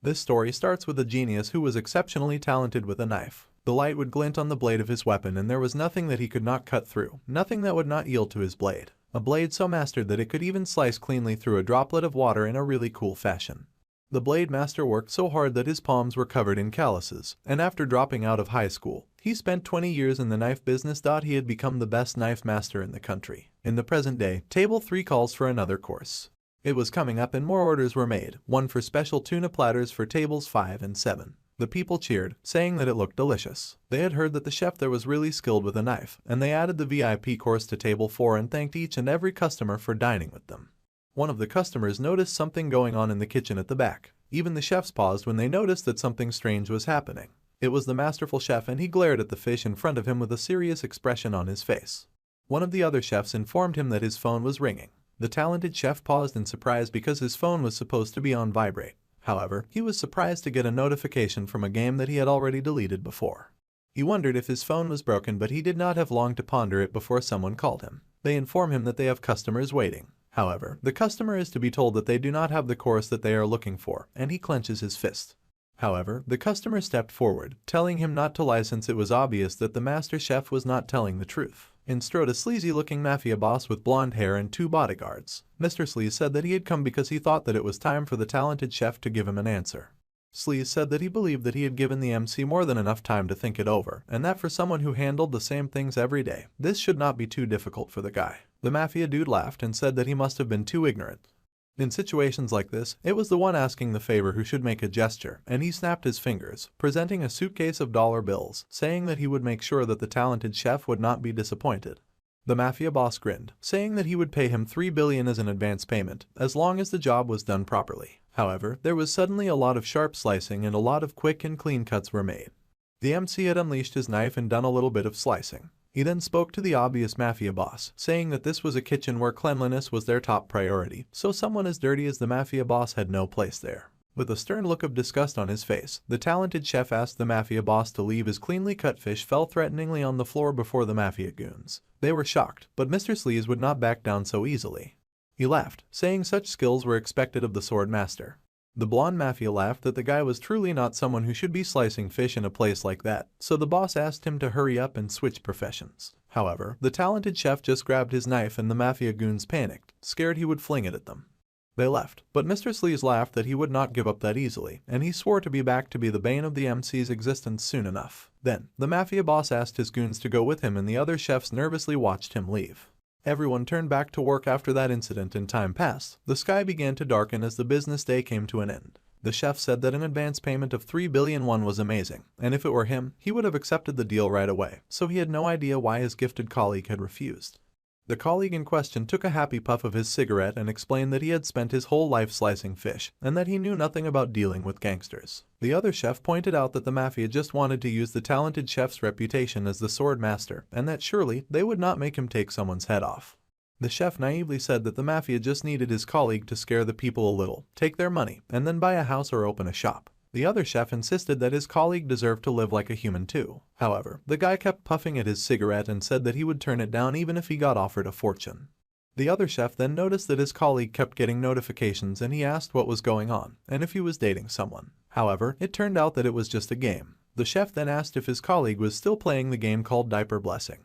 This story starts with a genius who was exceptionally talented with a knife. The light would glint on the blade of his weapon and there was nothing that he could not cut through, nothing that would not yield to his blade. A blade so mastered that it could even slice cleanly through a droplet of water in a really cool fashion. The blade master worked so hard that his palms were covered in calluses, and after dropping out of high school, he spent 20 years in the knife business. He had become the best knife master in the country. In the present day, Table 3 calls for another course. It was coming up and more orders were made, one for special tuna platters for tables 5 and 7. The people cheered, saying that it looked delicious. They had heard that the chef there was really skilled with a knife, and they added the VIP course to table 4 and thanked each and every customer for dining with them. One of the customers noticed something going on in the kitchen at the back. Even the chefs paused when they noticed that something strange was happening. It was the masterful chef and he glared at the fish in front of him with a serious expression on his face. One of the other chefs informed him that his phone was ringing. The talented chef paused in surprise because his phone was supposed to be on vibrate. However, he was surprised to get a notification from a game that he had already deleted before. He wondered if his phone was broken, but he did not have long to ponder it before someone called him. They inform him that they have customers waiting. However, the customer is to be told that they do not have the course that they are looking for, and he clenches his fist. However, the customer stepped forward, telling him not to lie since it was obvious that the master chef was not telling the truth. In strode a sleazy-looking mafia boss with blonde hair and 2 bodyguards. Mr. Sleaze said that he had come because he thought that it was time for the talented chef to give him an answer. Sleaze said that he believed that he had given the MC more than enough time to think it over, and that for someone who handled the same things every day, this should not be too difficult for the guy. The mafia dude laughed and said that he must have been too ignorant. In situations like this, it was the one asking the favor who should make a gesture, and he snapped his fingers, presenting a suitcase of dollar bills, saying that he would make sure that the talented chef would not be disappointed. The mafia boss grinned, saying that he would pay him $3 billion as an advance payment, as long as the job was done properly. However, there was suddenly a lot of sharp slicing and a lot of quick and clean cuts were made. The MC had unleashed his knife and done a little bit of slicing. He then spoke to the obvious mafia boss, saying that this was a kitchen where cleanliness was their top priority, so someone as dirty as the mafia boss had no place there. With a stern look of disgust on his face, the talented chef asked the mafia boss to leave. His cleanly cut fish fell threateningly on the floor before the mafia goons. They were shocked, but Mr. Sleaze would not back down so easily. He laughed, saying such skills were expected of the sword master. The blonde mafia laughed that the guy was truly not someone who should be slicing fish in a place like that, so the boss asked him to hurry up and switch professions. However, the talented chef just grabbed his knife and the mafia goons panicked, scared he would fling it at them. They left, but Mr. Sleaze laughed that he would not give up that easily, and he swore to be back to be the bane of the MC's existence soon enough. Then, the mafia boss asked his goons to go with him and the other chefs nervously watched him leave. Everyone turned back to work after that incident and time passed. The sky began to darken as the business day came to an end. The chef said that an advance payment of $3 billion was amazing, and if it were him, he would have accepted the deal right away, so he had no idea why his gifted colleague had refused. The colleague in question took a happy puff of his cigarette and explained that he had spent his whole life slicing fish, and that he knew nothing about dealing with gangsters. The other chef pointed out that the mafia just wanted to use the talented chef's reputation as the sword master, and that surely they would not make him take someone's head off. The chef naively said that the mafia just needed his colleague to scare the people a little, take their money, and then buy a house or open a shop. The other chef insisted that his colleague deserved to live like a human too. However, the guy kept puffing at his cigarette and said that he would turn it down even if he got offered a fortune. The other chef then noticed that his colleague kept getting notifications and he asked what was going on and if he was dating someone. However, it turned out that it was just a game. The chef then asked if his colleague was still playing the game called Diaper Blessing.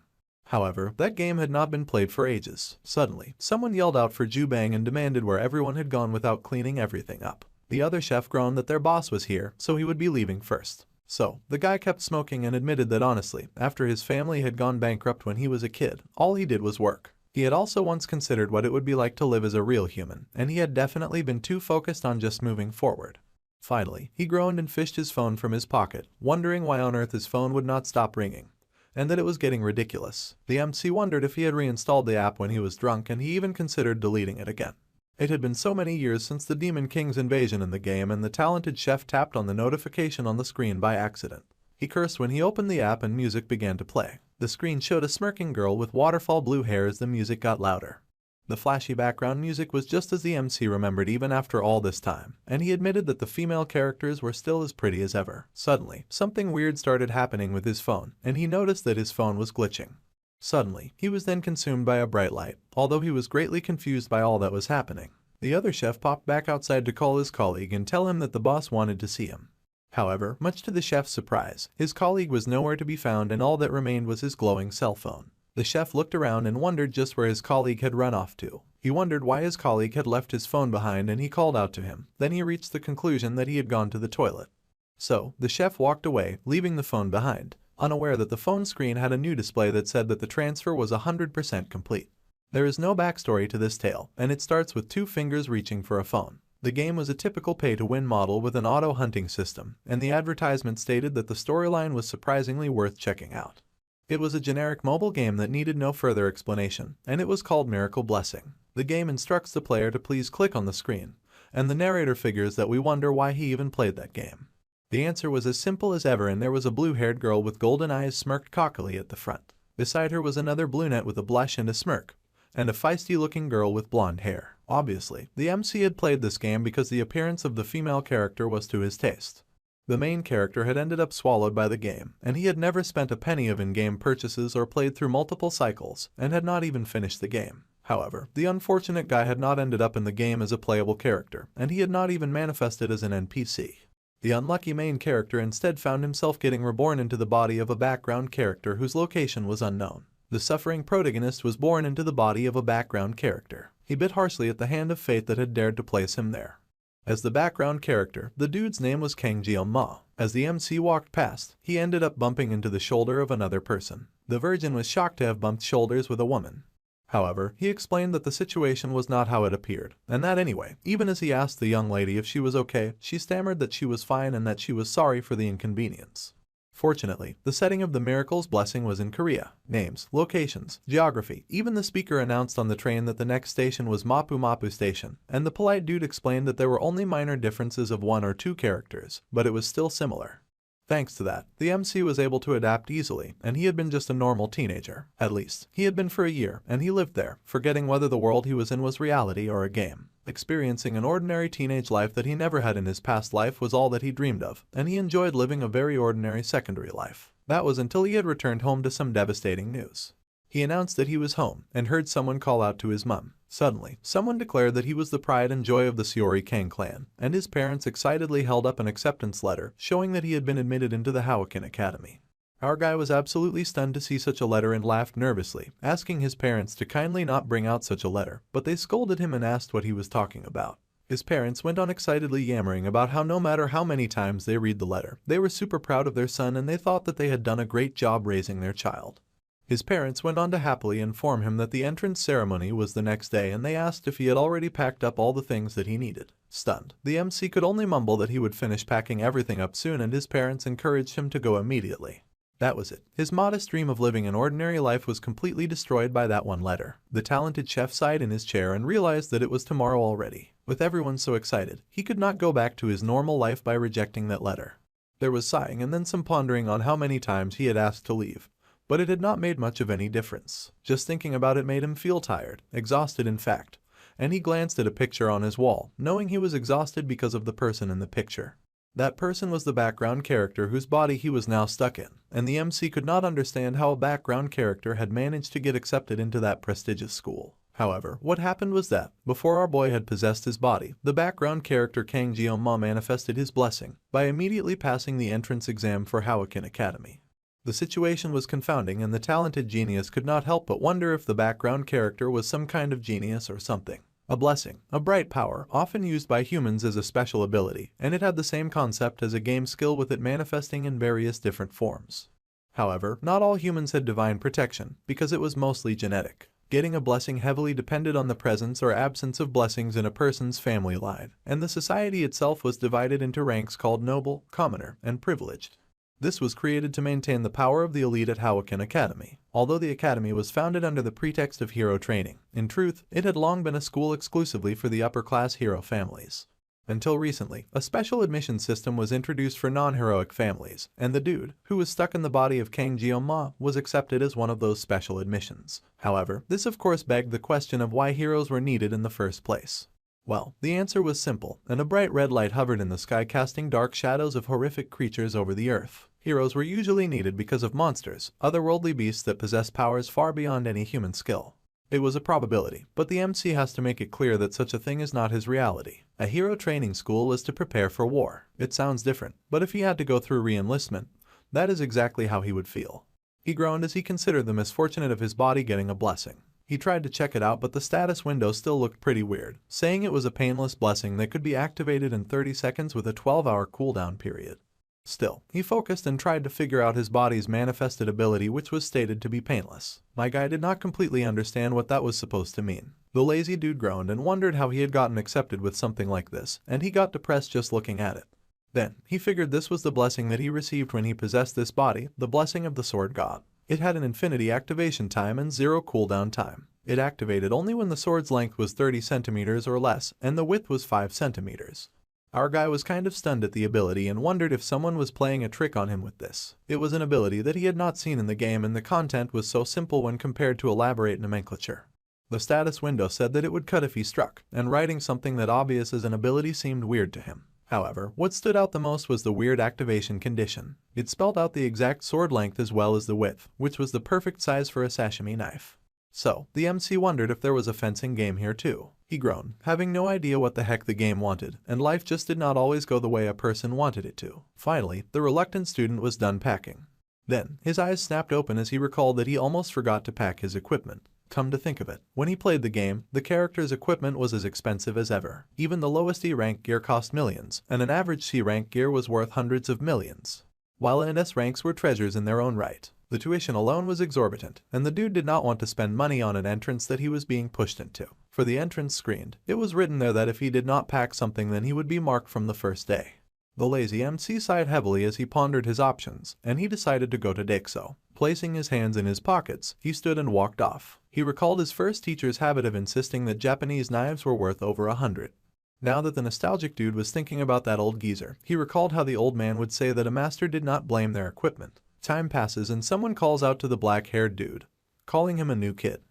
However, that game had not been played for ages. Suddenly, someone yelled out for Jubang and demanded where everyone had gone without cleaning everything up. The other chef groaned that their boss was here, so he would be leaving first. So, the guy kept smoking and admitted that honestly, after his family had gone bankrupt when he was a kid, all he did was work. He had also once considered what it would be like to live as a real human, and he had definitely been too focused on just moving forward. Finally, he groaned and fished his phone from his pocket, wondering why on earth his phone would not stop ringing, and that it was getting ridiculous. The MC wondered if he had reinstalled the app when he was drunk, and he even considered deleting it again. It had been so many years since the Demon King's invasion in the game, and the talented chef tapped on the notification on the screen by accident. He cursed when he opened the app and music began to play. The screen showed a smirking girl with waterfall blue hair as the music got louder. The flashy background music was just as the MC remembered even after all this time, and he admitted that the female characters were still as pretty as ever. Suddenly, something weird started happening with his phone, and he noticed that his phone was glitching. Suddenly, he was then consumed by a bright light, although he was greatly confused by all that was happening. The other chef popped back outside to call his colleague and tell him that the boss wanted to see him. However, much to the chef's surprise, his colleague was nowhere to be found and all that remained was his glowing cell phone. The chef looked around and wondered just where his colleague had run off to. He wondered why his colleague had left his phone behind and he called out to him. Then he reached the conclusion that he had gone to the toilet. So, the chef walked away, leaving the phone behind, unaware that the phone screen had a new display that said that the transfer was 100% complete. There is no backstory to this tale, and it starts with 2 fingers reaching for a phone. The game was a typical pay-to-win model with an auto-hunting system, and the advertisement stated that the storyline was surprisingly worth checking out. It was a generic mobile game that needed no further explanation, and it was called Miracle Blessing. The game instructs the player to please click on the screen, and the narrator figures that we wonder why he even played that game. The answer was as simple as ever, and there was a blue-haired girl with golden eyes smirked cockily at the front. Beside her was another brunette with a blush and a smirk, and a feisty-looking girl with blonde hair. Obviously, the MC had played this game because the appearance of the female character was to his taste. The main character had ended up swallowed by the game, and he had never spent a penny of in-game purchases or played through multiple cycles, and had not even finished the game. However, the unfortunate guy had not ended up in the game as a playable character, and he had not even manifested as an NPC. The unlucky main character instead found himself getting reborn into the body of a background character whose location was unknown. The suffering protagonist was born into the body of a background character. He bit harshly at the hand of fate that had dared to place him there. As the background character, the dude's name was Kang Jeong-ma. As the MC walked past, he ended up bumping into the shoulder of another person. The virgin was shocked to have bumped shoulders with a woman. However, he explained that the situation was not how it appeared, and that anyway, even as he asked the young lady if she was okay, she stammered that she was fine and that she was sorry for the inconvenience. Fortunately, the setting of the Miracle's Blessing was in Korea. Names, locations, geography, even the speaker announced on the train that the next station was Mapu Mapu Station, and the polite dude explained that there were only minor differences of 1 or 2 characters, but it was still similar. Thanks to that, the MC was able to adapt easily, and he had been just a normal teenager. At least, he had been for a year, and he lived there, forgetting whether the world he was in was reality or a game. Experiencing an ordinary teenage life that he never had in his past life was all that he dreamed of, and he enjoyed living a very ordinary secondary life. That was until he had returned home to some devastating news. He announced that he was home, and heard someone call out to his mum. Suddenly, someone declared that he was the pride and joy of the Seori Kang clan, and his parents excitedly held up an acceptance letter showing that he had been admitted into the Hawakin Academy. Our guy was absolutely stunned to see such a letter and laughed nervously, asking his parents to kindly not bring out such a letter, but they scolded him and asked what he was talking about. His parents went on excitedly yammering about how no matter how many times they read the letter, they were super proud of their son and they thought that they had done a great job raising their child. His parents went on to happily inform him that the entrance ceremony was the next day, and they asked if he had already packed up all the things that he needed. Stunned, the MC could only mumble that he would finish packing everything up soon, and his parents encouraged him to go immediately. That was it. His modest dream of living an ordinary life was completely destroyed by that one letter. The talented chef sighed in his chair and realized that it was tomorrow already. With everyone so excited, he could not go back to his normal life by rejecting that letter. There was sighing and then some pondering on how many times he had asked to leave. But it had not made much of any difference. Just thinking about it made him feel tired, exhausted in fact, and he glanced at a picture on his wall, knowing he was exhausted because of the person in the picture. That person was the background character whose body he was now stuck in, and the MC could not understand how a background character had managed to get accepted into that prestigious school. However, what happened was that, before our boy had possessed his body, the background character Kang Jeong-ma manifested his blessing by immediately passing the entrance exam for Hawakin Academy. The situation was confounding, and the talented genius could not help but wonder if the background character was some kind of genius or something. A blessing, a bright power, often used by humans as a special ability, and it had the same concept as a game skill with it manifesting in various different forms. However, not all humans had divine protection, because it was mostly genetic. Getting a blessing heavily depended on the presence or absence of blessings in a person's family line, and the society itself was divided into ranks called noble, commoner, and privileged. This was created to maintain the power of the elite at Hawakin Academy. Although the academy was founded under the pretext of hero training, in truth, it had long been a school exclusively for the upper-class hero families. Until recently, a special admission system was introduced for non-heroic families, and the dude, who was stuck in the body of Kang Jeong-ma, was accepted as one of those special admissions. However, this of course begged the question of why heroes were needed in the first place. Well, the answer was simple, and a bright red light hovered in the sky casting dark shadows of horrific creatures over the earth. Heroes were usually needed because of monsters, otherworldly beasts that possess powers far beyond any human skill. It was a probability, but the MC has to make it clear that such a thing is not his reality. A hero training school is to prepare for war. It sounds different, but if he had to go through re-enlistment, that is exactly how he would feel. He groaned as he considered the misfortune of his body getting a blessing. He tried to check it out, but the status window still looked pretty weird, saying it was a painless blessing that could be activated in 30 seconds with a 12-hour cooldown period. Still, he focused and tried to figure out his body's manifested ability, which was stated to be painless. My guy did not completely understand what that was supposed to mean. The lazy dude groaned and wondered how he had gotten accepted with something like this, and he got depressed just looking at it. Then, he figured this was the blessing that he received when he possessed this body, the blessing of the sword god. It had an infinity activation time and 0 cooldown time. It activated only when the sword's length was 30 centimeters or less, and the width was 5 centimeters. Our guy was kind of stunned at the ability and wondered if someone was playing a trick on him with this. It was an ability that he had not seen in the game, and the content was so simple when compared to elaborate nomenclature. The status window said that it would cut if he struck, and writing something that obvious as an ability seemed weird to him. However, what stood out the most was the weird activation condition. It spelled out the exact sword length as well as the width, which was the perfect size for a sashimi knife. So, the MC wondered if there was a fencing game here too. He groaned, having no idea what the heck the game wanted, and life just did not always go the way a person wanted it to. Finally, the reluctant student was done packing. Then, his eyes snapped open as he recalled that he almost forgot to pack his equipment. Come to think of it, when he played the game, the character's equipment was as expensive as ever. Even the lowest E-rank gear cost millions, and an average C-rank gear was worth hundreds of millions. While NS ranks were treasures in their own right, the tuition alone was exorbitant, and the dude did not want to spend money on an entrance that he was being pushed into. For the entrance screened, it was written there that if he did not pack something, then he would be marked from the first day. The lazy MC sighed heavily as he pondered his options, and he decided to go to Dexo. Placing his hands in his pockets, he stood and walked off. He recalled his first teacher's habit of insisting that Japanese knives were worth over 100. Now that the nostalgic dude was thinking about that old geezer, he recalled how the old man would say that a master did not blame their equipment. Time passes and someone calls out to the black-haired dude, calling him a new kid.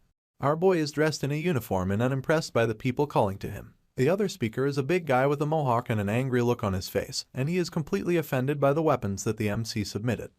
Our boy is dressed in a uniform and unimpressed by the people calling to him. The other speaker is a big guy with a mohawk and an angry look on his face, and he is completely offended by the weapons that the MC submitted.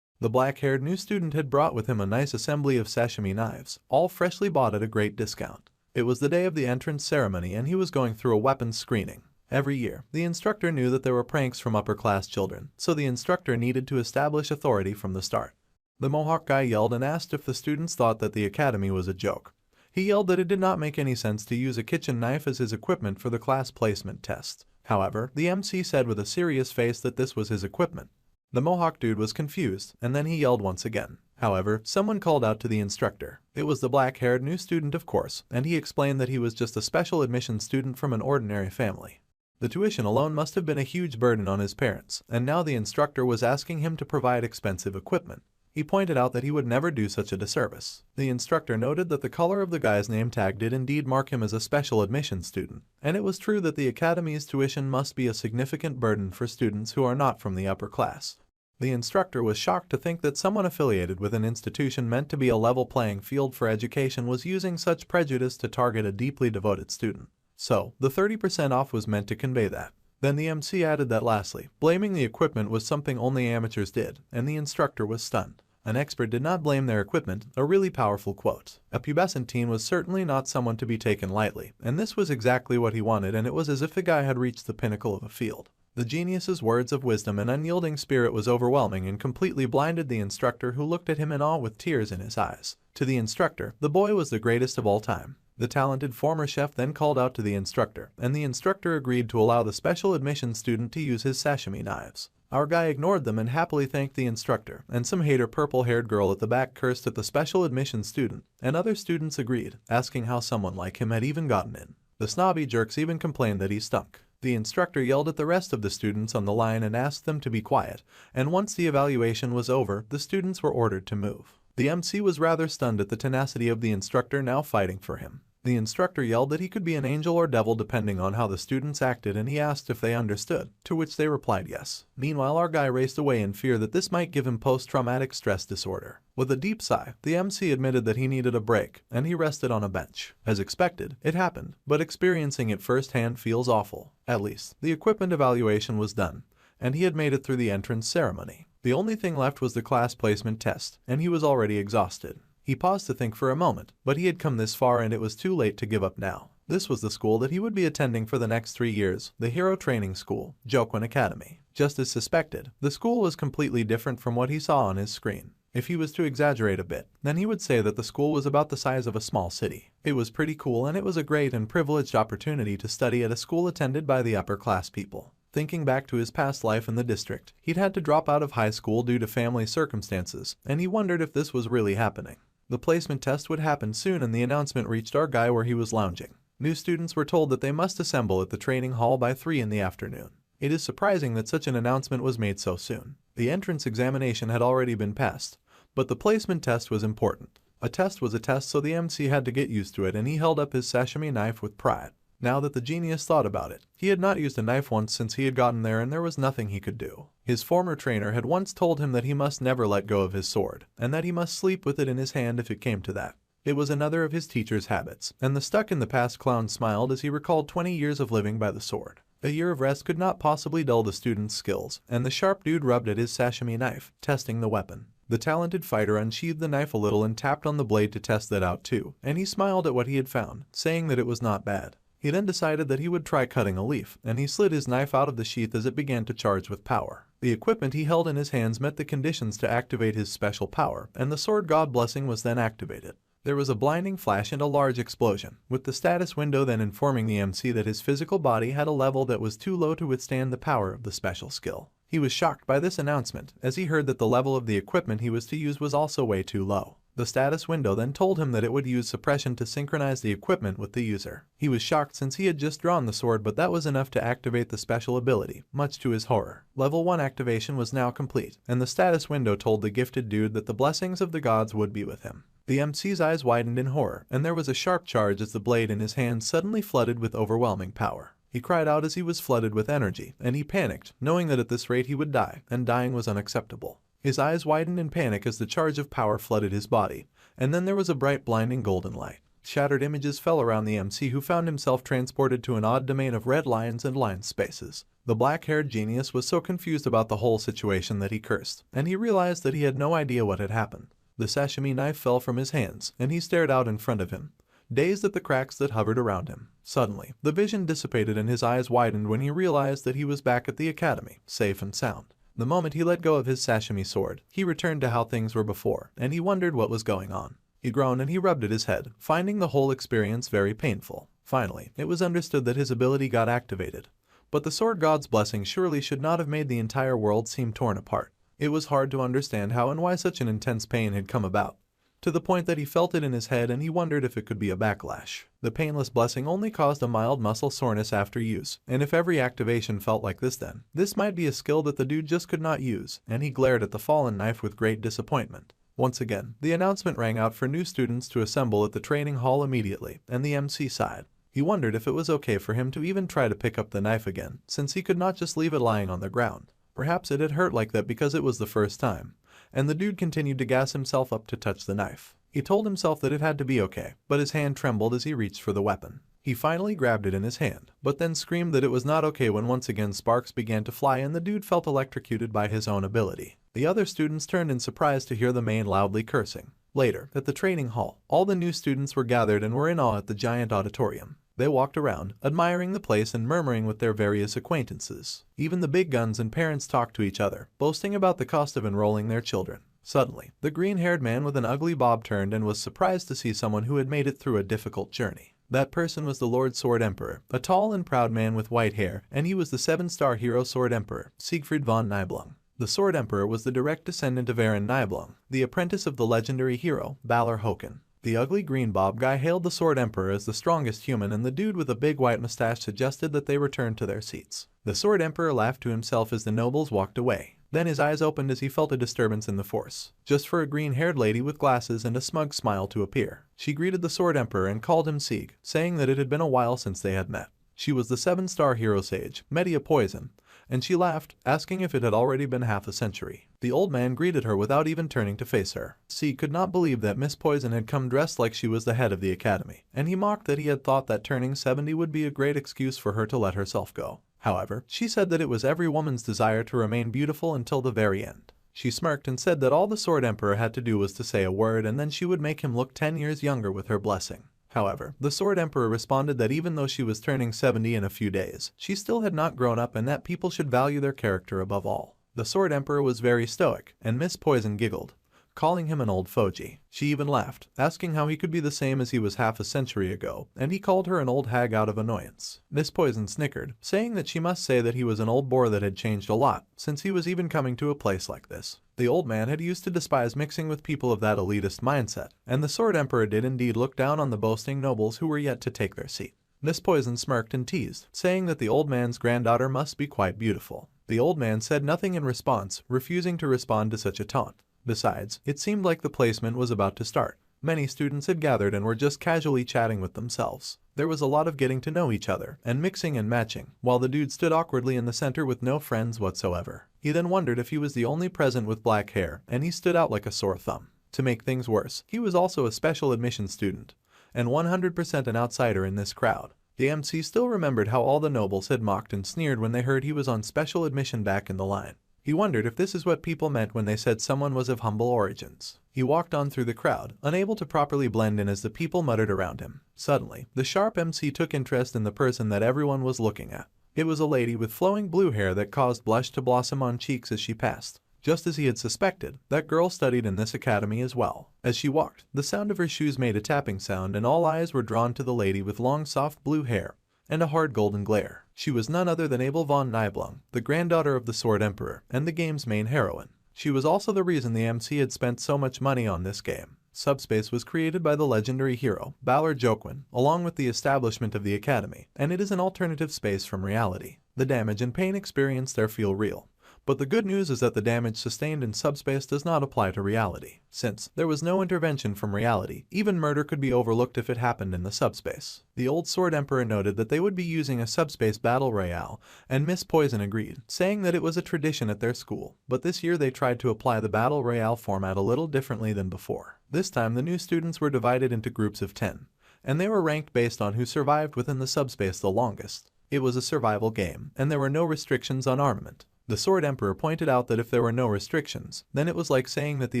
The black-haired new student had brought with him a nice assembly of sashimi knives, all freshly bought at a great discount. It was the day of the entrance ceremony and he was going through a weapons screening. Every year, the instructor knew that there were pranks from upper-class children, so the instructor needed to establish authority from the start. The mohawk guy yelled and asked if the students thought that the academy was a joke. He yelled that it did not make any sense to use a kitchen knife as his equipment for the class placement test. However, the MC said with a serious face that this was his equipment. The mohawk dude was confused, and then he yelled once again. However, someone called out to the instructor. It was the black-haired new student, of course, and he explained that he was just a special admission student from an ordinary family. The tuition alone must have been a huge burden on his parents, and now the instructor was asking him to provide expensive equipment. He pointed out that he would never do such a disservice. The instructor noted that the color of the guy's name tag did indeed mark him as a special admission student, and it was true that the academy's tuition must be a significant burden for students who are not from the upper class. The instructor was shocked to think that someone affiliated with an institution meant to be a level playing field for education was using such prejudice to target a deeply devoted student. So, the 30% off was meant to convey that. Then the MC added that lastly, blaming the equipment was something only amateurs did, and the instructor was stunned. An expert did not blame their equipment, a really powerful quote. A pubescent teen was certainly not someone to be taken lightly, and this was exactly what he wanted, and it was as if the guy had reached the pinnacle of a field. The genius's words of wisdom and unyielding spirit was overwhelming and completely blinded the instructor, who looked at him in awe with tears in his eyes. To the instructor, the boy was the greatest of all time. The talented former chef then called out to the instructor, and the instructor agreed to allow the special admission student to use his sashimi knives. Our guy ignored them and happily thanked the instructor, and some hater purple-haired girl at the back cursed at the special admission student, and other students agreed, asking how someone like him had even gotten in. The snobby jerks even complained that he stunk. The instructor yelled at the rest of the students on the line and asked them to be quiet, and once the evaluation was over, the students were ordered to move. The MC was rather stunned at the tenacity of the instructor now fighting for him. The instructor yelled that he could be an angel or devil depending on how the students acted, and he asked if they understood, to which they replied yes. Meanwhile, our guy raced away in fear that this might give him post-traumatic stress disorder. With a deep sigh, the MC admitted that he needed a break, and he rested on a bench. As expected, it happened, but experiencing it firsthand feels awful. At least, the equipment evaluation was done, and he had made it through the entrance ceremony. The only thing left was the class placement test, and he was already exhausted. He paused to think for a moment, but he had come this far and it was too late to give up now. This was the school that he would be attending for the next 3 years, the Hero Training School, Jokwon Academy. Just as suspected, the school was completely different from what he saw on his screen. If he was to exaggerate a bit, then he would say that the school was about the size of a small city. It was pretty cool and it was a great and privileged opportunity to study at a school attended by the upper class people. Thinking back to his past life in the district, he'd had to drop out of high school due to family circumstances, and he wondered if this was really happening. The placement test would happen soon and the announcement reached our guy where he was lounging. New students were told that they must assemble at the training hall by 3 in the afternoon. It is surprising that such an announcement was made so soon. The entrance examination had already been passed, but the placement test was important. A test was a test, so the MC had to get used to it, and he held up his sashimi knife with pride. Now that the genius thought about it, he had not used a knife once since he had gotten there and there was nothing he could do. His former trainer had once told him that he must never let go of his sword, and that he must sleep with it in his hand if it came to that. It was another of his teacher's habits, and the stuck-in-the-past clown smiled as he recalled 20 years of living by the sword. A year of rest could not possibly dull the student's skills, and the sharp dude rubbed at his sashimi knife, testing the weapon. The talented fighter unsheathed the knife a little and tapped on the blade to test that out too, and he smiled at what he had found, saying that it was not bad. He then decided that he would try cutting a leaf, and he slid his knife out of the sheath as it began to charge with power. The equipment he held in his hands met the conditions to activate his special power, and the sword god blessing was then activated. There was a blinding flash and a large explosion, with the status window then informing the MC that his physical body had a level that was too low to withstand the power of the special skill. He was shocked by this announcement, as he heard that the level of the equipment he was to use was also way too low. The status window then told him that it would use suppression to synchronize the equipment with the user. He was shocked since he had just drawn the sword, but that was enough to activate the special ability, much to his horror. Level 1 activation was now complete, and the status window told the gifted dude that the blessings of the gods would be with him. The MC's eyes widened in horror, and there was a sharp charge as the blade in his hand suddenly flooded with overwhelming power. He cried out as he was flooded with energy, and he panicked, knowing that at this rate he would die, and dying was unacceptable. His eyes widened in panic as the charge of power flooded his body, and then there was a bright blinding golden light. Shattered images fell around the MC, who found himself transported to an odd domain of red lines and line spaces. The black-haired genius was so confused about the whole situation that he cursed, and he realized that he had no idea what had happened. The sashimi knife fell from his hands, and he stared out in front of him, dazed at the cracks that hovered around him. Suddenly, the vision dissipated and his eyes widened when he realized that he was back at the academy, safe and sound. The moment he let go of his sashimi sword, he returned to how things were before, and he wondered what was going on. He groaned and he rubbed at his head, finding the whole experience very painful. Finally, it was understood that his ability got activated. But the sword god's blessing surely should not have made the entire world seem torn apart. It was hard to understand how and why such an intense pain had come about, to the point that he felt it in his head and he wondered if it could be a backlash. The painless blessing only caused a mild muscle soreness after use, and if every activation felt like this, then this might be a skill that the dude just could not use, and he glared at the fallen knife with great disappointment. Once again, the announcement rang out for new students to assemble at the training hall immediately, and the MC sighed. He wondered if it was okay for him to even try to pick up the knife again, since he could not just leave it lying on the ground. Perhaps it had hurt like that because it was the first time, and the dude continued to gas himself up to touch the knife. He told himself that it had to be okay, but his hand trembled as he reached for the weapon. He finally grabbed it in his hand, but then screamed that it was not okay when once again sparks began to fly and the dude felt electrocuted by his own ability. The other students turned in surprise to hear the man loudly cursing. Later, at the training hall, all the new students were gathered and were in awe at the giant auditorium. They walked around, admiring the place and murmuring with their various acquaintances. Even the big guns and parents talked to each other, boasting about the cost of enrolling their children. Suddenly, the green-haired man with an ugly bob turned and was surprised to see someone who had made it through a difficult journey. That person was the Lord Sword Emperor, a tall and proud man with white hair, and he was the 7-star hero Sword Emperor, Siegfried von Nibelung. The Sword Emperor was the direct descendant of Aaron Nibelung, the apprentice of the legendary hero, Balor Håkon. The ugly green bob guy hailed the Sword Emperor as the strongest human, and the dude with a big white mustache suggested that they return to their seats. The Sword Emperor laughed to himself as the nobles walked away. Then his eyes opened as he felt a disturbance in the force, just for a green-haired lady with glasses and a smug smile to appear. She greeted the Sword Emperor and called him Sieg, saying that it had been a while since they had met. She was the 7-star hero sage, Media Poison, and she laughed, asking if it had already been half a century. The old man greeted her without even turning to face her. Sieg could not believe that Miss Poison had come dressed like she was the head of the academy, and he mocked that he had thought that turning 70 would be a great excuse for her to let herself go. However, she said that it was every woman's desire to remain beautiful until the very end. She smirked and said that all the Sword Emperor had to do was to say a word and then she would make him look 10 years younger with her blessing. However, the Sword Emperor responded that even though she was turning 70 in a few days, she still had not grown up and that people should value their character above all. The Sword Emperor was very stoic, and Miss Poison giggled, calling him an old fogy. She even laughed, asking how he could be the same as he was half a century ago, and he called her an old hag out of annoyance. Miss Poison snickered, saying that she must say that he was an old bore that had changed a lot, since he was even coming to a place like this. The old man had used to despise mixing with people of that elitist mindset, and the Sword Emperor did indeed look down on the boasting nobles who were yet to take their seat. Miss Poison smirked and teased, saying that the old man's granddaughter must be quite beautiful. The old man said nothing in response, refusing to respond to such a taunt. Besides, it seemed like the placement was about to start. Many students had gathered and were just casually chatting with themselves. There was a lot of getting to know each other and mixing and matching, while the dude stood awkwardly in the center with no friends whatsoever. He then wondered if he was the only present with black hair, and he stood out like a sore thumb. To make things worse, he was also a special admission student, and 100% an outsider in this crowd. The MC still remembered how all the nobles had mocked and sneered when they heard he was on special admission back in the line. He wondered if this is what people meant when they said someone was of humble origins. He walked on through the crowd, unable to properly blend in as the people muttered around him. Suddenly, the sharp MC took interest in the person that everyone was looking at. It was a lady with flowing blue hair that caused blush to blossom on cheeks as she passed. Just as he had suspected, that girl studied in this academy as well. As she walked, the sound of her shoes made a tapping sound and all eyes were drawn to the lady with long soft blue hair and a hard golden glare. She was none other than Abel von Nibelung, the granddaughter of the Sword Emperor, and the game's main heroine. She was also the reason the MC had spent so much money on this game. Subspace was created by the legendary hero, Balor Joquin, along with the establishment of the academy, and it is an alternative space from reality. The damage and pain experienced there feel real. But the good news is that the damage sustained in subspace does not apply to reality. Since there was no intervention from reality, even murder could be overlooked if it happened in the subspace. The old Sword Emperor noted that they would be using a subspace battle royale, and Miss Poison agreed, saying that it was a tradition at their school. But this year they tried to apply the battle royale format a little differently than before. This time the new students were divided into groups of 10, and they were ranked based on who survived within the subspace the longest. It was a survival game, and there were no restrictions on armament. The Sword Emperor pointed out that if there were no restrictions, then it was like saying that the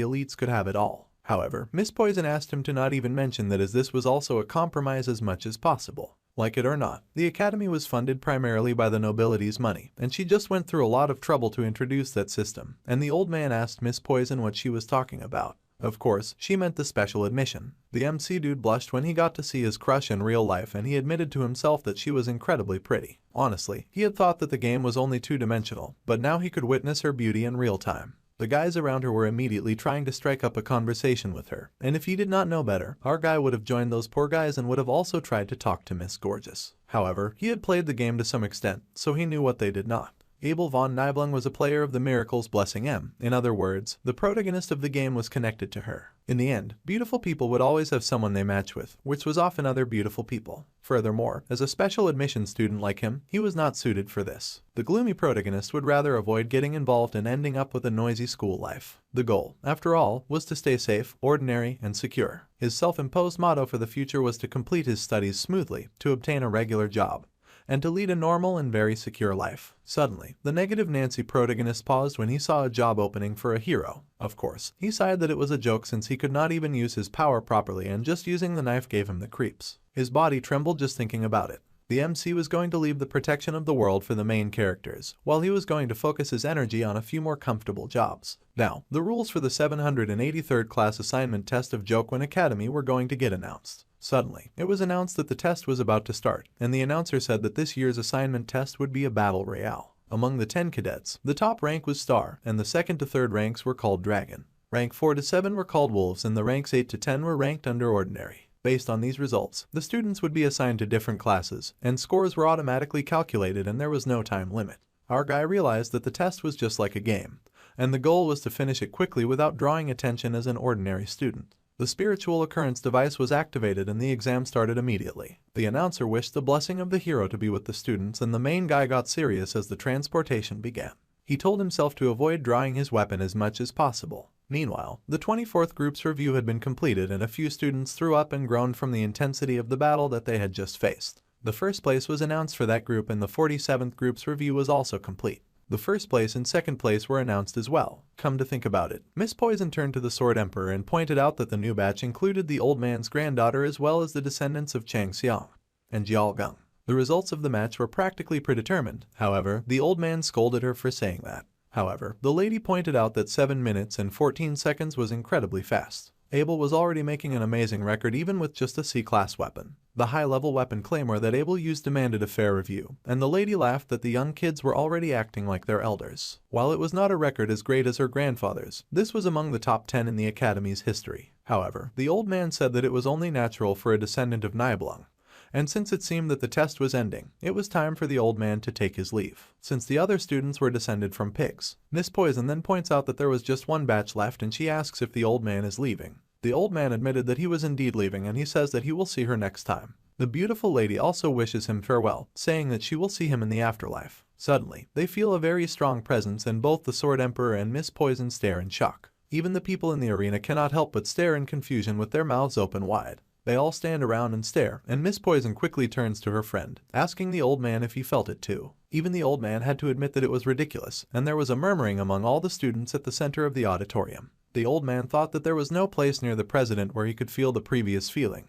elites could have it all. However, Miss Poison asked him to not even mention that, as this was also a compromise as much as possible. Like it or not, the academy was funded primarily by the nobility's money, and she just went through a lot of trouble to introduce that system, and the old man asked Miss Poison what she was talking about. Of course, she meant the special admission. The MC dude blushed when he got to see his crush in real life, and he admitted to himself that she was incredibly pretty. Honestly, he had thought that the game was only two-dimensional, but now he could witness her beauty in real time. The guys around her were immediately trying to strike up a conversation with her, and if he did not know better, our guy would have joined those poor guys and would have also tried to talk to Miss Gorgeous. However, he had played the game to some extent, so he knew what they did not. Abel von Nibelung was a player of the Miracle's Blessing M. In other words, the protagonist of the game was connected to her. In the end, beautiful people would always have someone they match with, which was often other beautiful people. Furthermore, as a special admission student like him, he was not suited for this. The gloomy protagonist would rather avoid getting involved and ending up with a noisy school life. The goal, after all, was to stay safe, ordinary, and secure. His self-imposed motto for the future was to complete his studies smoothly, to obtain a regular job, and to lead a normal and very secure life. Suddenly, the negative Nancy protagonist paused when he saw a job opening for a hero. Of course, he sighed that it was a joke since he could not even use his power properly, and just using the knife gave him the creeps. His body trembled just thinking about it. The MC was going to leave the protection of the world for the main characters, while he was going to focus his energy on a few more comfortable jobs. Now, the rules for the 783rd class assignment test of Joquin Academy were going to get announced. Suddenly, it was announced that the test was about to start, and the announcer said that this year's assignment test would be a battle royale. Among the 10 cadets, the top rank was Star, and the second to third ranks were called Dragon. Rank 4 to 7 were called Wolves, and the ranks 8 to 10 were ranked under Ordinary. Based on these results, the students would be assigned to different classes, and scores were automatically calculated and there was no time limit. Our guy realized that the test was just like a game, and the goal was to finish it quickly without drawing attention as an ordinary student. The spiritual occurrence device was activated and the exam started immediately. The announcer wished the blessing of the hero to be with the students, and the main guy got serious as the transportation began. He told himself to avoid drawing his weapon as much as possible. Meanwhile, the 24th group's review had been completed and a few students threw up and groaned from the intensity of the battle that they had just faced. The first place was announced for that group and the 47th group's review was also complete. The first place and second place were announced as well. Come to think about it, Miss Poison turned to the Sword Emperor and pointed out that the new batch included the old man's granddaughter as well as the descendants of Chang Xiang and Jiao Geng. The results of the match were practically predetermined. However, the old man scolded her for saying that. However, the lady pointed out that 7 minutes and 14 seconds was incredibly fast. Abel was already making an amazing record even with just a C-class weapon. The high-level weapon claymore that Abel used demanded a fair review, and the lady laughed that the young kids were already acting like their elders. While it was not a record as great as her grandfather's, this was among the top 10 in the Academy's history. However, the old man said that it was only natural for a descendant of Nibelung, and since it seemed that the test was ending, it was time for the old man to take his leave. Since the other students were descended from pigs, Miss Poison then points out that there was just one batch left and she asks if the old man is leaving. The old man admitted that he was indeed leaving and he says that he will see her next time. The beautiful lady also wishes him farewell, saying that she will see him in the afterlife. Suddenly, they feel a very strong presence and both the Sword Emperor and Miss Poison stare in shock. Even the people in the arena cannot help but stare in confusion with their mouths open wide. They all stand around and stare, and Miss Poison quickly turns to her friend, asking the old man if he felt it too. Even the old man had to admit that it was ridiculous, and there was a murmuring among all the students at the center of the auditorium. The old man thought that there was no place near the president where he could feel the previous feeling,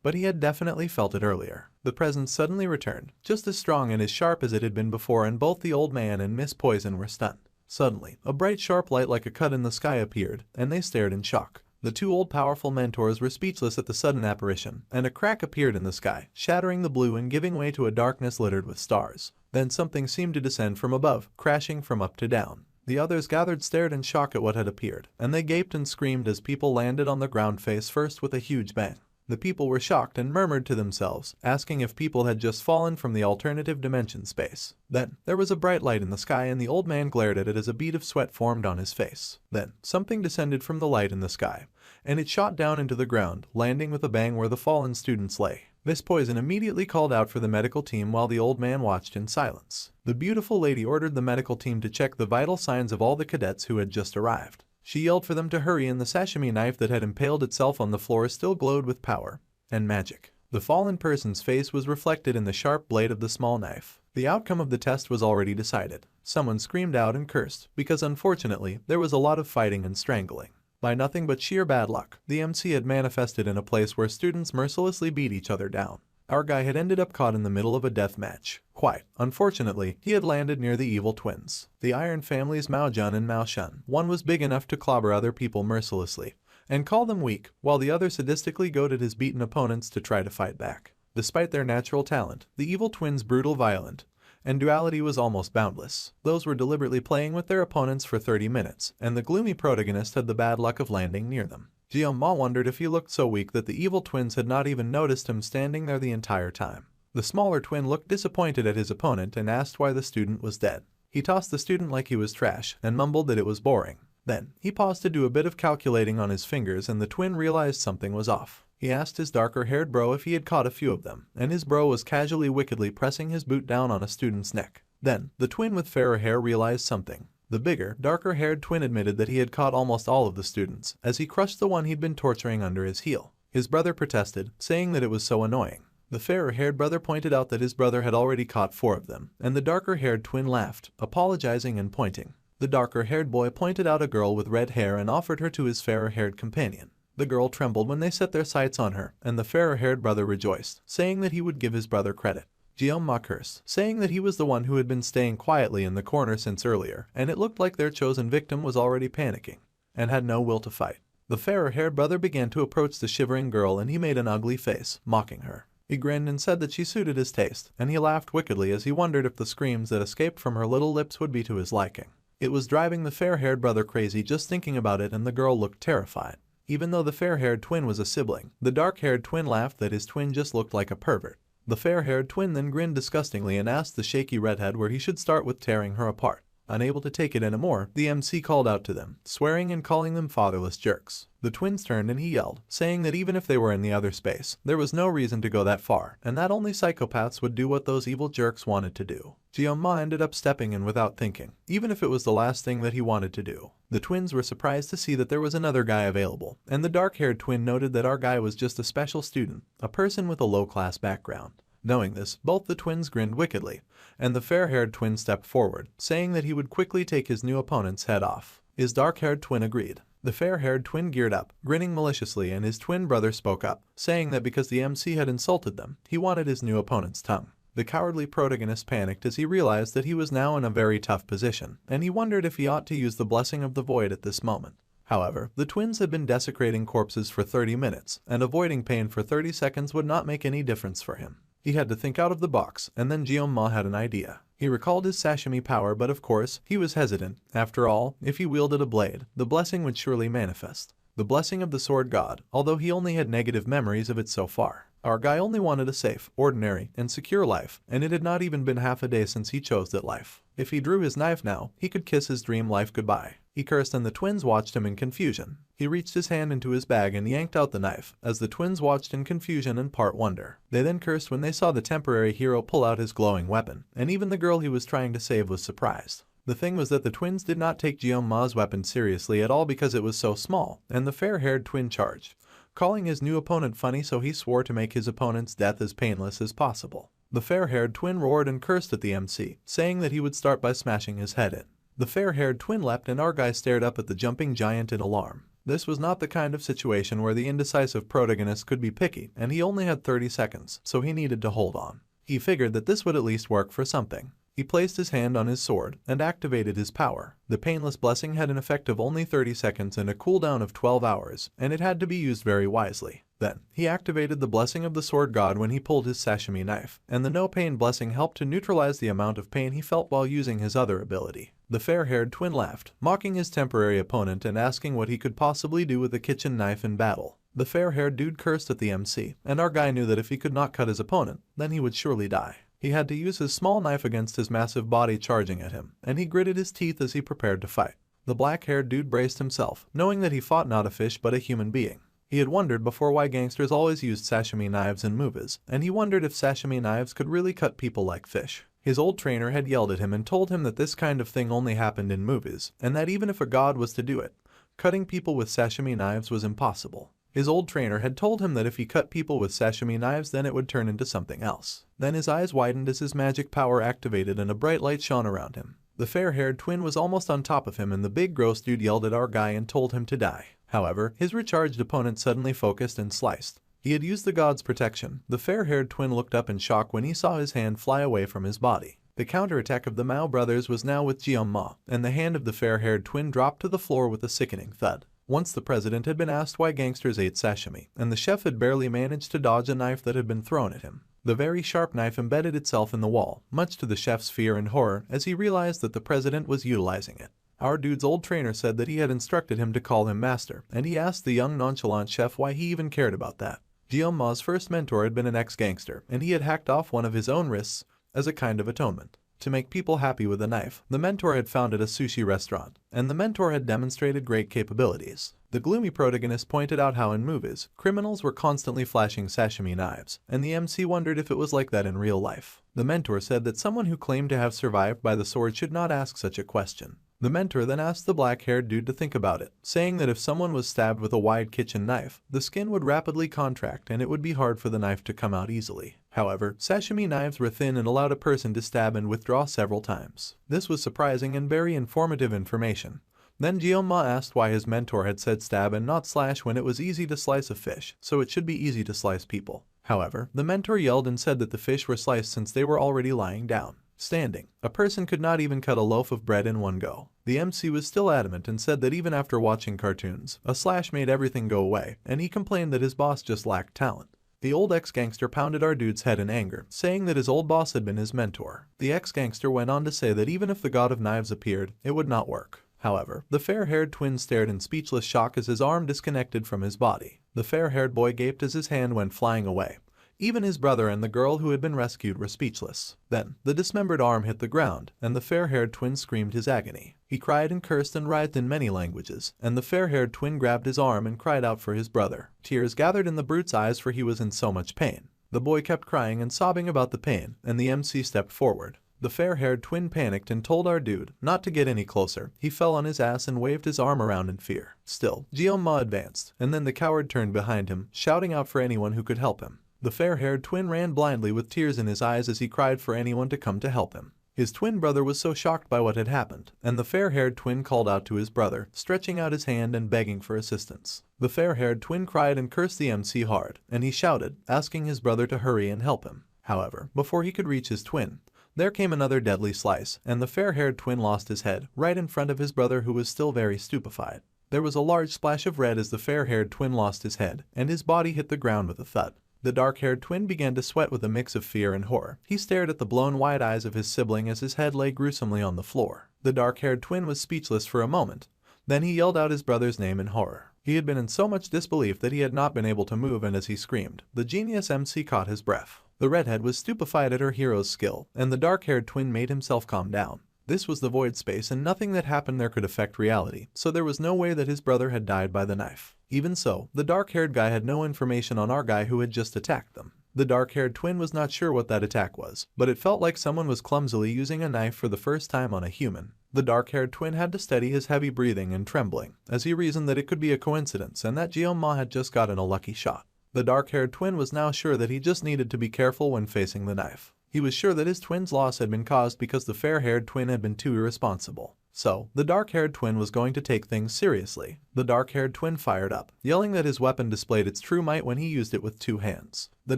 but he had definitely felt it earlier. The presence suddenly returned, just as strong and as sharp as it had been before, and both the old man and Miss Poison were stunned. Suddenly, a bright sharp light like a cut in the sky appeared, and they stared in shock. The two old powerful mentors were speechless at the sudden apparition, and a crack appeared in the sky, shattering the blue and giving way to a darkness littered with stars. Then something seemed to descend from above, crashing from up to down. The others gathered stared in shock at what had appeared, and they gaped and screamed as people landed on the ground face first with a huge bang. The people were shocked and murmured to themselves, asking if people had just fallen from the alternative dimension space. Then, there was a bright light in the sky and the old man glared at it as a bead of sweat formed on his face. Then, something descended from the light in the sky, and it shot down into the ground, landing with a bang where the fallen students lay. Miss Poison immediately called out for the medical team while the old man watched in silence. The beautiful lady ordered the medical team to check the vital signs of all the cadets who had just arrived. She yelled for them to hurry, and the sashimi knife that had impaled itself on the floor still glowed with power and magic. The fallen person's face was reflected in the sharp blade of the small knife. The outcome of the test was already decided. Someone screamed out and cursed, because unfortunately, there was a lot of fighting and strangling. By nothing but sheer bad luck, the MC had manifested in a place where students mercilessly beat each other down. Our guy had ended up caught in the middle of a death match. Quite unfortunately, he had landed near the evil twins, the Iron Family's Mao Jun and Mao Shun. One was big enough to clobber other people mercilessly and call them weak, while the other sadistically goaded his beaten opponents to try to fight back. Despite their natural talent, the evil twins' brutal violence and duality was almost boundless. Those were deliberately playing with their opponents for 30 minutes, and the gloomy protagonist had the bad luck of landing near them. Jiao Ma wondered if he looked so weak that the evil twins had not even noticed him standing there the entire time. The smaller twin looked disappointed at his opponent and asked why the student was dead. He tossed the student like he was trash and mumbled that it was boring. Then, he paused to do a bit of calculating on his fingers, and the twin realized something was off. He asked his darker-haired bro if he had caught a few of them, and his bro was casually wickedly pressing his boot down on a student's neck. Then, the twin with fairer hair realized something. The bigger, darker-haired twin admitted that he had caught almost all of the students, as he crushed the one he'd been torturing under his heel. His brother protested, saying that it was so annoying. The fairer-haired brother pointed out that his brother had already caught 4 of them, and the darker-haired twin laughed, apologizing and pointing. The darker-haired boy pointed out a girl with red hair and offered her to his fairer-haired companion. The girl trembled when they set their sights on her, and the fairer-haired brother rejoiced, saying that he would give his brother credit. Jiao Ma cursed, saying that he was the one who had been staying quietly in the corner since earlier, and it looked like their chosen victim was already panicking and had no will to fight. The fairer-haired brother began to approach the shivering girl, and he made an ugly face, mocking her. He grinned and said that she suited his taste, and he laughed wickedly as he wondered if the screams that escaped from her little lips would be to his liking. It was driving the fair-haired brother crazy just thinking about it, and the girl looked terrified. Even though the fair-haired twin was a sibling, the dark-haired twin laughed that his twin just looked like a pervert. The fair-haired twin then grinned disgustingly and asked the shaky redhead where he should start with tearing her apart. Unable to take it anymore, the MC called out to them, swearing and calling them fatherless jerks. The twins turned and he yelled, saying that even if they were in the other space, there was no reason to go that far, and that only psychopaths would do what those evil jerks wanted to do. Jiao Ma ended up stepping in without thinking, even if it was the last thing that he wanted to do. The twins were surprised to see that there was another guy available, and the dark-haired twin noted that our guy was just a special student, a person with a low-class background. Knowing this, both the twins grinned wickedly, and the fair-haired twin stepped forward, saying that he would quickly take his new opponent's head off. His dark-haired twin agreed. The fair-haired twin geared up, grinning maliciously, and his twin brother spoke up, saying that because the MC had insulted them, he wanted his new opponent's tongue. The cowardly protagonist panicked as he realized that he was now in a very tough position, and he wondered if he ought to use the blessing of the void at this moment. However, the twins had been desecrating corpses for 30 minutes, and avoiding pain for 30 seconds would not make any difference for him. He had to think out of the box, and then Jeonma had an idea. He recalled his sashimi power, but of course, he was hesitant. After all, if he wielded a blade, the blessing would surely manifest. The blessing of the sword god, although he only had negative memories of it so far. Our guy only wanted a safe, ordinary, and secure life, and it had not even been half a day since he chose that life. If he drew his knife now, he could kiss his dream life goodbye. He cursed, and the twins watched him in confusion. He reached his hand into his bag and yanked out the knife, as the twins watched in confusion and part wonder. They then cursed when they saw the temporary hero pull out his glowing weapon, and even the girl he was trying to save was surprised. The thing was that the twins did not take Jeonma's weapon seriously at all because it was so small, and the fair-haired twin charged, calling his new opponent funny, so he swore to make his opponent's death as painless as possible. The fair-haired twin roared and cursed at the MC, saying that he would start by smashing his head in. The fair-haired twin leapt, and our guy stared up at the jumping giant in alarm. This was not the kind of situation where the indecisive protagonist could be picky, and he only had 30 seconds, so he needed to hold on. He figured that this would at least work for something. He placed his hand on his sword and activated his power. The painless blessing had an effect of only 30 seconds and a cooldown of 12 hours, and it had to be used very wisely. Then, he activated the blessing of the sword god when he pulled his sashimi knife, and the no-pain blessing helped to neutralize the amount of pain he felt while using his other ability. The fair-haired twin laughed, mocking his temporary opponent and asking what he could possibly do with a kitchen knife in battle. The fair-haired dude cursed at the MC, and our guy knew that if he could not cut his opponent, then he would surely die. He had to use his small knife against his massive body charging at him, and he gritted his teeth as he prepared to fight. The black-haired dude braced himself, knowing that he fought not a fish but a human being. He had wondered before why gangsters always used sashimi knives in movies, and he wondered if sashimi knives could really cut people like fish. His old trainer had yelled at him and told him that this kind of thing only happened in movies, and that even if a god was to do it, cutting people with sashimi knives was impossible. His old trainer had told him that if he cut people with sashimi knives, then it would turn into something else. Then his eyes widened as his magic power activated and a bright light shone around him. The fair-haired twin was almost on top of him, and the big gross dude yelled at our guy and told him to die. However, his recharged opponent suddenly focused and sliced. He had used the god's protection. The fair-haired twin looked up in shock when he saw his hand fly away from his body. The counterattack of the Mao brothers was now with Jeonma, and the hand of the fair-haired twin dropped to the floor with a sickening thud. Once the president had been asked why gangsters ate sashimi, and the chef had barely managed to dodge a knife that had been thrown at him. The very sharp knife embedded itself in the wall, much to the chef's fear and horror as he realized that the president was utilizing it. Our dude's old trainer said that he had instructed him to call him master, and he asked the young nonchalant chef why he even cared about that. Jeonma's first mentor had been an ex-gangster, and he had hacked off one of his own wrists as a kind of atonement. To make people happy with a knife, the mentor had founded a sushi restaurant, and the mentor had demonstrated great capabilities. The gloomy protagonist pointed out how in movies, criminals were constantly flashing sashimi knives, and the MC wondered if it was like that in real life. The mentor said that someone who claimed to have survived by the sword should not ask such a question. The mentor then asked the black-haired dude to think about it, saying that if someone was stabbed with a wide kitchen knife, the skin would rapidly contract and it would be hard for the knife to come out easily. However, sashimi knives were thin and allowed a person to stab and withdraw several times. This was surprising and very informative information. Then Jeonma asked why his mentor had said stab and not slash when it was easy to slice a fish, so it should be easy to slice people. However, the mentor yelled and said that the fish were sliced since they were already lying down. Standing, a person could not even cut a loaf of bread in one go. The MC was still adamant and said that even after watching cartoons, a slash made everything go away, and he complained that his boss just lacked talent. The old ex-gangster pounded our dude's head in anger, saying that his old boss had been his mentor. The ex-gangster went on to say that even if the god of knives appeared, it would not work. However, the fair-haired twin stared in speechless shock as his arm disconnected from his body. The fair-haired boy gaped as his hand went flying away. Even his brother and the girl who had been rescued were speechless. Then, the dismembered arm hit the ground, and the fair-haired twin screamed his agony. He cried and cursed and writhed in many languages, and the fair-haired twin grabbed his arm and cried out for his brother. Tears gathered in the brute's eyes, for he was in so much pain. The boy kept crying and sobbing about the pain, and the MC stepped forward. The fair-haired twin panicked and told our dude not to get any closer. He fell on his ass and waved his arm around in fear. Still, Jeonma advanced, and then the coward turned behind him, shouting out for anyone who could help him. The fair-haired twin ran blindly with tears in his eyes as he cried for anyone to come to help him. His twin brother was so shocked by what had happened, and the fair-haired twin called out to his brother, stretching out his hand and begging for assistance. The fair-haired twin cried and cursed the MC hard, and he shouted, asking his brother to hurry and help him. However, before he could reach his twin, there came another deadly slice, and the fair-haired twin lost his head, right in front of his brother who was still very stupefied. There was a large splash of red as the fair-haired twin lost his head, and his body hit the ground with a thud. The dark-haired twin began to sweat with a mix of fear and horror. He stared at the blown wide eyes of his sibling as his head lay gruesomely on the floor. The dark-haired twin was speechless for a moment. Then he yelled out his brother's name in horror. He had been in so much disbelief that he had not been able to move, and as he screamed, the genius MC caught his breath. The redhead was stupefied at her hero's skill, and the dark-haired twin made himself calm down. This was the void space, and nothing that happened there could affect reality, so there was no way that his brother had died by the knife. Even so, the dark-haired guy had no information on our guy who had just attacked them. The dark-haired twin was not sure what that attack was, but it felt like someone was clumsily using a knife for the first time on a human. The dark-haired twin had to steady his heavy breathing and trembling, as he reasoned that it could be a coincidence and that Jeoma had just gotten a lucky shot. The dark-haired twin was now sure that he just needed to be careful when facing the knife. He was sure that his twin's loss had been caused because the fair-haired twin had been too irresponsible. So, the dark-haired twin was going to take things seriously. The dark-haired twin fired up, yelling that his weapon displayed its true might when he used it with 2 hands. The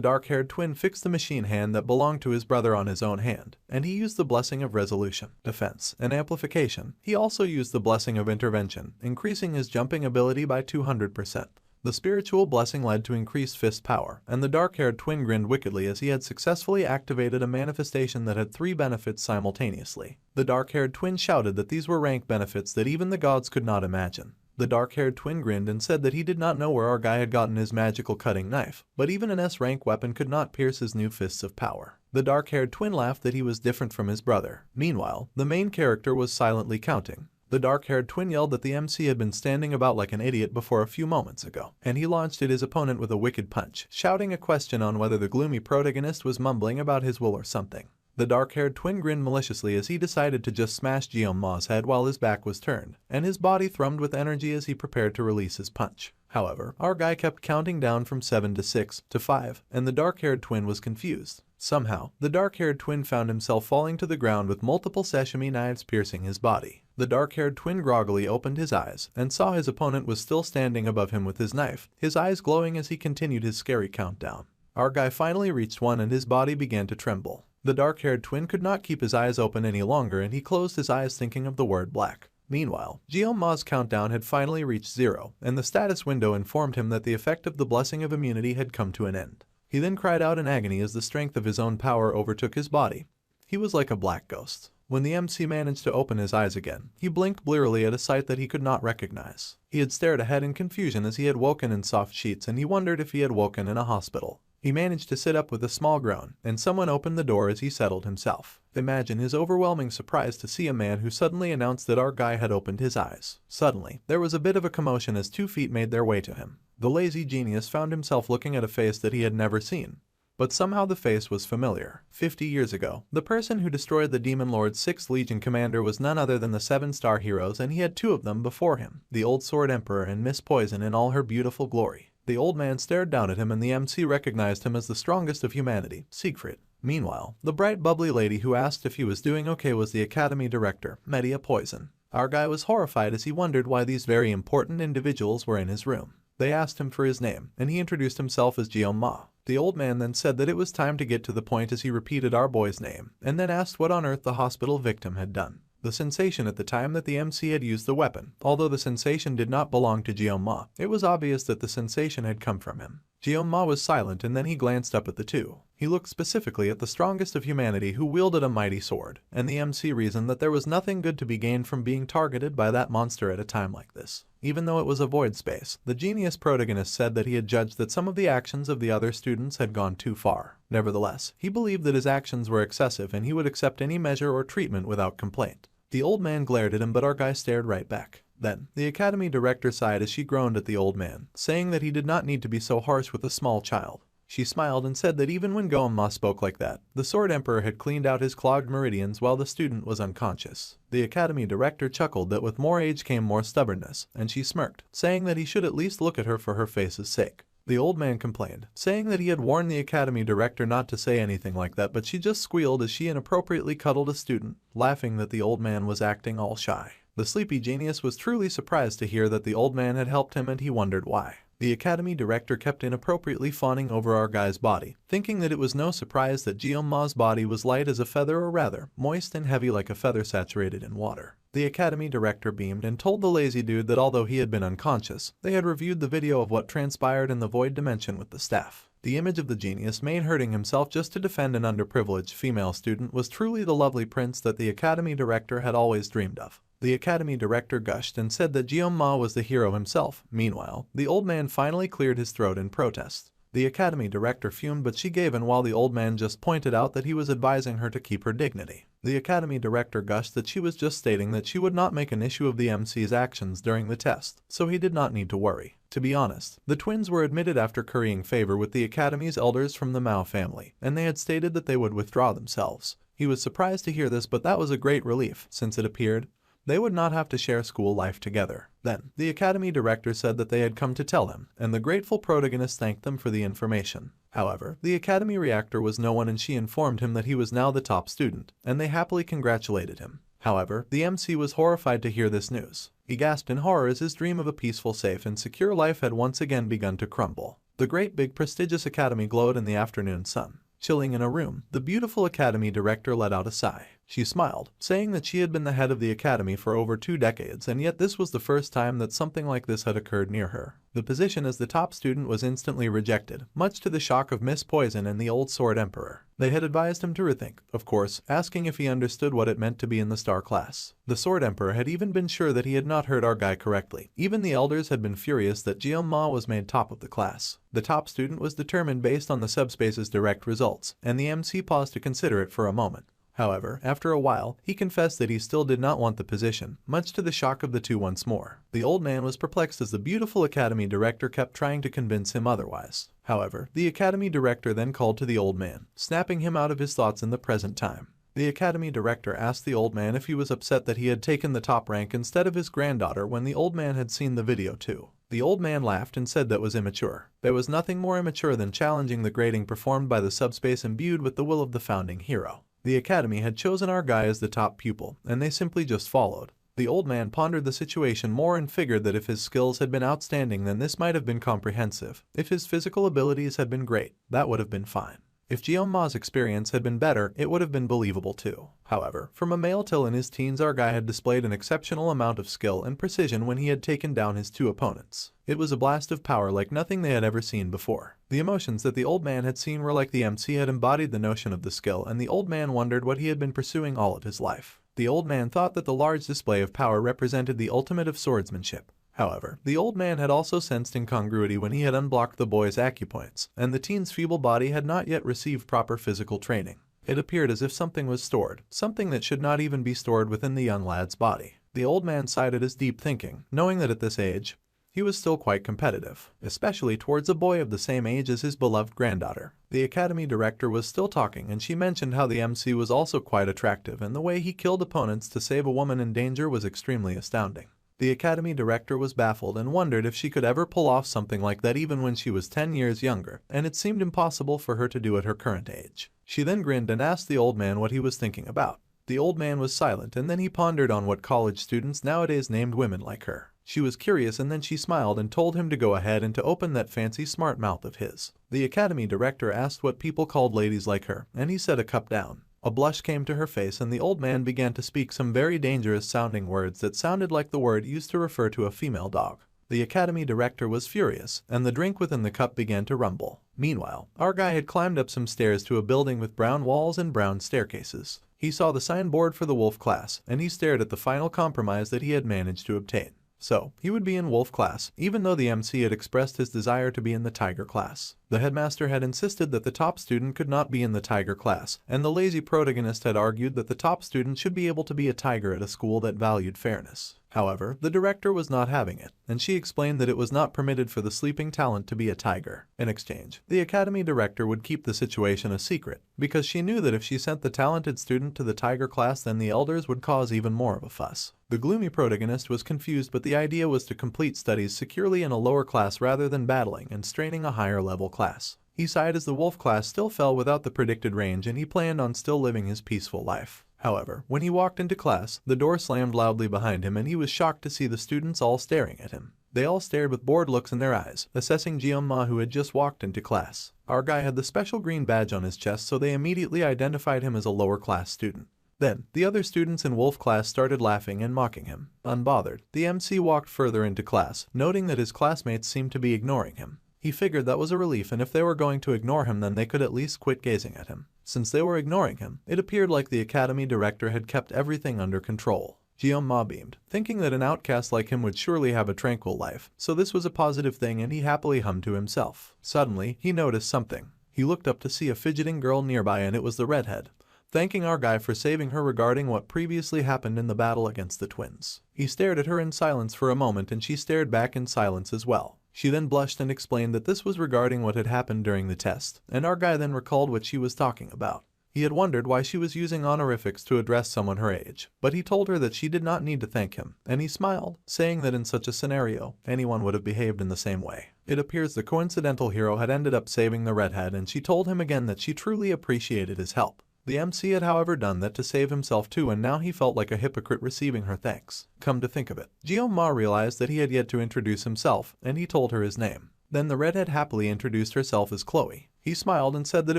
dark-haired twin fixed the machine hand that belonged to his brother on his own hand, and he used the blessing of resolution, defense, and amplification. He also used the blessing of intervention, increasing his jumping ability by 200%. The spiritual blessing led to increased fist power, and the dark-haired twin grinned wickedly as he had successfully activated a manifestation that had 3 benefits simultaneously. The dark-haired twin shouted that these were rank benefits that even the gods could not imagine. The dark-haired twin grinned and said that he did not know where our guy had gotten his magical cutting knife, but even an S-rank weapon could not pierce his new fists of power. The dark-haired twin laughed that he was different from his brother. Meanwhile, the main character was silently counting. The dark-haired twin yelled that the MC had been standing about like an idiot before a few moments ago, and he launched at his opponent with a wicked punch, shouting a question on whether the gloomy protagonist was mumbling about his will or something. The dark-haired twin grinned maliciously as he decided to just smash Jeoma's head while his back was turned, and his body thrummed with energy as he prepared to release his punch. However, our guy kept counting down from 7 to 6 to 5, and the dark-haired twin was confused. Somehow, the dark-haired twin found himself falling to the ground with multiple sashimi knives piercing his body. The dark-haired twin groggily opened his eyes and saw his opponent was still standing above him with his knife, his eyes glowing as he continued his scary countdown. Our guy finally reached 1 and his body began to tremble. The dark-haired twin could not keep his eyes open any longer and he closed his eyes thinking of the word black. Meanwhile, Jeoma's countdown had finally reached 0, and the status window informed him that the effect of the blessing of immunity had come to an end. He then cried out in agony as the strength of his own power overtook his body. He was like a black ghost. When the MC managed to open his eyes again, he blinked blearily at a sight that he could not recognize. He had stared ahead in confusion as he had woken in soft sheets, and he wondered if he had woken in a hospital. He managed to sit up with a small groan, and someone opened the door as he settled himself. Imagine his overwhelming surprise to see a man who suddenly announced that our guy had opened his eyes. Suddenly, there was a bit of a commotion as 2 feet made their way to him. The lazy genius found himself looking at a face that he had never seen. But somehow the face was familiar. 50 years ago, the person who destroyed the Demon Lord's 6th Legion commander was none other than the 7-star heroes, and he had 2 of them before him, the Old Sword Emperor and Miss Poison in all her beautiful glory. The old man stared down at him and the MC recognized him as the strongest of humanity, Siegfried. Meanwhile, the bright bubbly lady who asked if he was doing okay was the Academy Director, Media Poison. Our guy was horrified as he wondered why these very important individuals were in his room. They asked him for his name, and he introduced himself as Jeoma. The old man then said that it was time to get to the point as he repeated our boy's name, and then asked what on earth the hospital victim had done. The sensation at the time that the MC had used the weapon, although the sensation did not belong to Jeoma, it was obvious that the sensation had come from him. Jeoma was silent and then he glanced up at the 2. He looked specifically at the strongest of humanity who wielded a mighty sword, and the MC reasoned that there was nothing good to be gained from being targeted by that monster at a time like this. Even though it was a void space, the genius protagonist said that he had judged that some of the actions of the other students had gone too far. Nevertheless, he believed that his actions were excessive and he would accept any measure or treatment without complaint. The old man glared at him, but our guy stared right back. Then, the Academy Director sighed as she groaned at the old man, saying that he did not need to be so harsh with a small child. She smiled and said that even when Goemon spoke like that, the Sword Emperor had cleaned out his clogged meridians while the student was unconscious. The Academy Director chuckled that with more age came more stubbornness, and she smirked, saying that he should at least look at her for her face's sake. The old man complained, saying that he had warned the academy director not to say anything like that, but she just squealed as she inappropriately cuddled a student, laughing that the old man was acting all shy. The sleepy genius was truly surprised to hear that the old man had helped him, and he wondered why. The academy director kept inappropriately fawning over our guy's body, thinking that it was no surprise that Jeonma's body was light as a feather, or rather, moist and heavy like a feather saturated in water. The academy director beamed and told the lazy dude that although he had been unconscious, they had reviewed the video of what transpired in the void dimension with the staff. The image of the genius made hurting himself just to defend an underprivileged female student was truly the lovely prince that the academy director had always dreamed of. The academy director gushed and said that Jeonma was the hero himself. Meanwhile, the old man finally cleared his throat in protest. The academy director fumed, but she gave in while the old man just pointed out that he was advising her to keep her dignity. The academy director gushed that she was just stating that she would not make an issue of the MC's actions during the test, so he did not need to worry. To be honest, the twins were admitted after currying favor with the academy's elders from the Mao family, and they had stated that they would withdraw themselves. He was surprised to hear this, but that was a great relief, since it appeared they would not have to share school life together. Then, the academy director said that they had come to tell him, and the grateful protagonist thanked them for the information. However, the academy reactor was no one, and she informed him that he was now the top student, and they happily congratulated him. However, the MC was horrified to hear this news. He gasped in horror as his dream of a peaceful, safe, and secure life had once again begun to crumble. The great big prestigious academy glowed in the afternoon sun. Chilling in a room, the beautiful academy director let out a sigh. She smiled, saying that she had been the head of the academy for over 2 decades, and yet this was the first time that something like this had occurred near her. The position as the top student was instantly rejected, much to the shock of Miss Poison and the Old Sword Emperor. They had advised him to rethink, of course, asking if he understood what it meant to be in the star class. The Sword Emperor had even been sure that he had not heard our guy correctly. Even the elders had been furious that Jeonma was made top of the class. The top student was determined based on the subspace's direct results, and the MC paused to consider it for a moment. However, after a while, he confessed that he still did not want the position, much to the shock of the two once more. The old man was perplexed as the beautiful academy director kept trying to convince him otherwise. However, the academy director then called to the old man, snapping him out of his thoughts in the present time. The academy director asked the old man if he was upset that he had taken the top rank instead of his granddaughter when the old man had seen the video too. The old man laughed and said that was immature. There was nothing more immature than challenging the grading performed by the subspace imbued with the will of the founding hero. The academy had chosen our guy as the top pupil, and they simply just followed. The old man pondered the situation more and figured that if his skills had been outstanding, then this might have been comprehensive. If his physical abilities had been great, that would have been fine. If Jeonma's experience had been better, it would have been believable too. However, from a male till in his teens, our guy had displayed an exceptional amount of skill and precision when he had taken down his 2 opponents. It was a blast of power like nothing they had ever seen before. The emotions that the old man had seen were like the MC had embodied the notion of the skill, and the old man wondered what he had been pursuing all of his life. The old man thought that the large display of power represented the ultimate of swordsmanship. However, the old man had also sensed incongruity when he had unblocked the boy's acupoints, and the teen's feeble body had not yet received proper physical training. It appeared as if something was stored, something that should not even be stored within the young lad's body. The old man sighed at his deep thinking, knowing that at this age, he was still quite competitive, especially towards a boy of the same age as his beloved granddaughter. The academy director was still talking, and she mentioned how the MC was also quite attractive, and the way he killed opponents to save a woman in danger was extremely astounding. The academy director was baffled and wondered if she could ever pull off something like that even when she was 10 years younger, and it seemed impossible for her to do at her current age. She then grinned and asked the old man what he was thinking about. The old man was silent, and then he pondered on what college students nowadays named women like her. She was curious, and then she smiled and told him to go ahead and to open that fancy smart mouth of his. The academy director asked what people called ladies like her, and he said a cup down. A blush came to her face, and the old man began to speak some very dangerous sounding words that sounded like the word used to refer to a female dog. The academy director was furious, and the drink within the cup began to rumble. Meanwhile, our guy had climbed up some stairs to a building with brown walls and brown staircases. He saw the signboard for the wolf class, and he stared at the final compromise that he had managed to obtain. So, he would be in wolf class, even though the MC had expressed his desire to be in the tiger class. The headmaster had insisted that the top student could not be in the tiger class, and the lazy protagonist had argued that the top student should be able to be a tiger at a school that valued fairness. However, the director was not having it, and she explained that it was not permitted for the sleeping talent to be a tiger. In exchange, the academy director would keep the situation a secret, because she knew that if she sent the talented student to the tiger class, then the elders would cause even more of a fuss. The gloomy protagonist was confused, but the idea was to complete studies securely in a lower class rather than battling and straining a higher level class. He sighed as the wolf class still fell without the predicted range, and he planned on still living his peaceful life. However, when he walked into class, the door slammed loudly behind him and he was shocked to see the students all staring at him. They all stared with bored looks in their eyes, assessing Jeonma, who had just walked into class. Our guy had the special green badge on his chest, so they immediately identified him as a lower class student. Then, the other students in wolf class started laughing and mocking him. Unbothered, the MC walked further into class, noting that his classmates seemed to be ignoring him. He figured that was a relief, and if they were going to ignore him, then they could at least quit gazing at him. Since they were ignoring him, it appeared like the academy director had kept everything under control. Jeonma beamed, thinking that an outcast like him would surely have a tranquil life, so this was a positive thing, and he happily hummed to himself. Suddenly, he noticed something. He looked up to see a fidgeting girl nearby, and it was the redhead, thanking our guy for saving her regarding what previously happened in the battle against the twins. He stared at her in silence for a moment, and she stared back in silence as well. She then blushed and explained that this was regarding what had happened during the test, and our guy then recalled what she was talking about. He had wondered why she was using honorifics to address someone her age, but he told her that she did not need to thank him, and he smiled, saying that in such a scenario, anyone would have behaved in the same way. It appears the coincidental hero had ended up saving the redhead, and she told him again that she truly appreciated his help. The MC had however done that to save himself too, and now he felt like a hypocrite receiving her thanks. Come to think of it, Jeonma realized that he had yet to introduce himself, and he told her his name. Then the redhead happily introduced herself as Chloe. He smiled and said that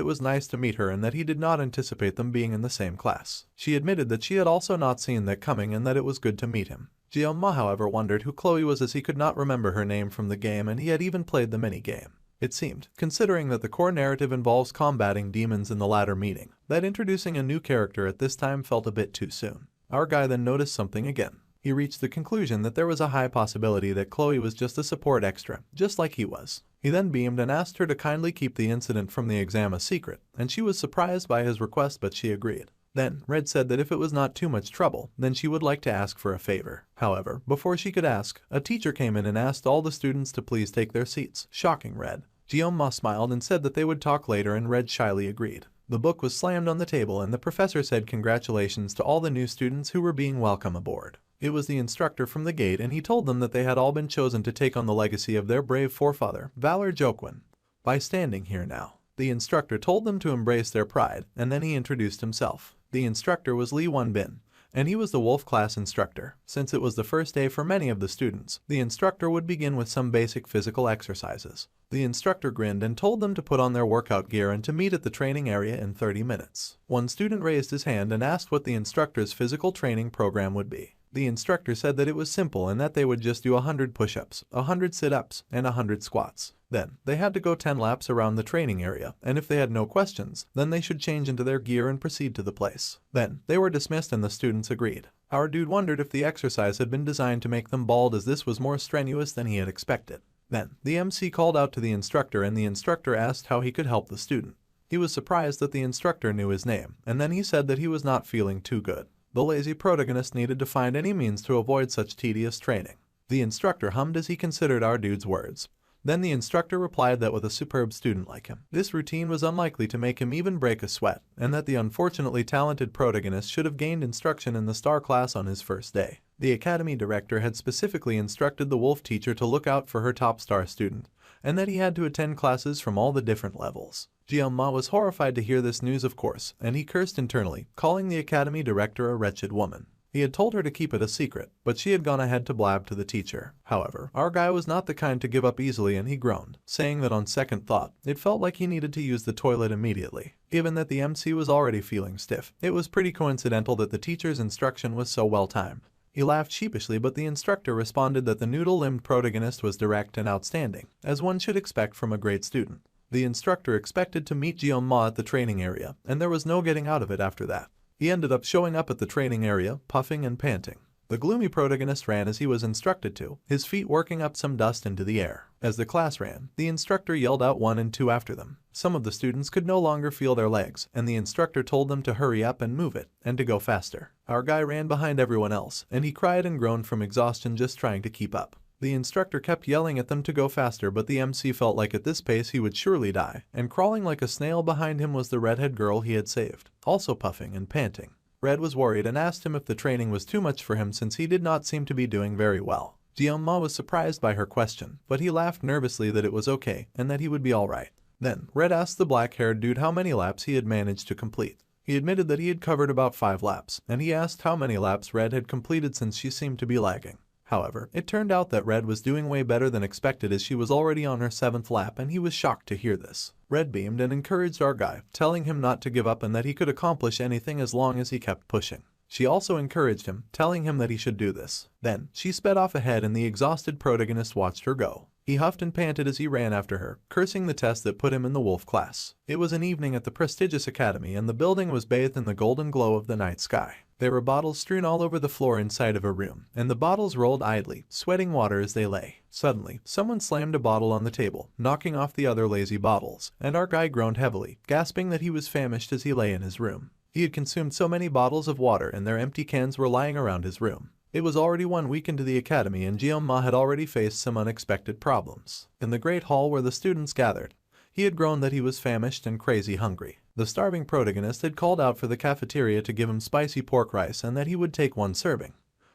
it was nice to meet her and that he did not anticipate them being in the same class. She admitted that she had also not seen that coming and that it was good to meet him. Jeonma however wondered who Chloe was, as he could not remember her name from the game, and he had even played the mini-game. It seemed, considering that the core narrative involves combating demons in the latter meeting, that introducing a new character at this time felt a bit too soon. Our guy then noticed something again. He reached the conclusion that there was a high possibility that Chloe was just a support extra, just like he was. He then beamed and asked her to kindly keep the incident from the exam a secret, and she was surprised by his request, but she agreed. Then, Red said that if it was not too much trouble, then she would like to ask for a favor. However, before she could ask, a teacher came in and asked all the students to please take their seats, shocking Red. Jeonma smiled and said that they would talk later, and Red shyly agreed. The book was slammed on the table, and the professor said congratulations to all the new students who were being welcome aboard. It was the instructor from the gate, and he told them that they had all been chosen to take on the legacy of their brave forefather, Valor Jokwon. By standing here now, the instructor told them to embrace their pride, and then he introduced himself. The instructor was Lee Won-bin, and he was the wolf class instructor. Since it was the first day for many of the students, the instructor would begin with some basic physical exercises. The instructor grinned and told them to put on their workout gear and to meet at the training area in 30 minutes. One student raised his hand and asked what the instructor's physical training program would be. The instructor said that it was simple and that they would just do 100 push-ups, 100 sit-ups, and 100 squats. Then, they had to go 10 laps around the training area, and if they had no questions, then they should change into their gear and proceed to the place. Then, they were dismissed and the students agreed. Our dude wondered if the exercise had been designed to make them bald, as this was more strenuous than he had expected. Then, the MC called out to the instructor, and the instructor asked how he could help the student. He was surprised that the instructor knew his name, and then he said that he was not feeling too good. The lazy protagonist needed to find any means to avoid such tedious training. The instructor hummed as he considered our dude's words. Then the instructor replied that with a superb student like him, this routine was unlikely to make him even break a sweat, and that the unfortunately talented protagonist should have gained instruction in the star class on his first day. The academy director had specifically instructed the wolf teacher to look out for her top star student, and that he had to attend classes from all the different levels. Jeonma was horrified to hear this news, of course, and he cursed internally, calling the academy director a wretched woman. He had told her to keep it a secret, but she had gone ahead to blab to the teacher. However, our guy was not the kind to give up easily, and he groaned, saying that on second thought, it felt like he needed to use the toilet immediately. Given that the MC was already feeling stiff, it was pretty coincidental that the teacher's instruction was so well timed. He laughed sheepishly, but the instructor responded that the noodle-limbed protagonist was direct and outstanding, as one should expect from a great student. The instructor expected to meet Jeonma at the training area, and there was no getting out of it after that. He ended up showing up at the training area, puffing and panting. The gloomy protagonist ran as he was instructed to, his feet working up some dust into the air. As the class ran, the instructor yelled out 1 and 2 after them. Some of the students could no longer feel their legs, and the instructor told them to hurry up and move it, and to go faster. Our guy ran behind everyone else, and he cried and groaned from exhaustion just trying to keep up. The instructor kept yelling at them to go faster, but the MC felt like at this pace he would surely die, and crawling like a snail behind him was the redhead girl he had saved, also puffing and panting. Red was worried and asked him if the training was too much for him since he did not seem to be doing very well. Jeonma was surprised by her question, but he laughed nervously that it was okay and that he would be alright. Then, Red asked the black-haired dude how many laps he had managed to complete. He admitted that he had covered about 5 laps, and he asked how many laps Red had completed since she seemed to be lagging. However, it turned out that Red was doing way better than expected as she was already on her 7th lap, and he was shocked to hear this. Red beamed and encouraged our guy, telling him not to give up and that he could accomplish anything as long as he kept pushing. She also encouraged him, telling him that he should do this. Then, she sped off ahead and the exhausted protagonist watched her go. He huffed and panted as he ran after her, cursing the test that put him in the wolf class. It was an evening at the prestigious academy and the building was bathed in the golden glow of the night sky. There were bottles strewn all over the floor inside of a room, and the bottles rolled idly, sweating water as they lay. Suddenly, someone slammed a bottle on the table, knocking off the other lazy bottles, and our guy groaned heavily, gasping that he was famished as he lay in his room. He had consumed so many bottles of water and their empty cans were lying around his room. It was already 1 week into the academy and Jeonma had already faced some unexpected problems. In the great hall where the students gathered, he had groaned that he was famished and crazy hungry. The starving protagonist had called out for the cafeteria to give him spicy pork rice and that he would take 1 serving.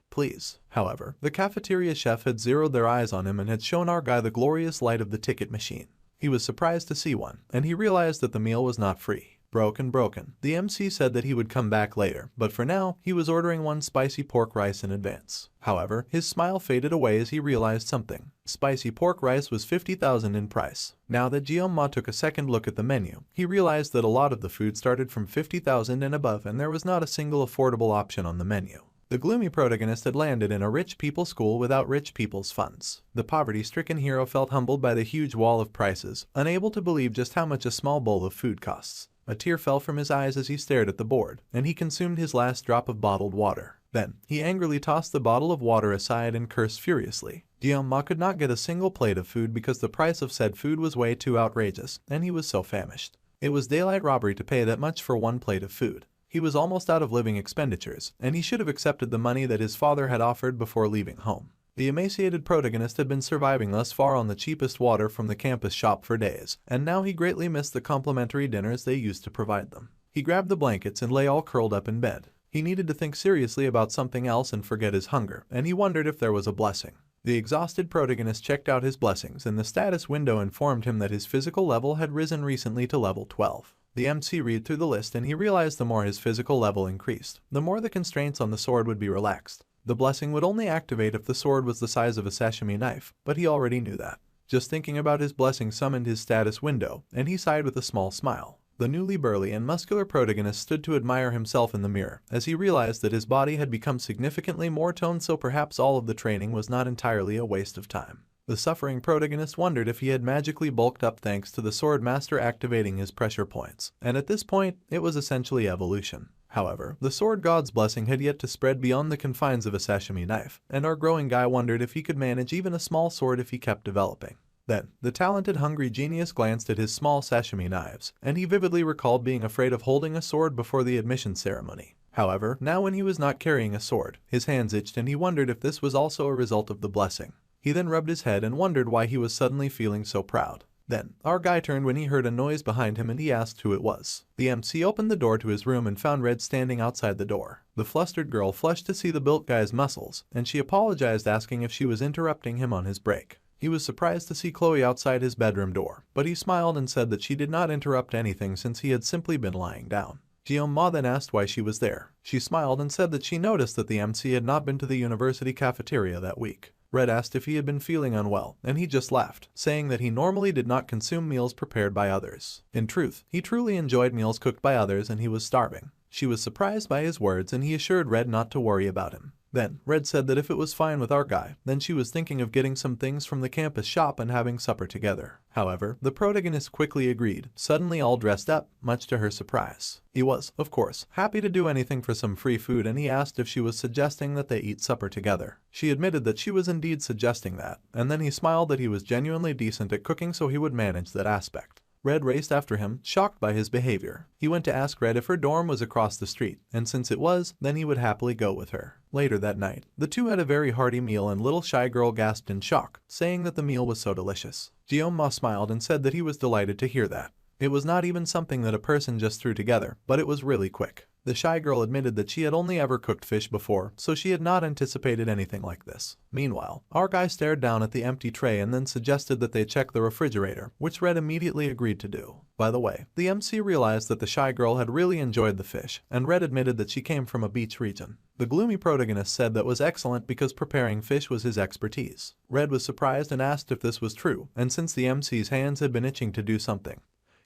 Please. However, the cafeteria chef had zeroed their eyes on him and had shown our guy the glorious light of the ticket machine. He was surprised to see one, and he realized that the meal was not free. Broken. The MC said that he would come back later, but for now, he was ordering 1 spicy pork rice in advance. However, his smile faded away as he realized something. Spicy pork rice was 50,000 in price. Now that Jeonma took a second look at the menu, he realized that a lot of the food started from 50,000 and above and there was not a single affordable option on the menu. The gloomy protagonist had landed in a rich people's school without rich people's funds. The poverty-stricken hero felt humbled by the huge wall of prices, unable to believe just how much a small bowl of food costs. A tear fell from his eyes as he stared at the board, and he consumed his last drop of bottled water. Then, he angrily tossed the bottle of water aside and cursed furiously. Jeonma could not get a single plate of food because the price of said food was way too outrageous, and he was so famished. It was daylight robbery to pay that much for 1 plate of food. He was almost out of living expenditures, and he should have accepted the money that his father had offered before leaving home. The emaciated protagonist had been surviving thus far on the cheapest water from the campus shop for days, and now he greatly missed the complimentary dinners they used to provide them. He grabbed the blankets and lay all curled up in bed. He needed to think seriously about something else and forget his hunger, and he wondered if there was a blessing. The exhausted protagonist checked out his blessings, and the status window informed him that his physical level had risen recently to level 12. The MC read through the list and he realized the more his physical level increased, the more the constraints on the sword would be relaxed. The blessing would only activate if the sword was the size of a sashimi knife, but he already knew that. Just thinking about his blessing summoned his status window, and he sighed with a small smile. The newly burly and muscular protagonist stood to admire himself in the mirror, as he realized that his body had become significantly more toned, so perhaps all of the training was not entirely a waste of time. The suffering protagonist wondered if he had magically bulked up thanks to the sword master activating his pressure points, and at this point, it was essentially evolution. However, the sword god's blessing had yet to spread beyond the confines of a sashimi knife, and our growing guy wondered if he could manage even a small sword if he kept developing. Then, the talented hungry genius glanced at his small sashimi knives, and he vividly recalled being afraid of holding a sword before the admission ceremony. However, now when he was not carrying a sword, his hands itched and he wondered if this was also a result of the blessing. He then rubbed his head and wondered why he was suddenly feeling so proud. Then, our guy turned when he heard a noise behind him and he asked who it was. The MC opened the door to his room and found Red standing outside the door. The flustered girl flushed to see the built guy's muscles, and she apologized, asking if she was interrupting him on his break. He was surprised to see Chloe outside his bedroom door, but he smiled and said that she did not interrupt anything since he had simply been lying down. Jeonma then asked why she was there. She smiled and said that she noticed that the MC had not been to the university cafeteria that week. Red asked if he had been feeling unwell, and he just laughed, saying that he normally did not consume meals prepared by others. In truth, he truly enjoyed meals cooked by others and he was starving. She was surprised by his words and he assured Red not to worry about him. Then, Red said that if it was fine with our guy, then she was thinking of getting some things from the campus shop and having supper together. However, the protagonist quickly agreed, suddenly all dressed up, much to her surprise. He was, of course, happy to do anything for some free food, and he asked if she was suggesting that they eat supper together. She admitted that she was indeed suggesting that, and then he smiled that he was genuinely decent at cooking, so he would manage that aspect. Red raced after him, shocked by his behavior. He went to ask Red if her dorm was across the street, and since it was, then he would happily go with her. Later that night, the two had a very hearty meal, and little shy girl gasped in shock, saying that the meal was so delicious. Ma smiled and said that he was delighted to hear that. It was not even something that a person just threw together, but it was really quick. The shy girl admitted that she had only ever cooked fish before, so she had not anticipated anything like this. Meanwhile, our guy stared down at the empty tray and then suggested that they check the refrigerator, which Red immediately agreed to do. By the way, the MC realized that the shy girl had really enjoyed the fish, and Red admitted that she came from a beach region. The gloomy protagonist said that was excellent because preparing fish was his expertise. Red was surprised and asked if this was true, and since the MC's hands had been itching to do something,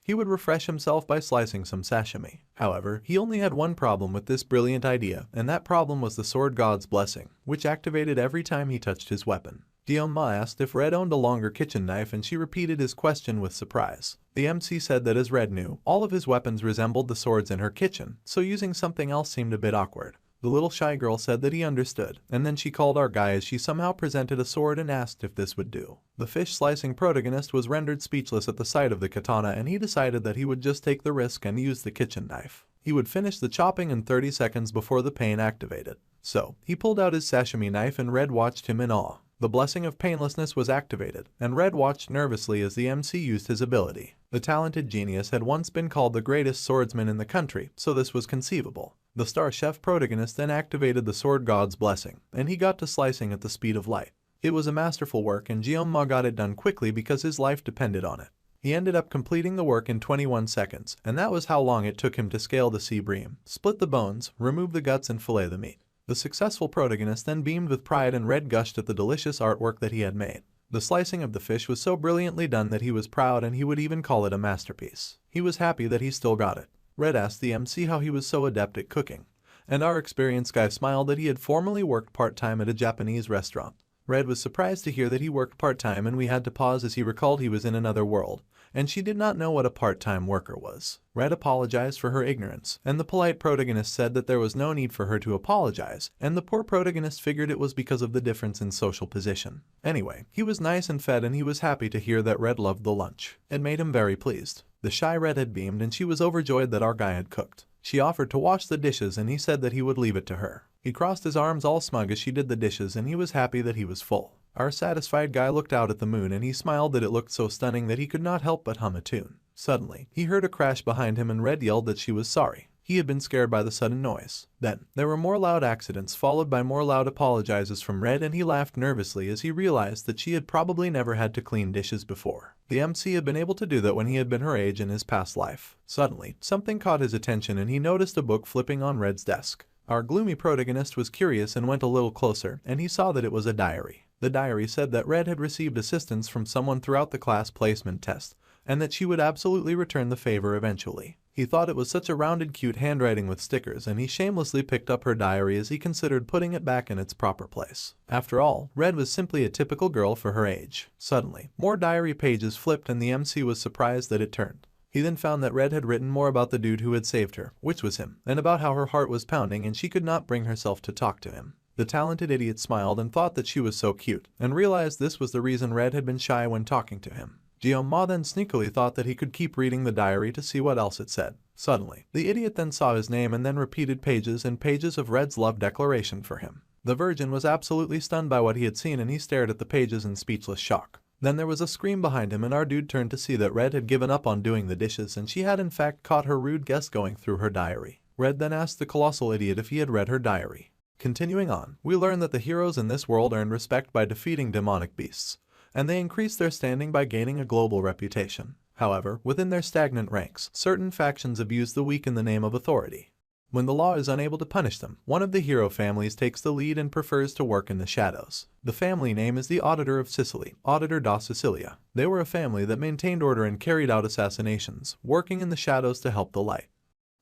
he would refresh himself by slicing some sashimi. However, he only had one problem with this brilliant idea, and that problem was the sword god's blessing, which activated every time he touched his weapon. Ma asked if Red owned a longer kitchen knife, and she repeated his question with surprise. The MC said that as Red knew, all of his weapons resembled the swords in her kitchen, so using something else seemed a bit awkward. The little shy girl said that he understood, and then she called our guy as she somehow presented a sword and asked if this would do. The fish-slicing protagonist was rendered speechless at the sight of the katana, and he decided that he would just take the risk and use the kitchen knife. He would finish the chopping in 30 seconds before the pain activated. So, he pulled out his sashimi knife and Red watched him in awe. The blessing of painlessness was activated, and Red watched nervously as the MC used his ability. The talented genius had once been called the greatest swordsman in the country, so this was conceivable. The star chef protagonist then activated the sword god's blessing, and he got to slicing at the speed of light. It was a masterful work, and Ma got it done quickly because his life depended on it. He ended up completing the work in 21 seconds, and that was how long it took him to scale the sea bream, split the bones, remove the guts, and fillet the meat. The successful protagonist then beamed with pride, and Red gushed at the delicious artwork that he had made. The slicing of the fish was so brilliantly done that he was proud, and he would even call it a masterpiece. He was happy that he still got it. Red asked the MC how he was so adept at cooking, and our experienced guy smiled that he had formerly worked part-time at a Japanese restaurant. Red was surprised to hear that he worked part-time, and we had to pause as he recalled he was in another world, and she did not know what a part-time worker was. Red apologized for her ignorance, and the polite protagonist said that there was no need for her to apologize, and the poor protagonist figured it was because of the difference in social position. Anyway, he was nice and fed, and he was happy to hear that Red loved the lunch. It made him very pleased. The shy Red had beamed, and she was overjoyed that our guy had cooked. She offered to wash the dishes, and he said that he would leave it to her. He crossed his arms all smug as she did the dishes, and he was happy that he was full. Our satisfied guy looked out at the moon, and he smiled that it looked so stunning that he could not help but hum a tune. Suddenly, he heard a crash behind him, and Red yelled that she was sorry. He had been scared by the sudden noise. Then, there were more loud accidents followed by more loud apologizes from Red, and he laughed nervously as he realized that she had probably never had to clean dishes before. The MC had been able to do that when he had been her age in his past life. Suddenly, something caught his attention, and he noticed a book flipping on Red's desk. Our gloomy protagonist was curious and went a little closer, and he saw that it was a diary. The diary said that Red had received assistance from someone throughout the class placement test, and that she would absolutely return the favor eventually. He thought it was such a rounded, cute handwriting with stickers, and he shamelessly picked up her diary as he considered putting it back in its proper place. After all, Red was simply a typical girl for her age. Suddenly, more diary pages flipped, and the MC was surprised that it turned. He then found that Red had written more about the dude who had saved her, which was him, and about how her heart was pounding and she could not bring herself to talk to him. The talented idiot smiled and thought that she was so cute, and realized this was the reason Red had been shy when talking to him. Ma then sneakily thought that he could keep reading the diary to see what else it said. Suddenly, the idiot then saw his name and then repeated pages and pages of Red's love declaration for him. The virgin was absolutely stunned by what he had seen, and he stared at the pages in speechless shock. Then there was a scream behind him, and our dude turned to see that Red had given up on doing the dishes, and she had in fact caught her rude guest going through her diary. Red then asked the colossal idiot if he had read her diary. Continuing on, we learn that the heroes in this world earn respect by defeating demonic beasts, and they increase their standing by gaining a global reputation. However, within their stagnant ranks, certain factions abuse the weak in the name of authority. When the law is unable to punish them, one of the hero families takes the lead and prefers to work in the shadows. The family name is the Auditor of Sicily, Auditor da Sicilia. They were a family that maintained order and carried out assassinations, working in the shadows to help the light.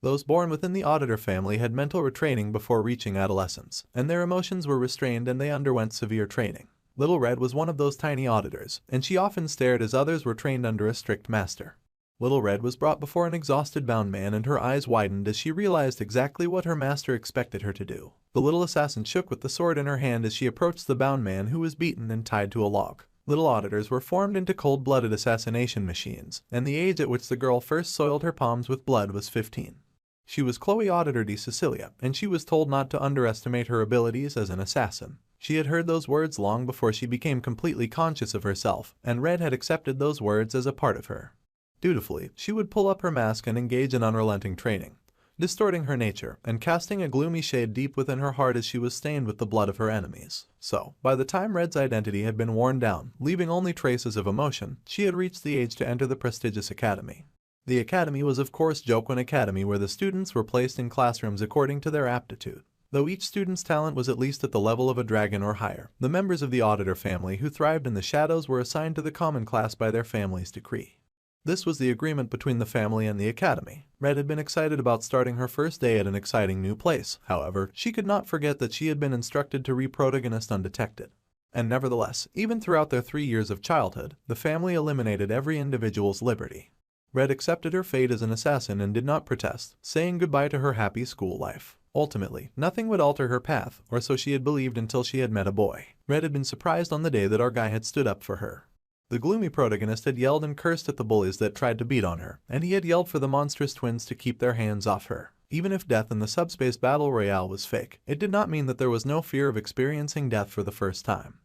Those born within the auditor family had mental retraining before reaching adolescence, and their emotions were restrained and they underwent severe training. Little Red was one of those tiny auditors, and she often stared as others were trained under a strict master. Little Red was brought before an exhausted bound man and her eyes widened as she realized exactly what her master expected her to do. The little assassin shook with the sword in her hand as she approached the bound man who was beaten and tied to a log. Little auditors were formed into cold-blooded assassination machines, and the age at which the girl first soiled her palms with blood was 15. She was Chloe Auditor de Cecilia, and she was told not to underestimate her abilities as an assassin. She had heard those words long before she became completely conscious of herself, and Red had accepted those words as a part of her. Dutifully, she would pull up her mask and engage in unrelenting training, distorting her nature and casting a gloomy shade deep within her heart as she was stained with the blood of her enemies. So, by the time Red's identity had been worn down, leaving only traces of emotion, she had reached the age to enter the prestigious academy. The academy was of course Jokwon Academy, where the students were placed in classrooms according to their aptitude. Though each student's talent was at least at the level of a dragon or higher, the members of the auditor family who thrived in the shadows were assigned to the common class by their family's decree. This was the agreement between the family and the academy. Red had been excited about starting her first day at an exciting new place. However, she could not forget that she had been instructed to reprotagonist undetected. And nevertheless, even throughout their 3 years of childhood, the family eliminated every individual's liberty. Red accepted her fate as an assassin and did not protest, saying goodbye to her happy school life. Ultimately, nothing would alter her path, or so she had believed until she had met a boy. Red had been surprised on the day that our guy had stood up for her. The gloomy protagonist had yelled and cursed at the bullies that tried to beat on her, and he had yelled for the monstrous twins to keep their hands off her. Even if death in the subspace battle royale was fake, it did not mean that there was no fear of experiencing death for the first time.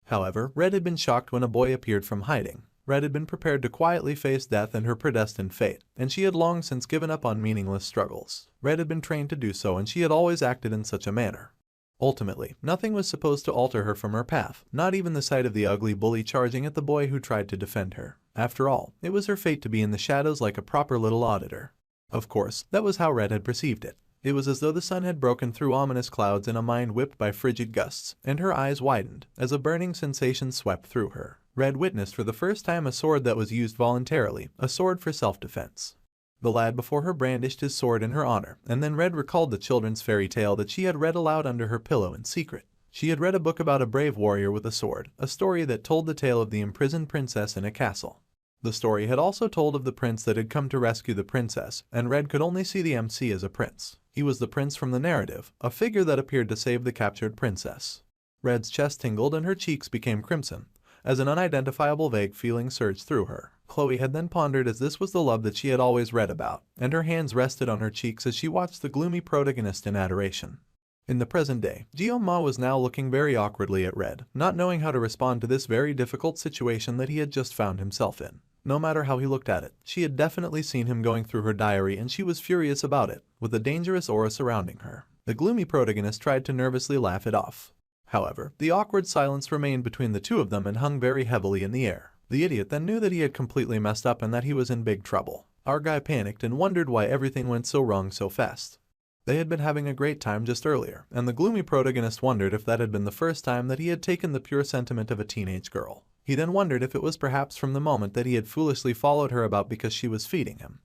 However, Red had been shocked when a boy appeared from hiding. Red had been prepared to quietly face death and her predestined fate, and she had long since given up on meaningless struggles. Red had been trained to do so, and she had always acted in such a manner. Ultimately, nothing was supposed to alter her from her path, not even the sight of the ugly bully charging at the boy who tried to defend her. After all, it was her fate to be in the shadows like a proper little auditor. Of course, that was how Red had perceived it. It was as though the sun had broken through ominous clouds in a mind whipped by frigid gusts, and her eyes widened as a burning sensation swept through her. Red witnessed for the first time a sword that was used voluntarily, a sword for self-defense. The lad before her brandished his sword in her honor, and then Red recalled the children's fairy tale that she had read aloud under her pillow in secret. She had read a book about a brave warrior with a sword, a story that told the tale of the imprisoned princess in a castle. The story had also told of the prince that had come to rescue the princess, and Red could only see the MC as a prince. He was the prince from the narrative, a figure that appeared to save the captured princess. Red's chest tingled and her cheeks became crimson, as an unidentifiable vague feeling surged through her. Chloe had then pondered as this was the love that she had always read about, and her hands rested on her cheeks as she watched the gloomy protagonist in adoration. In the present day, Jeon-ma was now looking very awkwardly at Red, not knowing how to respond to this very difficult situation that he had just found himself in. No matter how he looked at it, she had definitely seen him going through her diary and she was furious about it, with a dangerous aura surrounding her. The gloomy protagonist tried to nervously laugh it off. However, the awkward silence remained between the two of them and hung very heavily in the air. The idiot then knew that he had completely messed up and that he was in big trouble. Our guy panicked and wondered why everything went so wrong so fast. They had been having a great time just earlier, and the gloomy protagonist wondered if that had been the first time that he had taken the pure sentiment of a teenage girl. He then wondered if it was perhaps from the moment that he had foolishly followed her about because she was feeding him.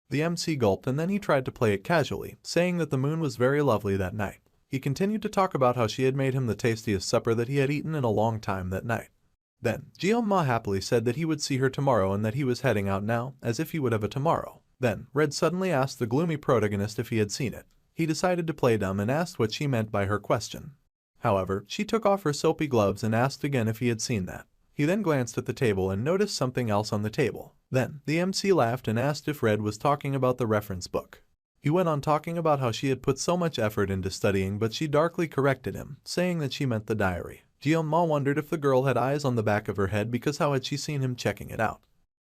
The MC gulped and then he tried to play it casually, saying that the moon was very lovely that night. He continued to talk about how she had made him the tastiest supper that he had eaten in a long time that night. Then, Jeon-ma happily said that he would see her tomorrow and that he was heading out now, as if he would have a tomorrow. Then, Red suddenly asked the gloomy protagonist if he had seen it. He decided to play dumb and asked what she meant by her question. However, she took off her soapy gloves and asked again if he had seen that. He then glanced at the table and noticed something else on the table. Then, the MC laughed and asked if Red was talking about the reference book. He went on talking about how she had put so much effort into studying, but she darkly corrected him, saying that she meant the diary. Jeon-ma wondered if the girl had eyes on the back of her head because how had she seen him checking it out.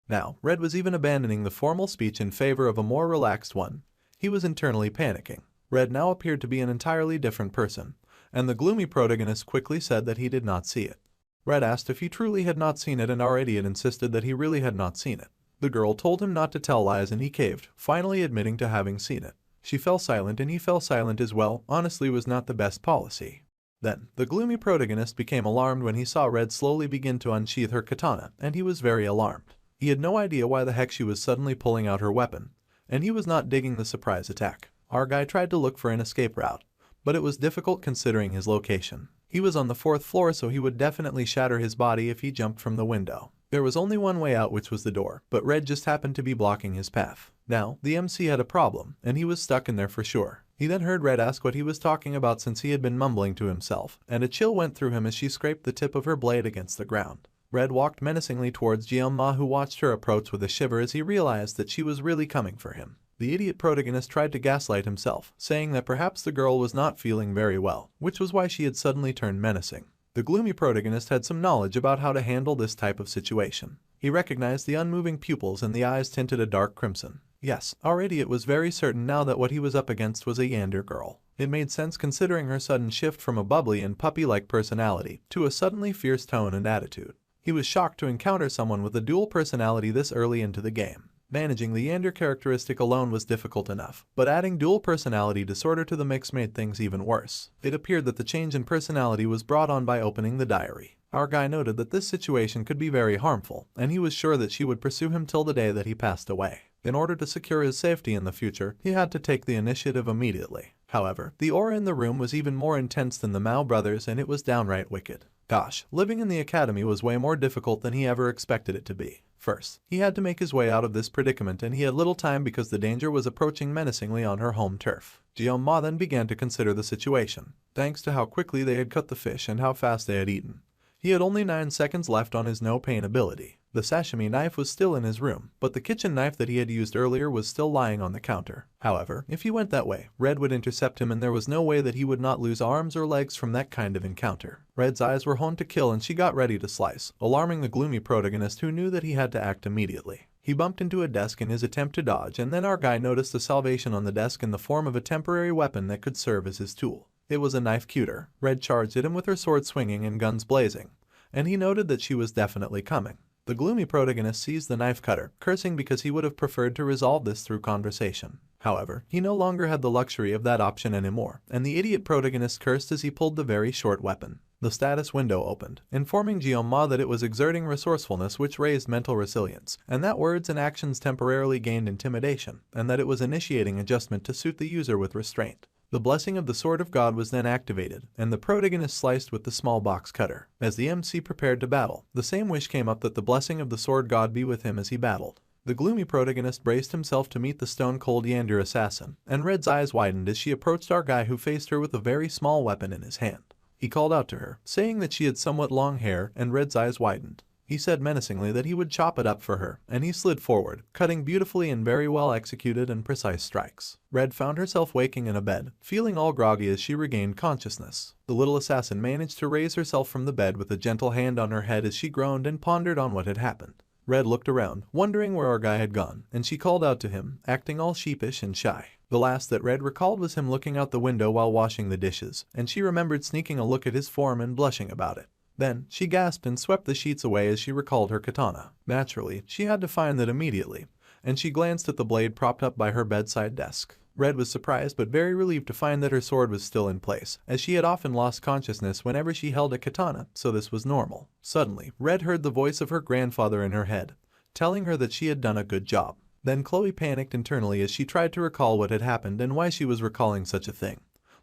Now, Red was even abandoning the formal speech in favor of a more relaxed one. He was internally panicking. Red now appeared to be an entirely different person, and the gloomy protagonist quickly said that he did not see it. Red asked if he truly had not seen it and our idiot insisted that he really had not seen it. The girl told him not to tell lies and he caved, finally admitting to having seen it. She fell silent and he fell silent as well. Honestly, was not the best policy. Then, the gloomy protagonist became alarmed when he saw Red slowly begin to unsheath her katana, and he was very alarmed. He had no idea why the heck she was suddenly pulling out her weapon, and he was not digging the surprise attack. Our guy tried to look for an escape route, but it was difficult considering his location. He was on the 4th floor, so he would definitely shatter his body if he jumped from the window. There was only one way out, which was the door, but Red just happened to be blocking his path. Now, the MC had a problem, and he was stuck in there for sure. He then heard Red ask what he was talking about since he had been mumbling to himself, and a chill went through him as she scraped the tip of her blade against the ground. Red walked menacingly towards Jianma, who watched her approach with a shiver as he realized that she was really coming for him. The idiot protagonist tried to gaslight himself, saying that perhaps the girl was not feeling very well, which was why she had suddenly turned menacing. The gloomy protagonist had some knowledge about how to handle this type of situation. He recognized the unmoving pupils and the eyes tinted a dark crimson. Yes, already it was very certain now that what he was up against was a Yander girl. It made sense considering her sudden shift from a bubbly and puppy-like personality to a suddenly fierce tone and attitude. He was shocked to encounter someone with a dual personality this early into the game. Managing the Yander characteristic alone was difficult enough, but adding dual personality disorder to the mix made things even worse. It appeared that the change in personality was brought on by opening the diary. Our guy noted that this situation could be very harmful, and he was sure that she would pursue him till the day that he passed away. In order to secure his safety in the future, he had to take the initiative immediately. However, the aura in the room was even more intense than the Mao brothers, and it was downright wicked. Gosh, living in the academy was way more difficult than he ever expected it to be. First, he had to make his way out of this predicament, and he had little time because the danger was approaching menacingly on her home turf. Jianma then began to consider the situation, thanks to how quickly they had cut the fish and how fast they had eaten. He had only 9 seconds left on his no-pain ability. The sashimi knife was still in his room, but the kitchen knife that he had used earlier was still lying on the counter. However, if he went that way, Red would intercept him, and there was no way that he would not lose arms or legs from that kind of encounter. Red's eyes were honed to kill, and she got ready to slice, alarming the gloomy protagonist, who knew that he had to act immediately. He bumped into a desk in his attempt to dodge, and then our guy noticed a salvation on the desk in the form of a temporary weapon that could serve as his tool. It was a knife cutter. Red charged at him with her sword swinging and guns blazing, and he noted that she was definitely coming. The gloomy protagonist seized the knife cutter, cursing because he would have preferred to resolve this through conversation. However, he no longer had the luxury of that option anymore, and the idiot protagonist cursed as he pulled the very short weapon. The status window opened, informing Jianma that it was exerting resourcefulness, which raised mental resilience, and that words and actions temporarily gained intimidation, and that it was initiating adjustment to suit the user with restraint. The blessing of the Sword of God was then activated, and the protagonist sliced with the small box cutter. As the MC prepared to battle, the same wish came up that the blessing of the Sword God be with him as he battled. The gloomy protagonist braced himself to meet the stone-cold Yander assassin, and Red's eyes widened as she approached our guy, who faced her with a very small weapon in his hand. He called out to her, saying that she had somewhat long hair, and Red's eyes widened. He said menacingly that he would chop it up for her, and he slid forward, cutting beautifully in very well executed and precise strikes. Red found herself waking in a bed, feeling all groggy as she regained consciousness. The little assassin managed to raise herself from the bed with a gentle hand on her head as she groaned and pondered on what had happened. Red looked around, wondering where our guy had gone, and she called out to him, acting all sheepish and shy. The last that Red recalled was him looking out the window while washing the dishes, and she remembered sneaking a look at his form and blushing about it. Then, she gasped and swept the sheets away as she recalled her katana. Naturally, she had to find that immediately, and she glanced at the blade propped up by her bedside desk. Red was surprised but very relieved to find that her sword was still in place, as she had often lost consciousness whenever she held a katana, so this was normal. Suddenly, Red heard the voice of her grandfather in her head, telling her that she had done a good job. Then Chloe panicked internally as she tried to recall what had happened and why she was recalling such a thing.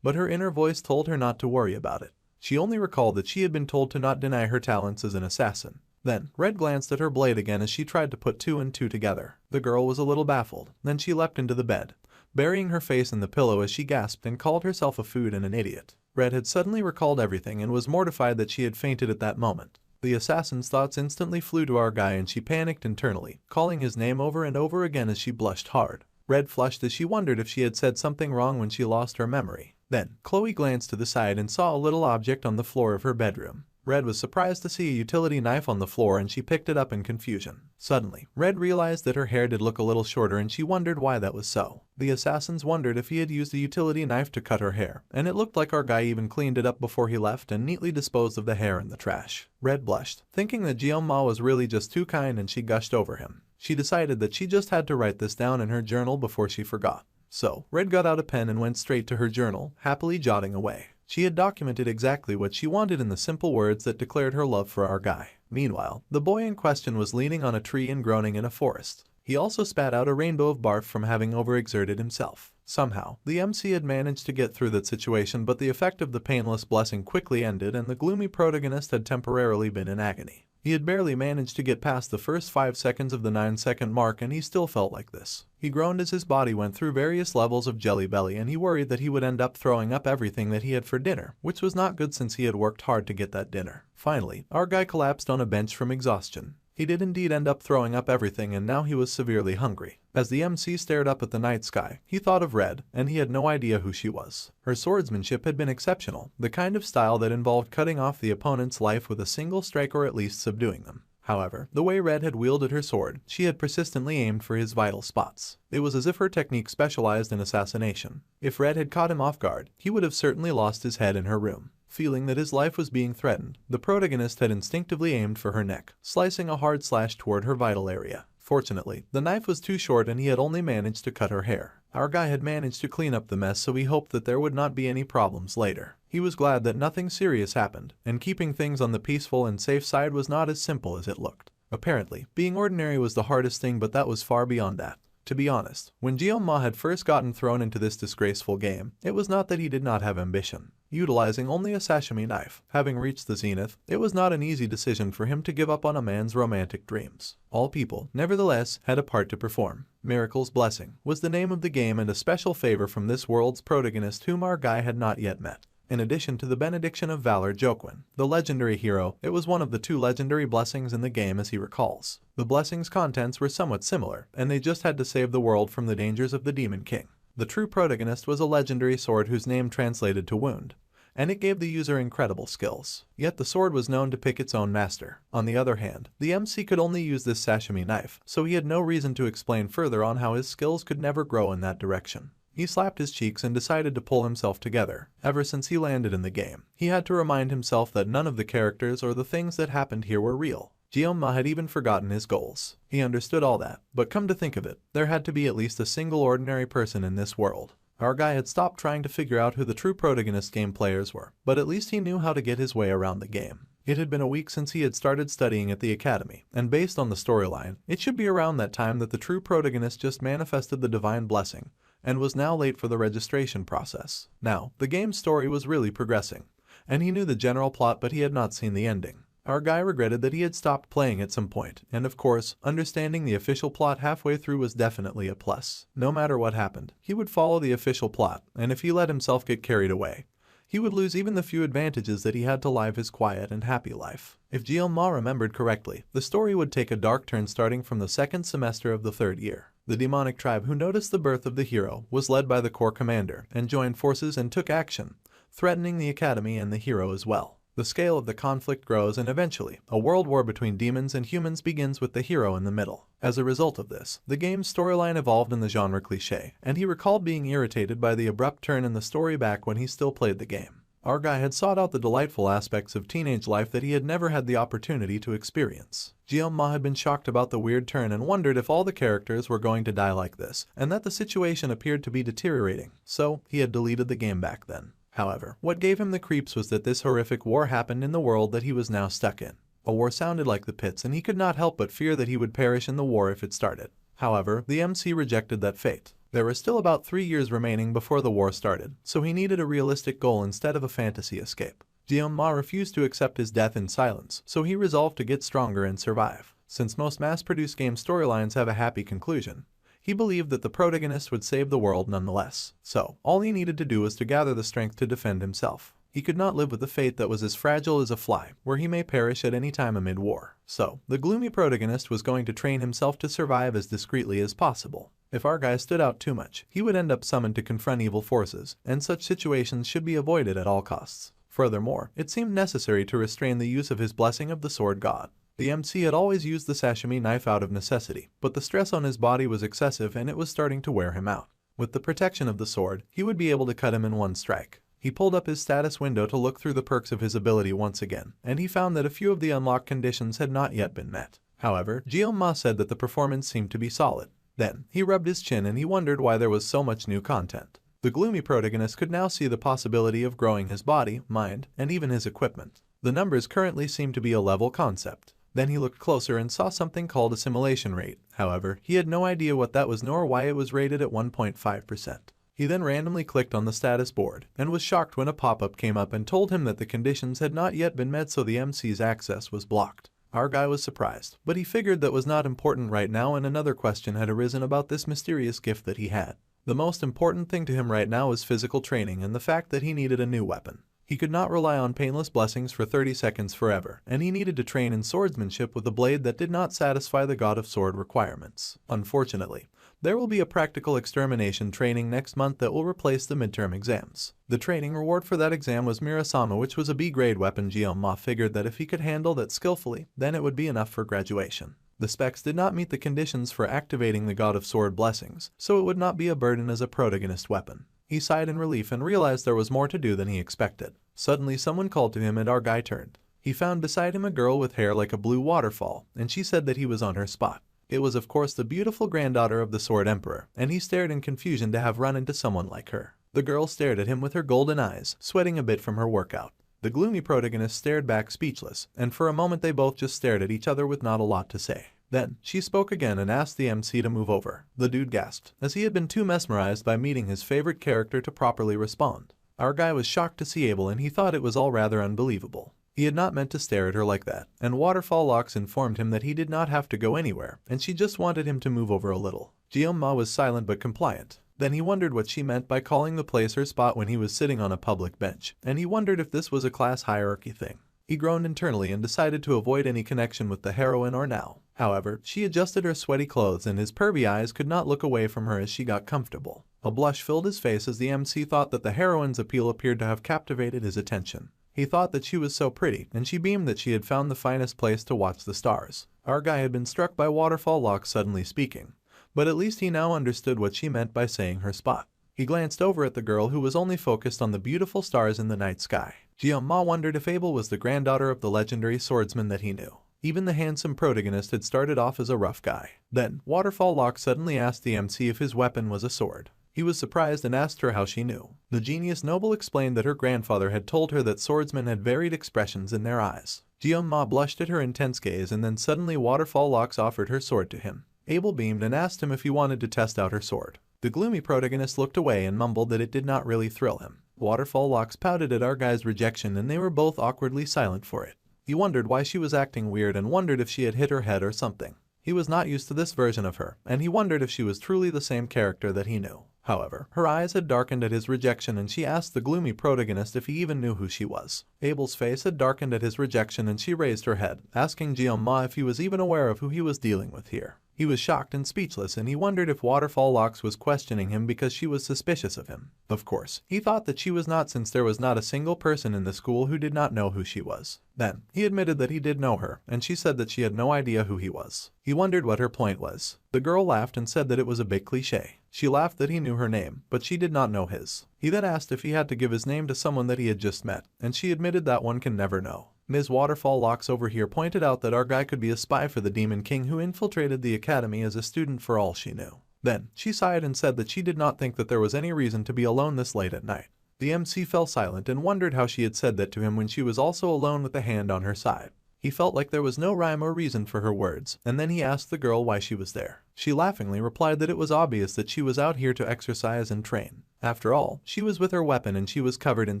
But her inner voice told her not to worry about it. She only recalled that she had been told to not deny her talents as an assassin. Then, Red glanced at her blade again as she tried to put 2 and 2 together. The girl was a little baffled. Then she leapt into the bed, burying her face in the pillow as she gasped and called herself a food and an idiot. Red had suddenly recalled everything and was mortified that she had fainted at that moment. The assassin's thoughts instantly flew to our guy, and she panicked internally, calling his name over and over again as she blushed hard. Red flushed as she wondered if she had said something wrong when she lost her memory. Then, Chloe glanced to the side and saw a little object on the floor of her bedroom. Red was surprised to see a utility knife on the floor, and she picked it up in confusion. Suddenly, Red realized that her hair did look a little shorter, and she wondered why that was so. The assassins wondered if he had used a utility knife to cut her hair, and it looked like our guy even cleaned it up before he left and neatly disposed of the hair in the trash. Red blushed, thinking that Jianma was really just too kind, and she gushed over him. She decided that she just had to write this down in her journal before she forgot. So, Red got out a pen and went straight to her journal, happily jotting away. She had documented exactly what she wanted in the simple words that declared her love for our guy. Meanwhile, the boy in question was leaning on a tree and groaning in a forest. He also spat out a rainbow of barf from having overexerted himself. Somehow, the MC had managed to get through that situation, but the effect of the painless blessing quickly ended and the gloomy protagonist had temporarily been in agony. He had barely managed to get past the first 5 seconds of the 9-second mark and he still felt like this. He groaned as his body went through various levels of jelly belly and he worried that he would end up throwing up everything that he had for dinner, which was not good since he had worked hard to get that dinner. Finally, our guy collapsed on a bench from exhaustion. He did indeed end up throwing up everything and now he was severely hungry. As the MC stared up at the night sky, he thought of Red, and he had no idea who she was. Her swordsmanship had been exceptional, the kind of style that involved cutting off the opponent's life with a single strike or at least subduing them. However, the way Red had wielded her sword, she had persistently aimed for his vital spots. It was as if her technique specialized in assassination. If Red had caught him off guard, he would have certainly lost his head in her room. Feeling that his life was being threatened, the protagonist had instinctively aimed for her neck, slicing a hard slash toward her vital area. Fortunately, the knife was too short and he had only managed to cut her hair. Our guy had managed to clean up the mess, so he hoped that there would not be any problems later. He was glad that nothing serious happened, and keeping things on the peaceful and safe side was not as simple as it looked. Apparently, being ordinary was the hardest thing, but that was far beyond that. To be honest, when Jeon-ma had first gotten thrown into this disgraceful game, it was not that he did not have ambition. Utilizing only a sashimi knife, having reached the zenith, it was not an easy decision for him to give up on a man's romantic dreams. All people, nevertheless, had a part to perform. Miracle's Blessing was the name of the game and a special favor from this world's protagonist whom our guy had not yet met. In addition to the benediction of Valor Jokwin, the legendary hero, it was one of the 2 legendary blessings in the game as he recalls. The blessing's contents were somewhat similar, and they just had to save the world from the dangers of the Demon King. The true protagonist was a legendary sword whose name translated to wound, and it gave the user incredible skills. Yet the sword was known to pick its own master. On the other hand, the MC could only use this sashimi knife, so he had no reason to explain further on how his skills could never grow in that direction. He slapped his cheeks and decided to pull himself together. Ever since he landed in the game, he had to remind himself that none of the characters or the things that happened here were real. Jeon-ma had even forgotten his goals. He understood all that, but come to think of it, there had to be at least a single ordinary person in this world. Our guy had stopped trying to figure out who the true protagonist game players were, but at least he knew how to get his way around the game. It had been a week since he had started studying at the academy, and based on the storyline, it should be around that time that the true protagonist just manifested the divine blessing, and was now late for the registration process. Now, the game's story was really progressing, and he knew the general plot, but he had not seen the ending. Our guy regretted that he had stopped playing at some point, and of course, understanding the official plot halfway through was definitely a plus. No matter what happened, he would follow the official plot, and if he let himself get carried away, he would lose even the few advantages that he had to live his quiet and happy life. If Jeon-ma remembered correctly, the story would take a dark turn starting from the 2nd semester of the 3rd year. The demonic tribe who noticed the birth of the hero was led by the core commander and joined forces and took action, threatening the academy and the hero as well. The scale of the conflict grows and eventually, a world war between demons and humans begins with the hero in the middle. As a result of this, the game's storyline evolved in the genre cliché, and he recalled being irritated by the abrupt turn in the story back when he still played the game. Our guy had sought out the delightful aspects of teenage life that he had never had the opportunity to experience. Jeon-ma had been shocked about the weird turn and wondered if all the characters were going to die like this, and that the situation appeared to be deteriorating, so he had deleted the game back then. However, what gave him the creeps was that this horrific war happened in the world that he was now stuck in. A war sounded like the pits and he could not help but fear that he would perish in the war if it started. However, the MC rejected that fate. There were still about 3 years remaining before the war started, so he needed a realistic goal instead of a fantasy escape. Jeon-ma refused to accept his death in silence, so he resolved to get stronger and survive. Since most mass-produced game storylines have a happy conclusion, he believed that the protagonist would save the world nonetheless. So, all he needed to do was to gather the strength to defend himself. He could not live with a fate that was as fragile as a fly, where he may perish at any time amid war. So, the gloomy protagonist was going to train himself to survive as discreetly as possible. If our guy stood out too much, he would end up summoned to confront evil forces, and such situations should be avoided at all costs. Furthermore, it seemed necessary to restrain the use of his blessing of the sword god. The MC had always used the sashimi knife out of necessity, but the stress on his body was excessive and it was starting to wear him out. With the protection of the sword, he would be able to cut him in one strike. He pulled up his status window to look through the perks of his ability once again, and he found that a few of the unlocked conditions had not yet been met. However, Jeon-ma said that the performance seemed to be solid. Then, he rubbed his chin and he wondered why there was so much new content. The gloomy protagonist could now see the possibility of growing his body, mind, and even his equipment. The numbers currently seemed to be a level concept. Then he looked closer and saw something called assimilation rate. However, he had no idea what that was nor why it was rated at 1.5%. He then randomly clicked on the status board and was shocked when a pop-up came up and told him that the conditions had not yet been met, so the MC's access was blocked. Our guy was surprised, but he figured that was not important right now, and another question had arisen about this mysterious gift that he had. The most important thing to him right now was physical training and the fact that he needed a new weapon. He could not rely on painless blessings for 30 seconds forever, and he needed to train in swordsmanship with a blade that did not satisfy the God of Sword requirements. Unfortunately, there will be a practical extermination training next month that will replace the midterm exams. The training reward for that exam was Mirasama, which was a B-grade weapon. Gyoma figured that if he could handle that skillfully, then it would be enough for graduation. The specs did not meet the conditions for activating the God of Sword blessings, so it would not be a burden as a protagonist weapon. He sighed in relief and realized there was more to do than he expected. Suddenly someone called to him and our guy turned. He found beside him a girl with hair like a blue waterfall, and she said that he was on her spot. It was of course the beautiful granddaughter of the Sword Emperor, and he stared in confusion to have run into someone like her. The girl stared at him with her golden eyes, sweating a bit from her workout. The gloomy protagonist stared back speechless, and for a moment they both just stared at each other with not a lot to say. Then, she spoke again and asked the MC to move over. The dude gasped, as he had been too mesmerized by meeting his favorite character to properly respond. Our guy was shocked to see Abel, and he thought it was all rather unbelievable. He had not meant to stare at her like that, and Waterfall Locks informed him that he did not have to go anywhere, and she just wanted him to move over a little. Gyoma was silent but compliant. Then he wondered what she meant by calling the place her spot when he was sitting on a public bench, and he wondered if this was a class hierarchy thing. He groaned internally and decided to avoid any connection with the heroine or now. However, she adjusted her sweaty clothes and his pervy eyes could not look away from her as she got comfortable. A blush filled his face as the MC thought that the heroine's appeal appeared to have captivated his attention. He thought that she was so pretty, and she beamed that she had found the finest place to watch the stars. Our guy had been struck by Waterfall Lock suddenly speaking, but at least he now understood what she meant by saying her spot. He glanced over at the girl who was only focused on the beautiful stars in the night sky. Gyoma wondered if Abel was the granddaughter of the legendary swordsman that he knew. Even the handsome protagonist had started off as a rough guy. Then, Waterfall Lock suddenly asked the MC if his weapon was a sword. He was surprised and asked her how she knew. The genius noble explained that her grandfather had told her that swordsmen had varied expressions in their eyes. Gyoma blushed at her intense gaze, and then suddenly Waterfall Locks offered her sword to him. Abel beamed and asked him if he wanted to test out her sword. The gloomy protagonist looked away and mumbled that it did not really thrill him. Waterfall Locks pouted at our guy's rejection, and they were both awkwardly silent for it. He wondered why she was acting weird and wondered if she had hit her head or something. He was not used to this version of her, and he wondered if she was truly the same character that he knew. However, her eyes had darkened at his rejection, and she asked the gloomy protagonist if he even knew who she was. Abel's face had darkened at his rejection, and she raised her head, asking Gyoma if he was even aware of who he was dealing with here. He was shocked and speechless, and he wondered if Waterfall Locks was questioning him because she was suspicious of him. Of course, he thought that she was not, since there was not a single person in the school who did not know who she was. Then, he admitted that he did know her, and she said that she had no idea who he was. He wondered what her point was. The girl laughed and said that it was a bit cliché. She laughed that he knew her name, but she did not know his. He then asked if he had to give his name to someone that he had just met, and she admitted that one can never know. Ms. Waterfall Locks over here pointed out that our guy could be a spy for the Demon King who infiltrated the academy as a student for all she knew. Then, she sighed and said that she did not think that there was any reason to be alone this late at night. The MC fell silent and wondered how she had said that to him when she was also alone with a hand on her side. He felt like there was no rhyme or reason for her words, and then he asked the girl why she was there. She laughingly replied that it was obvious that she was out here to exercise and train. After all, she was with her weapon and she was covered in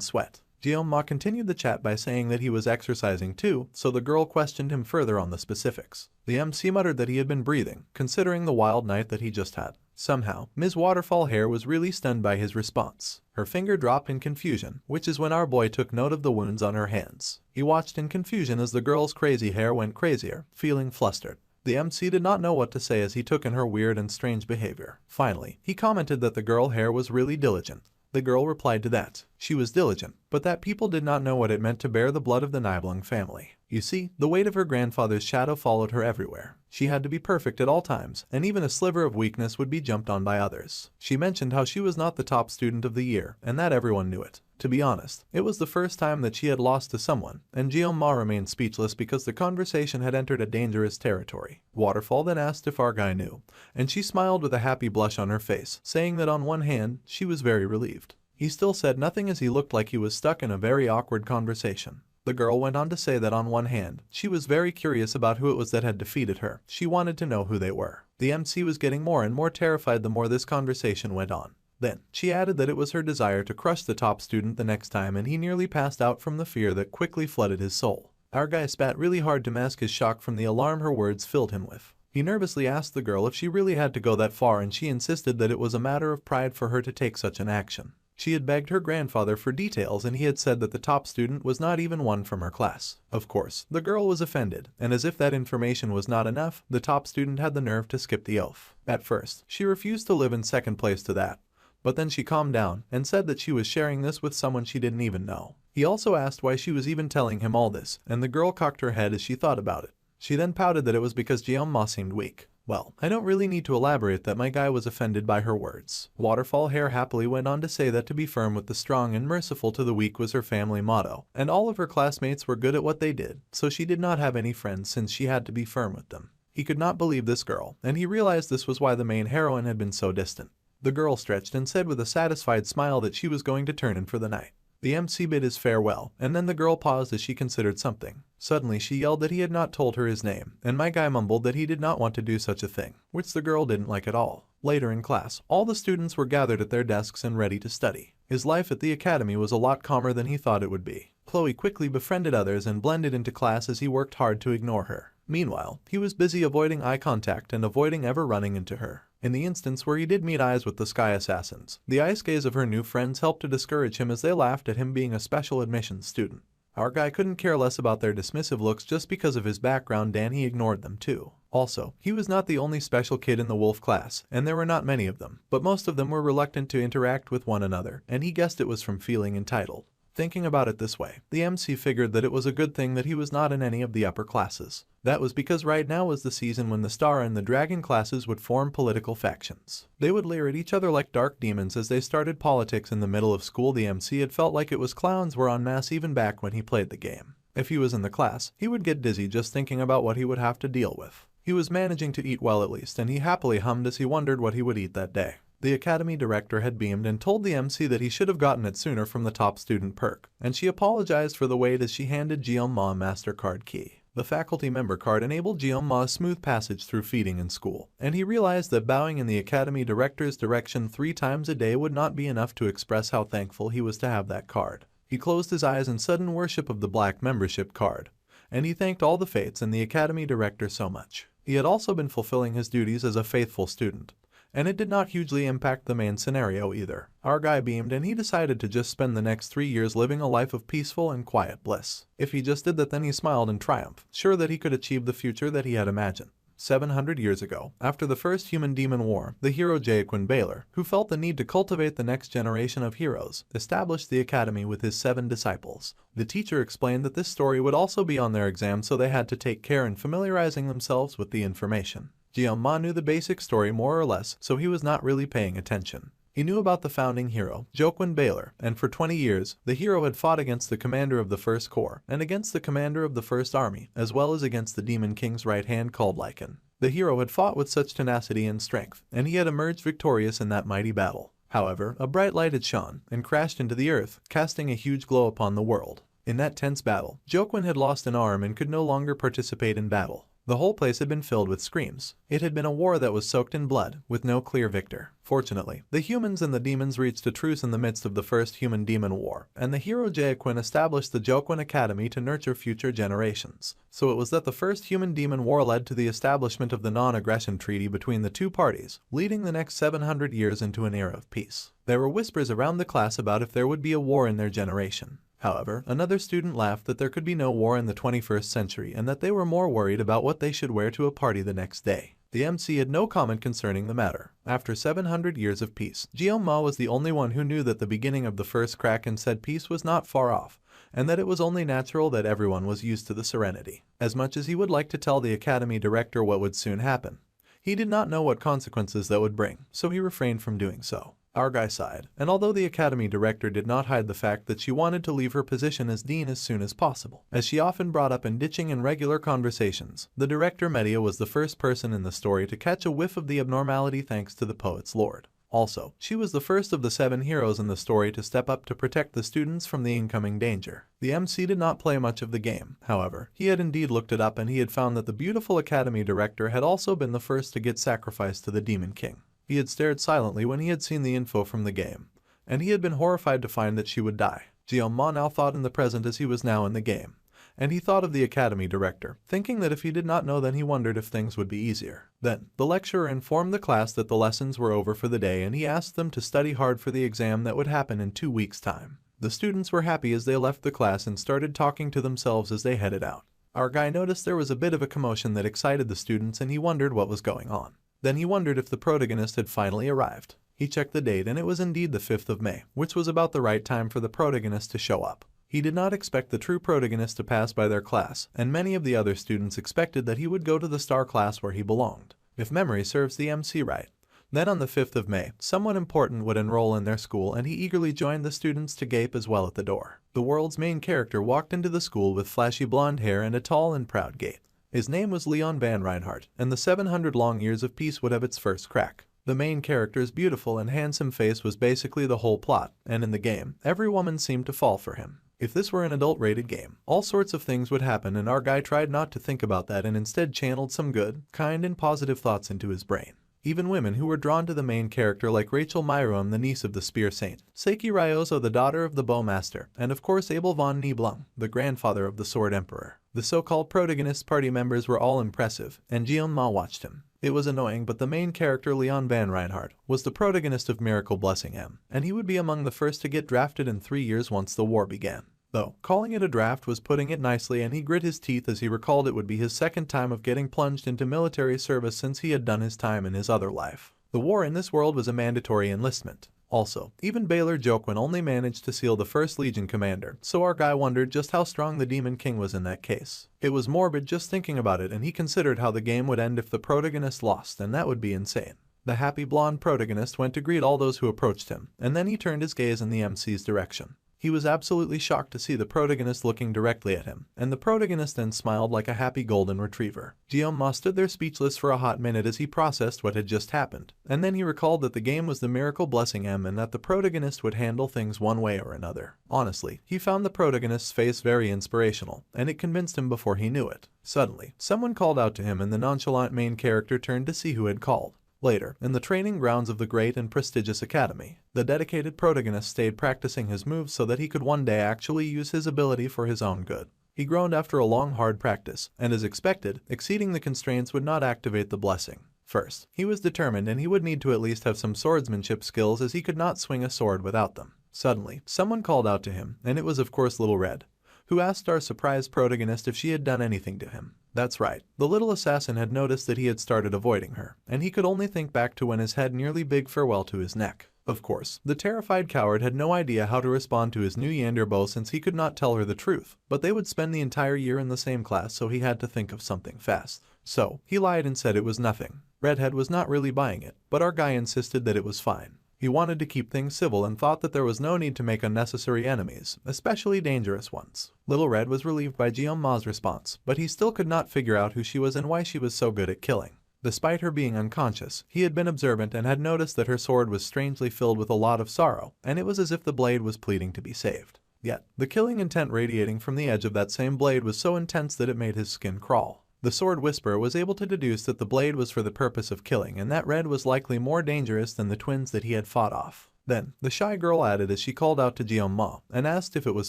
sweat. Gyoma continued the chat by saying that he was exercising too, so the girl questioned him further on the specifics. The MC muttered that he had been breathing, considering the wild night that he just had. Somehow, Ms. Waterfall Hair was really stunned by his response. Her finger dropped in confusion, which is when our boy took note of the wounds on her hands. He watched in confusion as the girl's crazy hair went crazier, feeling flustered. The MC did not know what to say as he took in her weird and strange behavior. Finally, he commented that the girl hair was really diligent. The girl replied to that. She was diligent, but that people did not know what it meant to bear the blood of the Nibelung family. You see, the weight of her grandfather's shadow followed her everywhere. She had to be perfect at all times, and even a sliver of weakness would be jumped on by others. She mentioned how she was not the top student of the year, and that everyone knew it. To be honest, it was the first time that she had lost to someone, and Gyoma remained speechless because the conversation had entered a dangerous territory. Waterfall then asked if our guy knew, and she smiled with a happy blush on her face, saying that on one hand, she was very relieved. He still said nothing as he looked like he was stuck in a very awkward conversation. The girl went on to say that on one hand, she was very curious about who it was that had defeated her. She wanted to know who they were. The MC was getting more and more terrified the more this conversation went on. Then, she added that it was her desire to crush the top student the next time, and he nearly passed out from the fear that quickly flooded his soul. Our guy spat really hard to mask his shock from the alarm her words filled him with. He nervously asked the girl if she really had to go that far, and she insisted that it was a matter of pride for her to take such an action. She had begged her grandfather for details, and he had said that the top student was not even one from her class. Of course, the girl was offended, and as if that information was not enough, the top student had the nerve to skip the oath. At first, she refused to live in second place to that. But then she calmed down and said that she was sharing this with someone she didn't even know. He also asked why she was even telling him all this, and the girl cocked her head as she thought about it. She then pouted that it was because Jeon-ma seemed weak. Well, I don't really need to elaborate that my guy was offended by her words. Waterfall Hair happily went on to say that to be firm with the strong and merciful to the weak was her family motto, and all of her classmates were good at what they did, so she did not have any friends since she had to be firm with them. He could not believe this girl, and he realized this was why the main heroine had been so distant. The girl stretched and said with a satisfied smile that she was going to turn in for the night. The MC bid his farewell, and then the girl paused as she considered something. Suddenly she yelled that he had not told her his name, and my guy mumbled that he did not want to do such a thing, which the girl didn't like at all. Later in class, all the students were gathered at their desks and ready to study. His life at the academy was a lot calmer than he thought it would be. Chloe quickly befriended others and blended into class as he worked hard to ignore her. Meanwhile, he was busy avoiding eye contact and avoiding ever running into her. In the instance where he did meet eyes with the Sky Assassins, the ice gaze of her new friends helped to discourage him as they laughed at him being a special admissions student. Our guy couldn't care less about their dismissive looks just because of his background, and he ignored them too. Also, he was not the only special kid in the wolf class, and there were not many of them, but most of them were reluctant to interact with one another, and he guessed it was from feeling entitled. Thinking about it this way, the MC figured that it was a good thing that he was not in any of the upper classes. That was because right now was the season when the Star and the Dragon classes would form political factions. They would leer at each other like dark demons as they started politics in the middle of school. The MC had felt like it was clowns were en masse even back when he played the game. If he was in the class, he would get dizzy just thinking about what he would have to deal with. He was managing to eat well at least, and he happily hummed as he wondered what he would eat that day. The academy director had beamed and told the MC that he should have gotten it sooner from the top student perk, and she apologized for the wait as she handed Jeon-ma a MasterCard key. The faculty member card enabled Jeon-ma a smooth passage through feeding in school, and he realized that bowing in the academy director's direction 3 times a day would not be enough to express how thankful he was to have that card. He closed his eyes in sudden worship of the black membership card, and he thanked all the fates and the academy director so much. He had also been fulfilling his duties as a faithful student, and it did not hugely impact the main scenario either. Our guy beamed, and he decided to just spend the next 3 years living a life of peaceful and quiet bliss. If he just did that, then he smiled in triumph, sure that he could achieve the future that he had imagined. 700 years ago, after the first human-demon war, the hero Jaquin Baylor, who felt the need to cultivate the next generation of heroes, established the academy with his 7 disciples. The teacher explained that this story would also be on their exam, so they had to take care in familiarizing themselves with the information. Jeon-ma knew the basic story more or less, so he was not really paying attention. He knew about the founding hero, Jaquin Baylor, and for 20 years, the hero had fought against the commander of the First Corps, and against the commander of the First Army, as well as against the Demon King's right hand called Lycan. The hero had fought with such tenacity and strength, and he had emerged victorious in that mighty battle. However, a bright light had shone, and crashed into the earth, casting a huge glow upon the world. In that tense battle, Jaquin had lost an arm and could no longer participate in battle. The whole place had been filled with screams. It had been a war that was soaked in blood, with no clear victor. Fortunately, the humans and the demons reached a truce in the midst of the first human-demon war, and the hero Jaquin established the Jaquin Academy to nurture future generations. So it was that the first human-demon war led to the establishment of the non-aggression treaty between the two parties, leading the next 700 years into an era of peace. There were whispers around the class about if there would be a war in their generation. However, another student laughed that there could be no war in the 21st century and that they were more worried about what they should wear to a party the next day. The MC had no comment concerning the matter. After 700 years of peace, Jeon-ma was the only one who knew that the beginning of the first crack and said peace was not far off, and that it was only natural that everyone was used to the serenity. As much as he would like to tell the academy director what would soon happen, he did not know what consequences that would bring, so he refrained from doing so. Our guy sighed, and although the academy director did not hide the fact that she wanted to leave her position as dean as soon as possible, as she often brought up in ditching in regular conversations, the director Media was the first person in the story to catch a whiff of the abnormality thanks to the poet's lord. Also, she was the first of the 7 heroes in the story to step up to protect the students from the incoming danger. The MC did not play much of the game, however, he had indeed looked it up and he had found that the beautiful academy director had also been the first to get sacrificed to the Demon King. He had stared silently when he had seen the info from the game, and he had been horrified to find that she would die. Jeon-ma now thought in the present as he was now in the game, and he thought of the academy director, thinking that if he did not know then he wondered if things would be easier. Then, the lecturer informed the class that the lessons were over for the day and he asked them to study hard for the exam that would happen in 2 weeks' time. The students were happy as they left the class and started talking to themselves as they headed out. Our guy noticed there was a bit of a commotion that excited the students and he wondered what was going on. Then he wondered if the protagonist had finally arrived. He checked the date and it was indeed the 5th of May, which was about the right time for the protagonist to show up. He did not expect the true protagonist to pass by their class, and many of the other students expected that he would go to the star class where he belonged. If memory serves the MC right, then on the 5th of May, someone important would enroll in their school and he eagerly joined the students to gape as well at the door. The world's main character walked into the school with flashy blonde hair and a tall and proud gait. His name was Leon Van Reinhardt, and the 700 long years of peace would have its first crack. The main character's beautiful and handsome face was basically the whole plot, and in the game, every woman seemed to fall for him. If this were an adult-rated game, all sorts of things would happen and our guy tried not to think about that and instead channeled some good, kind and positive thoughts into his brain. Even women who were drawn to the main character like Rachel Myrom, the niece of the Spear Saint, Seiki Ryozo, the daughter of the Bowmaster, and of course Abel von Nibelung, the grandfather of the Sword Emperor. The so-called protagonist party members were all impressive, and Jeon-ma watched him. It was annoying, but the main character Leon Van Reinhardt was the protagonist of Miracle Blessing M, and he would be among the first to get drafted in 3 years once the war began. Though, calling it a draft was putting it nicely and he grit his teeth as he recalled it would be his second time of getting plunged into military service since he had done his time in his other life. The war in this world was a mandatory enlistment. Also, even Baylor Jokwin only managed to seal the 1st Legion commander, so our guy wondered just how strong the Demon King was in that case. It was morbid just thinking about it and he considered how the game would end if the protagonist lost, and that would be insane. The happy blonde protagonist went to greet all those who approached him, and then he turned his gaze in the MC's direction. He was absolutely shocked to see the protagonist looking directly at him, and the protagonist then smiled like a happy golden retriever. Jeon-ma stood there speechless for a hot minute as he processed what had just happened, and then he recalled that the game was the Miracle Blessing M and that the protagonist would handle things one way or another. Honestly, he found the protagonist's face very inspirational, and it convinced him before he knew it. Suddenly, someone called out to him and the nonchalant main character turned to see who had called. Later, in the training grounds of the great and prestigious academy, the dedicated protagonist stayed practicing his moves so that he could one day actually use his ability for his own good. He groaned after a long hard practice, and as expected, exceeding the constraints would not activate the blessing. First, he was determined and he would need to at least have some swordsmanship skills as he could not swing a sword without them. Suddenly, someone called out to him, and it was of course Little Red, who asked our surprised protagonist if she had done anything to him. That's right, the little assassin had noticed that he had started avoiding her, and he could only think back to when his head nearly bid farewell to his neck. Of course, the terrified coward had no idea how to respond to his new Yander bow since he could not tell her the truth, but they would spend the entire year in the same class so he had to think of something fast. So, he lied and said it was nothing. Redhead was not really buying it, but our guy insisted that it was fine. He wanted to keep things civil and thought that there was no need to make unnecessary enemies, especially dangerous ones. Little Red was relieved by Jeon-ma's response, but he still could not figure out who she was and why she was so good at killing. Despite her being unconscious, he had been observant and had noticed that her sword was strangely filled with a lot of sorrow, and it was as if the blade was pleading to be saved. Yet, the killing intent radiating from the edge of that same blade was so intense that it made his skin crawl. The sword whisperer was able to deduce that the blade was for the purpose of killing and that Red was likely more dangerous than the twins that he had fought off. Then, the shy girl added as she called out to Jeon-ma and asked if it was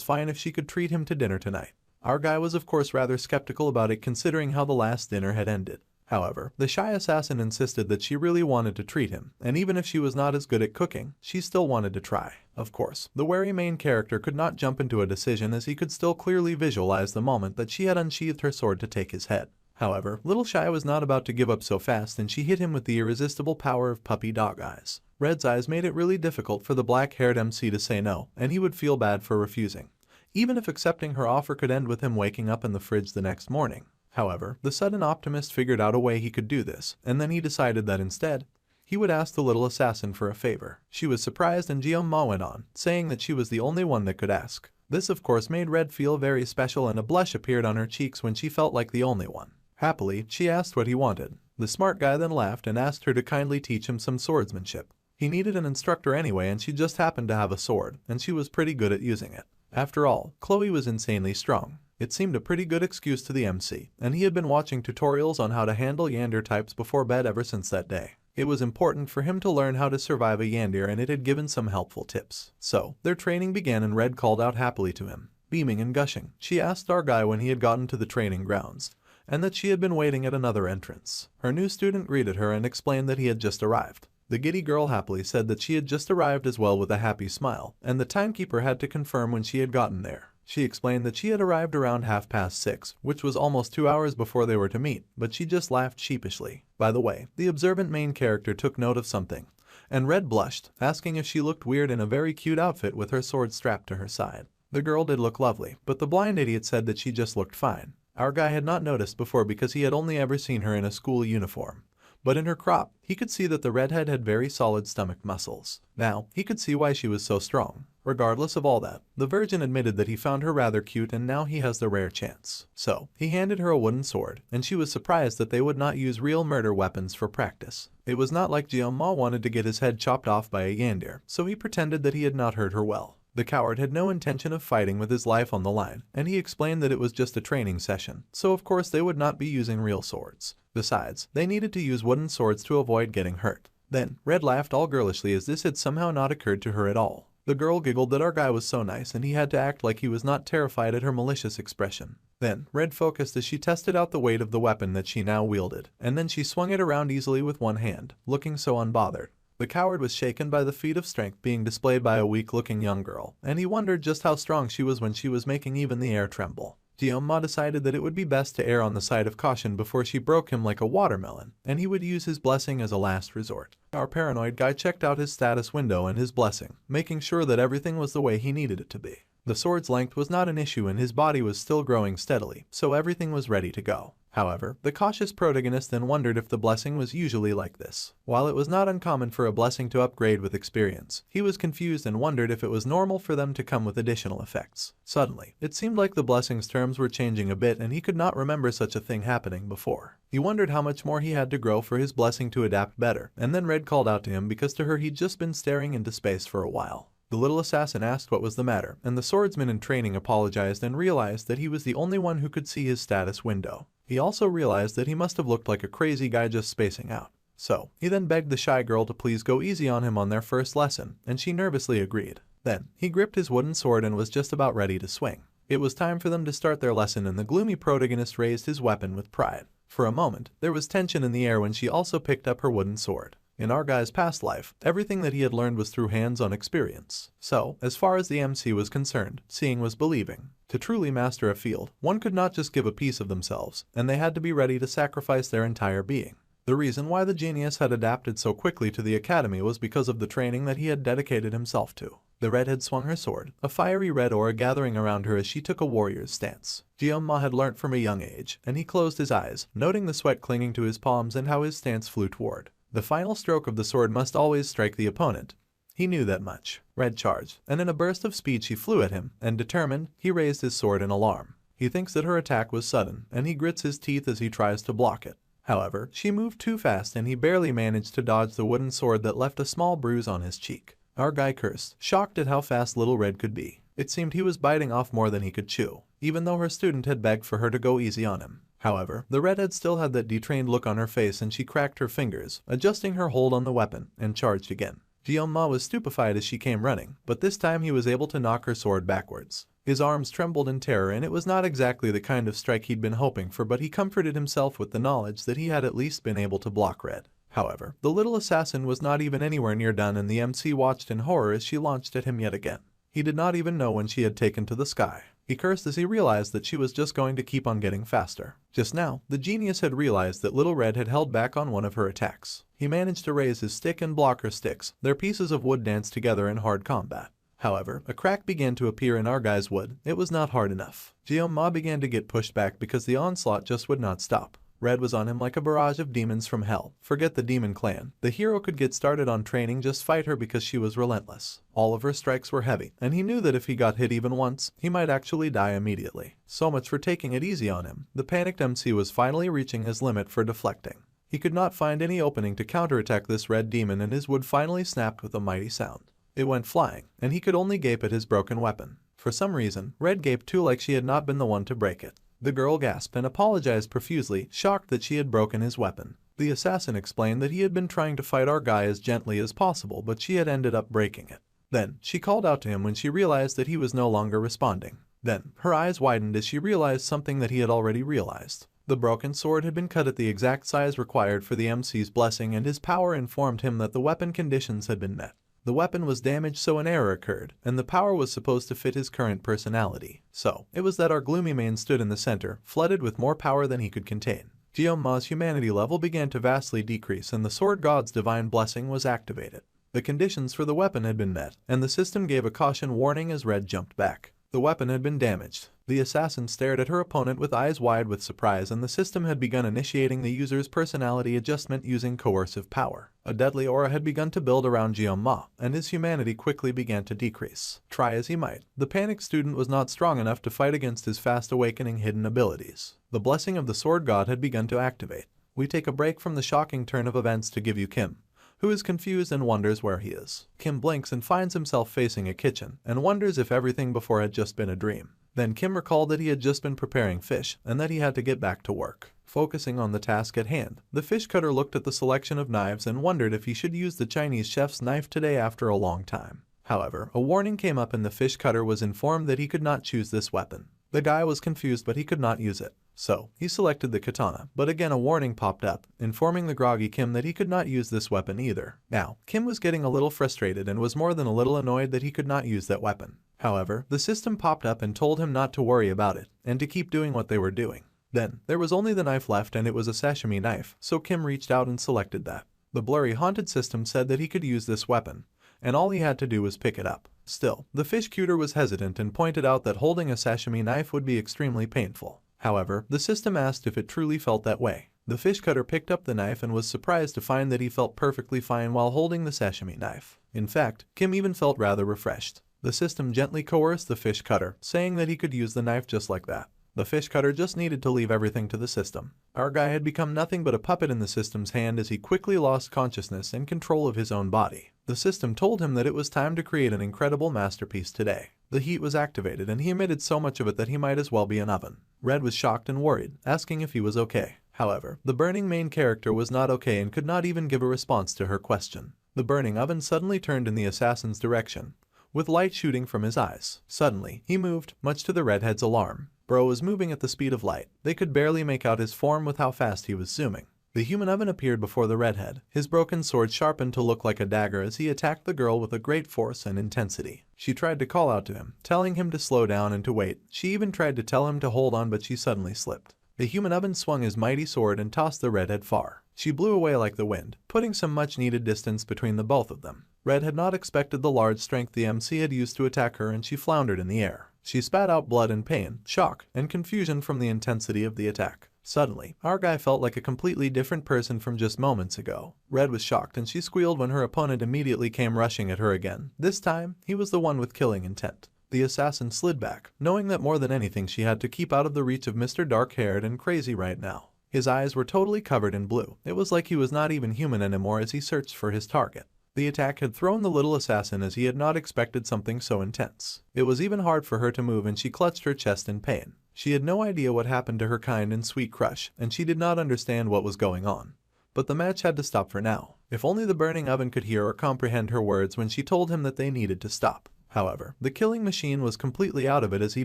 fine if she could treat him to dinner tonight. Our guy was of course rather skeptical about it considering how the last dinner had ended. However, the shy assassin insisted that she really wanted to treat him, and even if she was not as good at cooking, she still wanted to try. Of course, the wary main character could not jump into a decision as he could still clearly visualize the moment that she had unsheathed her sword to take his head. However, Little Shy was not about to give up so fast and she hit him with the irresistible power of puppy dog eyes. Red's eyes made it really difficult for the black-haired MC to say no, and he would feel bad for refusing, even if accepting her offer could end with him waking up in the fridge the next morning. However, the sudden optimist figured out a way he could do this, and then he decided that instead, he would ask the little assassin for a favor. She was surprised and Jeon-ma went on, saying that she was the only one that could ask. This of course made Red feel very special and a blush appeared on her cheeks when she felt like the only one. Happily, she asked what he wanted. The smart guy then laughed and asked her to kindly teach him some swordsmanship. He needed an instructor anyway, and she just happened to have a sword, and she was pretty good at using it. After all, Chloe was insanely strong. It seemed a pretty good excuse to the MC, and he had been watching tutorials on how to handle Yandere types before bed ever since that day. It was important for him to learn how to survive a Yandere, and it had given some helpful tips. So, their training began and Red called out happily to him. Beaming and gushing, she asked our guy when he had gotten to the training grounds, and that she had been waiting at another entrance. Her new student greeted her and explained that he had just arrived. The giddy girl happily said that she had just arrived as well with a happy smile, and the timekeeper had to confirm when she had gotten there. She explained that she had arrived around 6:30, which was almost 2 hours before they were to meet, but she just laughed sheepishly. By the way, the observant main character took note of something, and Red blushed, asking if she looked weird in a very cute outfit with her sword strapped to her side. The girl did look lovely, but the blind idiot said that she just looked fine. Our guy had not noticed before because he had only ever seen her in a school uniform. But in her crop, he could see that the redhead had very solid stomach muscles. Now, he could see why she was so strong. Regardless of all that, the virgin admitted that he found her rather cute, and now he has the rare chance. So, he handed her a wooden sword, and she was surprised that they would not use real murder weapons for practice. It was not like Jeonma wanted to get his head chopped off by a Yandere, so he pretended that he had not hurt her well. The coward had no intention of fighting with his life on the line, and he explained that it was just a training session, so of course they would not be using real swords. Besides, they needed to use wooden swords to avoid getting hurt. Then, Red laughed all girlishly as this had somehow not occurred to her at all. The girl giggled that our guy was so nice and he had to act like he was not terrified at her malicious expression. Then, Red focused as she tested out the weight of the weapon that she now wielded, and then she swung it around easily with one hand, looking so unbothered. The coward was shaken by the feat of strength being displayed by a weak-looking young girl, and he wondered just how strong she was when she was making even the air tremble. Jeonma decided that it would be best to err on the side of caution before she broke him like a watermelon, and he would use his blessing as a last resort. Our paranoid guy checked out his status window and his blessing, making sure that everything was the way he needed it to be. The sword's length was not an issue and his body was still growing steadily, so everything was ready to go. However, the cautious protagonist then wondered if the blessing was usually like this. While it was not uncommon for a blessing to upgrade with experience, he was confused and wondered if it was normal for them to come with additional effects. Suddenly, it seemed like the blessing's terms were changing a bit and he could not remember such a thing happening before. He wondered how much more he had to grow for his blessing to adapt better, and then Red called out to him because to her he'd just been staring into space for a while. The little assassin asked what was the matter, and the swordsman in training apologized and realized that he was the only one who could see his status window. He also realized that he must have looked like a crazy guy just spacing out. So, he then begged the shy girl to please go easy on him on their first lesson, and she nervously agreed. Then, he gripped his wooden sword and was just about ready to swing. It was time for them to start their lesson and the gloomy protagonist raised his weapon with pride. For a moment, there was tension in the air when she also picked up her wooden sword. In our guy's past life, everything that he had learned was through hands-on experience. So, as far as the MC was concerned, seeing was believing. To truly master a field, one could not just give a piece of themselves, and they had to be ready to sacrifice their entire being. The reason why the genius had adapted so quickly to the academy was because of the training that he had dedicated himself to. The redhead swung her sword, a fiery red aura gathering around her as she took a warrior's stance. Jeonma had learnt from a young age, and he closed his eyes, noting the sweat clinging to his palms and how his stance flew toward. The final stroke of the sword must always strike the opponent. He knew that much. Red charged, and in a burst of speed she flew at him, and determined, he raised his sword in alarm. He thinks that her attack was sudden, and he grits his teeth as he tries to block it. However, she moved too fast and he barely managed to dodge the wooden sword that left a small bruise on his cheek. Our guy cursed, shocked at how fast little Red could be. It seemed he was biting off more than he could chew, even though her student had begged for her to go easy on him. However, the redhead still had that detrained look on her face and she cracked her fingers, adjusting her hold on the weapon, and charged again. Jeonma was stupefied as she came running, but this time he was able to knock her sword backwards. His arms trembled in terror and it was not exactly the kind of strike he'd been hoping for, but he comforted himself with the knowledge that he had at least been able to block Red. However, the little assassin was not even anywhere near done and the MC watched in horror as she launched at him yet again. He did not even know when she had taken to the sky. He cursed as he realized that she was just going to keep on getting faster. Just now, the genius had realized that Little Red had held back on one of her attacks. He managed to raise his stick and block her sticks. Their pieces of wood danced together in hard combat. However, a crack began to appear in our guy's wood. It was not hard enough. Jeonma began to get pushed back because the onslaught just would not stop. Red was on him like a barrage of demons from hell. Forget the demon clan. The hero could get started on training, just fight her because she was relentless. All of her strikes were heavy, and he knew that if he got hit even once, he might actually die immediately. So much for taking it easy on him. The panicked MC was finally reaching his limit for deflecting. He could not find any opening to counterattack this red demon, and his wood finally snapped with a mighty sound. It went flying, and he could only gape at his broken weapon. For some reason, Red gaped too, like she had not been the one to break it. The girl gasped and apologized profusely, shocked that she had broken his weapon. The assassin explained that he had been trying to fight our guy as gently as possible, but she had ended up breaking it. Then, she called out to him when she realized that he was no longer responding. Then, her eyes widened as she realized something that he had already realized. The broken sword had been cut at the exact size required for the MC's blessing, and his power informed him that the weapon conditions had been met. The weapon was damaged, so an error occurred, and the power was supposed to fit his current personality. So, it was that our gloomy main stood in the center, flooded with more power than he could contain. Ma's humanity level began to vastly decrease, and the sword god's divine blessing was activated. The conditions for the weapon had been met, and the system gave a caution warning as Red jumped back. The weapon had been damaged. The assassin stared at her opponent with eyes wide with surprise, and the system had begun initiating the user's personality adjustment using coercive power. A deadly aura had begun to build around Ma, and his humanity quickly began to decrease. Try as he might, the panicked student was not strong enough to fight against his fast-awakening hidden abilities. The blessing of the sword god had begun to activate. We take a break from the shocking turn of events to give you Kim, who is confused and wonders where he is. Kim blinks and finds himself facing a kitchen, and wonders if everything before had just been a dream. Then Kim recalled that he had just been preparing fish, and that he had to get back to work. Focusing on the task at hand, the fish cutter looked at the selection of knives and wondered if he should use the Chinese chef's knife today after a long time. However, a warning came up and the fish cutter was informed that he could not choose this weapon. The guy was confused, but he could not use it. So, he selected the katana, but again a warning popped up, informing the groggy Kim that he could not use this weapon either. Now, Kim was getting a little frustrated and was more than a little annoyed that he could not use that weapon. However, the system popped up and told him not to worry about it, and to keep doing what they were doing. Then, there was only the knife left, and it was a sashimi knife, so Kim reached out and selected that. The blurry haunted system said that he could use this weapon, and all he had to do was pick it up. Still, the fish cutter was hesitant and pointed out that holding a sashimi knife would be extremely painful. However, the system asked if it truly felt that way. The fish cutter picked up the knife and was surprised to find that he felt perfectly fine while holding the sashimi knife. In fact, Kim even felt rather refreshed. The system gently coerced the fish cutter, saying that he could use the knife just like that. The fish cutter just needed to leave everything to the system. Our guy had become nothing but a puppet in the system's hand as he quickly lost consciousness and control of his own body. The system told him that it was time to create an incredible masterpiece today. The heat was activated, and he emitted so much of it that he might as well be an oven. Red was shocked and worried, asking if he was okay. However, the burning main character was not okay and could not even give a response to her question. The burning oven suddenly turned in the assassin's direction, with light shooting from his eyes. Suddenly, he moved, much to the redhead's alarm. Bro was moving at the speed of light. They could barely make out his form with how fast he was zooming. The human oven appeared before the redhead, his broken sword sharpened to look like a dagger as he attacked the girl with a great force and intensity. She tried to call out to him, telling him to slow down and to wait. She even tried to tell him to hold on, but she suddenly slipped. The human oven swung his mighty sword and tossed the redhead far. She blew away like the wind, putting some much-needed distance between the both of them. Red had not expected the large strength the MC had used to attack her, and she floundered in the air. She spat out blood and pain, shock, and confusion from the intensity of the attack. Suddenly, our guy felt like a completely different person from just moments ago. Red was shocked, and she squealed when her opponent immediately came rushing at her again. This time, he was the one with killing intent. The assassin slid back, knowing that more than anything she had to keep out of the reach of Mr. Dark-haired and crazy right now. His eyes were totally covered in blue. It was like he was not even human anymore as he searched for his target. The attack had thrown the little assassin as he had not expected something so intense. It was even hard for her to move, and she clutched her chest in pain. She had no idea what happened to her kind and sweet crush, and she did not understand what was going on. But the match had to stop for now. If only the burning oven could hear or comprehend her words when she told him that they needed to stop. However, the killing machine was completely out of it as he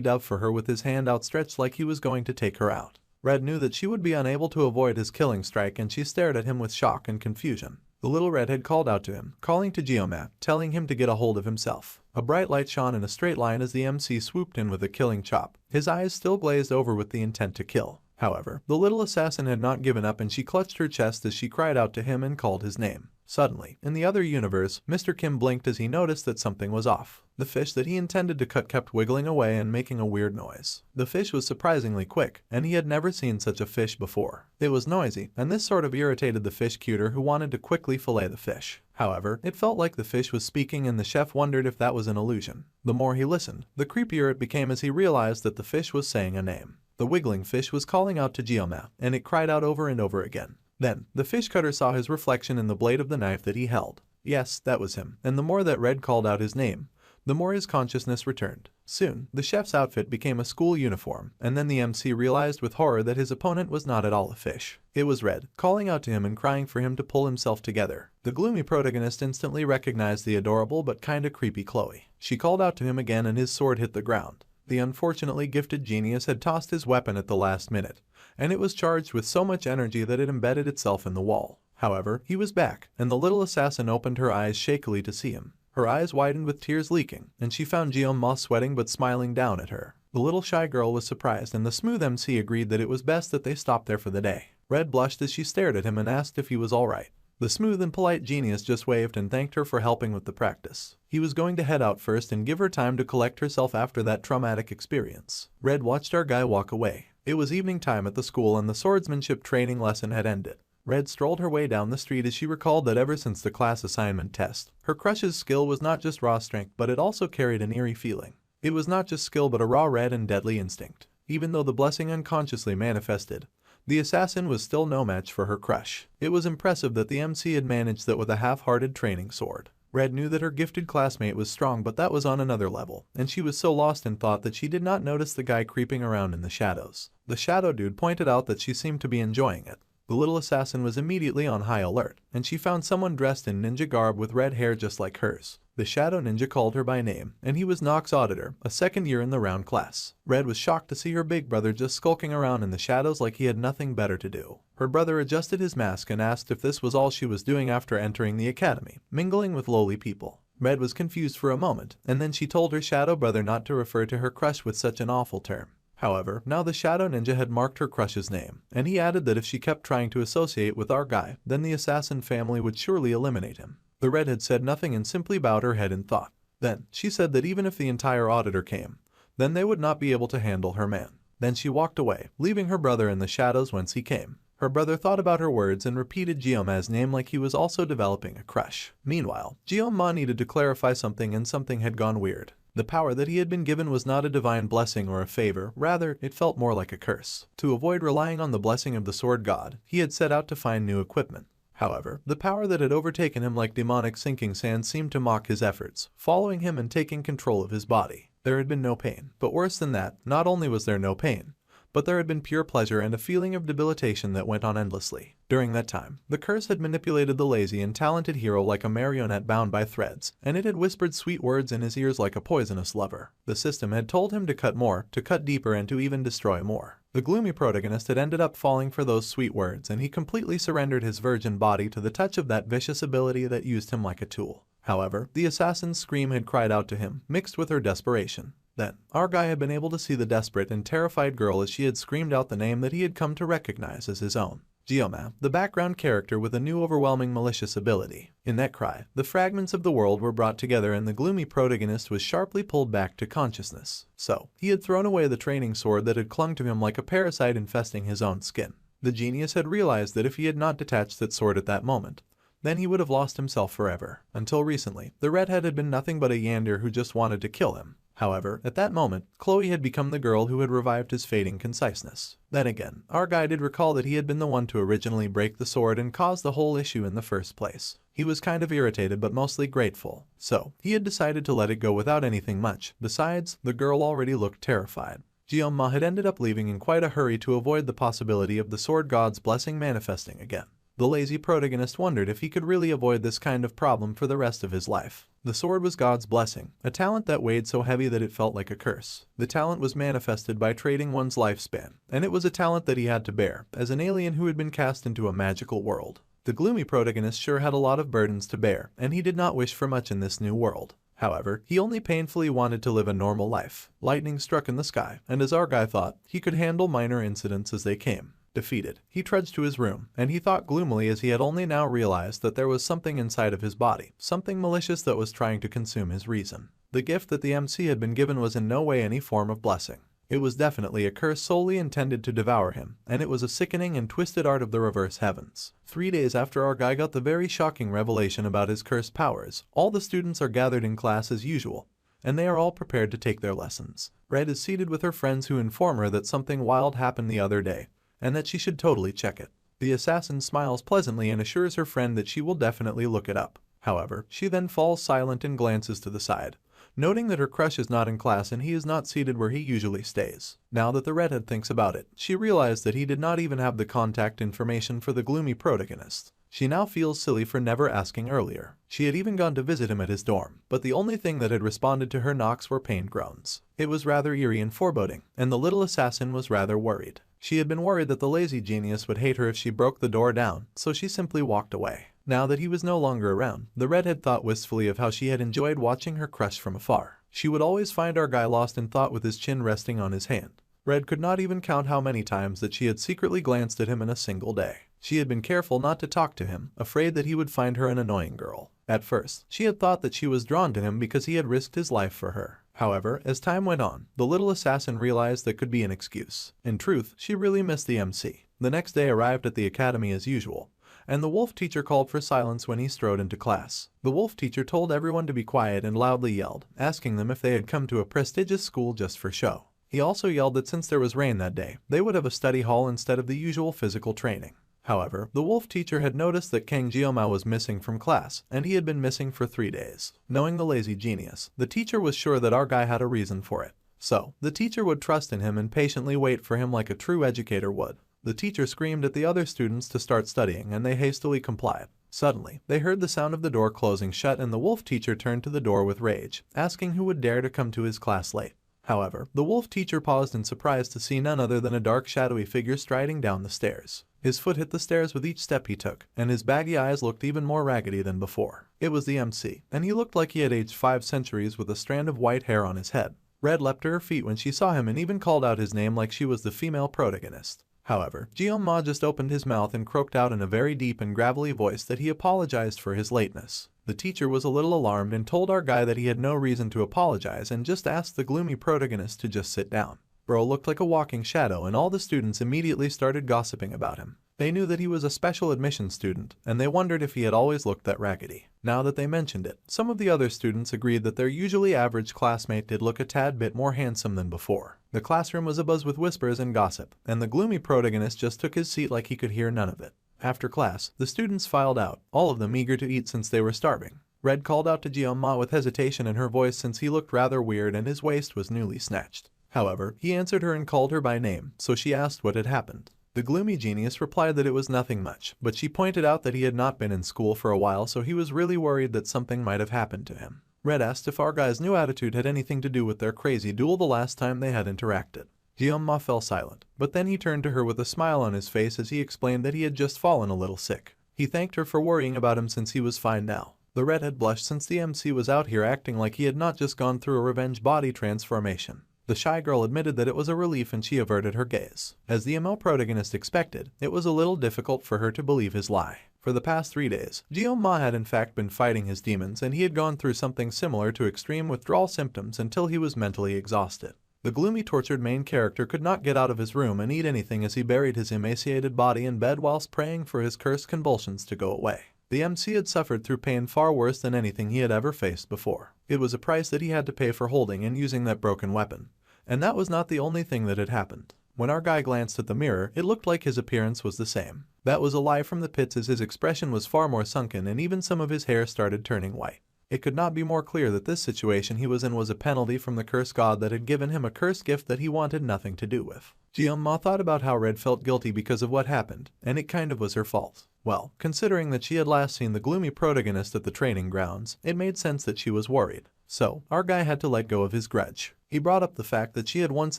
dove for her with his hand outstretched like he was going to take her out. Red knew that she would be unable to avoid his killing strike, and she stared at him with shock and confusion. The little redhead called out to him, calling to Geomat, telling him to get a hold of himself. A bright light shone in a straight line as the MC swooped in with a killing chop, his eyes still glazed over with the intent to kill. However, the little assassin had not given up, and she clutched her chest as she cried out to him and called his name. Suddenly, in the other universe, Mr. Kim blinked as he noticed that something was off. The fish that he intended to cut kept wiggling away and making a weird noise. The fish was surprisingly quick, and he had never seen such a fish before. It was noisy, and this sort of irritated the fish cutter, who wanted to quickly fillet the fish. However, it felt like the fish was speaking, and the chef wondered if that was an illusion. The more he listened, the creepier it became as he realized that the fish was saying a name. The wiggling fish was calling out to Geomat, and it cried out over and over again. Then, the fish cutter saw his reflection in the blade of the knife that he held. Yes, that was him, and the more that Red called out his name, the more his consciousness returned. Soon, the chef's outfit became a school uniform, and then the MC realized with horror that his opponent was not at all a fish. It was Red, calling out to him and crying for him to pull himself together. The gloomy protagonist instantly recognized the adorable but kinda creepy Chloe. She called out to him again and his sword hit the ground. The unfortunately gifted genius had tossed his weapon at the last minute, and it was charged with so much energy that it embedded itself in the wall. However, he was back, and the little assassin opened her eyes shakily to see him. Her eyes widened with tears leaking, and she found Jeon-ma sweating but smiling down at her. The little shy girl was surprised, and the smooth MC agreed that it was best that they stop there for the day. Red blushed as she stared at him and asked if he was alright. The smooth and polite genius just waved and thanked her for helping with the practice. He was going to head out first and give her time to collect herself after that traumatic experience. Red watched our guy walk away. It was evening time at the school and the swordsmanship training lesson had ended. Red strolled her way down the street as she recalled that ever since the class assignment test, her crush's skill was not just raw strength but it also carried an eerie feeling. It was not just skill but a raw red and deadly instinct. Even though the blessing unconsciously manifested, the assassin was still no match for her crush. It was impressive that the MC had managed that with a half-hearted training sword. Red knew that her gifted classmate was strong but that was on another level, and she was so lost in thought that she did not notice the guy creeping around in the shadows. The shadow dude pointed out that she seemed to be enjoying it. The little assassin was immediately on high alert, and she found someone dressed in ninja garb with red hair just like hers. The shadow ninja called her by name, and he was Nox's auditor, a second year in the round class. Red was shocked to see her big brother just skulking around in the shadows like he had nothing better to do. Her brother adjusted his mask and asked if this was all she was doing after entering the academy, mingling with lowly people. Red was confused for a moment, and then she told her shadow brother not to refer to her crush with such an awful term. However, now the shadow ninja had marked her crush's name, and he added that if she kept trying to associate with our guy, then the assassin family would surely eliminate him. The red had said nothing and simply bowed her head in thought. Then, she said that even if the entire auditor came, then they would not be able to handle her man. Then she walked away, leaving her brother in the shadows whence he came. Her brother thought about her words and repeated Jeon-ma's name like he was also developing a crush. Meanwhile, Jeon-ma needed to clarify something and something had gone weird. The power that he had been given was not a divine blessing or a favor, rather, it felt more like a curse. To avoid relying on the blessing of the sword god, he had set out to find new equipment. However, the power that had overtaken him like demonic sinking sand seemed to mock his efforts, following him and taking control of his body. There had been no pain, but worse than that, not only was there no pain, but there had been pure pleasure and a feeling of debilitation that went on endlessly. During that time, the curse had manipulated the lazy and talented hero like a marionette bound by threads, and it had whispered sweet words in his ears like a poisonous lover. The system had told him to cut more, to cut deeper, and to even destroy more. The gloomy protagonist had ended up falling for those sweet words, and he completely surrendered his virgin body to the touch of that vicious ability that used him like a tool. However, the assassin's scream had cried out to him, mixed with her desperation. Then, our guy had been able to see the desperate and terrified girl as she had screamed out the name that he had come to recognize as his own. Jeon-ma, the background character with a new overwhelming malicious ability. In that cry, the fragments of the world were brought together and the gloomy protagonist was sharply pulled back to consciousness. So, he had thrown away the training sword that had clung to him like a parasite infesting his own skin. The genius had realized that if he had not detached that sword at that moment, then he would have lost himself forever. Until recently, the redhead had been nothing but a yander who just wanted to kill him. However, at that moment, Chloe had become the girl who had revived his fading conciseness. Then again, our guy did recall that he had been the one to originally break the sword and cause the whole issue in the first place. He was kind of irritated but mostly grateful. So, he had decided to let it go without anything much. Besides, the girl already looked terrified. Jeon-ma had ended up leaving in quite a hurry to avoid the possibility of the sword god's blessing manifesting again. The lazy protagonist wondered if he could really avoid this kind of problem for the rest of his life. The sword was God's blessing, a talent that weighed so heavy that it felt like a curse. The talent was manifested by trading one's lifespan, and it was a talent that he had to bear, as an alien who had been cast into a magical world. The gloomy protagonist sure had a lot of burdens to bear, and he did not wish for much in this new world. However, he only painfully wanted to live a normal life. Lightning struck in the sky, and as our guy thought, he could handle minor incidents as they came. Defeated, he trudged to his room, and he thought gloomily as he had only now realized that there was something inside of his body, something malicious that was trying to consume his reason. The gift that the MC had been given was in no way any form of blessing. It was definitely a curse solely intended to devour him, and it was a sickening and twisted art of the reverse heavens. 3 days after our guy got the very shocking revelation about his cursed powers, all the students are gathered in class as usual, and they are all prepared to take their lessons. Red is seated with her friends who inform her that something wild happened the other day, and that she should totally check it. The assassin smiles pleasantly and assures her friend that she will definitely look it up. However, she then falls silent and glances to the side, noting that her crush is not in class and he is not seated where he usually stays. Now that the redhead thinks about it, she realized that he did not even have the contact information for the gloomy protagonist. She now feels silly for never asking earlier. She had even gone to visit him at his dorm, but the only thing that had responded to her knocks were pained groans. It was rather eerie and foreboding, and the little assassin was rather worried. She had been worried that the lazy genius would hate her if she broke the door down, so she simply walked away. Now that he was no longer around, the redhead thought wistfully of how she had enjoyed watching her crush from afar. She would always find our guy lost in thought with his chin resting on his hand. Red could not even count how many times that she had secretly glanced at him in a single day. She had been careful not to talk to him, afraid that he would find her an annoying girl. At first, she had thought that she was drawn to him because he had risked his life for her. However, as time went on, the little assassin realized that could be an excuse. In truth, she really missed the MC. The next day arrived at the academy as usual, and the wolf teacher called for silence when he strode into class. The wolf teacher told everyone to be quiet and loudly yelled, asking them if they had come to a prestigious school just for show. He also yelled that since there was rain that day, they would have a study hall instead of the usual physical training. However, the wolf teacher had noticed that Kang Jioma was missing from class, and he had been missing for 3 days. Knowing the lazy genius, the teacher was sure that our guy had a reason for it. So, the teacher would trust in him and patiently wait for him like a true educator would. The teacher screamed at the other students to start studying, and they hastily complied. Suddenly, they heard the sound of the door closing shut, and the wolf teacher turned to the door with rage, asking who would dare to come to his class late. However, the wolf teacher paused in surprise to see none other than a dark shadowy figure striding down the stairs. His foot hit the stairs with each step he took, and his baggy eyes looked even more raggedy than before. It was the MC, and he looked like he had aged 5 centuries with a strand of white hair on his head. Red leapt to her feet when she saw him and even called out his name like she was the female protagonist. However, Jioma just opened his mouth and croaked out in a very deep and gravelly voice that he apologized for his lateness. The teacher was a little alarmed and told our guy that he had no reason to apologize and just asked the gloomy protagonist to just sit down. Bro looked like a walking shadow, and all the students immediately started gossiping about him. They knew that he was a special admission student, and they wondered if he had always looked that raggedy. Now that they mentioned it, some of the other students agreed that their usually average classmate did look a tad bit more handsome than before. The classroom was abuzz with whispers and gossip, and the gloomy protagonist just took his seat like he could hear none of it. After class, the students filed out, all of them eager to eat since they were starving. Red called out to Jioma with hesitation in her voice since he looked rather weird and his waist was newly snatched. However, he answered her and called her by name, so she asked what had happened. The gloomy genius replied that it was nothing much, but she pointed out that he had not been in school for a while, so he was really worried that something might have happened to him. Red asked if our guy's new attitude had anything to do with their crazy duel the last time they had interacted. Jioma fell silent, but then he turned to her with a smile on his face as he explained that he had just fallen a little sick. He thanked her for worrying about him since he was fine now. The redhead blushed since the MC was out here acting like he had not just gone through a revenge body transformation. The shy girl admitted that it was a relief and she averted her gaze. As the ML protagonist expected, it was a little difficult for her to believe his lie. For the past 3 days, Jioma had in fact been fighting his demons, and he had gone through something similar to extreme withdrawal symptoms until he was mentally exhausted. The gloomy tortured main character could not get out of his room and eat anything as he buried his emaciated body in bed whilst praying for his cursed convulsions to go away. The MC had suffered through pain far worse than anything he had ever faced before. It was a price that he had to pay for holding and using that broken weapon. And that was not the only thing that had happened. When our guy glanced at the mirror, it looked like his appearance was the same. That was a lie from the pits, as his expression was far more sunken and even some of his hair started turning white. It could not be more clear that this situation he was in was a penalty from the cursed god that had given him a cursed gift that he wanted nothing to do with. Jioma thought about how Red felt guilty because of what happened, and it kind of was her fault. Well, considering that she had last seen the gloomy protagonist at the training grounds, it made sense that she was worried. So, our guy had to let go of his grudge. He brought up the fact that she had once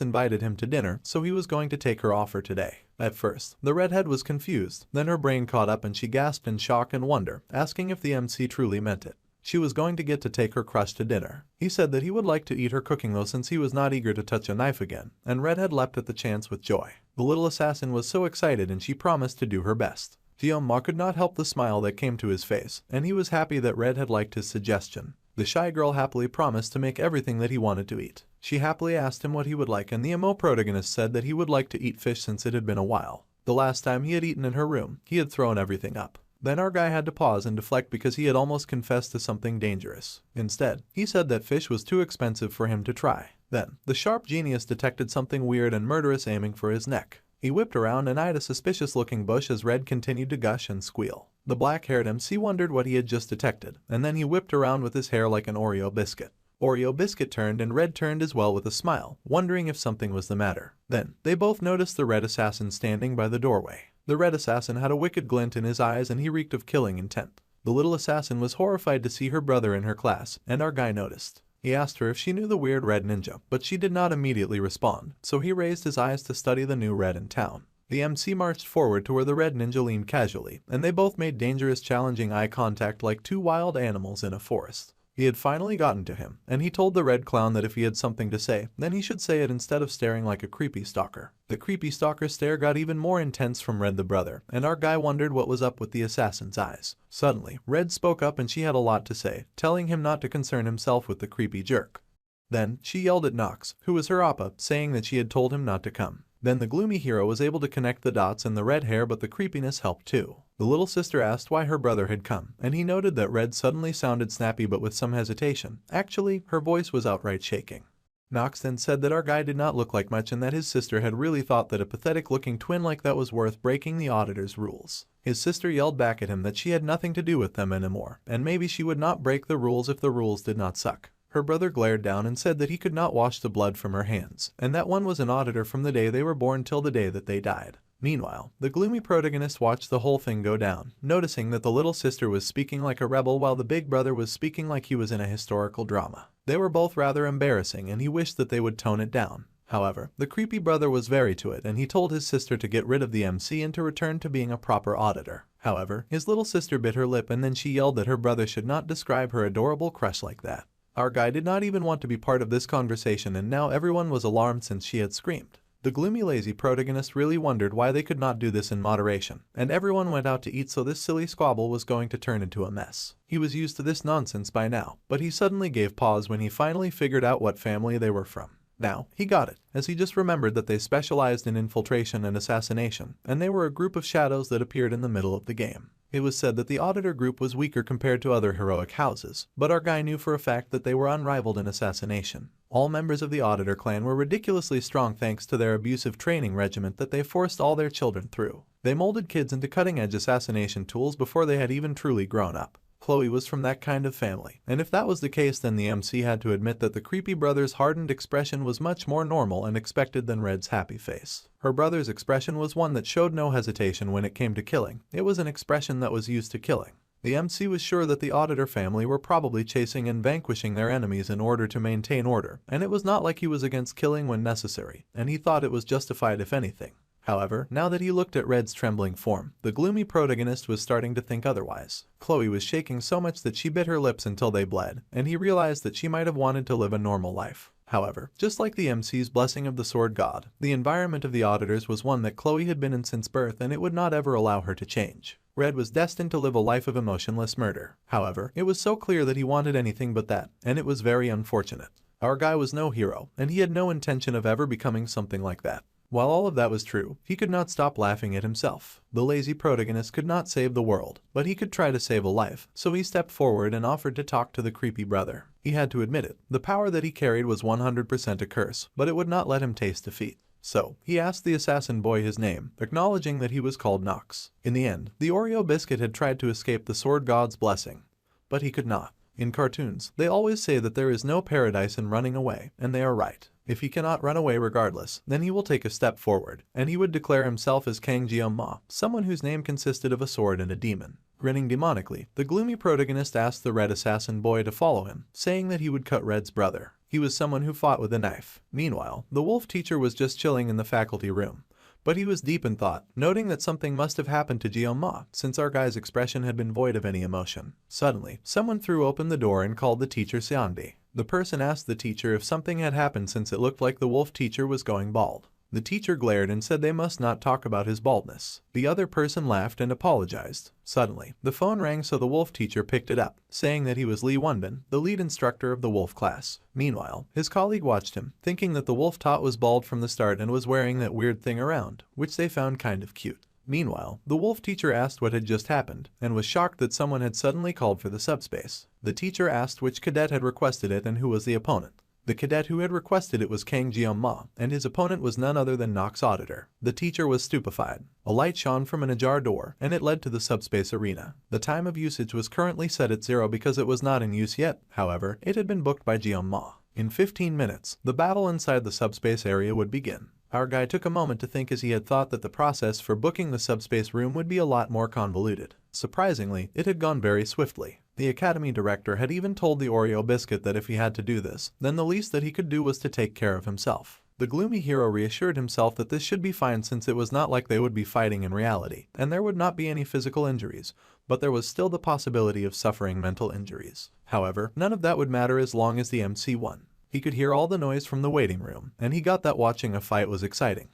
invited him to dinner, so he was going to take her offer today. At first, the redhead was confused, then her brain caught up and she gasped in shock and wonder, asking if the MC truly meant it. She was going to get to take her crush to dinner. He said that he would like to eat her cooking though, since he was not eager to touch a knife again, and Redhead leapt at the chance with joy. The little assassin was so excited and she promised to do her best. Jioma could not help the smile that came to his face, and he was happy that Redhead liked his suggestion. The shy girl happily promised to make everything that he wanted to eat. She happily asked him what he would like, and the MO protagonist said that he would like to eat fish since it had been a while. The last time he had eaten in her room, he had thrown everything up. Then our guy had to pause and deflect because he had almost confessed to something dangerous. Instead, he said that fish was too expensive for him to try. Then, the sharp genius detected something weird and murderous aiming for his neck. He whipped around and eyed a suspicious-looking bush as Red continued to gush and squeal. The black-haired MC wondered what he had just detected, and then he whipped around with his hair like an Oreo biscuit. Oreo biscuit turned and Red turned as well with a smile, wondering if something was the matter. Then, they both noticed the red assassin standing by the doorway. The red assassin had a wicked glint in his eyes and he reeked of killing intent. The little assassin was horrified to see her brother in her class, and our guy noticed. He asked her if she knew the weird red ninja, but she did not immediately respond, so he raised his eyes to study the new red in town. The MC marched forward to where the red ninja leaned casually, and they both made dangerous, challenging eye contact like two wild animals in a forest. He had finally gotten to him, and he told the red clown that if he had something to say, then he should say it instead of staring like a creepy stalker. The creepy stalker stare got even more intense from Red the brother, and our guy wondered what was up with the assassin's eyes. Suddenly, Red spoke up and she had a lot to say, telling him not to concern himself with the creepy jerk. Then, she yelled at Nox, who was her appa, saying that she had told him not to come. Then the gloomy hero was able to connect the dots in the red hair, but the creepiness helped too. The little sister asked why her brother had come, and he noted that Red suddenly sounded snappy but with some hesitation. Actually, her voice was outright shaking. Nox then said that our guy did not look like much and that his sister had really thought that a pathetic-looking twin like that was worth breaking the auditor's rules. His sister yelled back at him that she had nothing to do with them anymore, and maybe she would not break the rules if the rules did not suck. Her brother glared down and said that he could not wash the blood from her hands, and that one was an auditor from the day they were born till the day that they died. Meanwhile, the gloomy protagonist watched the whole thing go down, noticing that the little sister was speaking like a rebel while the big brother was speaking like he was in a historical drama. They were both rather embarrassing and he wished that they would tone it down. However, the creepy brother was very to it and he told his sister to get rid of the MC and to return to being a proper auditor. However, his little sister bit her lip and then she yelled that her brother should not describe her adorable crush like that. Our guy did not even want to be part of this conversation and now everyone was alarmed since she had screamed. The gloomy lazy protagonist really wondered why they could not do this in moderation, and everyone went out to eat so this silly squabble was going to turn into a mess. He was used to this nonsense by now, but he suddenly gave pause when he finally figured out what family they were from. Now, he got it, as he just remembered that they specialized in infiltration and assassination, and they were a group of shadows that appeared in the middle of the game. It was said that the auditor group was weaker compared to other heroic houses, but our guy knew for a fact that they were unrivaled in assassination. All members of the auditor clan were ridiculously strong thanks to their abusive training regiment that they forced all their children through. They molded kids into cutting-edge assassination tools before they had even truly grown up. Chloe was from that kind of family, and if that was the case then the MC had to admit that the creepy brother's hardened expression was much more normal and expected than Red's happy face. Her brother's expression was one that showed no hesitation when it came to killing. It was an expression that was used to killing. The MC was sure that the auditor family were probably chasing and vanquishing their enemies in order to maintain order, and it was not like he was against killing when necessary, and he thought it was justified if anything. However, now that he looked at Red's trembling form, the gloomy protagonist was starting to think otherwise. Chloe was shaking so much that she bit her lips until they bled, and he realized that she might have wanted to live a normal life. However, just like the MC's blessing of the sword god, the environment of the auditors was one that Chloe had been in since birth and it would not ever allow her to change. Red was destined to live a life of emotionless murder. However, it was so clear that he wanted anything but that, and it was very unfortunate. Our guy was no hero, and he had no intention of ever becoming something like that. While all of that was true, he could not stop laughing at himself. The lazy protagonist could not save the world, but he could try to save a life, so he stepped forward and offered to talk to the creepy brother. He had to admit it, the power that he carried was 100% a curse, but it would not let him taste defeat. So, he asked the assassin boy his name, acknowledging that he was called Nox. In the end, the Oreo biscuit had tried to escape the sword god's blessing, but he could not. In cartoons, they always say that there is no paradise in running away, and they are right. If he cannot run away regardless, then he will take a step forward, and he would declare himself as Kangjiom-ma, someone whose name consisted of a sword and a demon. Grinning demonically, the gloomy protagonist asked the red assassin boy to follow him, saying that he would cut Red's brother. He was someone who fought with a knife. Meanwhile, the wolf teacher was just chilling in the faculty room. But he was deep in thought, noting that something must have happened to Jiom-ma, since our guy's expression had been void of any emotion. Suddenly, someone threw open the door and called the teacher Seonbi. The person asked the teacher if something had happened since it looked like the wolf teacher was going bald. The teacher glared and said they must not talk about his baldness. The other person laughed and apologized. Suddenly, the phone rang so the wolf teacher picked it up, saying that he was Lee Wonbin, the lead instructor of the wolf class. Meanwhile, his colleague watched him, thinking that the wolf tot was bald from the start and was wearing that weird thing around, which they found kind of cute. Meanwhile, the wolf teacher asked what had just happened, and was shocked that someone had suddenly called for the subspace. The teacher asked which cadet had requested it and who was the opponent. The cadet who had requested it was Kang Jeong-ma, and his opponent was none other than Nox's auditor. The teacher was stupefied. A light shone from an ajar door, and it led to the subspace arena. The time of usage was currently set at 0 because it was not in use yet. However, it had been booked by Jeong-ma. In 15 minutes, the battle inside the subspace area would begin. Our guy took a moment to think, as he had thought that the process for booking the subspace room would be a lot more convoluted. Surprisingly, it had gone very swiftly. The academy director had even told the Oreo biscuit that if he had to do this, then the least that he could do was to take care of himself. The gloomy hero reassured himself that this should be fine, since it was not like they would be fighting in reality, and there would not be any physical injuries, but there was still the possibility of suffering mental injuries. However, none of that would matter as long as the MC won. He could hear all the noise from the waiting room, and he got that watching a fight was exciting.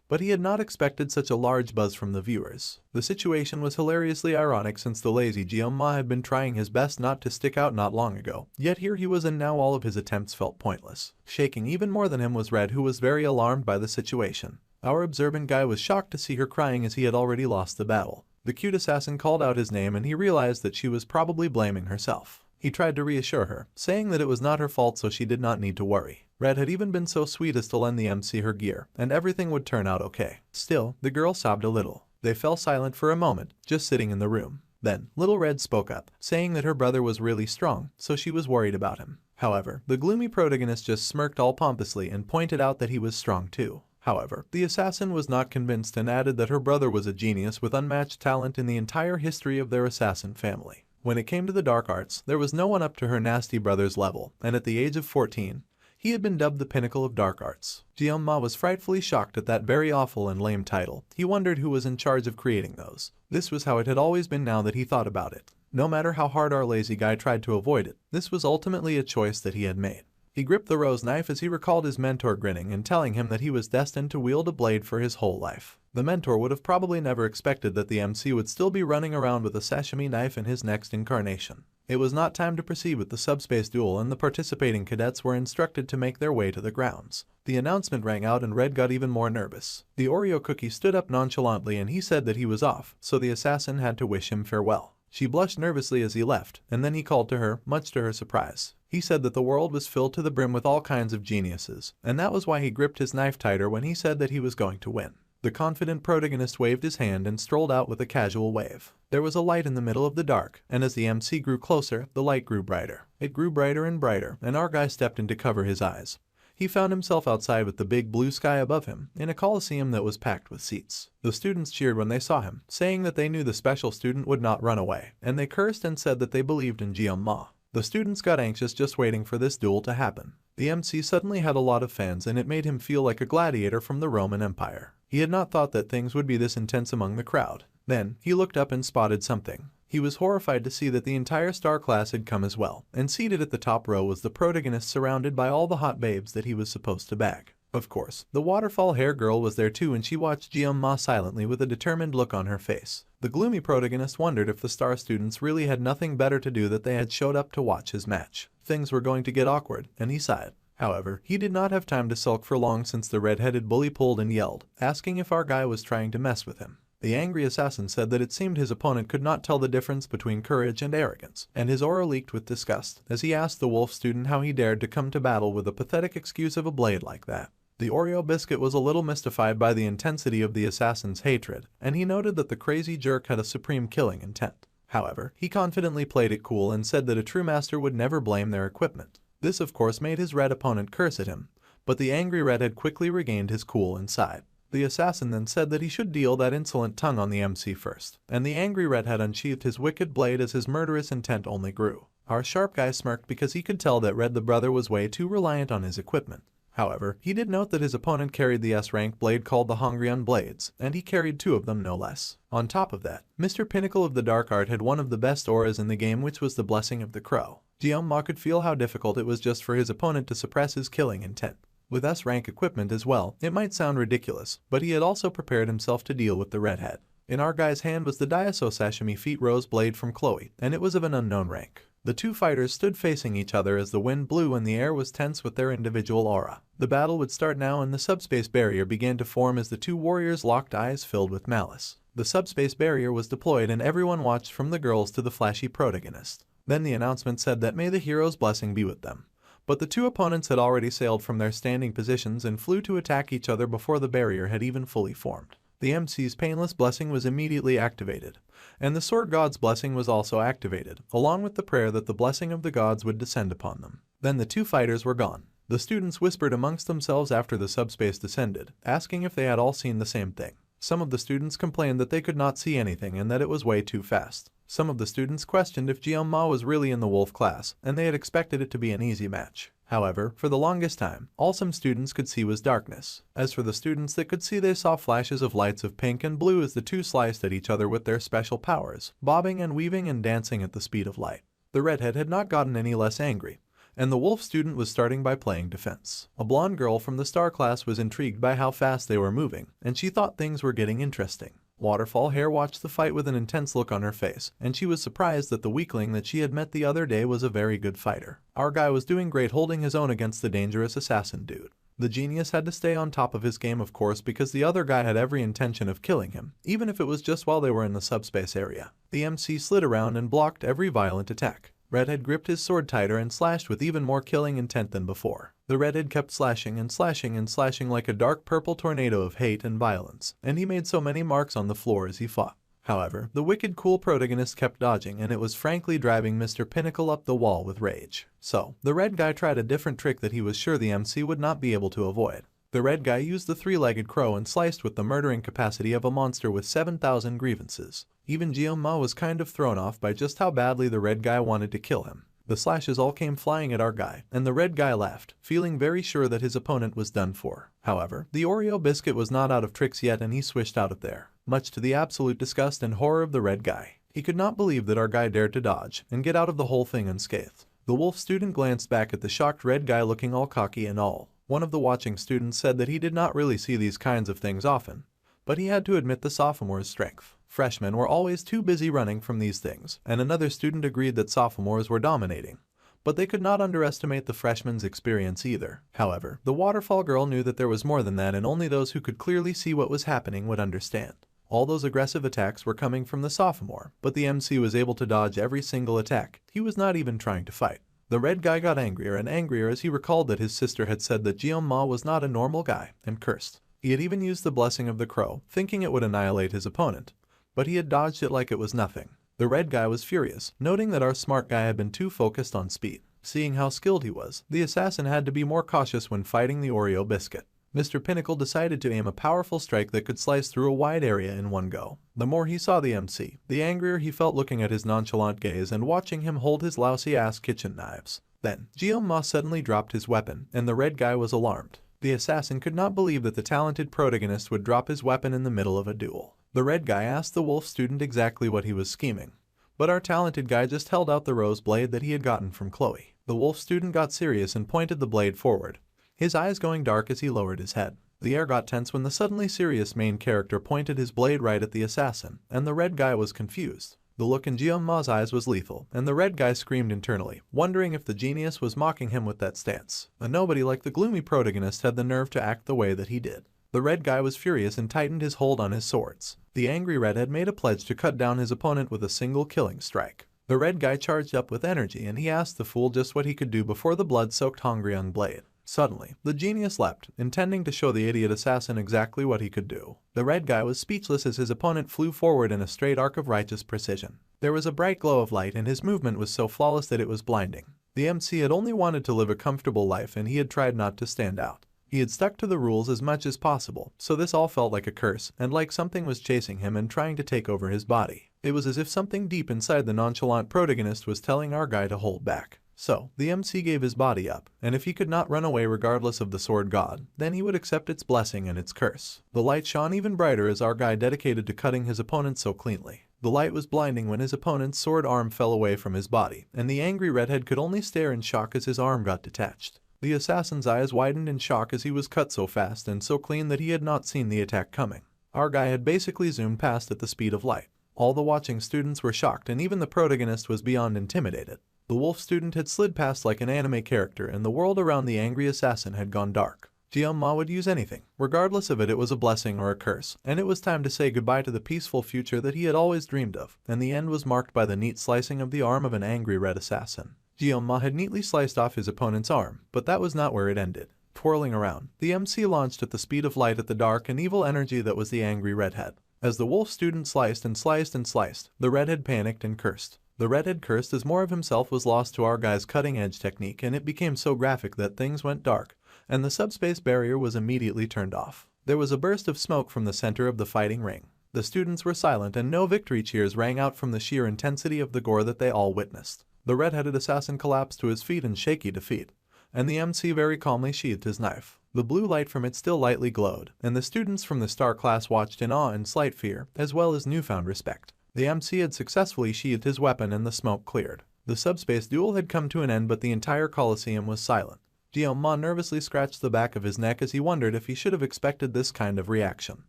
But he had not expected such a large buzz from the viewers. The situation was hilariously ironic, since the lazy Jeong-ma had been trying his best not to stick out not long ago, yet here he was, and now all of his attempts felt pointless. Shaking even more than him was Red, who was very alarmed by the situation. Our observant guy was shocked to see her crying, as he had already lost the battle. The cute assassin called out his name, and he realized that she was probably blaming herself. He tried to reassure her, saying that it was not her fault, so she did not need to worry. Red had even been so sweet as to lend the MC her gear, and everything would turn out okay. Still, the girl sobbed a little. They fell silent for a moment, just sitting in the room. Then, little Red spoke up, saying that her brother was really strong, so she was worried about him. However, the gloomy protagonist just smirked all pompously and pointed out that he was strong too. However, the assassin was not convinced and added that her brother was a genius with unmatched talent in the entire history of their assassin family. When it came to the dark arts, there was no one up to her nasty brother's level, and at the age of 14, he had been dubbed the pinnacle of dark arts. Jeong-ma was frightfully shocked at that very awful and lame title. He wondered who was in charge of creating those. This was how it had always been now that he thought about it. No matter how hard our lazy guy tried to avoid it, this was ultimately a choice that he had made. He gripped the rose knife as he recalled his mentor grinning and telling him that he was destined to wield a blade for his whole life. The mentor would have probably never expected that the MC would still be running around with a sashimi knife in his next incarnation. It was not time to proceed with the subspace duel, and the participating cadets were instructed to make their way to the grounds. The announcement rang out, and Red got even more nervous. The Oreo cookie stood up nonchalantly, and he said that he was off, so the assassin had to wish him farewell. She blushed nervously as he left, and then he called to her, much to her surprise. He said that the world was filled to the brim with all kinds of geniuses, and that was why he gripped his knife tighter when he said that he was going to win. The confident protagonist waved his hand and strolled out with a casual wave. There was a light in the middle of the dark, and as the MC grew closer, the light grew brighter. It grew brighter and brighter, and our guy stepped in to cover his eyes. He found himself outside with the big blue sky above him, in a coliseum that was packed with seats. The students cheered when they saw him, saying that they knew the special student would not run away, and they cursed and said that they believed in Jeong-ma. The students got anxious just waiting for this duel to happen. The MC suddenly had a lot of fans, and it made him feel like a gladiator from the Roman Empire. He had not thought that things would be this intense among the crowd. Then, he looked up and spotted something. He was horrified to see that the entire star class had come as well, and seated at the top row was the protagonist, surrounded by all the hot babes that he was supposed to bag. Of course, the waterfall hair girl was there too, and she watched Jeong-ma silently with a determined look on her face. The gloomy protagonist wondered if the star students really had nothing better to do that they had showed up to watch his match. Things were going to get awkward, and he sighed. However, he did not have time to sulk for long, since the red-headed bully pulled and yelled, asking if our guy was trying to mess with him. The angry assassin said that it seemed his opponent could not tell the difference between courage and arrogance, and his aura leaked with disgust as he asked the wolf student how he dared to come to battle with a pathetic excuse of a blade like that. The Oreo biscuit was a little mystified by the intensity of the assassin's hatred, and he noted that the crazy jerk had a supreme killing intent. However, he confidently played it cool and said that a true master would never blame their equipment. This of course made his red opponent curse at him, but the angry red had quickly regained his cool and sighed. The assassin then said that he should deal that insolent tongue on the MC first, and the angry red had unsheathed his wicked blade as his murderous intent only grew. Our sharp guy smirked because he could tell that Red the brother was way too reliant on his equipment. However, he did note that his opponent carried the S-rank blade called the Hongrian Blades, and he carried 2 of them no less. On top of that, Mr. Pinnacle of the Dark Art had one of the best auras in the game, which was the Blessing of the Crow. Jeong-ma could feel how difficult it was just for his opponent to suppress his killing intent. With S-rank equipment as well, it might sound ridiculous, but he had also prepared himself to deal with the redhead. In our guy's hand was the Diaso Sashimi Feet Rose blade from Chloe, and it was of an unknown rank. The two fighters stood facing each other as the wind blew and the air was tense with their individual aura. The battle would start now, and the subspace barrier began to form as the two warriors locked eyes filled with malice. The subspace barrier was deployed, and everyone watched from the girls to the flashy protagonist. Then the announcement said that may the hero's blessing be with them. But the two opponents had already sailed from their standing positions and flew to attack each other before the barrier had even fully formed. The MC's painless blessing was immediately activated, and the sword god's blessing was also activated, along with the prayer that the blessing of the gods would descend upon them. Then the two fighters were gone. The students whispered amongst themselves after the subspace descended, asking if they had all seen the same thing. Some of the students complained that they could not see anything and that it was way too fast. Some of the students questioned if Jianma was really in the wolf class, and they had expected it to be an easy match. However, for the longest time, all some students could see was darkness. As for the students that could see, they saw flashes of lights of pink and blue as the two sliced at each other with their special powers, bobbing and weaving and dancing at the speed of light. The redhead had not gotten any less angry, and the wolf student was starting by playing defense. A blonde girl from the star class was intrigued by how fast they were moving, and she thought things were getting interesting. Waterfall Hair watched the fight with an intense look on her face, and she was surprised that the weakling that she had met the other day was a very good fighter. Our guy was doing great, holding his own against the dangerous assassin dude. The genius had to stay on top of his game, of course, because the other guy had every intention of killing him, even if it was just while they were in the subspace area. The MC slid around and blocked every violent attack. Redhead gripped his sword tighter and slashed with even more killing intent than before. The redhead kept slashing and slashing and slashing like a dark purple tornado of hate and violence, and he made so many marks on the floor as he fought. However, the wicked cool protagonist kept dodging, and it was frankly driving Mr. Pinnacle up the wall with rage. So, the red guy tried a different trick that he was sure the MC would not be able to avoid. The red guy used the three-legged crow and sliced with the murdering capacity of a monster with 7,000 grievances. Even Jianma was kind of thrown off by just how badly the red guy wanted to kill him. The slashes all came flying at our guy, and the red guy laughed, feeling very sure that his opponent was done for. However, the Oreo biscuit was not out of tricks yet, and he swished out of there, much to the absolute disgust and horror of the red guy. He could not believe that our guy dared to dodge and get out of the whole thing unscathed. The wolf student glanced back at the shocked red guy looking all cocky and all. One of the watching students said that he did not really see these kinds of things often, but he had to admit the sophomore's strength. Freshmen were always too busy running from these things, and another student agreed that sophomores were dominating, but they could not underestimate the freshmen's experience either. However, the waterfall girl knew that there was more than that, and only those who could clearly see what was happening would understand. All those aggressive attacks were coming from the sophomore, but the MC was able to dodge every single attack. He was not even trying to fight. The red guy got angrier and angrier as he recalled that his sister had said that Jianma was not a normal guy, and cursed. He had even used the blessing of the crow, thinking it would annihilate his opponent, but he had dodged it like it was nothing. The red guy was furious, noting that our smart guy had been too focused on speed. Seeing how skilled he was, the assassin had to be more cautious when fighting the Oreo biscuit. Mr. Pinnacle decided to aim a powerful strike that could slice through a wide area in one go. The more he saw the MC, the angrier he felt looking at his nonchalant gaze and watching him hold his lousy-ass kitchen knives. Then, Jianma suddenly dropped his weapon, and the red guy was alarmed. The assassin could not believe that the talented protagonist would drop his weapon in the middle of a duel. The red guy asked the wolf student exactly what he was scheming, but our talented guy just held out the rose blade that he had gotten from Chloe. The wolf student got serious and pointed the blade forward, his eyes going dark as he lowered his head. The air got tense when the suddenly serious main character pointed his blade right at the assassin, and the red guy was confused. The look in Jianma's eyes was lethal, and the red guy screamed internally, wondering if the genius was mocking him with that stance. And nobody like the gloomy protagonist had the nerve to act the way that he did. The red guy was furious and tightened his hold on his swords. The angry redhead made a pledge to cut down his opponent with a single killing strike. The red guy charged up with energy, and he asked the fool just what he could do before the blood-soaked hungry young blade. Suddenly, the genius leapt, intending to show the idiot assassin exactly what he could do. The red guy was speechless as his opponent flew forward in a straight arc of righteous precision. There was a bright glow of light, and his movement was so flawless that it was blinding. The MC had only wanted to live a comfortable life, and he had tried not to stand out. He had stuck to the rules as much as possible, so this all felt like a curse, and like something was chasing him and trying to take over his body. It was as if something deep inside the nonchalant protagonist was telling our guy to hold back. So, the MC gave his body up, and if he could not run away regardless of the sword god, then he would accept its blessing and its curse. The light shone even brighter as our guy dedicated to cutting his opponent so cleanly. The light was blinding when his opponent's sword arm fell away from his body, and the angry redhead could only stare in shock as his arm got detached. The assassin's eyes widened in shock as he was cut so fast and so clean that he had not seen the attack coming. Our guy had basically zoomed past at the speed of light. All the watching students were shocked, and even the protagonist was beyond intimidated. The wolf student had slid past like an anime character, and the world around the angry assassin had gone dark. Jianma would use anything. Regardless of it was a blessing or a curse, and it was time to say goodbye to the peaceful future that he had always dreamed of, and the end was marked by the neat slicing of the arm of an angry red assassin. Jioma had neatly sliced off his opponent's arm, but that was not where it ended. Twirling around, the MC launched at the speed of light at the dark and evil energy that was the angry redhead. As the wolf student sliced and sliced and sliced, the redhead panicked and cursed. The redhead cursed as more of himself was lost to our guy's cutting-edge technique, and it became so graphic that things went dark, and the subspace barrier was immediately turned off. There was a burst of smoke from the center of the fighting ring. The students were silent and no victory cheers rang out from the sheer intensity of the gore that they all witnessed. The red-headed assassin collapsed to his feet in shaky defeat, and the MC very calmly sheathed his knife. The blue light from it still lightly glowed, and the students from the star class watched in awe and slight fear, as well as newfound respect. The MC had successfully sheathed his weapon and the smoke cleared. The subspace duel had come to an end, but the entire Colosseum was silent. Jioma nervously scratched the back of his neck as he wondered if he should have expected this kind of reaction.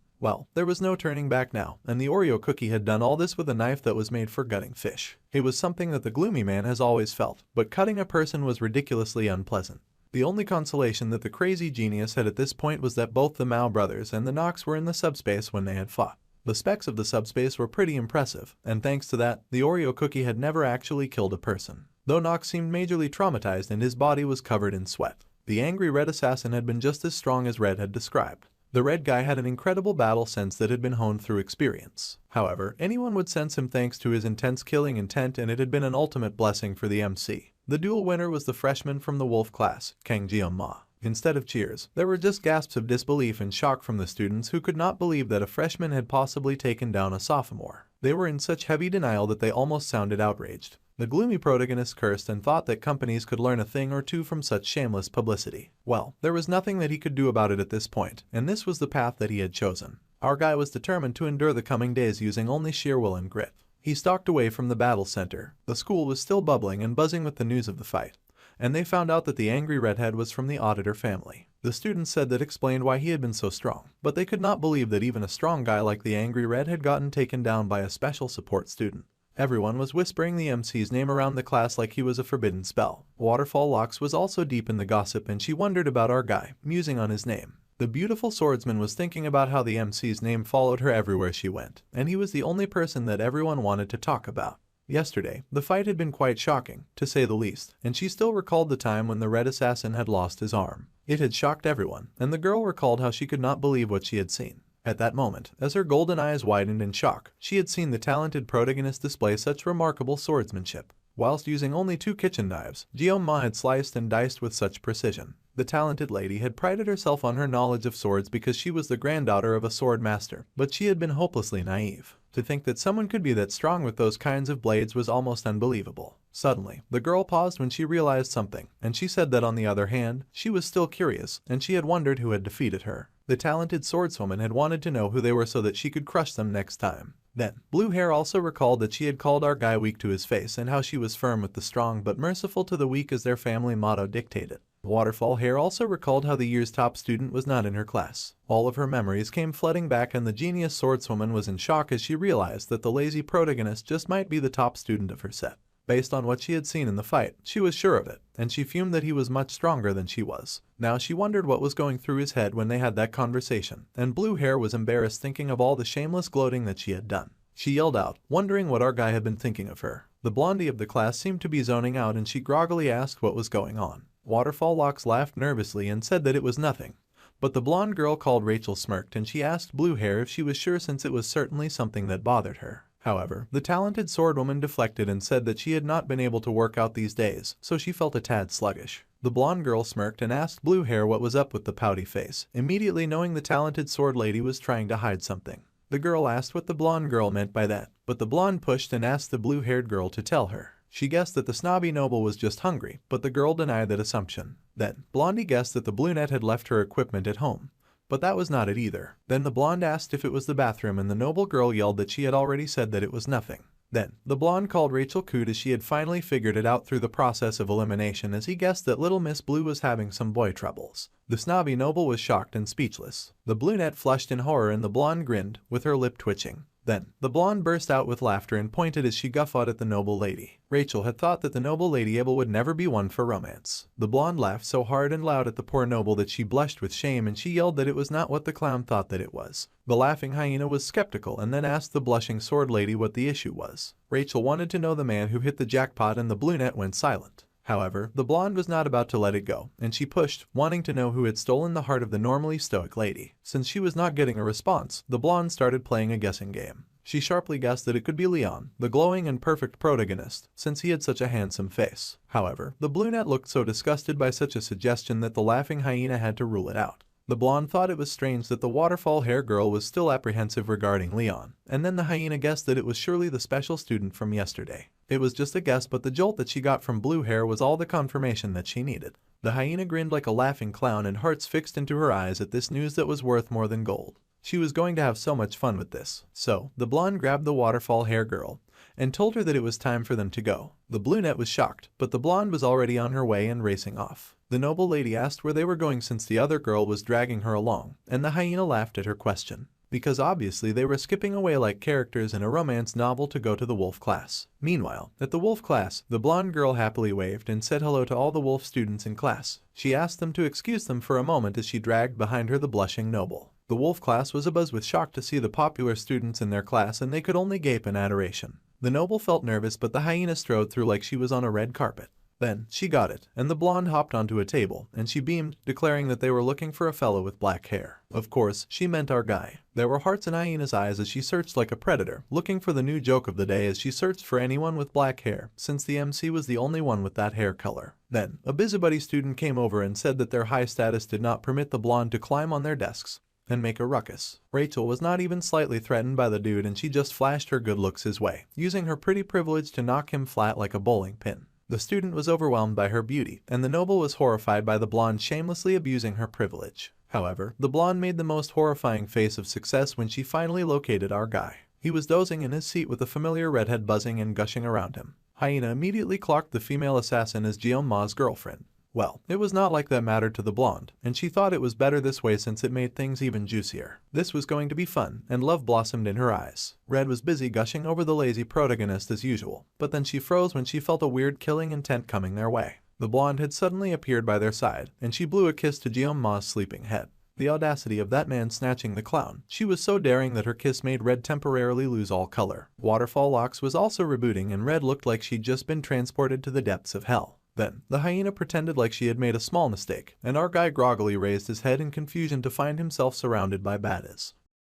Well, there was no turning back now, and the Oreo cookie had done all this with a knife that was made for gutting fish. It was something that the gloomy man has always felt, but cutting a person was ridiculously unpleasant. The only consolation that the crazy genius had at this point was that both the Mao brothers and the Nox were in the subspace when they had fought. The specs of the subspace were pretty impressive, and thanks to that, the Oreo cookie had never actually killed a person. Though Nox seemed majorly traumatized and his body was covered in sweat, the angry red assassin had been just as strong as Red had described. The red guy had an incredible battle sense that had been honed through experience. However, anyone would sense him thanks to his intense killing intent, and it had been an ultimate blessing for the MC. The duel winner was the freshman from the wolf class, Kang Jioma. Instead of cheers, there were just gasps of disbelief and shock from the students who could not believe that a freshman had possibly taken down a sophomore. They were in such heavy denial that they almost sounded outraged. The gloomy protagonist cursed and thought that companies could learn a thing or two from such shameless publicity. Well, there was nothing that he could do about it at this point, and this was the path that he had chosen. Our guy was determined to endure the coming days using only sheer will and grit. He stalked away from the battle center. The school was still bubbling and buzzing with the news of the fight, and they found out that the angry redhead was from the auditor family. The students said that explained why he had been so strong, but they could not believe that even a strong guy like the angry red had gotten taken down by a special support student. Everyone was whispering the MC's name around the class like he was a forbidden spell. Waterfall Locks was also deep in the gossip, and she wondered about our guy, musing on his name. The beautiful swordsman was thinking about how the MC's name followed her everywhere she went, and he was the only person that everyone wanted to talk about. Yesterday, the fight had been quite shocking, to say the least, and she still recalled the time when the red assassin had lost his arm. It had shocked everyone, and the girl recalled how she could not believe what she had seen. At that moment, as her golden eyes widened in shock, she had seen the talented protagonist display such remarkable swordsmanship. Whilst using only 2 kitchen knives, Jioma had sliced and diced with such precision. The talented lady had prided herself on her knowledge of swords because she was the granddaughter of a sword master, but she had been hopelessly naive. To think that someone could be that strong with those kinds of blades was almost unbelievable. Suddenly, the girl paused when she realized something, and she said that on the other hand, she was still curious, and she had wondered who had defeated her. The talented swordswoman had wanted to know who they were so that she could crush them next time. Then, Blue Hair also recalled that she had called our guy weak to his face and how she was firm with the strong but merciful to the weak as their family motto dictated. Waterfall Hair also recalled how the year's top student was not in her class. All of her memories came flooding back, and the genius swordswoman was in shock as she realized that the lazy protagonist just might be the top student of her set. Based on what she had seen in the fight, she was sure of it, and she fumed that he was much stronger than she was. Now she wondered what was going through his head when they had that conversation, and Blue Hair was embarrassed thinking of all the shameless gloating that she had done. She yelled out, wondering what our guy had been thinking of her. The blondie of the class seemed to be zoning out, and she groggily asked what was going on. Waterfall Locks laughed nervously and said that it was nothing. But the blonde girl called Rachel smirked, and she asked Blue Hair if she was sure, since it was certainly something that bothered her. However, the talented swordwoman deflected and said that she had not been able to work out these days, so she felt a tad sluggish. The blonde girl smirked and asked Blue Hair what was up with the pouty face, immediately knowing the talented sword lady was trying to hide something. The girl asked what the blonde girl meant by that, but the blonde pushed and asked the blue-haired girl to tell her. She guessed that the snobby noble was just hungry, but the girl denied that assumption. Then, Blondie guessed that the brunette had left her equipment at home, but that was not it either. Then the blonde asked if it was the bathroom, and the noble girl yelled that she had already said that it was nothing. Then, the blonde called Rachel cute as she had finally figured it out through the process of elimination, as he guessed that little Miss Blue was having some boy troubles. The snobby noble was shocked and speechless. The brunette flushed in horror and the blonde grinned, with her lip twitching. Then, the blonde burst out with laughter and pointed as she guffawed at the noble lady. Rachel had thought that the noble lady Abel would never be one for romance. The blonde laughed so hard and loud at the poor noble that she blushed with shame, and she yelled that it was not what the clown thought that it was. The laughing hyena was skeptical and then asked the blushing sword lady what the issue was. Rachel wanted to know the man who hit the jackpot, and the brunette went silent. However, the blonde was not about to let it go, and she pushed, wanting to know who had stolen the heart of the normally stoic lady. Since she was not getting a response, the blonde started playing a guessing game. She sharply guessed that it could be Leon, the glowing and perfect protagonist, since he had such a handsome face. However, the brunette looked so disgusted by such a suggestion that the laughing hyena had to rule it out. The blonde thought it was strange that the waterfall hair girl was still apprehensive regarding Leon, and then the hyena guessed that it was surely the special student from yesterday. It was just a guess, but the jolt that she got from blue hair was all the confirmation that she needed. The hyena grinned like a laughing clown and hearts fixed into her eyes at this news that was worth more than gold. She was going to have so much fun with this. So, the blonde grabbed the waterfall hair girl and told her that it was time for them to go. The brunette was shocked, but the blonde was already on her way and racing off. The noble lady asked where they were going since the other girl was dragging her along, and the hyena laughed at her question, because obviously they were skipping away like characters in a romance novel to go to the wolf class. Meanwhile, at the wolf class, the blonde girl happily waved and said hello to all the wolf students in class. She asked them to excuse them for a moment as she dragged behind her the blushing noble. The wolf class was abuzz with shock to see the popular students in their class, and they could only gape in adoration. The noble felt nervous, but the hyena strode through like she was on a red carpet. Then, she got it, and the blonde hopped onto a table, and she beamed, declaring that they were looking for a fellow with black hair. Of course, she meant our guy. There were hearts in hyena's eyes as she searched like a predator, looking for the new joke of the day as she searched for anyone with black hair, since the MC was the only one with that hair color. Then, a busybody student came over and said that their high status did not permit the blonde to climb on their desks and make a ruckus. Rachel was not even slightly threatened by the dude, and she just flashed her good looks his way, using her pretty privilege to knock him flat like a bowling pin. The student was overwhelmed by her beauty, and the noble was horrified by the blonde shamelessly abusing her privilege. However, the blonde made the most horrifying face of success when she finally located our guy. He was dozing in his seat with a familiar redhead buzzing and gushing around him. Hyena immediately clocked the female assassin as Ma's girlfriend. Well, it was not like that mattered to the blonde, and she thought it was better this way since it made things even juicier. This was going to be fun, and love blossomed in her eyes. Red was busy gushing over the lazy protagonist as usual, but then she froze when she felt a weird killing intent coming their way. The blonde had suddenly appeared by their side, and she blew a kiss to Ma's sleeping head. The audacity of that man snatching the clown. She was so daring that her kiss made Red temporarily lose all color. Waterfall Locks was also rebooting, and Red looked like she'd just been transported to the depths of hell. Then, the hyena pretended like she had made a small mistake, and our guy groggily raised his head in confusion to find himself surrounded by baddies.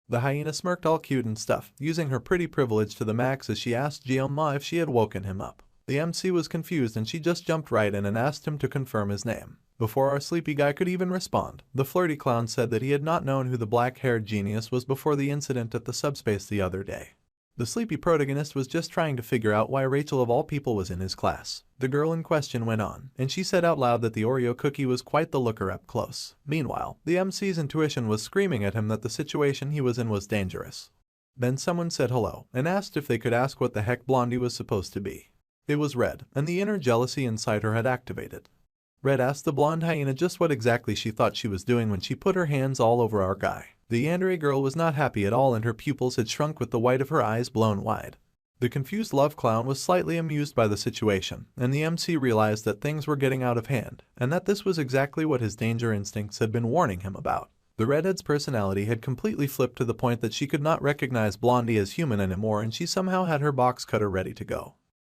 The hyena smirked all cute and stuff, using her pretty privilege to the max as she asked Ma if she had woken him up. The MC was confused, and she just jumped right in and asked him to confirm his name. Before our sleepy guy could even respond, the flirty clown said that he had not known who the black-haired genius was before the incident at the subspace the other day. The sleepy protagonist was just trying to figure out why Rachel of all people was in his class. The girl in question went on, and she said out loud that the Oreo cookie was quite the looker up close. Meanwhile, the MC's intuition was screaming at him that the situation he was in was dangerous. Then someone said hello, and asked if they could ask what the heck Blondie was supposed to be. It was Red, and the inner jealousy inside her had activated. Red asked the blonde hyena just what exactly she thought she was doing when she put her hands all over our guy. The yandere girl was not happy at all, and her pupils had shrunk with the white of her eyes blown wide. The confused love clown was slightly amused by the situation, and the MC realized that things were getting out of hand, and that this was exactly what his danger instincts had been warning him about. The redhead's personality had completely flipped to the point that she could not recognize Blondie as human anymore, and she somehow had her box cutter ready to go.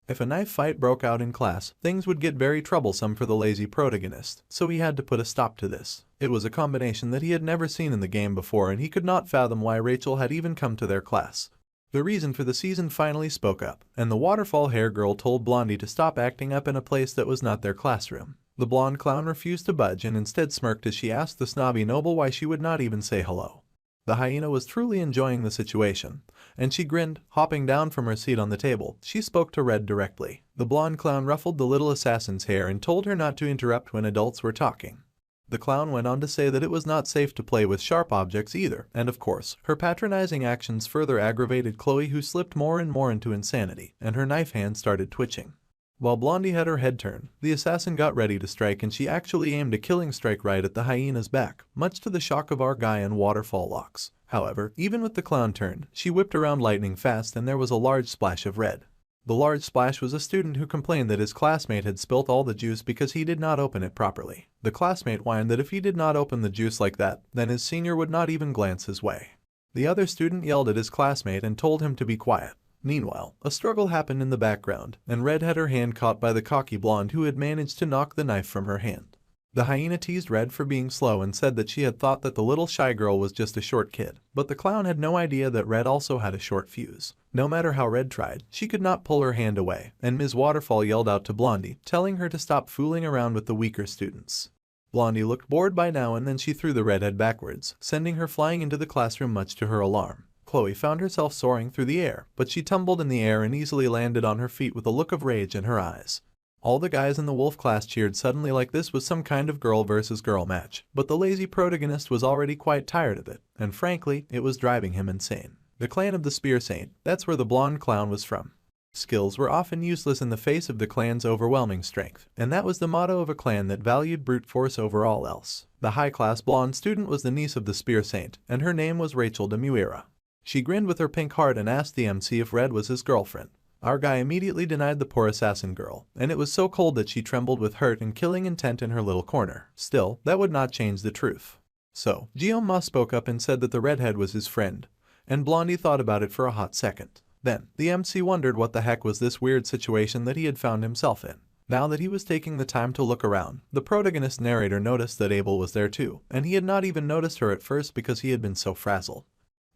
If a knife fight broke out in class, things would get very troublesome for the lazy protagonist, so he had to put a stop to this. It was a combination that he had never seen in the game before, and he could not fathom why Rachel had even come to their class. The reason for the season finally spoke up, and the waterfall hair girl told Blondie to stop acting up in a place that was not their classroom. The blonde clown refused to budge and instead smirked as she asked the snobby noble why she would not even say hello. The hyena was truly enjoying the situation, and she grinned, hopping down from her seat on the table. She spoke to Red directly. The blonde clown ruffled the little assassin's hair and told her not to interrupt when adults were talking. The clown went on to say that it was not safe to play with sharp objects either, and of course, her patronizing actions further aggravated Chloe, who slipped more and more into insanity, and her knife hand started twitching. While Blondie had her head turned, the assassin got ready to strike, and she actually aimed a killing strike right at the hyena's back, much to the shock of our guy and Waterfall Locks. However, even with the clown turned, she whipped around lightning fast, and there was a large splash of red. The large splash was a student who complained that his classmate had spilt all the juice because he did not open it properly. The classmate whined that if he did not open the juice like that, then his senior would not even glance his way. The other student yelled at his classmate and told him to be quiet. Meanwhile, a struggle happened in the background, and Red had her hand caught by the cocky blonde who had managed to knock the knife from her hand. The hyena teased Red for being slow and said that she had thought that the little shy girl was just a short kid, but the clown had no idea that Red also had a short fuse. No matter how Red tried, she could not pull her hand away, and Ms. Waterfall yelled out to Blondie, telling her to stop fooling around with the weaker students. Blondie looked bored by now, and then she threw the redhead backwards, sending her flying into the classroom much to her alarm. Chloe found herself soaring through the air, but she tumbled in the air and easily landed on her feet with a look of rage in her eyes. All the guys in the wolf class cheered suddenly like this was some kind of girl versus girl match, but the lazy protagonist was already quite tired of it, and frankly, it was driving him insane. The clan of the Spear Saint, that's where the blonde clown was from. Skills were often useless in the face of the clan's overwhelming strength, and that was the motto of a clan that valued brute force over all else. The high-class blonde student was the niece of the Spear Saint, and her name was Rachel de Muira. She grinned with her pink heart and asked the MC if Red was his girlfriend. Our guy immediately denied the poor assassin girl, and it was so cold that she trembled with hurt and killing intent in her little corner. Still, that would not change the truth. So, Guillaume spoke up and said that the redhead was his friend, and Blondie thought about it for a hot second. Then, the MC wondered what the heck was this weird situation that he had found himself in. Now that he was taking the time to look around, the protagonist narrator noticed that Abel was there too, and he had not even noticed her at first because he had been so frazzled.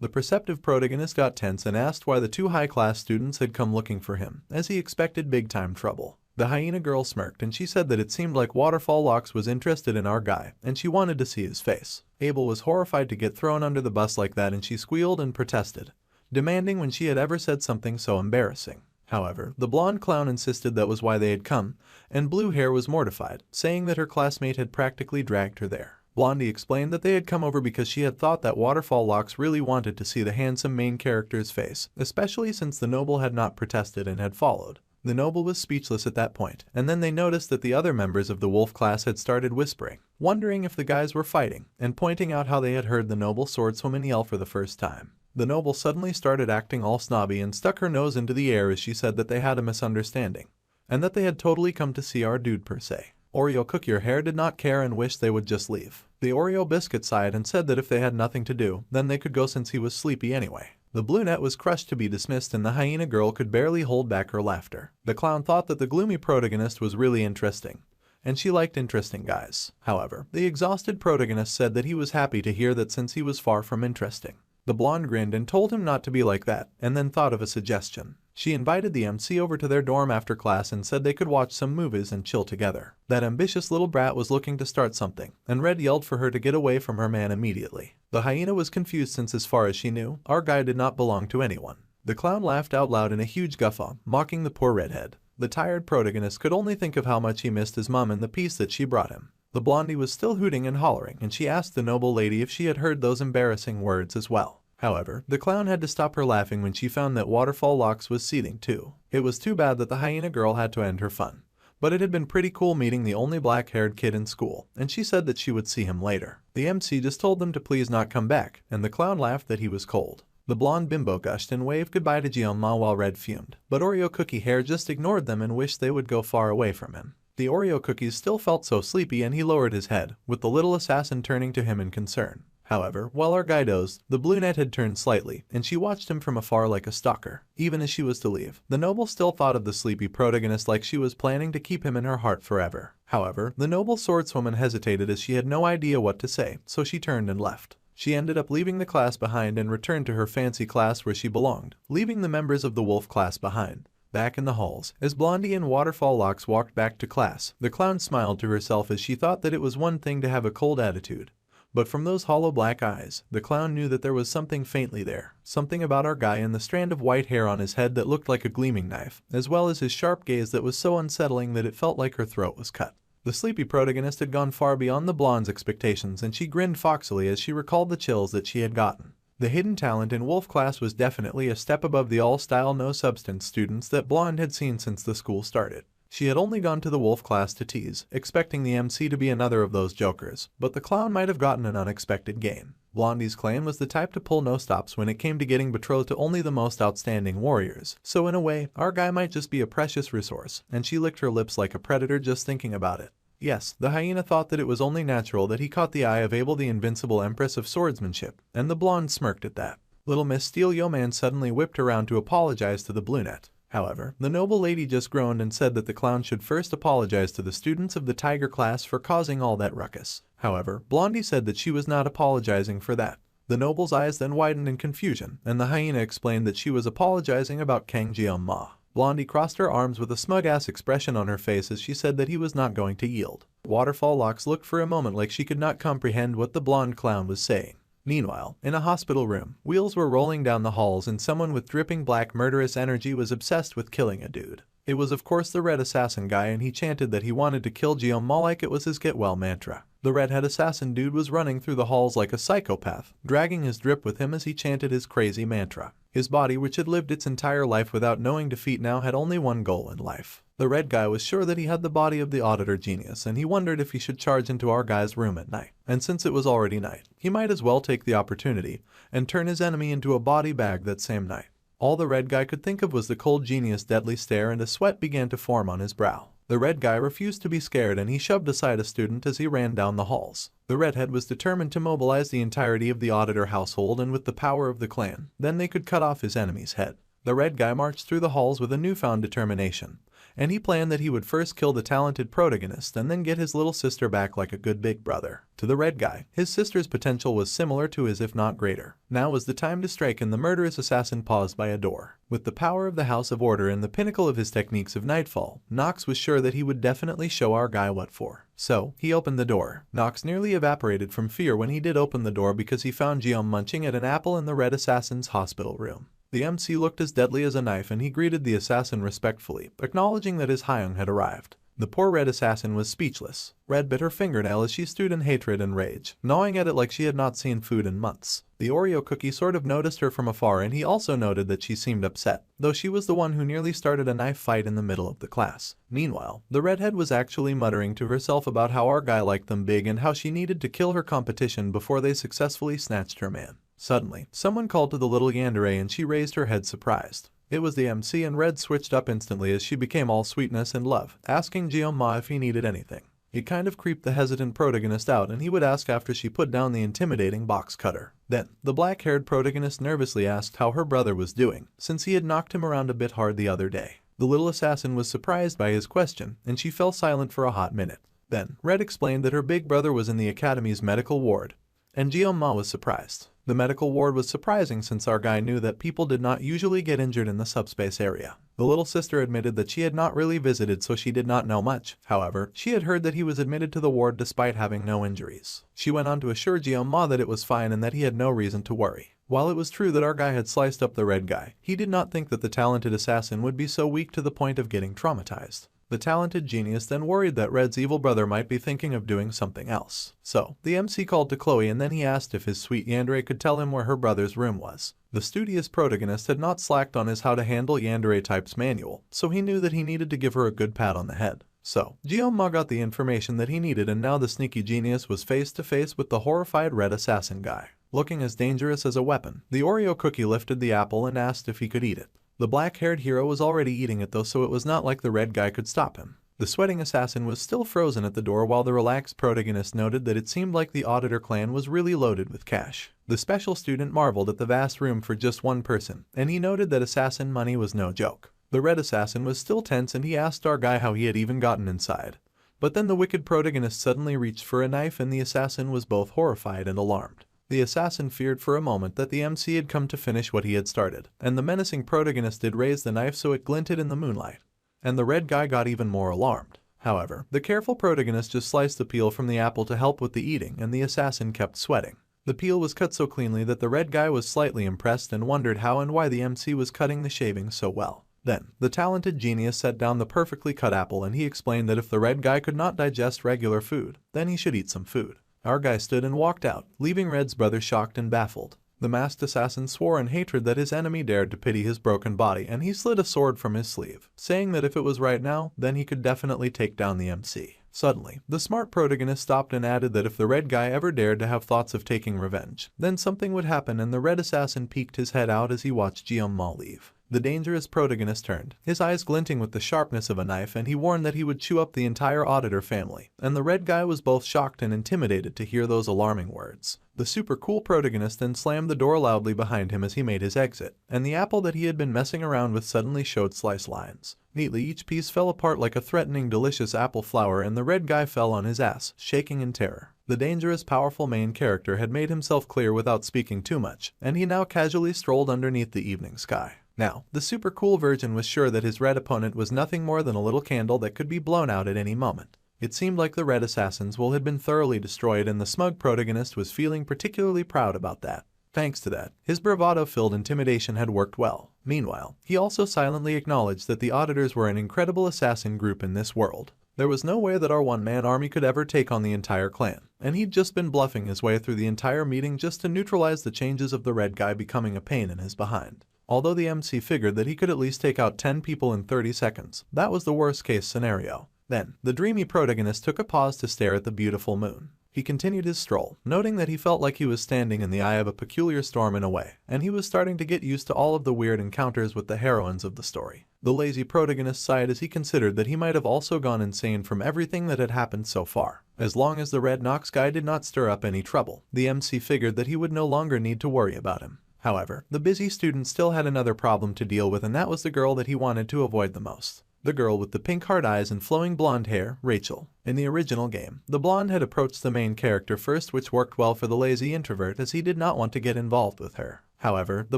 The perceptive protagonist got tense and asked why the two high-class students had come looking for him, as he expected big-time trouble. The hyena girl smirked and she said that it seemed like Waterfall Locks was interested in our guy, and she wanted to see his face. Abel was horrified to get thrown under the bus like that, and she squealed and protested, demanding when she had ever said something so embarrassing. However, the blonde clown insisted that was why they had come, and Blue Hair was mortified, saying that her classmate had practically dragged her there. Blondie explained that they had come over because she had thought that Waterfall Locks really wanted to see the handsome main character's face, especially since the noble had not protested and had followed. The noble was speechless at that point, and then they noticed that the other members of the wolf class had started whispering, wondering if the guys were fighting, and pointing out how they had heard the noble swordswoman yell for the first time. The noble suddenly started acting all snobby and stuck her nose into the air as she said that they had a misunderstanding, and that they had totally come to see our dude per se. Oreo Cookie Your Hair did not care and wished they would just leave. The Oreo Biscuit sighed and said that if they had nothing to do, then they could go since he was sleepy anyway. The brunette was crushed to be dismissed, and the hyena girl could barely hold back her laughter. The clown thought that the gloomy protagonist was really interesting, and she liked interesting guys. However, the exhausted protagonist said that he was happy to hear that since he was far from interesting. The blonde grinned and told him not to be like that, and then thought of a suggestion. She invited the MC over to their dorm after class and said they could watch some movies and chill together. That ambitious little brat was looking to start something, and Red yelled for her to get away from her man immediately. The hyena was confused since, as far as she knew, our guy did not belong to anyone. The clown laughed out loud in a huge guffaw, mocking the poor redhead. The tired protagonist could only think of how much he missed his mom and the peace that she brought him. The blondie was still hooting and hollering, and she asked the noble lady if she had heard those embarrassing words as well. However, the clown had to stop her laughing when she found that Waterfall Locks was seething too. It was too bad that the hyena girl had to end her fun, but it had been pretty cool meeting the only black-haired kid in school, and she said that she would see him later. The MC just told them to please not come back, and the clown laughed that he was cold. The blonde bimbo gushed and waved goodbye to Guillaume while Red fumed, but Oreo Cookie Hair just ignored them and wished they would go far away from him. The Oreo cookies still felt so sleepy, and he lowered his head, with the little assassin turning to him in concern. However, while our guy dozed, the brunette had turned slightly, and she watched him from afar like a stalker. Even as she was to leave, the noble still thought of the sleepy protagonist like she was planning to keep him in her heart forever. However, the noble swordswoman hesitated as she had no idea what to say, so she turned and left. She ended up leaving the class behind and returned to her fancy class where she belonged, leaving the members of the wolf class behind. Back in the halls, as Blondie and Waterfall Locks walked back to class, the clown smiled to herself as she thought that it was one thing to have a cold attitude, but from those hollow black eyes, the clown knew that there was something faintly there, something about our guy and the strand of white hair on his head that looked like a gleaming knife, as well as his sharp gaze that was so unsettling that it felt like her throat was cut. The sleepy protagonist had gone far beyond the blonde's expectations, and she grinned foxily as she recalled the chills that she had gotten. The hidden talent in wolf class was definitely a step above the all-style no-substance students that Blonde had seen since the school started. She had only gone to the wolf class to tease, expecting the MC to be another of those jokers, but the clown might have gotten an unexpected gain. Blondie's clan was the type to pull no stops when it came to getting betrothed to only the most outstanding warriors, so in a way, our guy might just be a precious resource, and she licked her lips like a predator just thinking about it. Yes, the hyena thought that it was only natural that he caught the eye of Abel, the invincible empress of swordsmanship, and the blonde smirked at that. Little Miss Steel Yeoman suddenly whipped around to apologize to the brunette. However, the noble lady just groaned and said that the clown should first apologize to the students of the tiger class for causing all that ruckus. However, Blondie said that she was not apologizing for that. The noble's eyes then widened in confusion, and the hyena explained that she was apologizing about Kang Jeon-ma. Blondie crossed her arms with a smug-ass expression on her face as she said that he was not going to yield. Waterfall Locks looked for a moment like she could not comprehend what the blonde clown was saying. Meanwhile, in a hospital room, wheels were rolling down the halls and someone with dripping black murderous energy was obsessed with killing a dude. It was of course the red assassin guy, and he chanted that he wanted to kill Jeon-ma like it was his get well mantra. The redhead assassin dude was running through the halls like a psychopath, dragging his drip with him as he chanted his crazy mantra. His body, which had lived its entire life without knowing defeat, now had only one goal in life. The red guy was sure that he had the body of the auditor genius, and he wondered if he should charge into our guy's room at night. And since it was already night, he might as well take the opportunity and turn his enemy into a body bag that same night. All the red guy could think of was the cold genius' deadly stare, and a sweat began to form on his brow. The red guy refused to be scared, and he shoved aside a student as he ran down the halls. The redhead was determined to mobilize the entirety of the auditor household, and with the power of the clan, then they could cut off his enemy's head. The red guy marched through the halls with a newfound determination, and he planned that he would first kill the talented protagonist and then get his little sister back like a good big brother. To the red guy, his sister's potential was similar to his, if not greater. Now was the time to strike, and the murderous assassin paused by a door. With the power of the House of Order and the pinnacle of his techniques of Nightfall, Nox was sure that he would definitely show our guy what for. So, he opened the door. Nox nearly evaporated from fear when he did open the door because he found Jeon munching at an apple in the red assassin's hospital room. The MC looked as deadly as a knife, and he greeted the assassin respectfully, acknowledging that his Hyung had arrived. The poor red assassin was speechless. Red bit her fingernail as she stood in hatred and rage, gnawing at it like she had not seen food in months. The Oreo cookie sort of noticed her from afar, and he also noted that she seemed upset, though she was the one who nearly started a knife fight in the middle of the class. Meanwhile, the redhead was actually muttering to herself about how our guy liked them big and how she needed to kill her competition before they successfully snatched her man. Suddenly, someone called to the little yandere, and she raised her head surprised. It was the MC, and Red switched up instantly as she became all sweetness and love, asking Jeon-ma if he needed anything. It kind of creeped the hesitant protagonist out, and he would ask after she put down the intimidating box cutter. Then, the black-haired protagonist nervously asked how her brother was doing, since he had knocked him around a bit hard the other day. The little assassin was surprised by his question, and she fell silent for a hot minute. Then, Red explained that her big brother was in the academy's medical ward, and Jeon-ma was surprised. The medical ward was surprising since our guy knew that people did not usually get injured in the subspace area. The little sister admitted that she had not really visited, so she did not know much. However, she had heard that he was admitted to the ward despite having no injuries. She went on to assure Jeon-ma that it was fine and that he had no reason to worry. While it was true that our guy had sliced up the red guy, he did not think that the talented assassin would be so weak to the point of getting traumatized. The talented genius then worried that Red's evil brother might be thinking of doing something else. So, the MC called to Chloe, and then he asked if his sweet yandere could tell him where her brother's room was. The studious protagonist had not slacked on his how to handle yandere types manual, so he knew that he needed to give her a good pat on the head. So, Jeon-ma got the information that he needed, and now the sneaky genius was face to face with the horrified red assassin guy. Looking as dangerous as a weapon, the Oreo cookie lifted the apple and asked if he could eat it. The black-haired hero was already eating it though, so it was not like the red guy could stop him. The sweating assassin was still frozen at the door, while the relaxed protagonist noted that it seemed like the auditor clan was really loaded with cash. The special student marveled at the vast room for just one person, and he noted that assassin money was no joke. The red assassin was still tense, and he asked our guy how he had even gotten inside. But then the wicked protagonist suddenly reached for a knife, and the assassin was both horrified and alarmed. The assassin feared for a moment that the MC had come to finish what he had started, and the menacing protagonist did raise the knife so it glinted in the moonlight. And the red guy got even more alarmed. However, the careful protagonist just sliced the peel from the apple to help with the eating, and the assassin kept sweating. The peel was cut so cleanly that the red guy was slightly impressed and wondered how and why the MC was cutting the shaving so well. Then, the talented genius set down the perfectly cut apple, and he explained that if the red guy could not digest regular food, then he should eat some food. Our guy stood and walked out, leaving Red's brother shocked and baffled. The masked assassin swore in hatred that his enemy dared to pity his broken body, and he slid a sword from his sleeve, saying that if it was right now, then he could definitely take down the MC. Suddenly, the smart protagonist stopped and added that if the red guy ever dared to have thoughts of taking revenge, then something would happen, and the red assassin peeked his head out as he watched Jeon-ma leave. The dangerous protagonist turned, his eyes glinting with the sharpness of a knife, and he warned that he would chew up the entire auditor family, and the red guy was both shocked and intimidated to hear those alarming words. The super cool protagonist then slammed the door loudly behind him as he made his exit, and the apple that he had been messing around with suddenly showed slice lines. Neatly, each piece fell apart like a threatening, delicious apple flower, and the red guy fell on his ass, shaking in terror. The dangerous, powerful main character had made himself clear without speaking too much, and he now casually strolled underneath the evening sky. Now, the super cool virgin was sure that his red opponent was nothing more than a little candle that could be blown out at any moment. It seemed like the red assassin's will had been thoroughly destroyed, and the smug protagonist was feeling particularly proud about that. Thanks to that, his bravado-filled intimidation had worked well. Meanwhile, he also silently acknowledged that the auditors were an incredible assassin group in this world. There was no way that our one-man army could ever take on the entire clan, and he'd just been bluffing his way through the entire meeting just to neutralize the changes of the red guy becoming a pain in his behind. Although the MC figured that he could at least take out 10 people in 30 seconds, that was the worst-case scenario. Then, the dreamy protagonist took a pause to stare at the beautiful moon. He continued his stroll, noting that he felt like he was standing in the eye of a peculiar storm in a way, and he was starting to get used to all of the weird encounters with the heroines of the story. The lazy protagonist sighed as he considered that he might have also gone insane from everything that had happened so far. As long as the red Nox guy did not stir up any trouble, the MC figured that he would no longer need to worry about him. However, the busy student still had another problem to deal with, and that was the girl that he wanted to avoid the most. The girl with the pink heart eyes and flowing blonde hair, Rachel. In the original game, the blonde had approached the main character first, which worked well for the lazy introvert as he did not want to get involved with her. However, the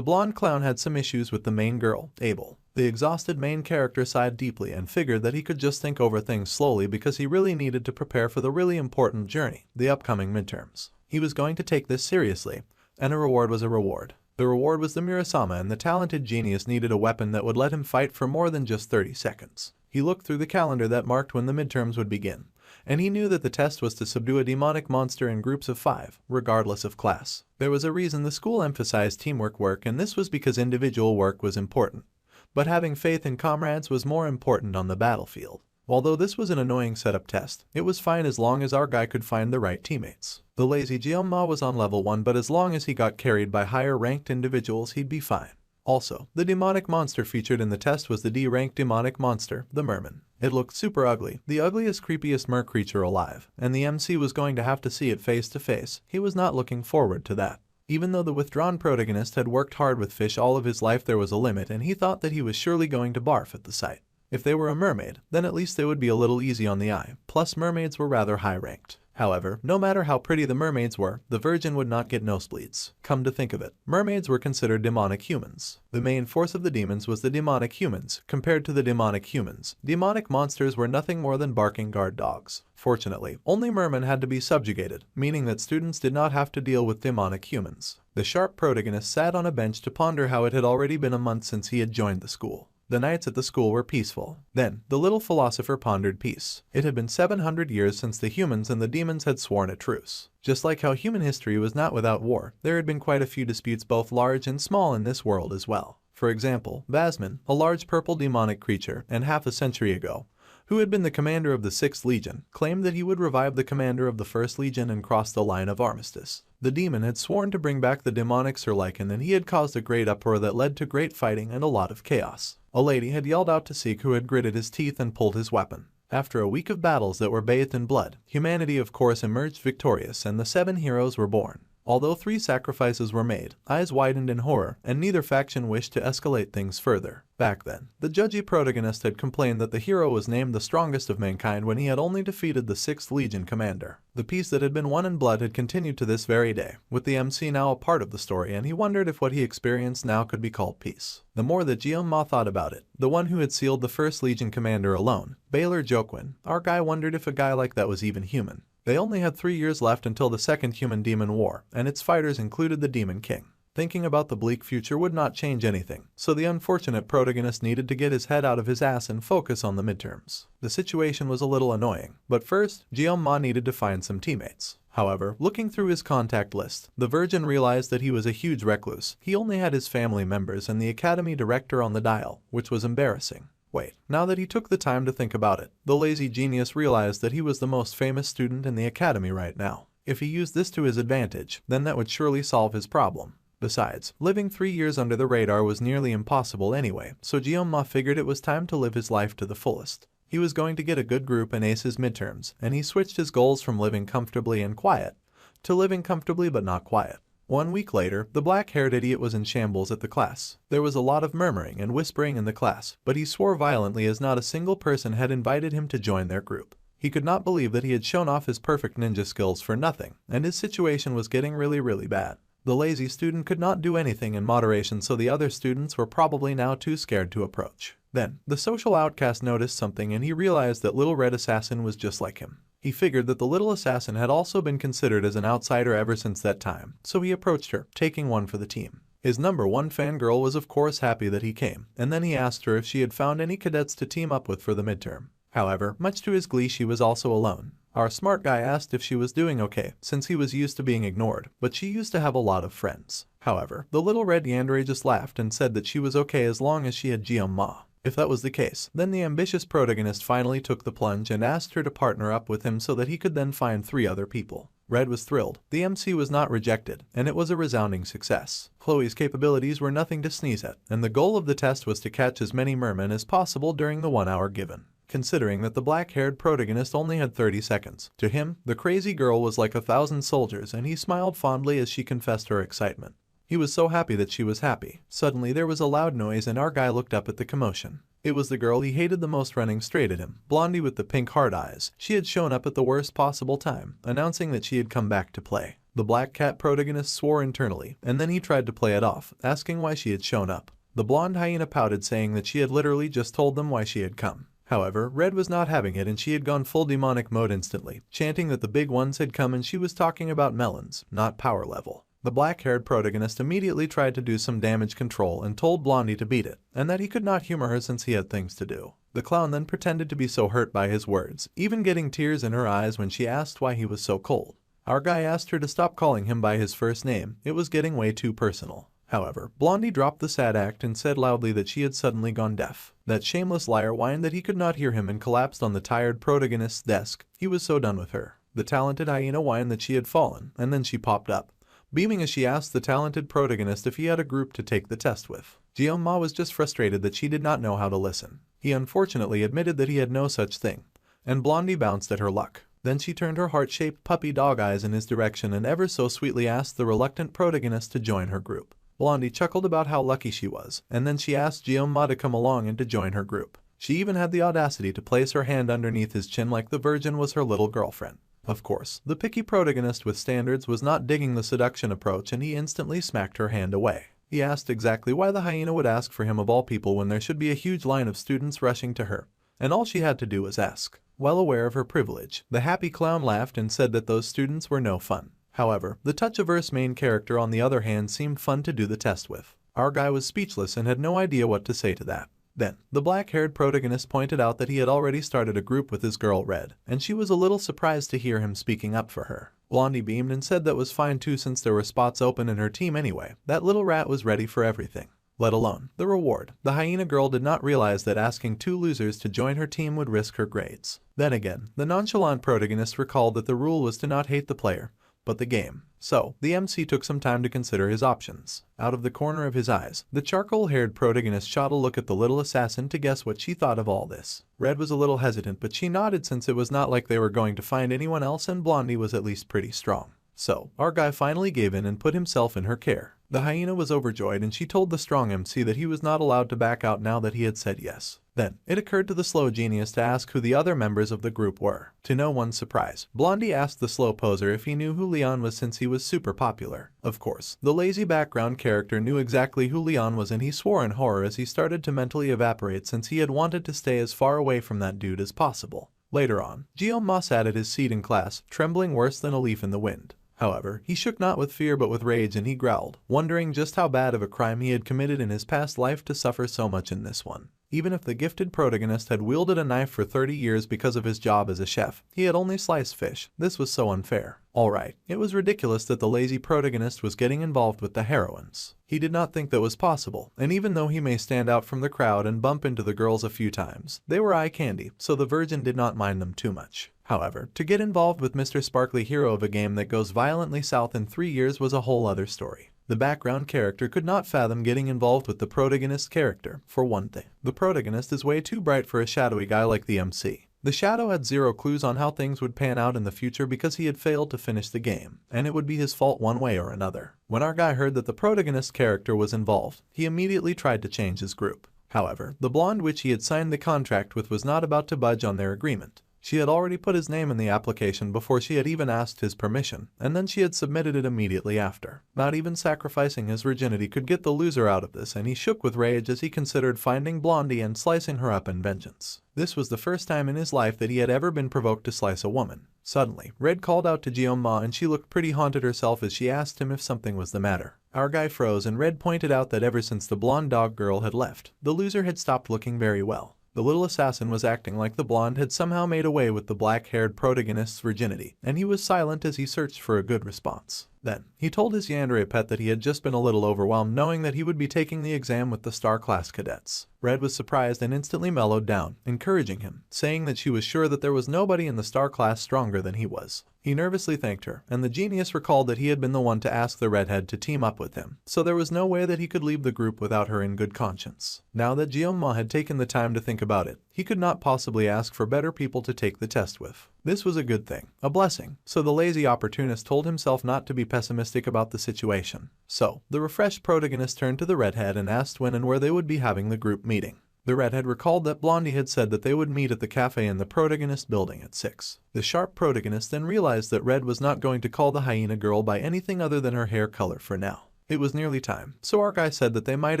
blonde clown had some issues with the main girl, Abel. The exhausted main character sighed deeply and figured that he could just think over things slowly because he really needed to prepare for the really important journey, the upcoming midterms. He was going to take this seriously, and a reward was a reward. The reward was the Murasama, and the talented genius needed a weapon that would let him fight for more than just 30 seconds. He looked through the calendar that marked when the midterms would begin, and he knew that the test was to subdue a demonic monster in groups of 5, regardless of class. There was a reason the school emphasized teamwork work, and this was because individual work was important, but having faith in comrades was more important on the battlefield. Although this was an annoying setup test, it was fine as long as our guy could find the right teammates. The lazy Jeonma was on level 1, but as long as he got carried by higher-ranked individuals, he'd be fine. Also, the demonic monster featured in the test was the D-ranked demonic monster, the Merman. It looked super ugly, the ugliest, creepiest mer creature alive, and the MC was going to have to see it face to face. He was not looking forward to that. Even though the withdrawn protagonist had worked hard with fish all of his life, there was a limit, and he thought that he was surely going to barf at the sight. If they were a mermaid, then at least they would be a little easy on the eye, plus mermaids were rather high-ranked. However, no matter how pretty the mermaids were, the virgin would not get nosebleeds. Come to think of it, mermaids were considered demonic humans. The main force of the demons was the demonic humans. Compared to the demonic humans, demonic monsters were nothing more than barking guard dogs. Fortunately, only mermen had to be subjugated, meaning that students did not have to deal with demonic humans. The sharp protagonist sat on a bench to ponder how it had already been a month since he had joined the school. The nights at the school were peaceful. Then, the little philosopher pondered peace. It had been 700 years since the humans and the demons had sworn a truce. Just like how human history was not without war, there had been quite a few disputes, both large and small, in this world as well. For example, Vasman, a large purple demonic creature, and half a century ago, who had been the commander of the 6th Legion, claimed that he would revive the commander of the 1st Legion and cross the line of armistice. The demon had sworn to bring back the demonic Sir Lycan, and he had caused a great uproar that led to great fighting and a lot of chaos. A lady had yelled out to Seek, who had gritted his teeth and pulled his weapon. After a week of battles that were bathed in blood, humanity of course emerged victorious, and the 7 heroes were born. Although 3 sacrifices were made, eyes widened in horror, and neither faction wished to escalate things further. Back then, the judgy protagonist had complained that the hero was named the strongest of mankind when he had only defeated the 6th Legion commander. The peace that had been won in blood had continued to this very day, with the MC now a part of the story, and he wondered if what he experienced now could be called peace. The more that Jeonma thought about it, the one who had sealed the 1st Legion commander alone, Baylor Jokwin, our guy wondered if a guy like that was even human. They only had 3 years left until the Second Human-Demon War, and its fighters included the Demon King. Thinking about the bleak future would not change anything, so the unfortunate protagonist needed to get his head out of his ass and focus on the midterms. The situation was a little annoying, but first, Jeonma needed to find some teammates. However, looking through his contact list, the virgin realized that he was a huge recluse. He only had his family members and the academy director on the dial, which was embarrassing. Wait, now that he took the time to think about it, the lazy genius realized that he was the most famous student in the academy right now. If he used this to his advantage, then that would surely solve his problem. Besides, living 3 years under the radar was nearly impossible anyway, so Guillaume figured it was time to live his life to the fullest. He was going to get a good group and ace his midterms, and he switched his goals from living comfortably and quiet to living comfortably but not quiet. 1 week later, the black-haired idiot was in shambles at the class. There was a lot of murmuring and whispering in the class, but he swore violently as not a single person had invited him to join their group. He could not believe that he had shown off his perfect ninja skills for nothing, and his situation was getting really bad. The lazy student could not do anything in moderation, so the other students were probably now too scared to approach. Then, the social outcast noticed something and he realized that Little Red Assassin was just like him. He figured that the little assassin had also been considered as an outsider ever since that time, so he approached her, taking one for the team. His #1 fangirl was of course happy that he came, and then he asked her if she had found any cadets to team up with for the midterm. However, much to his glee, she was also alone. Our smart guy asked if she was doing okay, since he was used to being ignored, but she used to have a lot of friends. However, the little red yandere just laughed and said that she was okay as long as she had Guillaume. If that was the case, then the ambitious protagonist finally took the plunge and asked her to partner up with him so that he could then find 3 other people. Red was thrilled. The MC was not rejected, and it was a resounding success. Chloe's capabilities were nothing to sneeze at, and the goal of the test was to catch as many mermen as possible during the 1 hour given. Considering that the black-haired protagonist only had 30 seconds, to him, the crazy girl was like 1,000 soldiers, and he smiled fondly as she confessed her excitement. He was so happy that she was happy. Suddenly there was a loud noise and our guy looked up at the commotion. It was the girl he hated the most running straight at him, Blondie with the pink heart eyes. She had shown up at the worst possible time, announcing that she had come back to play. The black cat protagonist swore internally, and then he tried to play it off, asking why she had shown up. The blonde hyena pouted, saying that she had literally just told them why she had come. However, Red was not having it and she had gone full demonic mode instantly, chanting that the big ones had come and she was talking about melons, not power level. The black-haired protagonist immediately tried to do some damage control and told Blondie to beat it, and that he could not humor her since he had things to do. The clown then pretended to be so hurt by his words, even getting tears in her eyes when she asked why he was so cold. Our guy asked her to stop calling him by his first name, it was getting way too personal. However, Blondie dropped the sad act and said loudly that she had suddenly gone deaf. That shameless liar whined that he could not hear him and collapsed on the tired protagonist's desk. He was so done with her. The talented hyena whined that she had fallen, and then she popped up, beaming as she asked the talented protagonist if he had a group to take the test with. Guillaume was just frustrated that she did not know how to listen. He unfortunately admitted that he had no such thing, and Blondie bounced at her luck. Then she turned her heart-shaped puppy dog eyes in his direction and ever so sweetly asked the reluctant protagonist to join her group. Blondie chuckled about how lucky she was, and then she asked Guillaume to come along and to join her group. She even had the audacity to place her hand underneath his chin like the Virgin was her little girlfriend. Of course, the picky protagonist with standards was not digging the seduction approach and he instantly smacked her hand away. He asked exactly why the hyena would ask for him of all people when there should be a huge line of students rushing to her, and all she had to do was ask. Well aware of her privilege, the happy clown laughed and said that those students were no fun. However, the touch-averse main character on the other hand seemed fun to do the test with. Our guy was speechless and had no idea what to say to that. Then, the black-haired protagonist pointed out that he had already started a group with his girl Red, and she was a little surprised to hear him speaking up for her. Blondie beamed and said that was fine too since there were spots open in her team anyway. That little rat was ready for everything, let alone the reward. The hyena girl did not realize that asking 2 losers to join her team would risk her grades. Then again, the nonchalant protagonist recalled that the rule was to not hate the player, but the game. So, the MC took some time to consider his options. Out of the corner of his eyes, the charcoal-haired protagonist shot a look at the little assassin to guess what she thought of all this. Red was a little hesitant, but she nodded since it was not like they were going to find anyone else and Blondie was at least pretty strong. So, our guy finally gave in and put himself in her care. The hyena was overjoyed and she told the strong MC that he was not allowed to back out now that he had said yes. Then, it occurred to the slow genius to ask who the other members of the group were. To no one's surprise, Blondie asked the slow poser if he knew who Leon was since he was super popular. Of course, the lazy background character knew exactly who Leon was and he swore in horror as he started to mentally evaporate since he had wanted to stay as far away from that dude as possible. Later on, Guillaume sat at his seat in class, trembling worse than a leaf in the wind. However, he shook not with fear but with rage and he growled, wondering just how bad of a crime he had committed in his past life to suffer so much in this one. Even if the gifted protagonist had wielded a knife for 30 years because of his job as a chef, he had only sliced fish. This was so unfair. Alright, it was ridiculous that the lazy protagonist was getting involved with the heroines. He did not think that was possible, and even though he may stand out from the crowd and bump into the girls a few times, they were eye candy, so the Virgin did not mind them too much. However, to get involved with Mr. Sparkly Hero of a game that goes violently south in 3 years was a whole other story. The background character could not fathom getting involved with the protagonist character, for one thing. The protagonist is way too bright for a shadowy guy like the MC. The shadow had zero clues on how things would pan out in the future because he had failed to finish the game, and it would be his fault one way or another. When our guy heard that the protagonist character was involved, he immediately tried to change his group. However, the blonde which he had signed the contract with was not about to budge on their agreement. She had already put his name in the application before she had even asked his permission, and then she had submitted it immediately after. Not even sacrificing his virginity could get the loser out of this, and he shook with rage as he considered finding Blondie and slicing her up in vengeance. This was the first time in his life that he had ever been provoked to slice a woman. Suddenly, Red called out to Jeon-ma and she looked pretty haunted herself as she asked him if something was the matter. Our guy froze and Red pointed out that ever since the blonde dog girl had left, the loser had stopped looking very well. The little assassin was acting like the blonde had somehow made away with the black-haired protagonist's virginity, and he was silent as he searched for a good response. Then, he told his yandere pet that he had just been a little overwhelmed knowing that he would be taking the exam with the star class cadets. Red was surprised and instantly mellowed down, encouraging him, saying that she was sure that there was nobody in the star class stronger than he was. He nervously thanked her, and the genius recalled that he had been the one to ask the redhead to team up with him, so there was no way that he could leave the group without her in good conscience. Now that Jeon-ma had taken the time to think about it, he could not possibly ask for better people to take the test with. This was a good thing, a blessing, so the lazy opportunist told himself not to be pessimistic about the situation. So, the refreshed protagonist turned to the redhead and asked when and where they would be having the group meeting. The redhead recalled that Blondie had said that they would meet at the cafe in the protagonist building at 6. The sharp protagonist then realized that Red was not going to call the hyena girl by anything other than her hair color for now. It was nearly time, so our guy said that they might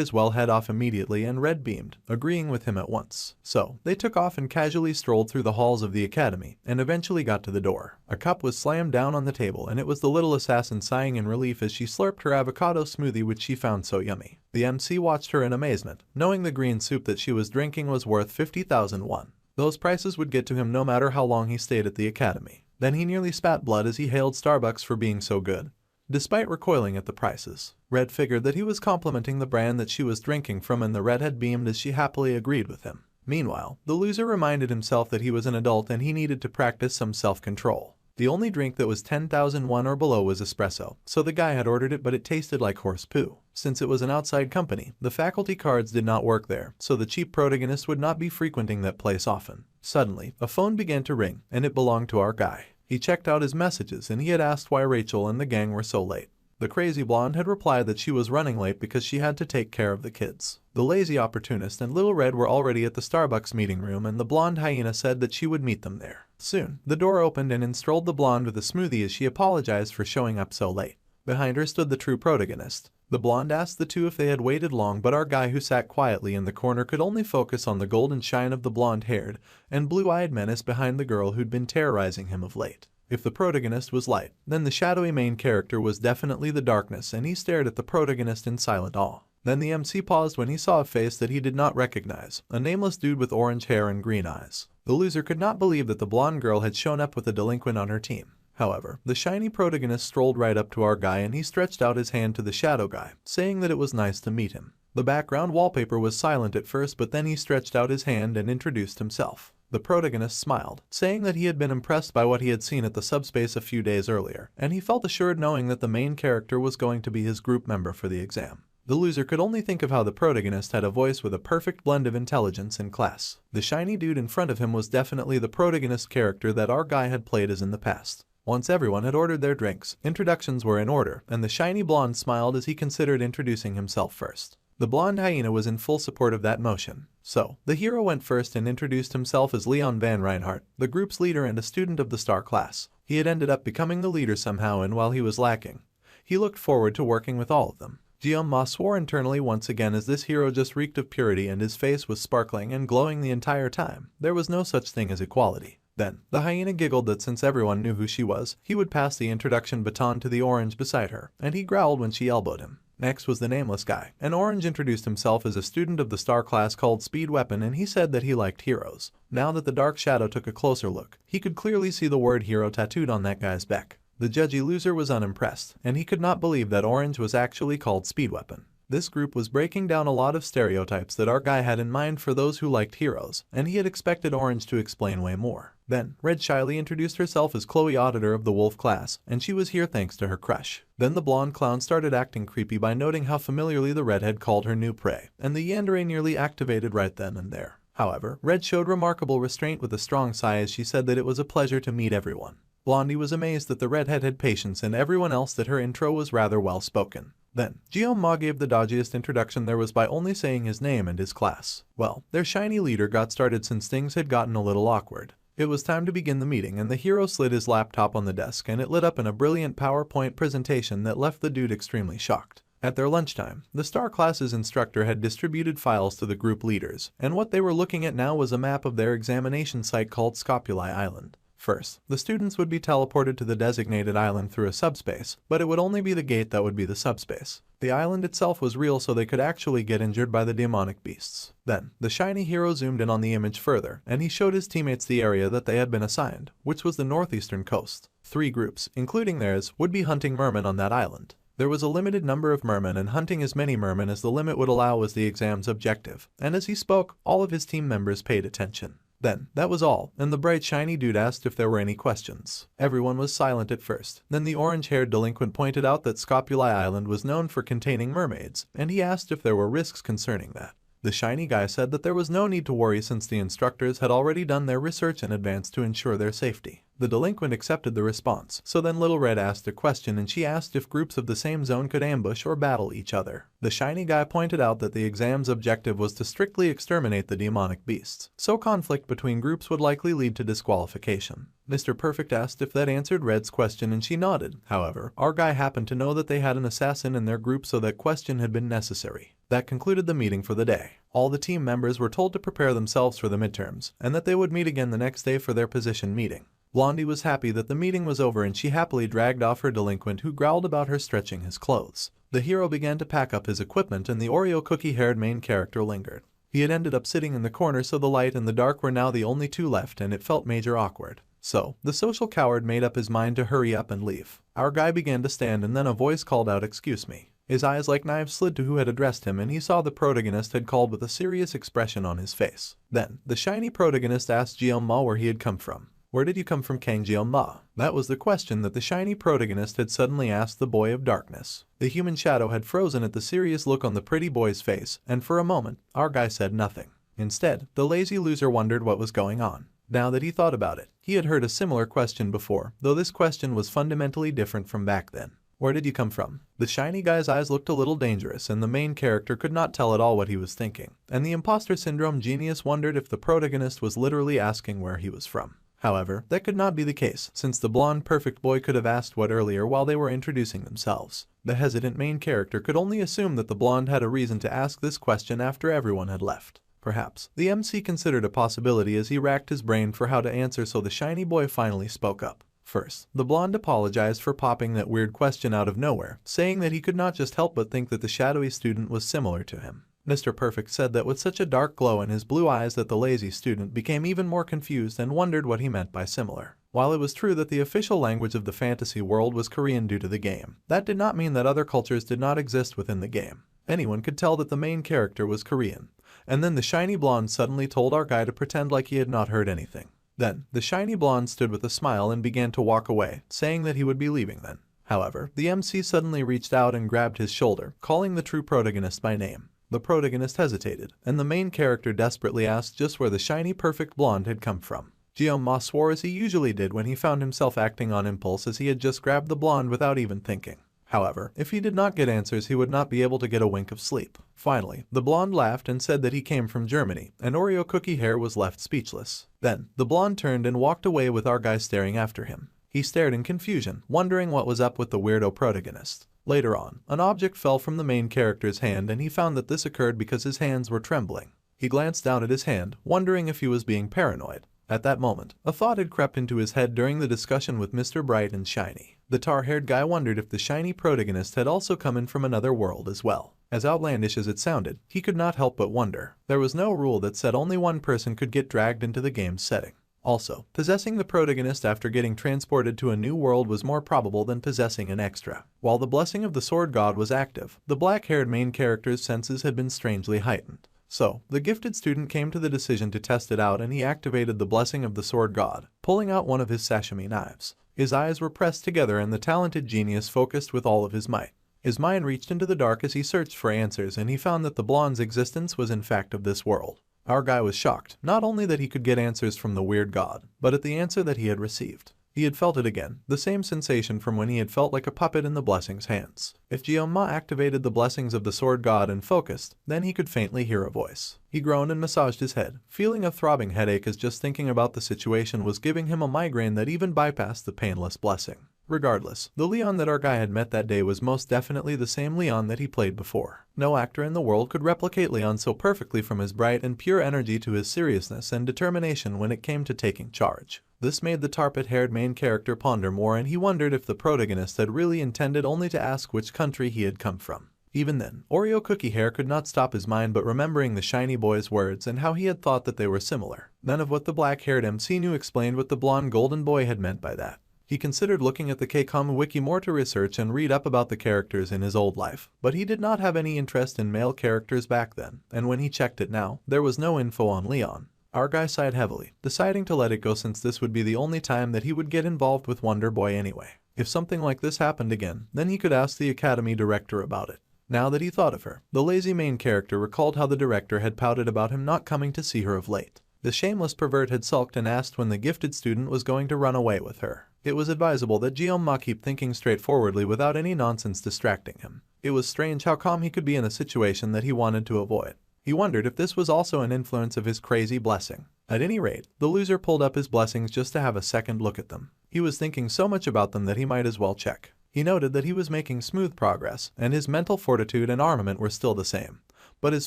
as well head off immediately, and Red beamed, agreeing with him at once. So, they took off and casually strolled through the halls of the academy, and eventually got to the door. A cup was slammed down on the table, and it was the little assassin sighing in relief as she slurped her avocado smoothie which she found so yummy. The MC watched her in amazement, knowing the green soup that she was drinking was worth 50,000 won. Those prices would get to him no matter how long he stayed at the academy. Then he nearly spat blood as he hailed Starbucks for being so good. Despite recoiling at the prices, Red figured that he was complimenting the brand that she was drinking from, and the redhead beamed as she happily agreed with him. Meanwhile, the loser reminded himself that he was an adult and he needed to practice some self-control. The only drink that was 10,000 won or below was espresso, so the guy had ordered it, but it tasted like horse poo. Since it was an outside company, the faculty cards did not work there, so the cheap protagonist would not be frequenting that place often. Suddenly, a phone began to ring, and it belonged to our guy. He checked out his messages and he had asked why Rachel and the gang were so late. The crazy blonde had replied that she was running late because she had to take care of the kids. The lazy opportunist and Little Red were already at the Starbucks meeting room, and the blonde hyena said that she would meet them there. Soon, the door opened and in strolled the blonde with a smoothie as she apologized for showing up so late. Behind her stood the true protagonist. The blonde asked the two if they had waited long, but our guy, who sat quietly in the corner, could only focus on the golden shine of the blonde-haired and blue-eyed menace behind the girl who'd been terrorizing him of late. If the protagonist was light, then the shadowy main character was definitely the darkness, and he stared at the protagonist in silent awe. Then the MC paused when he saw a face that he did not recognize, a nameless dude with orange hair and green eyes. The loser could not believe that the blonde girl had shown up with a delinquent on her team. However, the shiny protagonist strolled right up to our guy and he stretched out his hand to the shadow guy, saying that it was nice to meet him. The background wallpaper was silent at first, but then he stretched out his hand and introduced himself. The protagonist smiled, saying that he had been impressed by what he had seen at the subspace a few days earlier, and he felt assured knowing that the main character was going to be his group member for the exam. The loser could only think of how the protagonist had a voice with a perfect blend of intelligence and class. The shiny dude in front of him was definitely the protagonist character that our guy had played as in the past. Once everyone had ordered their drinks, introductions were in order, and the shiny blonde smiled as he considered introducing himself first. The blonde hyena was in full support of that motion. So, the hero went first and introduced himself as Leon Van Reinhardt, the group's leader and a student of the star class. He had ended up becoming the leader somehow, and while he was lacking, he looked forward to working with all of them. Jeon-ma swore internally once again as this hero just reeked of purity and his face was sparkling and glowing the entire time. There was no such thing as equality. Then, the hyena giggled that since everyone knew who she was, he would pass the introduction baton to the orange beside her, and he growled when she elbowed him. Next was the nameless guy, and Orange introduced himself as a student of the star class called Speed Weapon, and he said that he liked heroes. Now that the dark shadow took a closer look, he could clearly see the word hero tattooed on that guy's back. The judgy loser was unimpressed, and he could not believe that Orange was actually called Speed Weapon. This group was breaking down a lot of stereotypes that our guy had in mind for those who liked heroes, and he had expected Orange to explain way more. Then, Red shyly introduced herself as Chloe, auditor of the Wolf class, and she was here thanks to her crush. Then the blonde clown started acting creepy by noting how familiarly the redhead called her new prey, and the yandere nearly activated right then and there. However, Red showed remarkable restraint with a strong sigh as she said that it was a pleasure to meet everyone. Blondie was amazed that the redhead had patience and everyone else that her intro was rather well spoken. Then, Ma gave the dodgiest introduction there was by only saying his name and his class. Well, their shiny leader got started since things had gotten a little awkward. It was time to begin the meeting and the hero slid his laptop on the desk and it lit up in a brilliant PowerPoint presentation that left the dude extremely shocked. At their lunchtime, the Star class's instructor had distributed files to the group leaders, and what they were looking at now was a map of their examination site called Scopuli Island. First, the students would be teleported to the designated island through a subspace, but it would only be the gate that would be the subspace. The island itself was real so they could actually get injured by the demonic beasts. Then, the shiny hero zoomed in on the image further, and he showed his teammates the area that they had been assigned, which was the northeastern coast. 3 groups, including theirs, would be hunting mermen on that island. There was a limited number of mermen and hunting as many mermen as the limit would allow was the exam's objective, and as he spoke, all of his team members paid attention. Then, that was all, and the bright shiny dude asked if there were any questions. Everyone was silent at first. Then the orange-haired delinquent pointed out that Scopuli Island was known for containing mermaids, and he asked if there were risks concerning that. The shiny guy said that there was no need to worry since the instructors had already done their research in advance to ensure their safety. The delinquent accepted the response, so then Little Red asked a question and she asked if groups of the same zone could ambush or battle each other. The shiny guy pointed out that the exam's objective was to strictly exterminate the demonic beasts, so conflict between groups would likely lead to disqualification. Mr. Perfect asked if that answered Red's question and she nodded. However, our guy happened to know that they had an assassin in their group so that question had been necessary. That concluded the meeting for the day. All the team members were told to prepare themselves for the midterms, and that they would meet again the next day for their position meeting. Blondie was happy that the meeting was over and she happily dragged off her delinquent who growled about her stretching his clothes. The hero began to pack up his equipment and the Oreo cookie-haired main character lingered. He had ended up sitting in the corner so the light and the dark were now the only two left and it felt major awkward. So, the social coward made up his mind to hurry up and leave. Our guy began to stand and then a voice called out, "Excuse me." His eyes like knives slid to who had addressed him and he saw the protagonist had called with a serious expression on his face. Then, the shiny protagonist asked Ma where he had come from. "Where did you come from, Kang Ma?" That was the question that the shiny protagonist had suddenly asked the boy of darkness. The human shadow had frozen at the serious look on the pretty boy's face, and for a moment, our guy said nothing. Instead, the lazy loser wondered what was going on. Now that he thought about it, he had heard a similar question before, though this question was fundamentally different from back then. "Where did you come from?" The shiny guy's eyes looked a little dangerous and the main character could not tell at all what he was thinking, and the imposter syndrome genius wondered if the protagonist was literally asking where he was from. However, that could not be the case, since the blonde perfect boy could have asked what earlier while they were introducing themselves. The hesitant main character could only assume that the blonde had a reason to ask this question after everyone had left. Perhaps, the MC considered a possibility as he racked his brain for how to answer, so the shiny boy finally spoke up. First, the blonde apologized for popping that weird question out of nowhere, saying that he could not just help but think that the shadowy student was similar to him. Mr. Perfect said that with such a dark glow in his blue eyes that the lazy student became even more confused and wondered what he meant by similar. While it was true that the official language of the fantasy world was Korean due to the game, that did not mean that other cultures did not exist within the game. Anyone could tell that the main character was Korean. And then the shiny blonde suddenly told our guy to pretend like he had not heard anything. Then, the shiny blonde stood with a smile and began to walk away, saying that he would be leaving then. However, the MC suddenly reached out and grabbed his shoulder, calling the true protagonist by name. The protagonist hesitated, and the main character desperately asked just where the shiny perfect blonde had come from. Ma swore as he usually did when he found himself acting on impulse, as he had just grabbed the blonde without even thinking. However, if he did not get answers, he would not be able to get a wink of sleep. Finally, the blonde laughed and said that he came from Germany, and Oreo Cookie Hair was left speechless. Then, the blonde turned and walked away with our guy staring after him. He stared in confusion, wondering what was up with the weirdo protagonist. Later on, an object fell from the main character's hand and he found that this occurred because his hands were trembling. He glanced down at his hand, wondering if he was being paranoid. At that moment, a thought had crept into his head during the discussion with Mr. Bright and Shiny. The tar-haired guy wondered if the shiny protagonist had also come in from another world as well. As outlandish as it sounded, he could not help but wonder. There was no rule that said only one person could get dragged into the game's setting. Also, possessing the protagonist after getting transported to a new world was more probable than possessing an extra. While the blessing of the sword god was active, the black-haired main character's senses had been strangely heightened. So, the gifted student came to the decision to test it out and he activated the blessing of the sword god, pulling out one of his sashimi knives. His eyes were pressed together and the talented genius focused with all of his might. His mind reached into the dark as he searched for answers and he found that the blonde's existence was in fact of this world. Our guy was shocked, not only that he could get answers from the weird god, but at the answer that he had received. He had felt it again, the same sensation from when he had felt like a puppet in the blessing's hands. If Jeonma activated the blessings of the sword god and focused, then he could faintly hear a voice. He groaned and massaged his head, feeling a throbbing headache as just thinking about the situation was giving him a migraine that even bypassed the painless blessing. Regardless, the Leon that our guy had met that day was most definitely the same Leon that he played before. No actor in the world could replicate Leon so perfectly, from his bright and pure energy to his seriousness and determination when it came to taking charge. This made the tarpet-haired main character ponder more, and he wondered if the protagonist had really intended only to ask which country he had come from. Even then, Oreo Cookie Hair could not stop his mind but remembering the shiny boy's words and how he had thought that they were similar. None of what the black-haired MC knew explained what the blonde golden boy had meant by that. He considered looking at the KCOM wiki more to research and read up about the characters in his old life, but he did not have any interest in male characters back then, and when he checked it now, there was no info on Leon. Our guy sighed heavily, deciding to let it go since this would be the only time that he would get involved with Wonder Boy anyway. If something like this happened again, then he could ask the academy director about it. Now that he thought of her, the lazy main character recalled how the director had pouted about him not coming to see her of late. The shameless pervert had sulked and asked when the gifted student was going to run away with her. It was advisable that Jeonma keep thinking straightforwardly without any nonsense distracting him. It was strange how calm he could be in a situation that he wanted to avoid. He wondered if this was also an influence of his crazy blessing. At any rate, the loser pulled up his blessings just to have a second look at them. He was thinking so much about them that he might as well check. He noted that he was making smooth progress, and his mental fortitude and armament were still the same. But his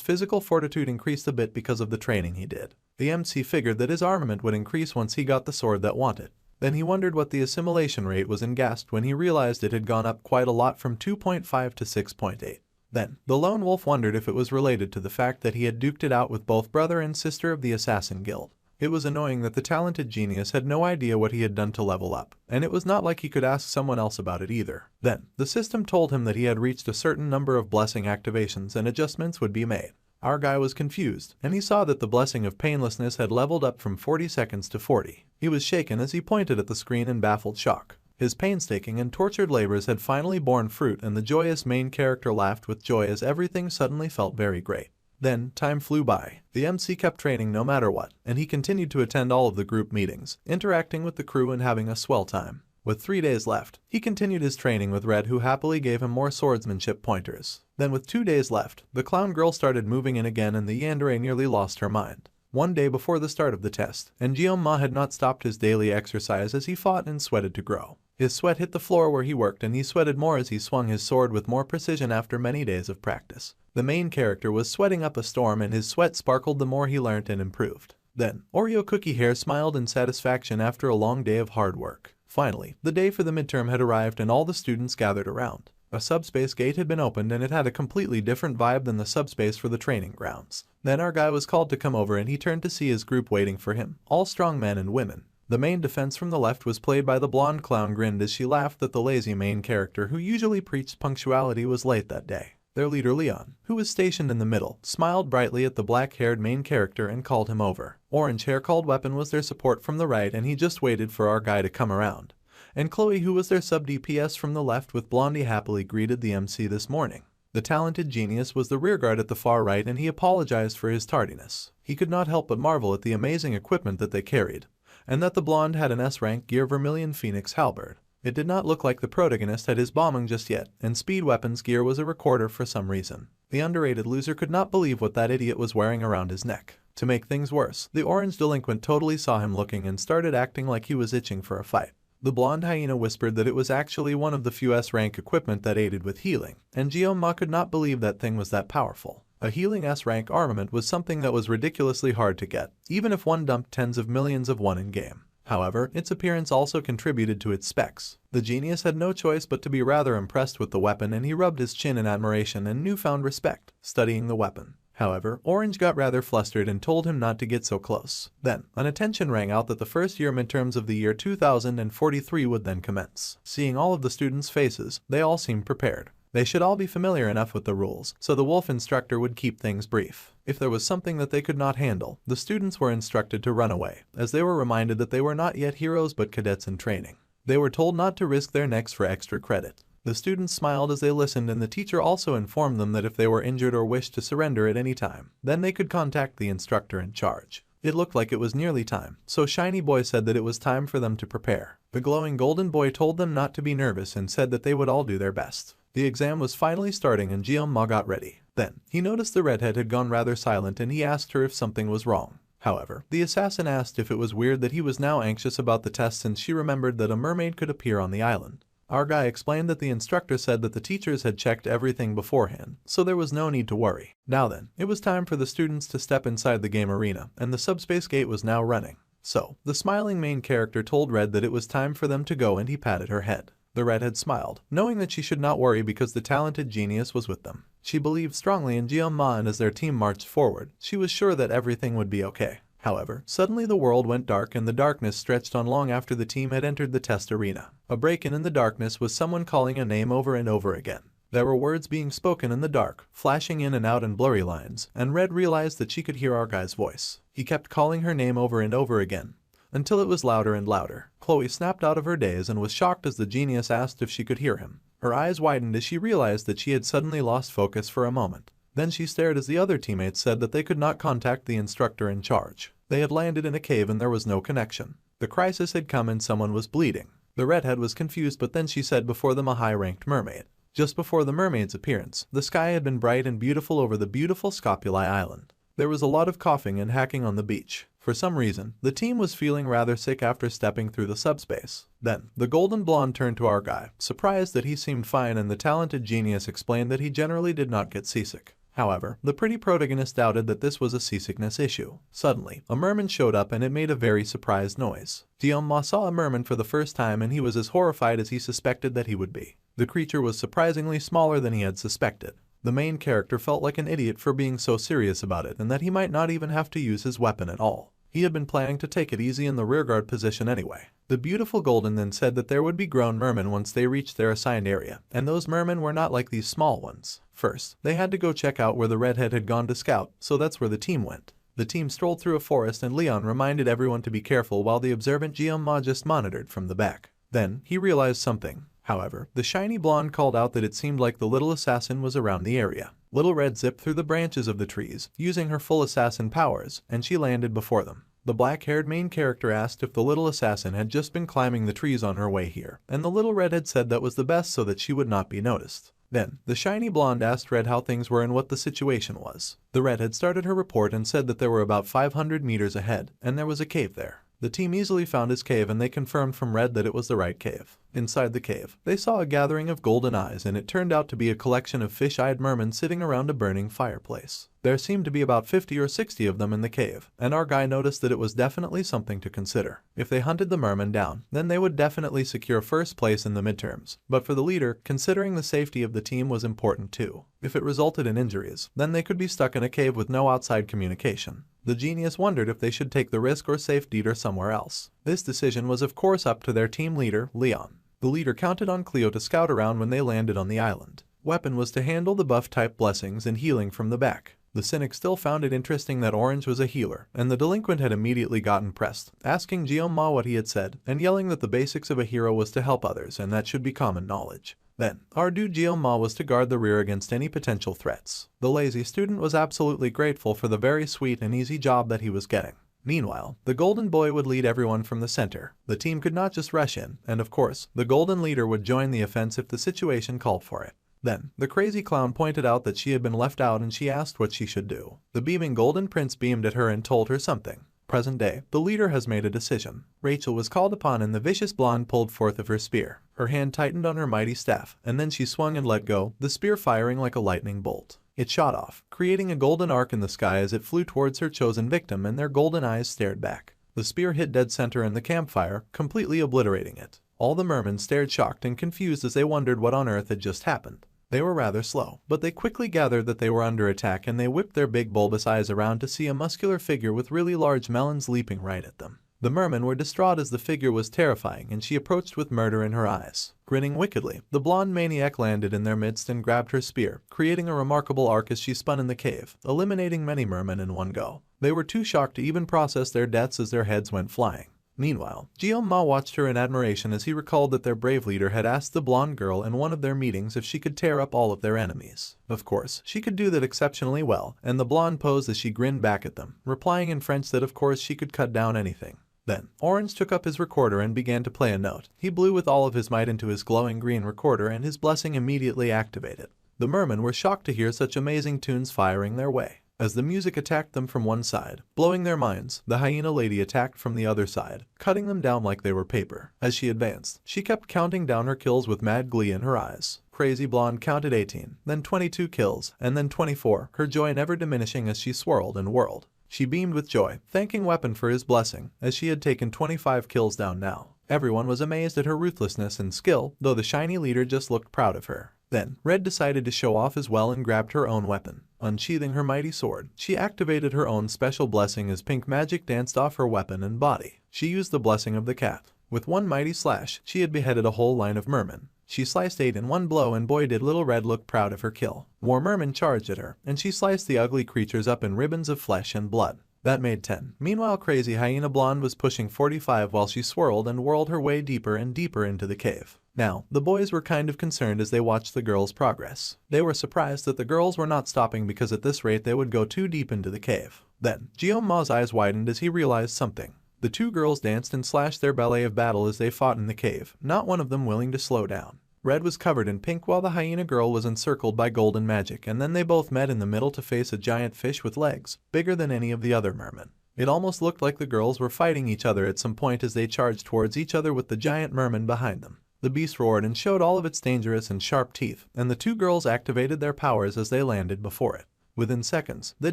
physical fortitude increased a bit because of the training he did. The MC figured that his armament would increase once he got the sword that wanted. Then he wondered what the assimilation rate was and gasped when he realized it had gone up quite a lot from 2.5 to 6.8. Then, the lone wolf wondered if it was related to the fact that he had duked it out with both brother and sister of the assassin guild. It was annoying that the talented genius had no idea what he had done to level up, and it was not like he could ask someone else about it either. Then, the system told him that he had reached a certain number of blessing activations and adjustments would be made. Our guy was confused, and he saw that the blessing of painlessness had leveled up from 40 seconds to 40. He was shaken as he pointed at the screen in baffled shock. His painstaking and tortured labors had finally borne fruit, and the joyous main character laughed with joy as everything suddenly felt very great. Then, time flew by. The MC kept training no matter what, and he continued to attend all of the group meetings, interacting with the crew and having a swell time. With 3 days left, he continued his training with Red, who happily gave him more swordsmanship pointers. Then with 2 days left, the clown girl started moving in again and the yandere nearly lost her mind. One day before the start of the test, and Jeonma had not stopped his daily exercise as he fought and sweated to grow. His sweat hit the floor where he worked, and he sweated more as he swung his sword with more precision after many days of practice. The main character was sweating up a storm, and his sweat sparkled the more he learnt and improved. Then, Oreo Cookie Hair smiled in satisfaction after a long day of hard work. Finally, the day for the midterm had arrived and all the students gathered around. A subspace gate had been opened and it had a completely different vibe than the subspace for the training grounds. Then our guy was called to come over and he turned to see his group waiting for him, all strong men and women. The main defense from the left was played by the blonde clown grinned as she laughed that the lazy main character who usually preached punctuality was late that day. Their leader Leon, who was stationed in the middle, smiled brightly at the black-haired main character and called him over. Orange Hair called Weapon was their support from the right and he just waited for our guy to come around. And Chloe, who was their sub-DPS from the left with Blondie, happily greeted the MC this morning. The talented genius was the rearguard at the far right and he apologized for his tardiness. He could not help but marvel at the amazing equipment that they carried, and that the blonde had an S-rank gear Vermilion Phoenix halberd. It did not look like the protagonist had his bombing just yet, and Speed Weapon's gear was a recorder for some reason. The underrated loser could not believe what that idiot was wearing around his neck. To make things worse, the orange delinquent totally saw him looking and started acting like he was itching for a fight. The blonde hyena whispered that it was actually one of the few S-rank equipment that aided with healing, and Jeonma could not believe that thing was that powerful. A healing S-rank armament was something that was ridiculously hard to get, even if one dumped tens of millions of one in-game. However, its appearance also contributed to its specs. The genius had no choice but to be rather impressed with the weapon and he rubbed his chin in admiration and newfound respect, studying the weapon. However, Orange got rather flustered and told him not to get so close. Then, an attention rang out that the first year midterms of the year 2043 would then commence. Seeing all of the students' faces, they all seemed prepared. They should all be familiar enough with the rules, so the wolf instructor would keep things brief. If there was something that they could not handle, the students were instructed to run away, as they were reminded that they were not yet heroes but cadets in training. They were told not to risk their necks for extra credit. The students smiled as they listened, and the teacher also informed them that if they were injured or wished to surrender at any time, then they could contact the instructor in charge. It looked like it was nearly time, so Shiny Boy said that it was time for them to prepare. The glowing golden boy told them not to be nervous and said that they would all do their best. The exam was finally starting and Jeon-ma got ready. Then, he noticed the redhead had gone rather silent and he asked her if something was wrong. However, the assassin asked if it was weird that he was now anxious about the test since she remembered that a mermaid could appear on the island. Our guy explained that the instructor said that the teachers had checked everything beforehand, so there was no need to worry. Now then, it was time for the students to step inside the game arena, and the subspace gate was now running. So, the smiling main character told Red that it was time for them to go and he patted her head. The redhead smiled, knowing that she should not worry because the talented genius was with them. She believed strongly in Jeon-ma, and as their team marched forward, she was sure that everything would be okay. However, suddenly the world went dark and the darkness stretched on long after the team had entered the test arena. A break-in the darkness was someone calling a name over and over again. There were words being spoken in the dark, flashing in and out in blurry lines, and Red realized that she could hear our guy's voice. He kept calling her name over and over again, until it was louder and louder. Chloe snapped out of her daze and was shocked as the genius asked if she could hear him. Her eyes widened as she realized that she had suddenly lost focus for a moment. Then she stared as the other teammates said that they could not contact the instructor in charge. They had landed in a cave and there was no connection. The crisis had come and someone was bleeding. The redhead was confused, but then she said before them a high-ranked mermaid. Just before the mermaid's appearance, the sky had been bright and beautiful over the beautiful Scopuli Island. There was a lot of coughing and hacking on the beach. For some reason, the team was feeling rather sick after stepping through the subspace. Then, the golden blonde turned to our guy, surprised that he seemed fine, and the talented genius explained that he generally did not get seasick. However, the pretty protagonist doubted that this was a seasickness issue. Suddenly, a merman showed up and it made a very surprised noise. Jeon-ma saw a merman for the first time and he was as horrified as he suspected that he would be. The creature was surprisingly smaller than he had suspected. The main character felt like an idiot for being so serious about it and that he might not even have to use his weapon at all. He had been planning to take it easy in the rearguard position anyway. The beautiful golden then said that there would be grown mermen once they reached their assigned area, and those mermen were not like these small ones. First, they had to go check out where the redhead had gone to scout, so that's where the team went. The team strolled through a forest and Leon reminded everyone to be careful while the observant Jeon-ma just monitored from the back. Then, he realized something. However, the shiny blonde called out that it seemed like the little assassin was around the area. Little Red zipped through the branches of the trees, using her full assassin powers, and she landed before them. The black-haired main character asked if the little assassin had just been climbing the trees on her way here, and the little redhead said that was the best so that she would not be noticed. Then, the shiny blonde asked Red how things were and what the situation was. The redhead started her report and said that there were about 500 meters ahead, and there was a cave there. The team easily found his cave and they confirmed from Red that it was the right cave. Inside the cave, they saw a gathering of golden eyes and it turned out to be a collection of fish-eyed mermen sitting around a burning fireplace. There seemed to be about 50 or 60 of them in the cave, and our guy noticed that it was definitely something to consider. If they hunted the mermen down, then they would definitely secure first place in the midterms. But for the leader, considering the safety of the team was important too. If it resulted in injuries, then they could be stuck in a cave with no outside communication. The genius wondered if they should take the risk or safe detour somewhere else. This decision was of course up to their team leader, Leon. The leader counted on Cleo to scout around when they landed on the island. Weapon was to handle the buff-type blessings and healing from the back. The cynic still found it interesting that Orange was a healer, and the delinquent had immediately gotten pressed, asking Jeon-ma what he had said, and yelling that the basics of a hero was to help others and that should be common knowledge. Then, our dude Jeon-ma was to guard the rear against any potential threats. The lazy student was absolutely grateful for the very sweet and easy job that he was getting. Meanwhile, the golden boy would lead everyone from the center. The team could not just rush in, and of course, the golden leader would join the offense if the situation called for it. Then, the crazy clown pointed out that she had been left out and she asked what she should do. The beaming golden prince beamed at her and told her something. Present day, the leader has made a decision. Rachel was called upon and the vicious blonde pulled forth of her spear. Her hand tightened on her mighty staff, and then she swung and let go, the spear firing like a lightning bolt. It shot off, creating a golden arc in the sky as it flew towards her chosen victim, and their golden eyes stared back. The spear hit dead center in the campfire, completely obliterating it. All the mermen stared shocked and confused as they wondered what on earth had just happened. They were rather slow, but they quickly gathered that they were under attack and they whipped their big bulbous eyes around to see a muscular figure with really large melons leaping right at them. The mermen were distraught as the figure was terrifying and she approached with murder in her eyes. Grinning wickedly, the blonde maniac landed in their midst and grabbed her spear, creating a remarkable arc as she spun in the cave, eliminating many mermen in one go. They were too shocked to even process their deaths as their heads went flying. Meanwhile, Jeon-ma watched her in admiration as he recalled that their brave leader had asked the blonde girl in one of their meetings if she could tear up all of their enemies. Of course, she could do that exceptionally well, and the blonde posed as she grinned back at them, replying in French that of course she could cut down anything. Then, Orange took up his recorder and began to play a note. He blew with all of his might into his glowing green recorder and his blessing immediately activated. The mermen were shocked to hear such amazing tunes firing their way. As the music attacked them from one side, blowing their minds, the hyena lady attacked from the other side, cutting them down like they were paper. As she advanced, she kept counting down her kills with mad glee in her eyes. Crazy Blonde counted 18, then 22 kills, and then 24, her joy never diminishing as she swirled and whirled. She beamed with joy, thanking Weapon for his blessing, as she had taken 25 kills down now. Everyone was amazed at her ruthlessness and skill, though the shiny leader just looked proud of her. Then, Red decided to show off as well and grabbed her own weapon. Unsheathing her mighty sword, she activated her own special blessing as pink magic danced off her weapon and body. She used the blessing of the cat. With one mighty slash, she had beheaded a whole line of mermen. She sliced 8 in one blow and boy did little Red look proud of her kill. More mermen charged at her, and she sliced the ugly creatures up in ribbons of flesh and blood. That made 10. Meanwhile, Crazy Hyena Blonde was pushing 45 while she swirled and whirled her way deeper and deeper into the cave. Now, the boys were kind of concerned as they watched the girls' progress. They were surprised that the girls were not stopping because at this rate they would go too deep into the cave. Then, Jeon-ma's eyes widened as he realized something. The two girls danced and slashed their ballet of battle as they fought in the cave, not one of them willing to slow down. Red was covered in pink while the hyena girl was encircled by golden magic, and then they both met in the middle to face a giant fish with legs, bigger than any of the other mermen. It almost looked like the girls were fighting each other at some point as they charged towards each other with the giant merman behind them. The beast roared and showed all of its dangerous and sharp teeth, and the two girls activated their powers as they landed before it. Within seconds, the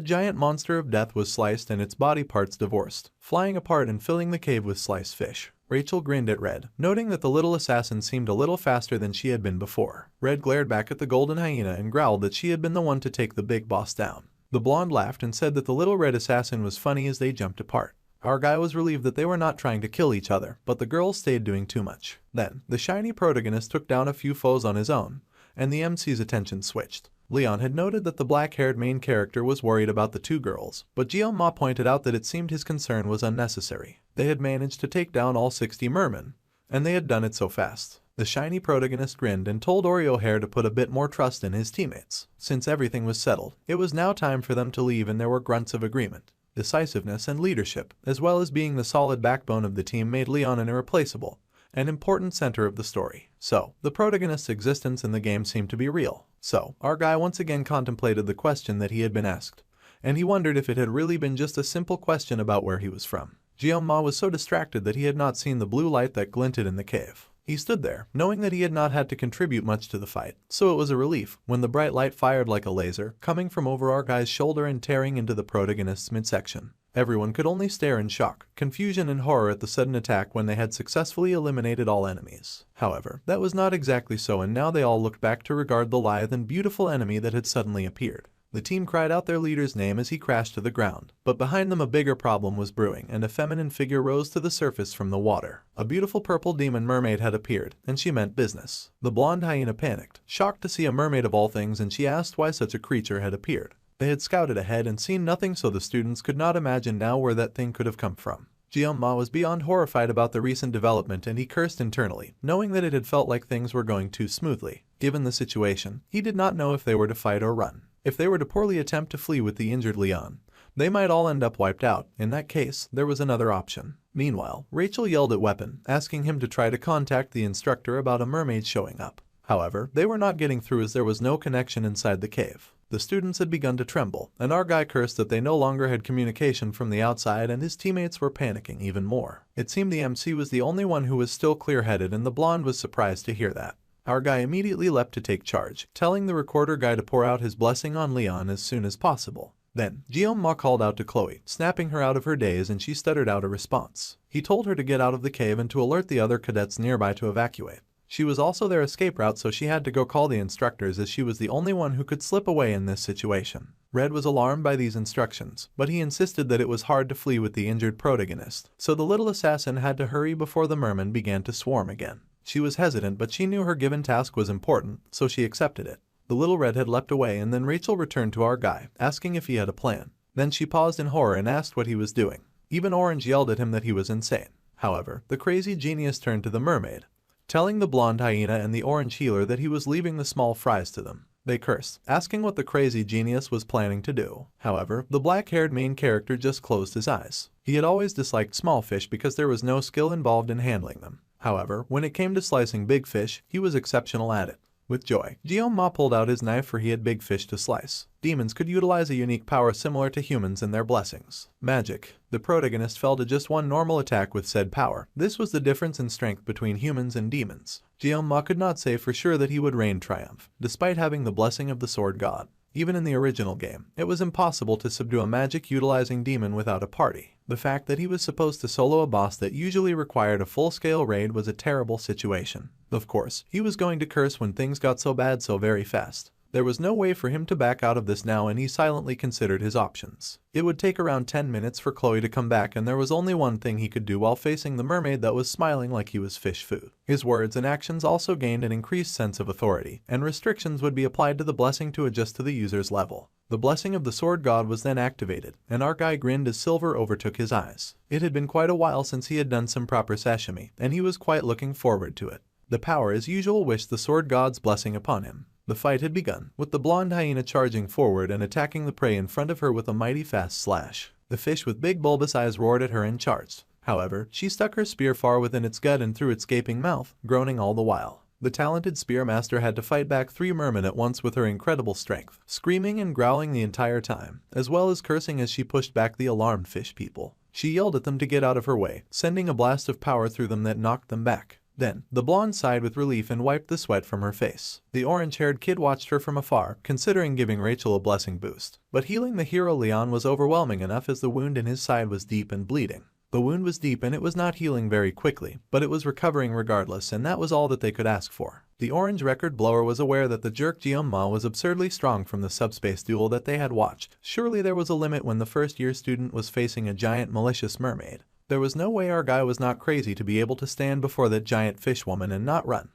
giant monster of death was sliced and its body parts divorced, flying apart and filling the cave with sliced fish. Rachel grinned at Red, noting that the little assassin seemed a little faster than she had been before. Red glared back at the golden hyena and growled that she had been the one to take the big boss down. The blonde laughed and said that the little red assassin was funny as they jumped apart. Our guy was relieved that they were not trying to kill each other, but the girls stayed doing too much. Then, the shiny protagonist took down a few foes on his own, and the MC's attention switched. Leon had noted that the black-haired main character was worried about the two girls, but Jeon-ma pointed out that it seemed his concern was unnecessary. They had managed to take down all 60 mermen, and they had done it so fast. The shiny protagonist grinned and told Oreo Hair to put a bit more trust in his teammates. Since everything was settled, it was now time for them to leave and there were grunts of agreement. Decisiveness and leadership, as well as being the solid backbone of the team, made Leon an irreplaceable, an important center of the story. So, the protagonist's existence in the game seemed to be real. So, our guy once again contemplated the question that he had been asked, and he wondered if it had really been just a simple question about where he was from. Jeon-ma was so distracted that he had not seen the blue light that glinted in the cave. He stood there, knowing that he had not had to contribute much to the fight, so it was a relief when the bright light fired like a laser, coming from over our guy's shoulder and tearing into the protagonist's midsection. Everyone could only stare in shock, confusion and horror at the sudden attack when they had successfully eliminated all enemies. However, that was not exactly so, and now they all looked back to regard the lithe and beautiful enemy that had suddenly appeared. The team cried out their leader's name as he crashed to the ground, but behind them a bigger problem was brewing, and a feminine figure rose to the surface from the water. A beautiful purple demon mermaid had appeared, and she meant business. The blonde hyena panicked, shocked to see a mermaid of all things, and she asked why such a creature had appeared. They had scouted ahead and seen nothing, so the students could not imagine now where that thing could have come from. Jeon-ma was beyond horrified about the recent development, and he cursed internally, knowing that it had felt like things were going too smoothly. Given the situation, he did not know if they were to fight or run. If they were to poorly attempt to flee with the injured Leon, they might all end up wiped out. In that case, there was another option. Meanwhile, Rachel yelled at Weapon, asking him to try to contact the instructor about a mermaid showing up. However, they were not getting through as there was no connection inside the cave. The students had begun to tremble, and our guy cursed that they no longer had communication from the outside, and his teammates were panicking even more. It seemed the MC was the only one who was still clear-headed, and the blonde was surprised to hear that. Our guy immediately leapt to take charge, telling the recorder guy to pour out his blessing on Leon as soon as possible. Then, Jeon-ma called out to Chloe, snapping her out of her daze, and she stuttered out a response. He told her to get out of the cave and to alert the other cadets nearby to evacuate. She was also their escape route, so she had to go call the instructors as she was the only one who could slip away in this situation. Red was alarmed by these instructions, but he insisted that it was hard to flee with the injured protagonist, so the little assassin had to hurry before the mermen began to swarm again. She was hesitant, but she knew her given task was important, so she accepted it. The little redhead leapt away, and then Rachel returned to our guy, asking if he had a plan. Then she paused in horror and asked what he was doing. Even Orange yelled at him that he was insane. However, the crazy genius turned to the mermaid, telling the blonde hyena and the orange healer that he was leaving the small fries to them. They cursed, asking what the crazy genius was planning to do. However, the black-haired main character just closed his eyes. He had always disliked small fish because there was no skill involved in handling them. However, when it came to slicing big fish, he was exceptional at it. With joy, Guillaume pulled out his knife, for he had big fish to slice. Demons could utilize a unique power similar to humans in their blessings. Magic. The protagonist fell to just one normal attack with said power. This was the difference in strength between humans and demons. Guillaume could not say for sure that he would reign triumph, despite having the blessing of the sword god. Even in the original game, it was impossible to subdue a magic-utilizing demon without a party. The fact that he was supposed to solo a boss that usually required a full-scale raid was a terrible situation. Of course, he was going to curse when things got so bad so very fast. There was no way for him to back out of this now, and he silently considered his options. It would take around 10 minutes for Chloe to come back, and there was only one thing he could do while facing the mermaid that was smiling like he was fish food. His words and actions also gained an increased sense of authority, and restrictions would be applied to the blessing to adjust to the user's level. The blessing of the sword god was then activated, and our guy grinned as silver overtook his eyes. It had been quite a while since he had done some proper sashimi, and he was quite looking forward to it. The power as usual wished the sword god's blessing upon him. The fight had begun, with the blonde hyena charging forward and attacking the prey in front of her with a mighty fast slash. The fish with big bulbous eyes roared at her and charged. However, she stuck her spear far within its gut and through its gaping mouth, groaning all the while. The talented spear master had to fight back 3 mermen at once with her incredible strength, screaming and growling the entire time, as well as cursing as she pushed back the alarmed fish people. She yelled at them to get out of her way, sending a blast of power through them that knocked them back. Then, the blonde sighed with relief and wiped the sweat from her face. The orange-haired kid watched her from afar, considering giving Rachel a blessing boost. But healing the hero Leon was overwhelming enough, as the wound in his side was deep and bleeding. The wound was deep and it was not healing very quickly, but it was recovering regardless, and that was all that they could ask for. The orange record blower was aware that the jerk Guillaume was absurdly strong from the subspace duel that they had watched. Surely there was a limit when the first-year student was facing a giant malicious mermaid. There was no way our guy was not crazy to be able to stand before that giant fish woman and not run.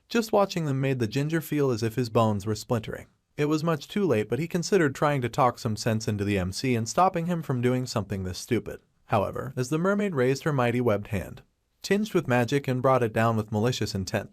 Just watching them made the ginger feel as if his bones were splintering. It was much too late, but he considered trying to talk some sense into the MC and stopping him from doing something this stupid. However, as the mermaid raised her mighty webbed hand, tinged with magic, and brought it down with malicious intent,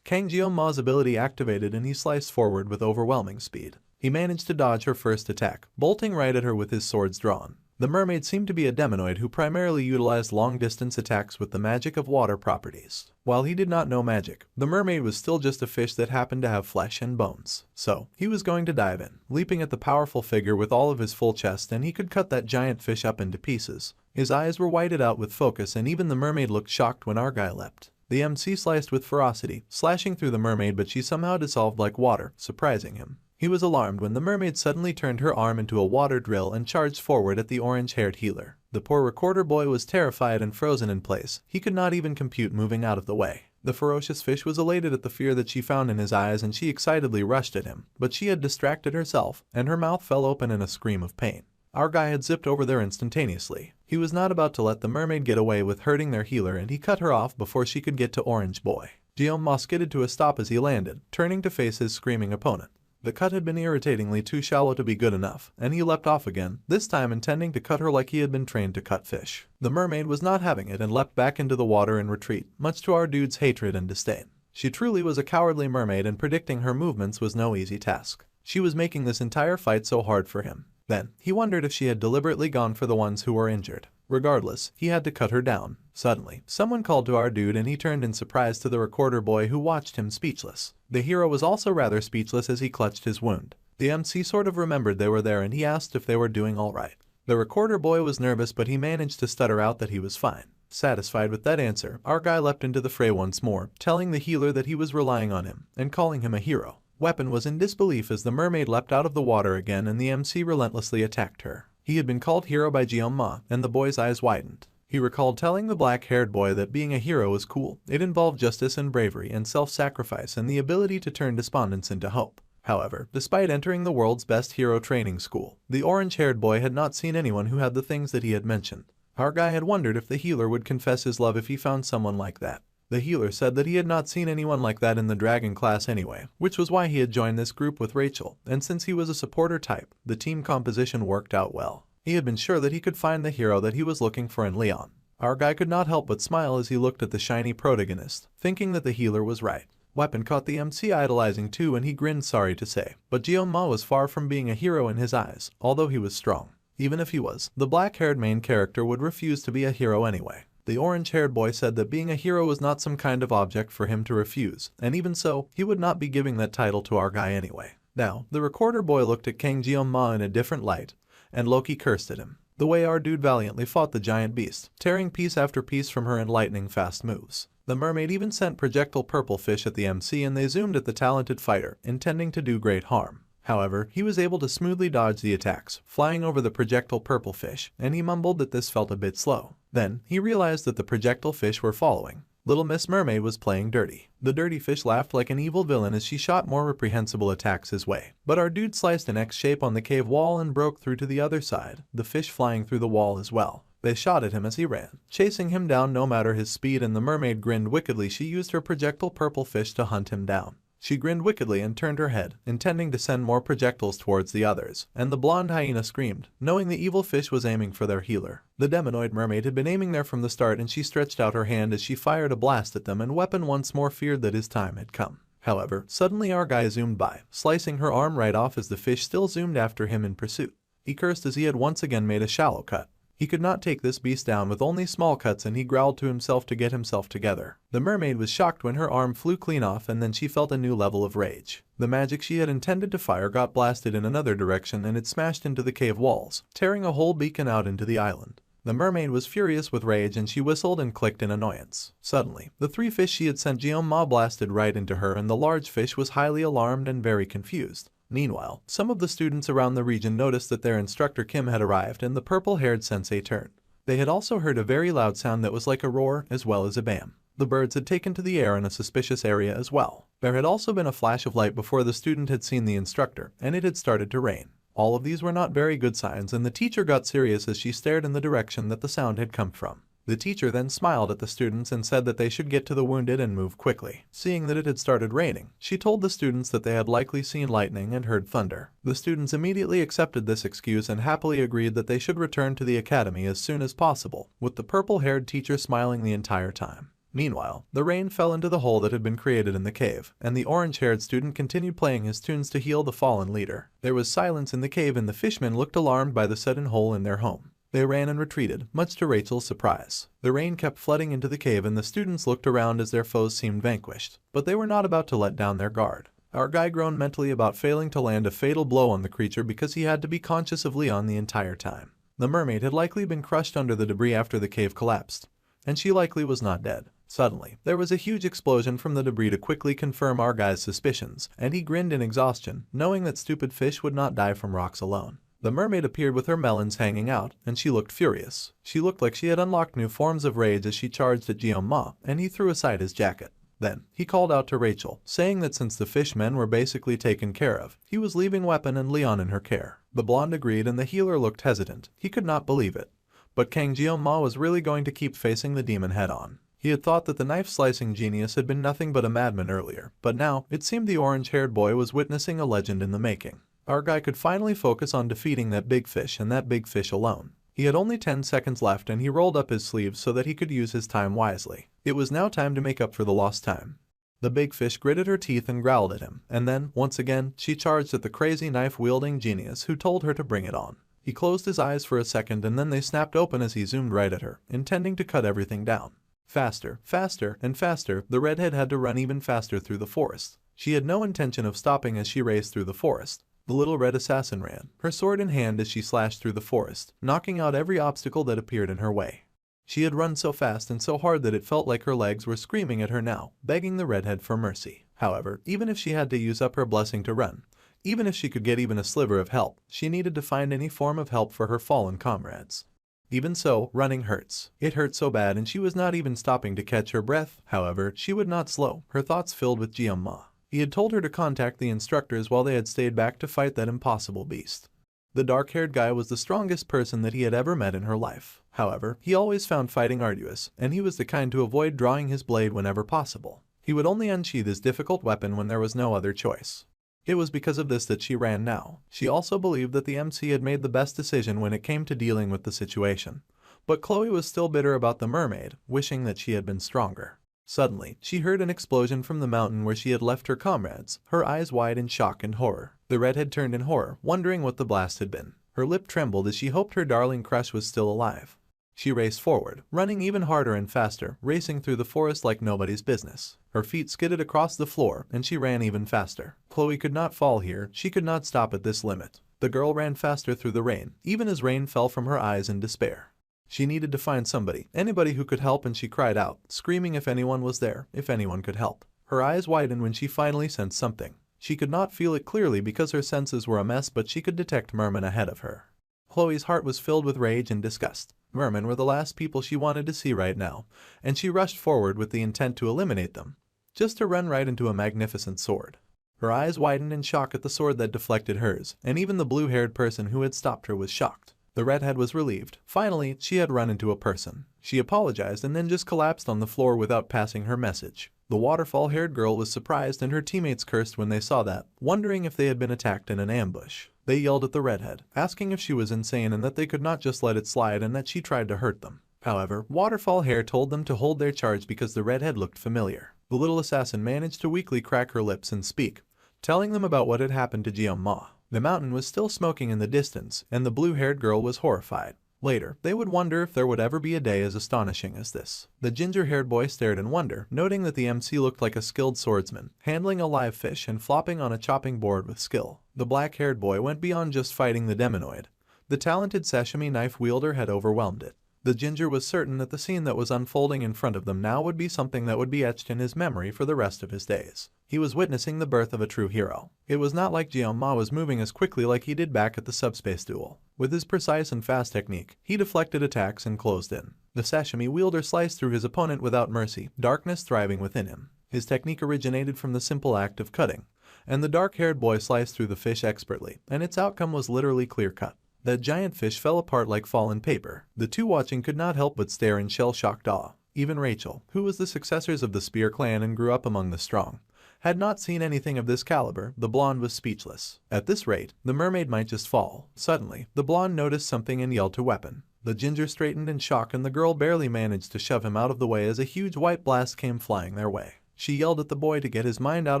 Kang Jianma's ability activated and he sliced forward with overwhelming speed. He managed to dodge her first attack, bolting right at her with his swords drawn. The mermaid seemed to be a demonoid who primarily utilized long-distance attacks with the magic of water properties. While he did not know magic, the mermaid was still just a fish that happened to have flesh and bones. So, he was going to dive in, leaping at the powerful figure with all of his full chest, and he could cut that giant fish up into pieces. His eyes were whited out with focus, and even the mermaid looked shocked when our guy leapt. The MC sliced with ferocity, slashing through the mermaid, but she somehow dissolved like water, surprising him. He was alarmed when the mermaid suddenly turned her arm into a water drill and charged forward at the orange-haired healer. The poor recorder boy was terrified and frozen in place. He could not even compute moving out of the way. The ferocious fish was elated at the fear that she found in his eyes, and she excitedly rushed at him, but she had distracted herself, and her mouth fell open in a scream of pain. Our guy had zipped over there instantaneously. He was not about to let the mermaid get away with hurting their healer, and he cut her off before she could get to Orange Boy. Guillaume skidded to a stop as he landed, turning to face his screaming opponent. The cut had been irritatingly too shallow to be good enough, and he leapt off again, this time intending to cut her like he had been trained to cut fish. The mermaid was not having it and leapt back into the water in retreat, much to our dude's hatred and disdain. She truly was a cowardly mermaid, and predicting her movements was no easy task. She was making this entire fight so hard for him. Then, he wondered if she had deliberately gone for the ones who were injured. Regardless, he had to cut her down. Suddenly, someone called to our dude, and he turned in surprise to the recorder boy, who watched him speechless. The hero was also rather speechless as he clutched his wound. The MC sort of remembered they were there, and he asked if they were doing all right. The recorder boy was nervous, but he managed to stutter out that he was fine. Satisfied with that answer, our guy leapt into the fray once more, telling the healer that he was relying on him, and calling him a hero. Weapon was in disbelief as the mermaid leapt out of the water again, and the MC relentlessly attacked her. He had been called hero by Jianma, and the boy's eyes widened. He recalled telling the black-haired boy that being a hero was cool. It involved justice and bravery and self-sacrifice and the ability to turn despondence into hope. However, despite entering the world's best hero training school, the orange-haired boy had not seen anyone who had the things that he had mentioned. Our guy had wondered if the healer would confess his love if he found someone like that. The healer said that he had not seen anyone like that in the dragon class anyway, which was why he had joined this group with Rachel, and since he was a supporter type, the team composition worked out well. He had been sure that he could find the hero that he was looking for in Leon. Our guy could not help but smile as he looked at the shiny protagonist, thinking that the healer was right. Weapon caught the MC idolizing too and he grinned sorry to say, but Jeon-ma was far from being a hero in his eyes, although he was strong. Even if he was, the black-haired main character would refuse to be a hero anyway. The orange-haired boy said that being a hero was not some kind of object for him to refuse, and even so, he would not be giving that title to our guy anyway. Now, the recorder boy looked at Kang Jeon-ma in a different light, and Loki cursed at him. The way our dude valiantly fought the giant beast, tearing piece after piece from her in lightning-fast moves. The mermaid even sent projectile purple fish at the MC and they zoomed at the talented fighter, intending to do great harm. However, he was able to smoothly dodge the attacks, flying over the projectile purple fish, and he mumbled that this felt a bit slow. Then, he realized that the projectile fish were following. Little Miss Mermaid was playing dirty. The dirty fish laughed like an evil villain as she shot more reprehensible attacks his way. But our dude sliced an X shape on the cave wall and broke through to the other side, the fish flying through the wall as well. They shot at him as he ran, chasing him down no matter his speed, and the mermaid grinned wickedly. She used her projectile purple fish to hunt him down. She grinned wickedly and turned her head, intending to send more projectiles towards the others, and the blonde hyena screamed, knowing the evil fish was aiming for their healer. The demonoid mermaid had been aiming there from the start and she stretched out her hand as she fired a blast at them, and Weapon once more feared that his time had come. However, suddenly our guy zoomed by, slicing her arm right off as the fish still zoomed after him in pursuit. He cursed as he had once again made a shallow cut. He could not take this beast down with only small cuts and he growled to himself to get himself together. The mermaid was shocked when her arm flew clean off and then she felt a new level of rage. The magic she had intended to fire got blasted in another direction and it smashed into the cave walls, tearing a whole beacon out into the island. The mermaid was furious with rage and she whistled and clicked in annoyance. Suddenly, the three fish she had sent Jeon-ma blasted right into her and the large fish was highly alarmed and very confused. Meanwhile, some of the students around the region noticed that their instructor Kim had arrived and the purple-haired sensei turned. They had also heard a very loud sound that was like a roar as well as a bam. The birds had taken to the air in a suspicious area as well. There had also been a flash of light before the student had seen the instructor, and it had started to rain. All of these were not very good signs and the teacher got serious as she stared in the direction that the sound had come from. The teacher then smiled at the students and said that they should get to the wounded and move quickly. Seeing that it had started raining, she told the students that they had likely seen lightning and heard thunder. The students immediately accepted this excuse and happily agreed that they should return to the academy as soon as possible, with the purple-haired teacher smiling the entire time. Meanwhile, the rain fell into the hole that had been created in the cave, and the orange-haired student continued playing his tunes to heal the fallen leader. There was silence in the cave and the fishmen looked alarmed by the sudden hole in their home. They ran and retreated, much to Rachel's surprise. The rain kept flooding into the cave and the students looked around as their foes seemed vanquished. But they were not about to let down their guard. Our guy groaned mentally about failing to land a fatal blow on the creature because he had to be conscious of Leon the entire time. The mermaid had likely been crushed under the debris after the cave collapsed, and she likely was not dead. Suddenly, there was a huge explosion from the debris to quickly confirm our guy's suspicions, and he grinned in exhaustion, knowing that stupid fish would not die from rocks alone. The mermaid appeared with her melons hanging out, and she looked furious. She looked like she had unlocked new forms of rage as she charged at Jeon-ma, and he threw aside his jacket. Then, he called out to Rachel, saying that since the fishmen were basically taken care of, he was leaving Weapon and Leon in her care. The blonde agreed and the healer looked hesitant. He could not believe it. But Kang Jeon-ma was really going to keep facing the demon head-on. He had thought that the knife-slicing genius had been nothing but a madman earlier, but now, it seemed the orange-haired boy was witnessing a legend in the making. Our guy could finally focus on defeating that big fish and that big fish alone. He had only 10 seconds left and he rolled up his sleeves so that he could use his time wisely. It was now time to make up for the lost time. The big fish gritted her teeth and growled at him, and then, once again, she charged at the crazy knife-wielding genius who told her to bring it on. He closed his eyes for a second and then they snapped open as he zoomed right at her, intending to cut everything down. Faster, faster, and faster, the redhead had to run even faster through the forest. She had no intention of stopping as she raced through the forest. The little red assassin ran, her sword in hand as she slashed through the forest, knocking out every obstacle that appeared in her way. She had run so fast and so hard that it felt like her legs were screaming at her now, begging the redhead for mercy. However, even if she had to use up her blessing to run, even if she could get even a sliver of help, she needed to find any form of help for her fallen comrades. Even so, running hurts. It hurt so bad and she was not even stopping to catch her breath. However, she would not slow, her thoughts filled with Jeon-ma. He had told her to contact the instructors while they had stayed back to fight that impossible beast. The dark-haired guy was the strongest person that he had ever met in her life. However, he always found fighting arduous, and he was the kind to avoid drawing his blade whenever possible. He would only unsheath his difficult weapon when there was no other choice. It was because of this that she ran now. She also believed that the MC had made the best decision when it came to dealing with the situation. But Chloe was still bitter about the mermaid, wishing that she had been stronger. Suddenly, she heard an explosion from the mountain where she had left her comrades, her eyes wide in shock and horror. The redhead turned in horror, wondering what the blast had been. Her lip trembled as she hoped her darling crush was still alive. She raced forward, running even harder and faster, racing through the forest like nobody's business. Her feet skidded across the floor, and she ran even faster. Chloe could not fall here, she could not stop at this limit. The girl ran faster through the rain, even as rain fell from her eyes in despair. She needed to find somebody, anybody who could help, and she cried out, screaming if anyone was there, if anyone could help. Her eyes widened when she finally sensed something. She could not feel it clearly because her senses were a mess, but she could detect mermen ahead of her. Chloe's heart was filled with rage and disgust. Mermen were the last people she wanted to see right now, and she rushed forward with the intent to eliminate them, just to run right into a magnificent sword. Her eyes widened in shock at the sword that deflected hers, and even the blue-haired person who had stopped her was shocked. The redhead was relieved. Finally, she had run into a person. She apologized and then just collapsed on the floor without passing her message. The waterfall-haired girl was surprised, and her teammates cursed when they saw that, wondering if they had been attacked in an ambush. They yelled at the redhead, asking if she was insane and that they could not just let it slide and that she tried to hurt them. However, Waterfall Hair told them to hold their charge because the redhead looked familiar. The little assassin managed to weakly crack her lips and speak, telling them about what had happened to Jeon-ma. The mountain was still smoking in the distance, and the blue-haired girl was horrified. Later, they would wonder if there would ever be a day as astonishing as this. The ginger-haired boy stared in wonder, noting that the MC looked like a skilled swordsman, handling a live fish and flopping on a chopping board with skill. The black-haired boy went beyond just fighting the demonoid. The talented sashimi knife wielder had overwhelmed it. The ginger was certain that the scene that was unfolding in front of them now would be something that would be etched in his memory for the rest of his days. He was witnessing the birth of a true hero. It was not like Jeon-ma was moving as quickly like he did back at the subspace duel. With his precise and fast technique, he deflected attacks and closed in. The sashimi wielder sliced through his opponent without mercy, darkness thriving within him. His technique originated from the simple act of cutting, and the dark-haired boy sliced through the fish expertly, and its outcome was literally clear-cut. That giant fish fell apart like fallen paper. The two watching could not help but stare in shell-shocked awe. Even Rachel, who was the successors of the Spear clan and grew up among the strong, had not seen anything of this caliber. The blonde was speechless. At this rate, the mermaid might just fall. Suddenly, the blonde noticed something and yelled to weapon. The ginger straightened in shock, and the girl barely managed to shove him out of the way as a huge white blast came flying their way. She yelled at the boy to get his mind out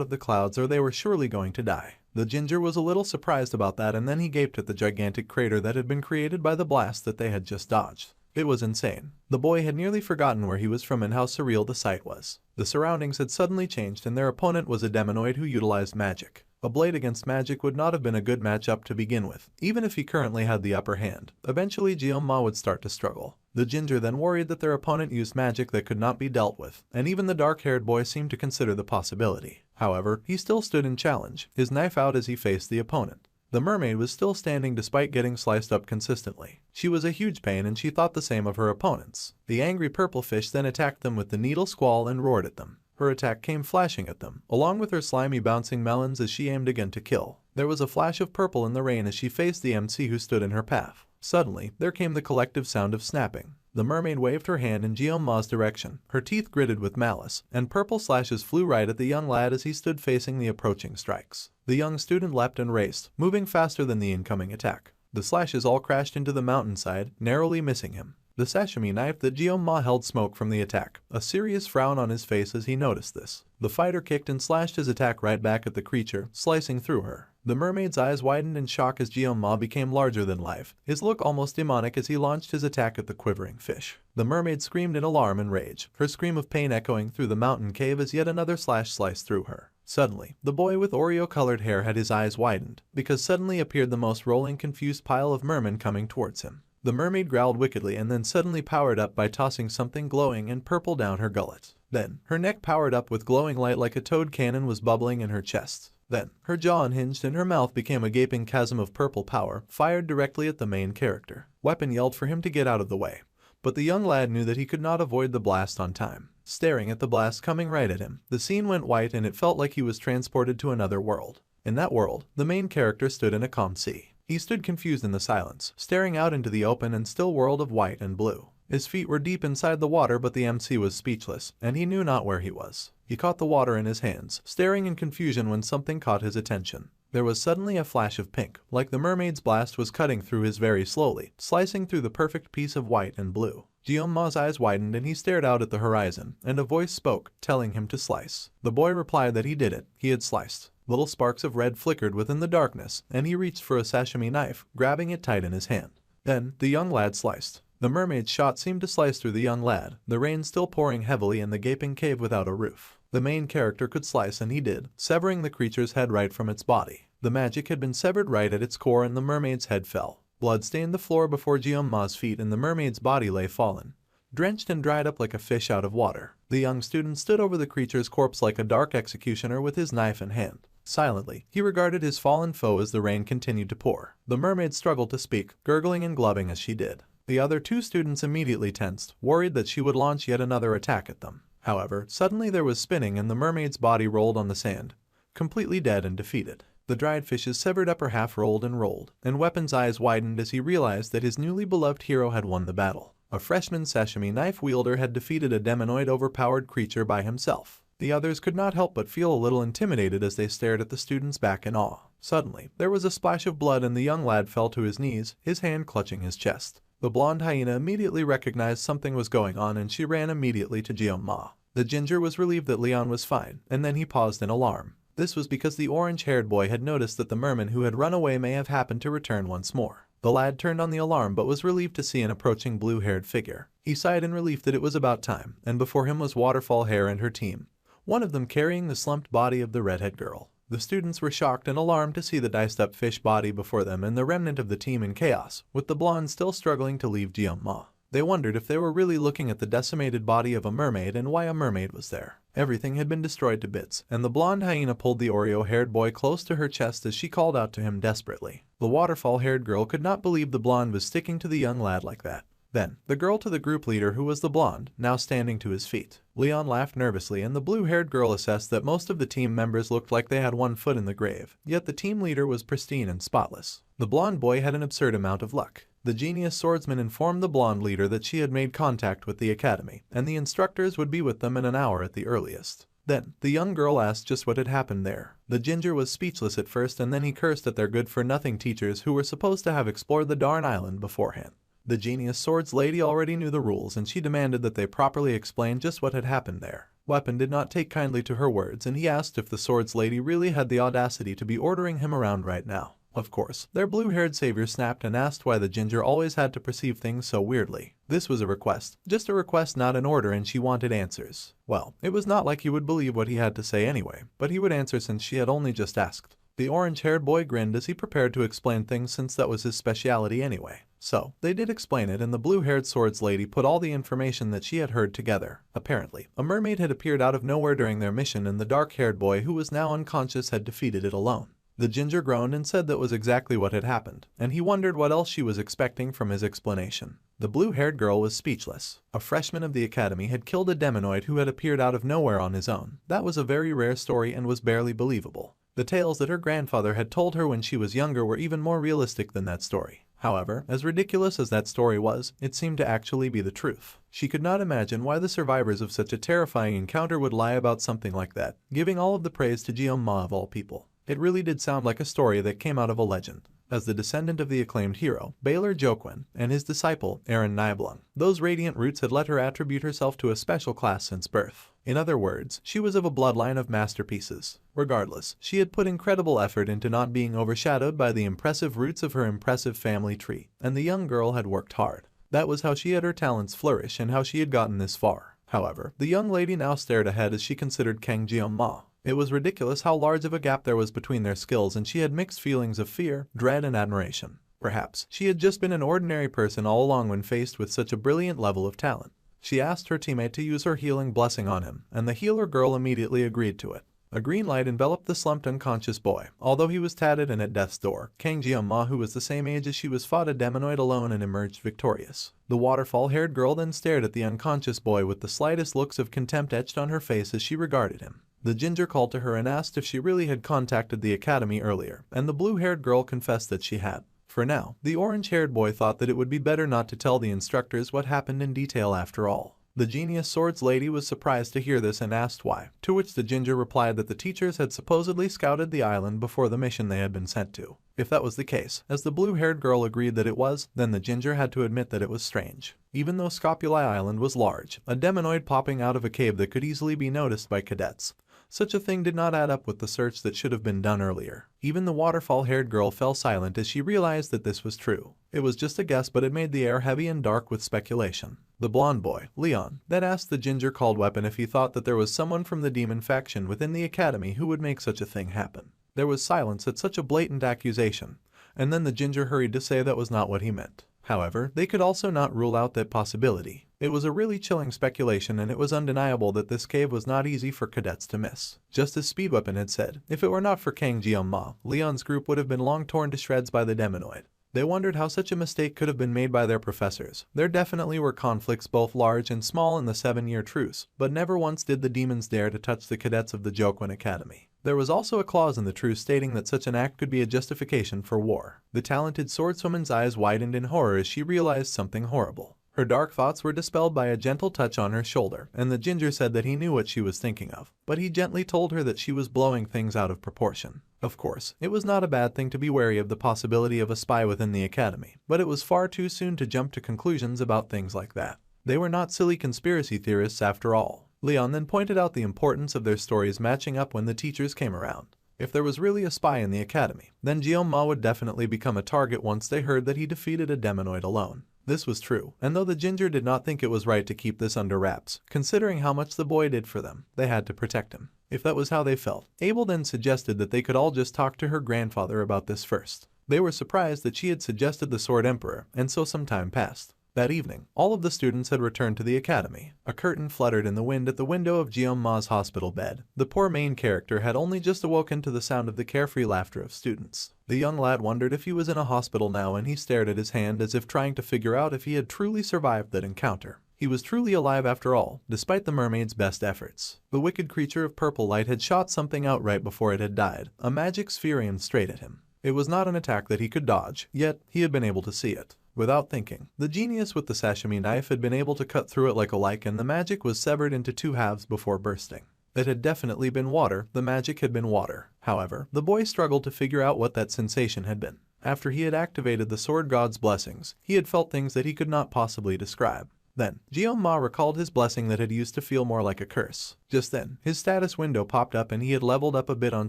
of the clouds or they were surely going to die. The ginger was a little surprised about that, and then he gaped at the gigantic crater that had been created by the blast that they had just dodged. It was insane. The boy had nearly forgotten where he was from and how surreal the sight was. The surroundings had suddenly changed, and their opponent was a demonoid who utilized magic. A blade against magic would not have been a good matchup to begin with, even if he currently had the upper hand. Eventually, Jeon-ma would start to struggle. The ginger then worried that their opponent used magic that could not be dealt with, and even the dark-haired boy seemed to consider the possibility. However, he still stood in challenge, his knife out as he faced the opponent. The mermaid was still standing despite getting sliced up consistently. She was a huge pain, and she thought the same of her opponents. The angry purple fish then attacked them with the needle squall and roared at them. Her attack came flashing at them, along with her slimy bouncing melons as she aimed again to kill. There was a flash of purple in the rain as she faced the MC who stood in her path. Suddenly, there came the collective sound of snapping. The mermaid waved her hand in Jeon-ma's direction, her teeth gritted with malice, and purple slashes flew right at the young lad as he stood facing the approaching strikes. The young student leapt and raced, moving faster than the incoming attack. The slashes all crashed into the mountainside, narrowly missing him. The sashimi knife that Jeon-ma held smoke from the attack, a serious frown on his face as he noticed this. The fighter kicked and slashed his attack right back at the creature, slicing through her. The mermaid's eyes widened in shock as Jeon-ma became larger than life, his look almost demonic as he launched his attack at the quivering fish. The mermaid screamed in alarm and rage, her scream of pain echoing through the mountain cave as yet another slash sliced through her. Suddenly, the boy with Oreo-colored hair had his eyes widened, because suddenly appeared the most rolling, confused pile of mermen coming towards him. The mermaid growled wickedly and then suddenly powered up by tossing something glowing and purple down her gullet. Then, her neck powered up with glowing light like a toad cannon was bubbling in her chest. Then, her jaw unhinged and her mouth became a gaping chasm of purple power, fired directly at the main character. Weapon yelled for him to get out of the way, but the young lad knew that he could not avoid the blast on time. Staring at the blast coming right at him, the scene went white and it felt like he was transported to another world. In that world, the main character stood in a calm sea. He stood confused in the silence, staring out into the open and still world of white and blue. His feet were deep inside the water, but the MC was speechless, and he knew not where he was. He caught the water in his hands, staring in confusion when something caught his attention. There was suddenly a flash of pink, like the mermaid's blast was cutting through his very slowly, slicing through the perfect piece of white and blue. Jeonma's eyes widened and he stared out at the horizon, and a voice spoke, telling him to slice. The boy replied that he did it. He had sliced. Little sparks of red flickered within the darkness, and he reached for a sashimi knife, grabbing it tight in his hand. Then, the young lad sliced. The mermaid's shot seemed to slice through the young lad, the rain still pouring heavily in the gaping cave without a roof. The main character could slice, and he did, severing the creature's head right from its body. The magic had been severed right at its core and the mermaid's head fell. Blood stained the floor before Jeonma's feet and the mermaid's body lay fallen, drenched and dried up like a fish out of water. The young student stood over the creature's corpse like a dark executioner with his knife in hand. Silently, he regarded his fallen foe as the rain continued to pour. The mermaid struggled to speak, gurgling and glubbing as she did. The other two students immediately tensed, worried that she would launch yet another attack at them. However, suddenly there was spinning and the mermaid's body rolled on the sand, completely dead and defeated. The dried fish's severed upper half rolled, and Weapon's eyes widened as he realized that his newly beloved hero had won the battle. A freshman sashimi knife wielder had defeated a demonoid overpowered creature by himself. The others could not help but feel a little intimidated as they stared at the student's back in awe. Suddenly, there was a splash of blood and the young lad fell to his knees, his hand clutching his chest. The blonde hyena immediately recognized something was going on and she ran immediately to Jeonma. The ginger was relieved that Leon was fine, and then he paused in alarm. This was because the orange-haired boy had noticed that the merman who had run away may have happened to return once more. The lad turned on the alarm but was relieved to see an approaching blue-haired figure. He sighed in relief that it was about time, and before him was Waterfall Hair and her team, one of them carrying the slumped body of the redhead girl. The students were shocked and alarmed to see the diced-up fish body before them and the remnant of the team in chaos, with the blonde still struggling to leave Jeonma. They wondered if they were really looking at the decimated body of a mermaid and why a mermaid was there. Everything had been destroyed to bits, and the blonde hyena pulled the Oreo-haired boy close to her chest as she called out to him desperately. The waterfall-haired girl could not believe the blonde was sticking to the young lad like that. Then, the girl to the group leader who was the blonde, now standing to his feet. Leon laughed nervously and the blue-haired girl assessed that most of the team members looked like they had one foot in the grave, yet the team leader was pristine and spotless. The blonde boy had an absurd amount of luck. The genius swordsman informed the blonde leader that she had made contact with the academy, and the instructors would be with them in an hour at the earliest. Then, the young girl asked just what had happened there. The ginger was speechless at first and then he cursed at their good-for-nothing teachers who were supposed to have explored the darn island beforehand. The genius swords lady already knew the rules and she demanded that they properly explain just what had happened there. Weapon did not take kindly to her words and he asked if the swords lady really had the audacity to be ordering him around right now. Of course, their blue-haired savior snapped and asked why the ginger always had to perceive things so weirdly. This was a request, just a request, not an order, and she wanted answers. Well, it was not like he would believe what he had to say anyway, but he would answer since she had only just asked. The orange-haired boy grinned as he prepared to explain things since that was his speciality anyway. So, they did explain it and the blue-haired swords lady put all the information that she had heard together. Apparently, a mermaid had appeared out of nowhere during their mission and the dark-haired boy who was now unconscious had defeated it alone. The ginger groaned and said that was exactly what had happened, and he wondered what else she was expecting from his explanation. The blue-haired girl was speechless. A freshman of the academy had killed a demonoid who had appeared out of nowhere on his own. That was a very rare story and was barely believable. The tales that her grandfather had told her when she was younger were even more realistic than that story. However, as ridiculous as that story was, it seemed to actually be the truth. She could not imagine why the survivors of such a terrifying encounter would lie about something like that, giving all of the praise to Jeonma of all people. It really did sound like a story that came out of a legend. As the descendant of the acclaimed hero, Baylor Joquin, and his disciple, Aaron Niblung, those radiant roots had let her attribute herself to a special class since birth. In other words, she was of a bloodline of masterpieces. Regardless, she had put incredible effort into not being overshadowed by the impressive roots of her impressive family tree, and the young girl had worked hard. That was how she had her talents flourish and how she had gotten this far. However, the young lady now stared ahead as she considered Kang Jeonma. It was ridiculous how large of a gap there was between their skills and she had mixed feelings of fear, dread, and admiration. Perhaps she had just been an ordinary person all along when faced with such a brilliant level of talent. She asked her teammate to use her healing blessing on him, and the healer girl immediately agreed to it. A green light enveloped the slumped unconscious boy. Although he was tatted and at death's door, Kang Jeong-ma, who was the same age as she was, fought a demonoid alone and emerged victorious. The waterfall-haired girl then stared at the unconscious boy with the slightest looks of contempt etched on her face as she regarded him. The ginger called to her and asked if she really had contacted the academy earlier, and the blue-haired girl confessed that she had. For now, the orange-haired boy thought that it would be better not to tell the instructors what happened in detail after all. The genius swords lady was surprised to hear this and asked why, to which the ginger replied that the teachers had supposedly scouted the island before the mission they had been sent to. If that was the case, as the blue-haired girl agreed that it was, then the ginger had to admit that it was strange. Even though Scopuli Island was large, a demonoid popping out of a cave that could easily be noticed by cadets, such a thing did not add up with the search that should have been done earlier. Even the waterfall-haired girl fell silent as she realized that this was true. It was just a guess, but it made the air heavy and dark with speculation. The blonde boy, Leon, then asked the ginger-called weapon if he thought that there was someone from the demon faction within the academy who would make such a thing happen. There was silence at such a blatant accusation, and then the ginger hurried to say that was not what he meant. However, they could also not rule out that possibility. It was a really chilling speculation, and it was undeniable that this cave was not easy for cadets to miss. Just as Speedweapon had said, if it were not for Kang Jeong-ma, Leon's group would have been long torn to shreds by the demonoid. They wondered how such a mistake could have been made by their professors. There definitely were conflicts both large and small in the 7-year truce, but never once did the demons dare to touch the cadets of the Jokwon Academy. There was also a clause in the truce stating that such an act could be a justification for war. The talented swordswoman's eyes widened in horror as she realized something horrible. Her dark thoughts were dispelled by a gentle touch on her shoulder, and the ginger said that he knew what she was thinking of, but he gently told her that she was blowing things out of proportion. Of course, it was not a bad thing to be wary of the possibility of a spy within the academy, but it was far too soon to jump to conclusions about things like that. They were not silly conspiracy theorists after all. Leon then pointed out the importance of their stories matching up when the teachers came around. If there was really a spy in the academy, then Jeong-ma would definitely become a target once they heard that he defeated a demonoid alone. This was true, and though the ginger did not think it was right to keep this under wraps, considering how much the boy did for them, they had to protect him. If that was how they felt, Abel then suggested that they could all just talk to her grandfather about this first. They were surprised that she had suggested the Sword Emperor, and so some time passed. That evening, all of the students had returned to the academy. A curtain fluttered in the wind at the window of Jeong-ma's hospital bed. The poor main character had only just awoken to the sound of the carefree laughter of students. The young lad wondered if he was in a hospital now, and he stared at his hand as if trying to figure out if he had truly survived that encounter. He was truly alive after all, despite the mermaid's best efforts. The wicked creature of purple light had shot something out right before it had died, a magic sphere aimed straight at him. It was not an attack that he could dodge, yet he had been able to see it. Without thinking, the genius with the sashimi knife had been able to cut through it like a like, and the magic was severed into 2 halves before bursting. It had definitely been water. The magic had been water. However, the boy struggled to figure out what that sensation had been. After he had activated the sword god's blessings, he had felt things that he could not possibly describe. Then, Jeong-ma recalled his blessing that had used to feel more like a curse. Just then, his status window popped up and he had leveled up a bit on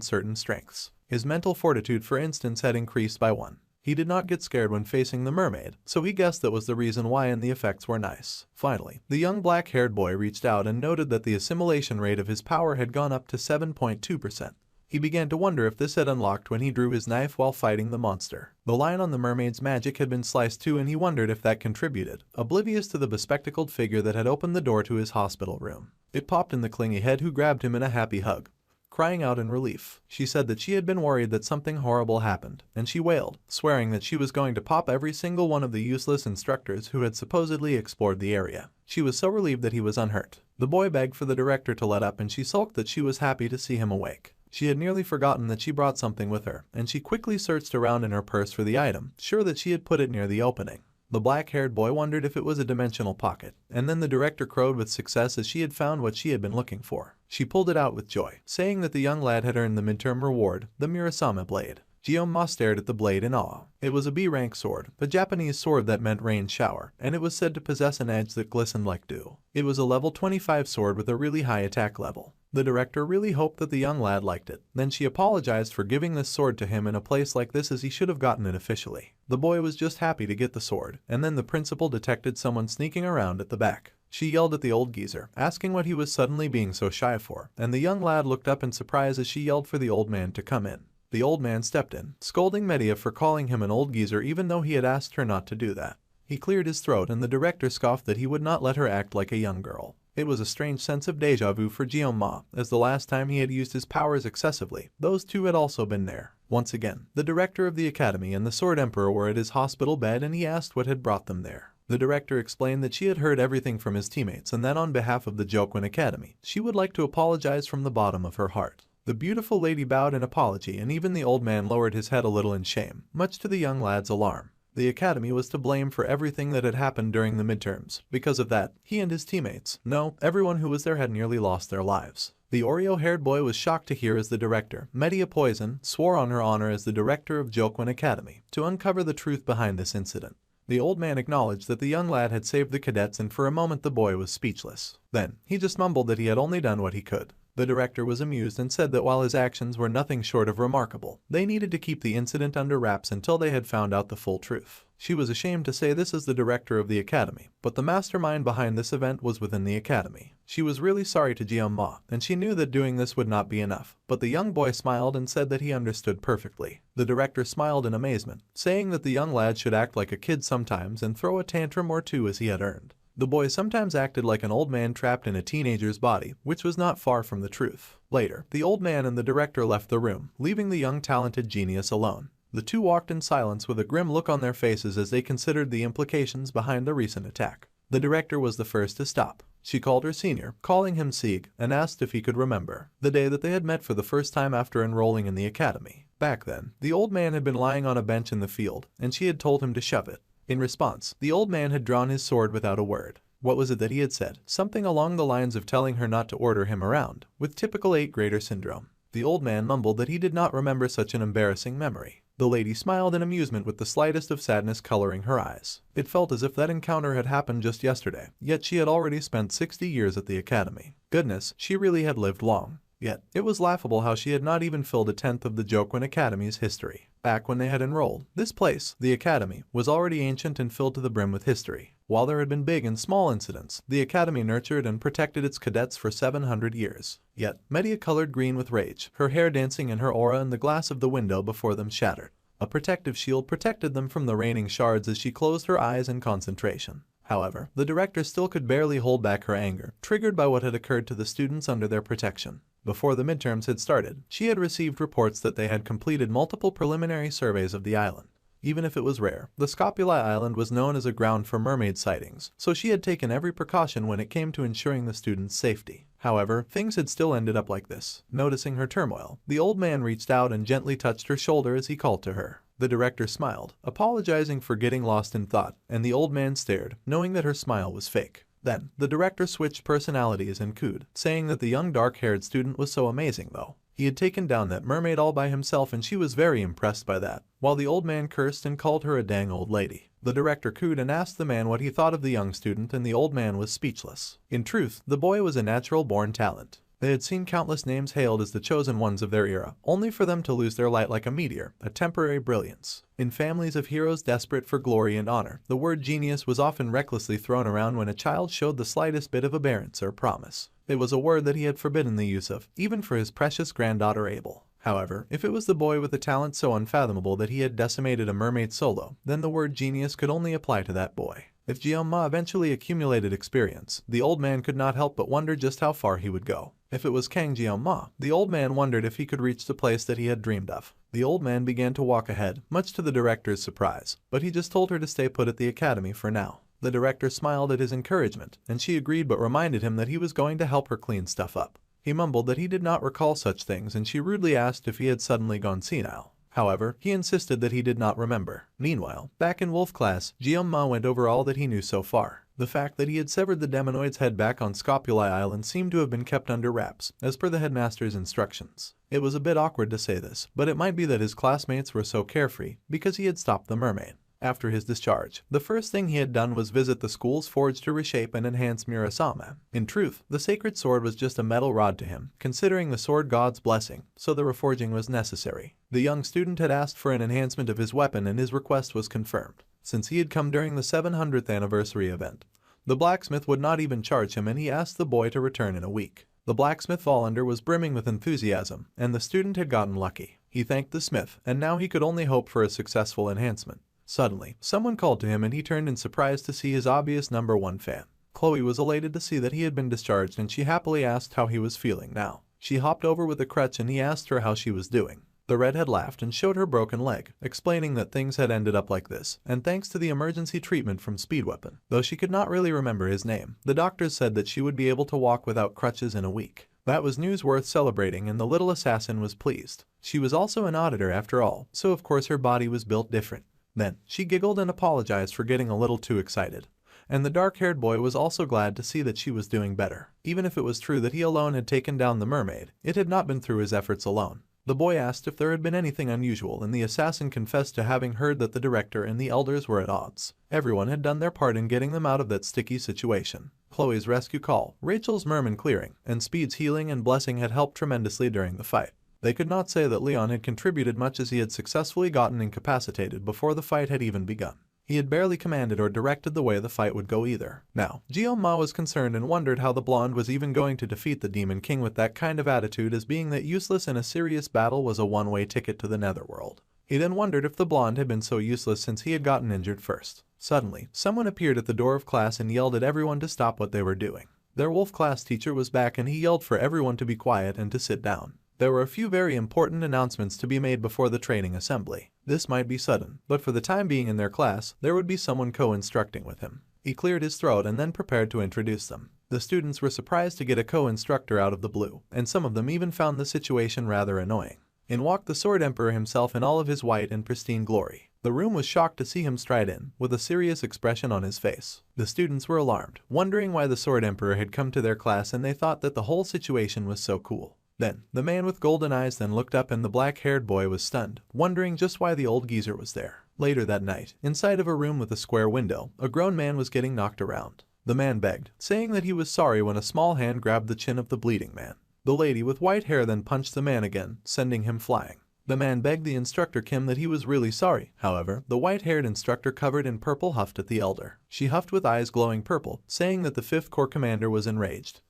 certain strengths. His mental fortitude, for instance, had increased by 1. He did not get scared when facing the mermaid, so he guessed that was the reason why, and the effects were nice. Finally, the young black-haired boy reached out and noted that the assimilation rate of his power had gone up to 7.2%. He began to wonder if this had unlocked when he drew his knife while fighting the monster. The line on the mermaid's magic had been sliced too, and he wondered if that contributed, oblivious to the bespectacled figure that had opened the door to his hospital room. It popped in the clingy head, who grabbed him in a happy hug, crying out in relief. She said that she had been worried that something horrible happened, and she wailed, swearing that she was going to pop every single one of the useless instructors who had supposedly explored the area. She was so relieved that he was unhurt. The boy begged for the director to let up, and she sulked that she was happy to see him awake. She had nearly forgotten that she brought something with her, and she quickly searched around in her purse for the item, sure that she had put it near the opening. The black-haired boy wondered if it was a dimensional pocket, and then the director crowed with success as she had found what she had been looking for. She pulled it out with joy, saying that the young lad had earned the midterm reward, the Murasame blade. Jeong-ma stared at the blade in awe. It was a B-rank sword, a Japanese sword that meant rain shower, and it was said to possess an edge that glistened like dew. It was a level 25 sword with a really high attack level. The director really hoped that the young lad liked it. Then she apologized for giving this sword to him in a place like this, as he should have gotten it officially. The boy was just happy to get the sword, and then the principal detected someone sneaking around at the back. She yelled at the old geezer, asking what he was suddenly being so shy for, and the young lad looked up in surprise as she yelled for the old man to come in. The old man stepped in, scolding Medea for calling him an old geezer even though he had asked her not to do that. He cleared his throat, and the director scoffed that he would not let her act like a young girl. It was a strange sense of deja vu for Jeonma, as the last time he had used his powers excessively, those two had also been there. Once again, the director of the academy and the Sword Emperor were at his hospital bed, and he asked what had brought them there. The director explained that she had heard everything from his teammates and that on behalf of the Jokwon Academy, she would like to apologize from the bottom of her heart. The beautiful lady bowed in apology, and even the old man lowered his head a little in shame, much to the young lad's alarm. The academy was to blame for everything that had happened during the midterms. Because of that, he and his teammates, no, everyone who was there, had nearly lost their lives. The Oreo-haired boy was shocked to hear as the director, Media Poison, swore on her honor as the director of Jokwon Academy to uncover the truth behind this incident. The old man acknowledged that the young lad had saved the cadets, and for a moment the boy was speechless. Then, he just mumbled that he had only done what he could. The director was amused and said that while his actions were nothing short of remarkable, they needed to keep the incident under wraps until they had found out the full truth. She was ashamed to say this as the director of the academy, but the mastermind behind this event was within the academy. She was really sorry to Jeonma, and she knew that doing this would not be enough, but the young boy smiled and said that he understood perfectly. The director smiled in amazement, saying that the young lad should act like a kid sometimes and throw a tantrum or two as he had earned. The boy sometimes acted like an old man trapped in a teenager's body, which was not far from the truth. Later, the old man and the director left the room, leaving the young talented genius alone. The two walked in silence with a grim look on their faces as they considered the implications behind the recent attack. The director was the first to stop. She called her senior, calling him Sieg, and asked if he could remember the day that they had met for the first time after enrolling in the academy. Back then, the old man had been lying on a bench in the field, and she had told him to shove it. In response, the old man had drawn his sword without a word. What was it that he had said? Something along the lines of telling her not to order him around, with typical 8th-grader syndrome. The old man mumbled that he did not remember such an embarrassing memory. The lady smiled in amusement with the slightest of sadness coloring her eyes. It felt as if that encounter had happened just yesterday, yet she had already spent 60 years at the academy. Goodness, she really had lived long. Yet, it was laughable how she had not even filled a tenth of the Jokwon Academy's history. Back when they had enrolled, this place, the academy, was already ancient and filled to the brim with history. While there had been big and small incidents, the academy nurtured and protected its cadets for 700 years. Yet, Media colored green with rage, her hair dancing in her aura, and the glass of the window before them shattered. A protective shield protected them from the raining shards as she closed her eyes in concentration. However, the director still could barely hold back her anger, triggered by what had occurred to the students under their protection. Before the midterms had started, she had received reports that they had completed multiple preliminary surveys of the island. Even if it was rare, the Scopuli Island was known as a ground for mermaid sightings, so she had taken every precaution when it came to ensuring the students' safety. However, things had still ended up like this. Noticing her turmoil, the old man reached out and gently touched her shoulder as he called to her. The director smiled, apologizing for getting lost in thought, and the old man stared, knowing that her smile was fake. Then, the director switched personalities and cooed, saying that the young dark-haired student was so amazing though. He had taken down that mermaid all by himself, and she was very impressed by that, while the old man cursed and called her a dang old lady. The director cooed and asked the man what he thought of the young student, and the old man was speechless. In truth, the boy was a natural-born talent. They had seen countless names hailed as the chosen ones of their era, only for them to lose their light like a meteor, a temporary brilliance. In families of heroes desperate for glory and honor, the word genius was often recklessly thrown around when a child showed the slightest bit of aberrance or promise. It was a word that he had forbidden the use of, even for his precious granddaughter Abel. However, if it was the boy with a talent so unfathomable that he had decimated a mermaid solo, then the word genius could only apply to that boy. If Jeonma eventually accumulated experience, the old man could not help but wonder just how far he would go. If it was Kang Jeonma, the old man wondered if he could reach the place that he had dreamed of. The old man began to walk ahead, much to the director's surprise, but he just told her to stay put at the academy for now. The director smiled at his encouragement, and she agreed but reminded him that he was going to help her clean stuff up. He mumbled that he did not recall such things, and she rudely asked if he had suddenly gone senile. However, he insisted that he did not remember. Meanwhile, back in Wolf class, Jeonma went over all that he knew so far. The fact that he had severed the demonoid's head back on Scopuli Island seemed to have been kept under wraps, as per the headmaster's instructions. It was a bit awkward to say this, but it might be that his classmates were so carefree because he had stopped the mermaid. After his discharge, the first thing he had done was visit the school's forge to reshape and enhance Murasame. In truth, the sacred sword was just a metal rod to him, considering the sword god's blessing, so the reforging was necessary. The young student had asked for an enhancement of his weapon, and his request was confirmed, since he had come during the 700th anniversary event. The blacksmith would not even charge him, and he asked the boy to return in a week. The blacksmith Vollander was brimming with enthusiasm, and the student had gotten lucky. He thanked the smith, and now he could only hope for a successful enhancement. Suddenly, someone called to him, and he turned in surprise to see his obvious #1 fan. Chloe was elated to see that he had been discharged and she happily asked how he was feeling now. She hopped over with a crutch and he asked her how she was doing. The redhead laughed and showed her broken leg, explaining that things had ended up like this, and thanks to the emergency treatment from Speedweapon. Though she could not really remember his name, the doctors said that she would be able to walk without crutches in a week. That was news worth celebrating and the little assassin was pleased. She was also an auditor after all, so of course her body was built different. Then, she giggled and apologized for getting a little too excited. And the dark-haired boy was also glad to see that she was doing better. Even if it was true that he alone had taken down the mermaid, it had not been through his efforts alone. The boy asked if there had been anything unusual and the assassin confessed to having heard that the director and the elders were at odds. Everyone had done their part in getting them out of that sticky situation. Chloe's rescue call, Rachel's merman clearing, and Speed's healing and blessing had helped tremendously during the fight. They could not say that Leon had contributed much as he had successfully gotten incapacitated before the fight had even begun. He had barely commanded or directed the way the fight would go either. Now, Jeoma was concerned and wondered how the blonde was even going to defeat the Demon King with that kind of attitude, as being that useless in a serious battle was a one-way ticket to the netherworld. He then wondered if the blonde had been so useless since he had gotten injured first. Suddenly, someone appeared at the door of class and yelled at everyone to stop what they were doing. Their wolf class teacher was back and he yelled for everyone to be quiet and to sit down. There were a few very important announcements to be made before the training assembly. This might be sudden, but for the time being in their class, there would be someone co-instructing with him. He cleared his throat and then prepared to introduce them. The students were surprised to get a co-instructor out of the blue, and some of them even found the situation rather annoying. In walked the Sword Emperor himself in all of his white and pristine glory. The room was shocked to see him stride in, with a serious expression on his face. The students were alarmed, wondering why the Sword Emperor had come to their class, and they thought that the whole situation was so cool. Then, the man with golden eyes then looked up and the black-haired boy was stunned, wondering just why the old geezer was there. Later that night, inside of a room with a square window, a grown man was getting knocked around. The man begged, saying that he was sorry when a small hand grabbed the chin of the bleeding man. The lady with white hair then punched the man again, sending him flying. The man begged the instructor Kim that he was really sorry. However, the white-haired instructor covered in purple huffed at the elder. She huffed with eyes glowing purple, saying that the 5th Corps commander was enraged.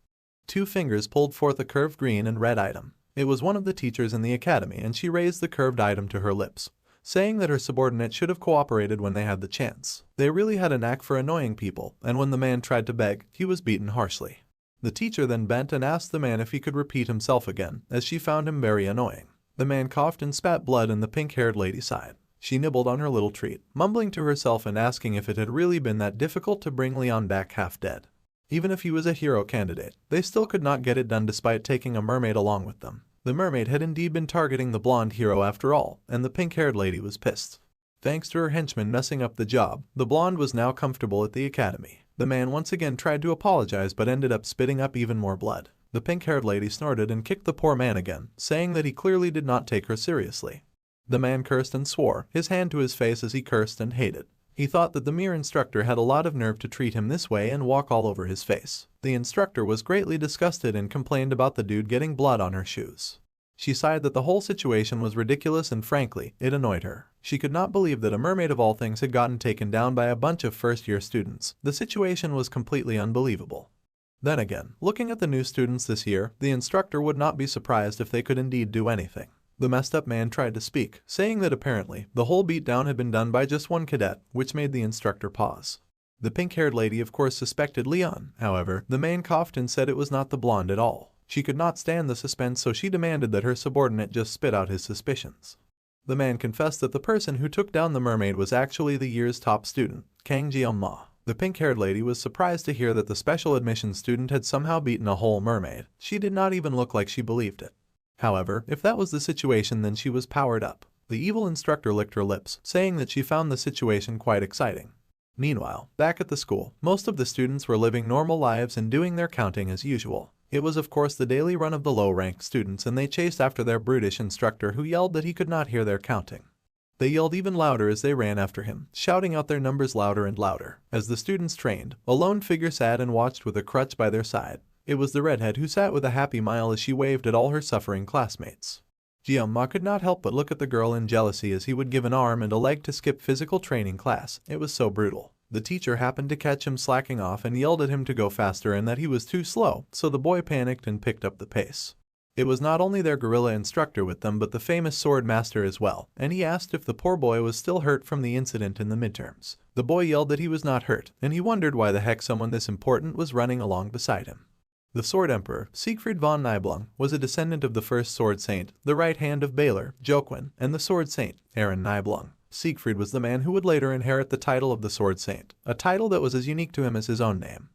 2 fingers pulled forth a curved green and red item. It was one of the teachers in the academy and she raised the curved item to her lips, saying that her subordinate should have cooperated when they had the chance. They really had a knack for annoying people, and when the man tried to beg, he was beaten harshly. The teacher then bent and asked the man if he could repeat himself again, as she found him very annoying. The man coughed and spat blood and the pink-haired lady sighed. She nibbled on her little treat, mumbling to herself and asking if it had really been that difficult to bring Leon back half dead. Even if he was a hero candidate, they still could not get it done despite taking a mermaid along with them. The mermaid had indeed been targeting the blonde hero after all, and the pink-haired lady was pissed. Thanks to her henchman messing up the job, the blonde was now comfortable at the academy. The man once again tried to apologize but ended up spitting up even more blood. The pink-haired lady snorted and kicked the poor man again, saying that he clearly did not take her seriously. The man cursed and swore, his hand to his face as he cursed and hated. He thought that the mere instructor had a lot of nerve to treat him this way and walk all over his face. The instructor was greatly disgusted and complained about the dude getting blood on her shoes. She sighed that the whole situation was ridiculous and frankly, it annoyed her. She could not believe that a mermaid of all things had gotten taken down by a bunch of first-year students. The situation was completely unbelievable. Then again, looking at the new students this year, the instructor would not be surprised if they could indeed do anything. The messed up man tried to speak, saying that apparently, the whole beatdown had been done by just one cadet, which made the instructor pause. The pink-haired lady of course suspected Leon. However, the man coughed and said it was not the blonde at all. She could not stand the suspense, so she demanded that her subordinate just spit out his suspicions. The man confessed that the person who took down the mermaid was actually the year's top student, Kang Jeong-ma. The pink-haired lady was surprised to hear that the special admission student had somehow beaten a whole mermaid. She did not even look like she believed it. However, if that was the situation, then she was powered up. The evil instructor licked her lips, saying that she found the situation quite exciting. Meanwhile, back at the school, most of the students were living normal lives and doing their counting as usual. It was of course the daily run of the low-ranked students, and they chased after their brutish instructor who yelled that he could not hear their counting. They yelled even louder as they ran after him, shouting out their numbers louder and louder. As the students trained, a lone figure sat and watched with a crutch by their side. It was the redhead who sat with a happy smile as she waved at all her suffering classmates. Jeong-ma could not help but look at the girl in jealousy as he would give an arm and a leg to skip physical training class. It was so brutal. The teacher happened to catch him slacking off and yelled at him to go faster and that he was too slow, so the boy panicked and picked up the pace. It was not only their guerrilla instructor with them but the famous sword master as well, and he asked if the poor boy was still hurt from the incident in the midterms. The boy yelled that he was not hurt, and he wondered why the heck someone this important was running along beside him. The Sword Emperor, Siegfried von Nibelung, was a descendant of the first Sword Saint, the right hand of Balor, Joquin, and the Sword Saint, Aaron Nibelung. Siegfried was the man who would later inherit the title of the Sword Saint, a title that was as unique to him as his own name.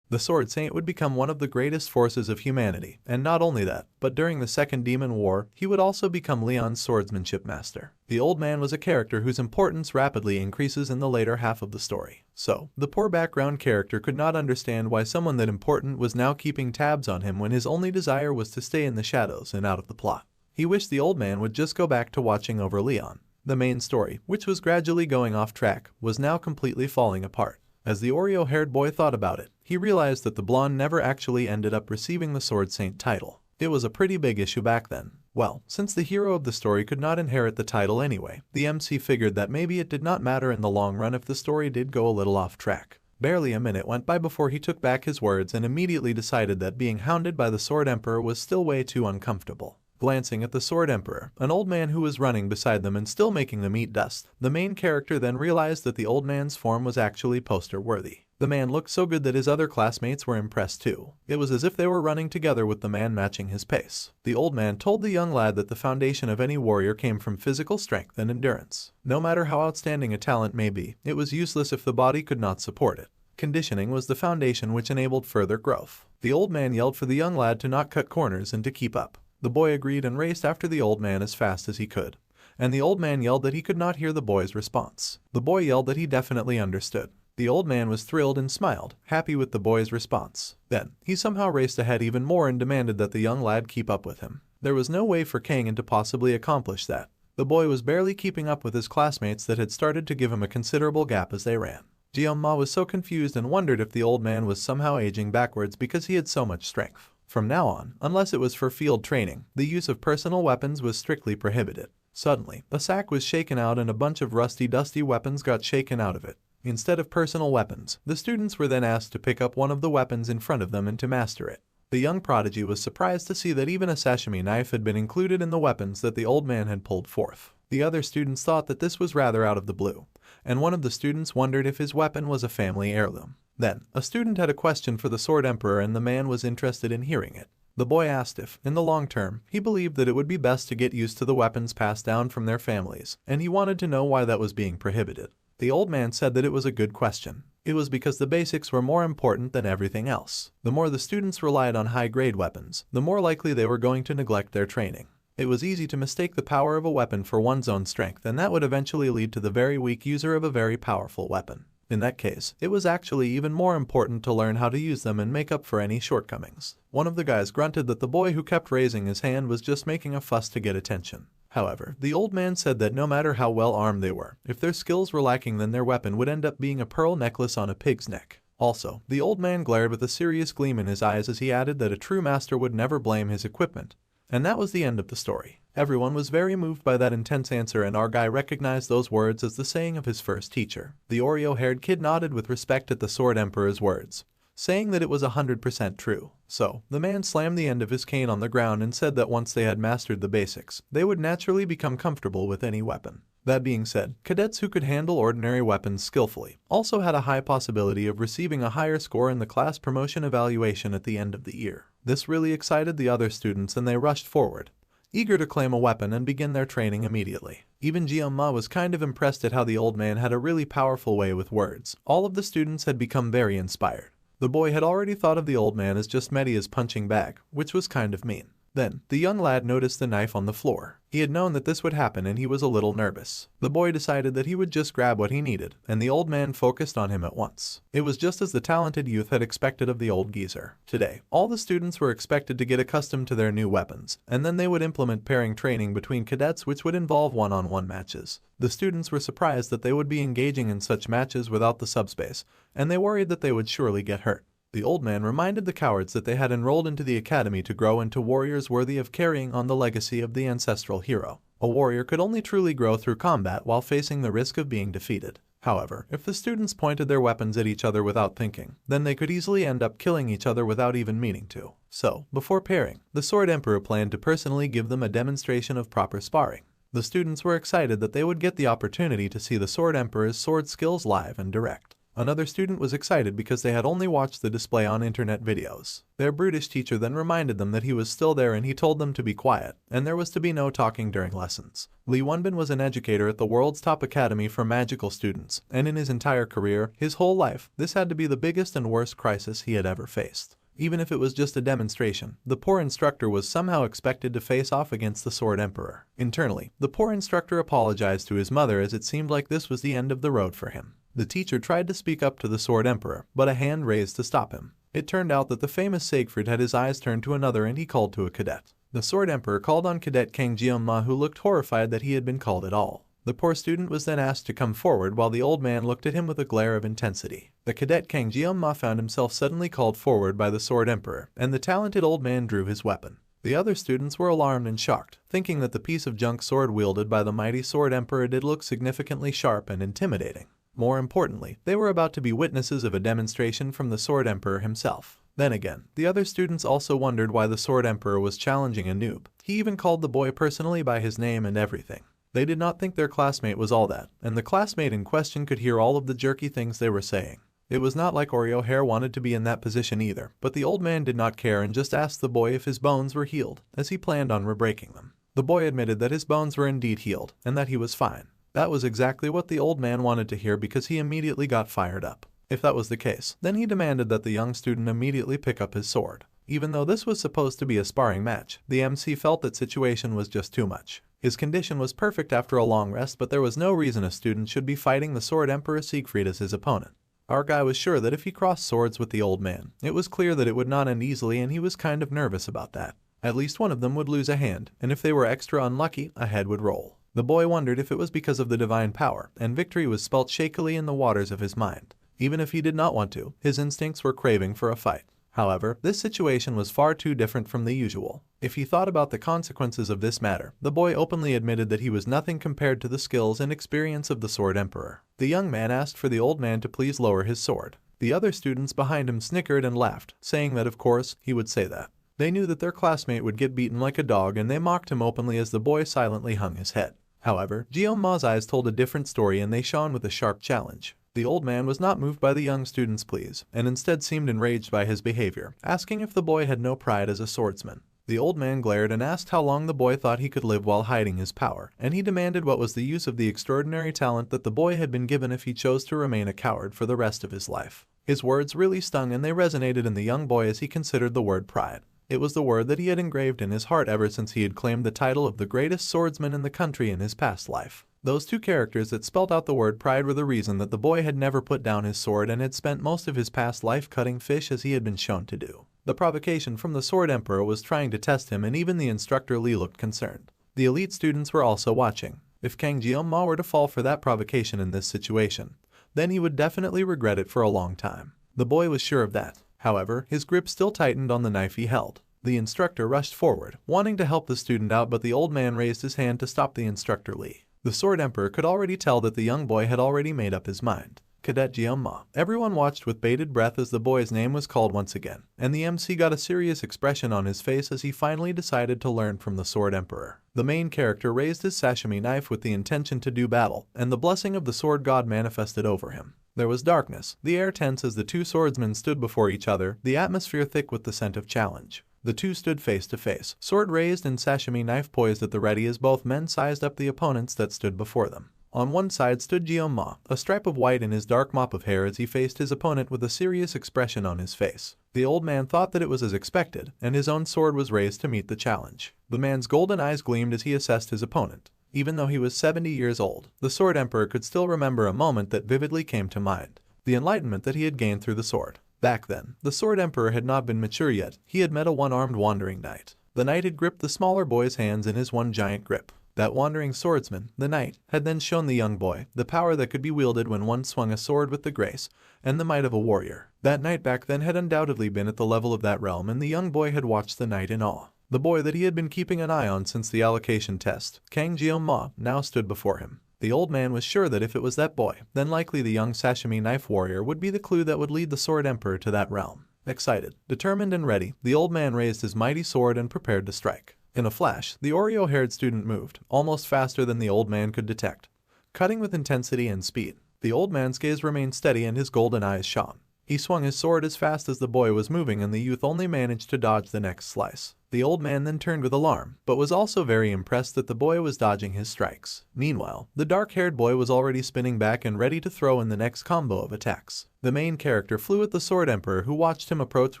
The Sword Saint would become one of the greatest forces of humanity, and not only that, but during the Second Demon War, he would also become Leon's swordsmanship master. The old man was a character whose importance rapidly increases in the later half of the story. So, the poor background character could not understand why someone that important was now keeping tabs on him when his only desire was to stay in the shadows and out of the plot. He wished the old man would just go back to watching over Leon. The main story, which was gradually going off track, was now completely falling apart. As the Oreo-haired boy thought about it, he realized that the blonde never actually ended up receiving the Sword Saint title. It was a pretty big issue back then. Well, since the hero of the story could not inherit the title anyway, the MC figured that maybe it did not matter in the long run if the story did go a little off track. Barely a minute went by before he took back his words and immediately decided that being hounded by the Sword Emperor was still way too uncomfortable. Glancing at the Sword Emperor, an old man who was running beside them and still making them eat dust, the main character then realized that the old man's form was actually poster-worthy. The man looked so good that his other classmates were impressed too. It was as if they were running together with the man matching his pace. The old man told the young lad that the foundation of any warrior came from physical strength and endurance. No matter how outstanding a talent may be, it was useless if the body could not support it. Conditioning was the foundation which enabled further growth. The old man yelled for the young lad to not cut corners and to keep up. The boy agreed and raced after the old man as fast as he could. And the old man yelled that he could not hear the boy's response. The boy yelled that he definitely understood. The old man was thrilled and smiled, happy with the boy's response. Then, he somehow raced ahead even more and demanded that the young lad keep up with him. There was no way for Kangen to possibly accomplish that. The boy was barely keeping up with his classmates that had started to give him a considerable gap as they ran. Jianma was so confused and wondered if the old man was somehow aging backwards because he had so much strength. From now on, unless it was for field training, the use of personal weapons was strictly prohibited. Suddenly, a sack was shaken out and a bunch of rusty, dusty weapons got shaken out of it. Instead of personal weapons, the students were then asked to pick up one of the weapons in front of them and to master it. The young prodigy was surprised to see that even a sashimi knife had been included in the weapons that the old man had pulled forth. The other students thought that this was rather out of the blue, and one of the students wondered if his weapon was a family heirloom. Then, a student had a question for the Sword Emperor and the man was interested in hearing it. The boy asked if, in the long term, he believed that it would be best to get used to the weapons passed down from their families, and he wanted to know why that was being prohibited. The old man said that it was a good question. It was because the basics were more important than everything else. The more the students relied on high-grade weapons, the more likely they were going to neglect their training. It was easy to mistake the power of a weapon for one's own strength, and that would eventually lead to the very weak user of a very powerful weapon. In that case, it was actually even more important to learn how to use them and make up for any shortcomings. One of the guys grunted that the boy who kept raising his hand was just making a fuss to get attention. However, the old man said that no matter how well armed they were, if their skills were lacking then their weapon would end up being a pearl necklace on a pig's neck. Also, the old man glared with a serious gleam in his eyes as he added that a true master would never blame his equipment. And that was the end of the story. Everyone was very moved by that intense answer and our guy recognized those words as the saying of his first teacher. The Oreo-haired kid nodded with respect at the Sword Emperor's words, saying that it was 100% true. So, the man slammed the end of his cane on the ground and said that once they had mastered the basics, they would naturally become comfortable with any weapon. That being said, cadets who could handle ordinary weapons skillfully also had a high possibility of receiving a higher score in the class promotion evaluation at the end of the year. This really excited the other students and they rushed forward, eager to claim a weapon and begin their training immediately. Even Jianma was kind of impressed at how the old man had a really powerful way with words. All of the students had become very inspired. The boy had already thought of the old man as just Media's punching bag, which was kind of mean. Then, the young lad noticed the knife on the floor. He had known that this would happen and he was a little nervous. The boy decided that he would just grab what he needed, and the old man focused on him at once. It was just as the talented youth had expected of the old geezer. Today, all the students were expected to get accustomed to their new weapons, and then they would implement pairing training between cadets which would involve one-on-one matches. The students were surprised that they would be engaging in such matches without the subspace, and they worried that they would surely get hurt. The old man reminded the cowards that they had enrolled into the academy to grow into warriors worthy of carrying on the legacy of the ancestral hero. A warrior could only truly grow through combat while facing the risk of being defeated. However, if the students pointed their weapons at each other without thinking, then they could easily end up killing each other without even meaning to. So, before pairing, the Sword Emperor planned to personally give them a demonstration of proper sparring. The students were excited that they would get the opportunity to see the Sword Emperor's sword skills live and direct. Another student was excited because they had only watched the display on internet videos. Their brutish teacher then reminded them that he was still there and he told them to be quiet, and there was to be no talking during lessons. Li Wenbin was an educator at the world's top academy for magical students, and in his entire career, his whole life, this had to be the biggest and worst crisis he had ever faced. Even if it was just a demonstration, the poor instructor was somehow expected to face off against the Sword Emperor. Internally, the poor instructor apologized to his mother as it seemed like this was the end of the road for him. The teacher tried to speak up to the Sword Emperor, but a hand raised to stop him. It turned out that the famous Siegfried had his eyes turned to another and he called to a cadet. The Sword Emperor called on Cadet Kang Jeong-ma, who looked horrified that he had been called at all. The poor student was then asked to come forward while the old man looked at him with a glare of intensity. The cadet Kang Jeong-ma found himself suddenly called forward by the Sword Emperor, and the talented old man drew his weapon. The other students were alarmed and shocked, thinking that the piece of junk sword wielded by the mighty Sword Emperor did look significantly sharp and intimidating. More importantly, they were about to be witnesses of a demonstration from the Sword Emperor himself. Then again, the other students also wondered why the Sword Emperor was challenging a noob. He even called the boy personally by his name and everything. They did not think their classmate was all that, and the classmate in question could hear all of the jerky things they were saying. It was not like Oreo Hair wanted to be in that position either, but the old man did not care and just asked the boy if his bones were healed, as he planned on re-breaking them. The boy admitted that his bones were indeed healed, and that he was fine. That was exactly what the old man wanted to hear because he immediately got fired up. If that was the case, then he demanded that the young student immediately pick up his sword. Even though this was supposed to be a sparring match, the MC felt that situation was just too much. His condition was perfect after a long rest, but there was no reason a student should be fighting the Sword Emperor Siegfried as his opponent. Our guy was sure that if he crossed swords with the old man, it was clear that it would not end easily, and he was kind of nervous about that. At least one of them would lose a hand, and if they were extra unlucky, a head would roll. The boy wondered if it was because of the divine power, and victory was spelt shakily in the waters of his mind. Even if he did not want to, his instincts were craving for a fight. However, this situation was far too different from the usual. If he thought about the consequences of this matter, the boy openly admitted that he was nothing compared to the skills and experience of the Sword Emperor. The young man asked for the old man to please lower his sword. The other students behind him snickered and laughed, saying that of course, he would say that. They knew that their classmate would get beaten like a dog, and they mocked him openly as the boy silently hung his head. However, Jeong-ma's eyes told a different story, and they shone with a sharp challenge. The old man was not moved by the young student's pleas, and instead seemed enraged by his behavior, asking if the boy had no pride as a swordsman. The old man glared and asked how long the boy thought he could live while hiding his power, and he demanded what was the use of the extraordinary talent that the boy had been given if he chose to remain a coward for the rest of his life. His words really stung, and they resonated in the young boy as he considered the word pride. It was the word that he had engraved in his heart ever since he had claimed the title of the greatest swordsman in the country in his past life. Those two characters that spelled out the word pride were the reason that the boy had never put down his sword and had spent most of his past life cutting fish as he had been shown to do. The provocation from the Sword Emperor was trying to test him, and even the instructor Li looked concerned. The elite students were also watching. If Kang Jeong-ma were to fall for that provocation in this situation, then he would definitely regret it for a long time. The boy was sure of that. However, his grip still tightened on the knife he held. The instructor rushed forward, wanting to help the student out, but the old man raised his hand to stop the instructor Li. The Sword Emperor could already tell that the young boy had already made up his mind. Cadet Jeong-ma. Everyone watched with bated breath as the boy's name was called once again, and the MC got a serious expression on his face as he finally decided to learn from the Sword Emperor. The main character raised his sashimi knife with the intention to do battle, and the blessing of the sword god manifested over him. There was darkness, the air tense as the two swordsmen stood before each other, the atmosphere thick with the scent of challenge. The two stood face to face, sword raised and sashimi knife poised at the ready as both men sized up the opponents that stood before them. On one side stood Jeong-ma, a stripe of white in his dark mop of hair as he faced his opponent with a serious expression on his face. The old man thought that it was as expected, and his own sword was raised to meet the challenge. The man's golden eyes gleamed as he assessed his opponent. Even though he was 70 years old, the Sword Emperor could still remember a moment that vividly came to mind: the enlightenment that he had gained through the sword. Back then, the Sword Emperor had not been mature yet. He had met a one-armed wandering knight. The knight had gripped the smaller boy's hands in his one giant grip. That wandering swordsman, the knight, had then shown the young boy the power that could be wielded when one swung a sword with the grace and the might of a warrior. That knight back then had undoubtedly been at the level of that realm, and the young boy had watched the knight in awe. The boy that he had been keeping an eye on since the allocation test, Kang Jeong-ma, now stood before him. The old man was sure that if it was that boy, then likely the young Sashimi knife warrior would be the clue that would lead the Sword Emperor to that realm. Excited, determined and ready, the old man raised his mighty sword and prepared to strike. In a flash, the Oreo-haired student moved, almost faster than the old man could detect, cutting with intensity and speed. The old man's gaze remained steady and his golden eyes shone. He swung his sword as fast as the boy was moving and the youth only managed to dodge the next slice. The old man then turned with alarm, but was also very impressed that the boy was dodging his strikes. Meanwhile, the dark-haired boy was already spinning back and ready to throw in the next combo of attacks. The main character flew at the Sword Emperor, who watched him approach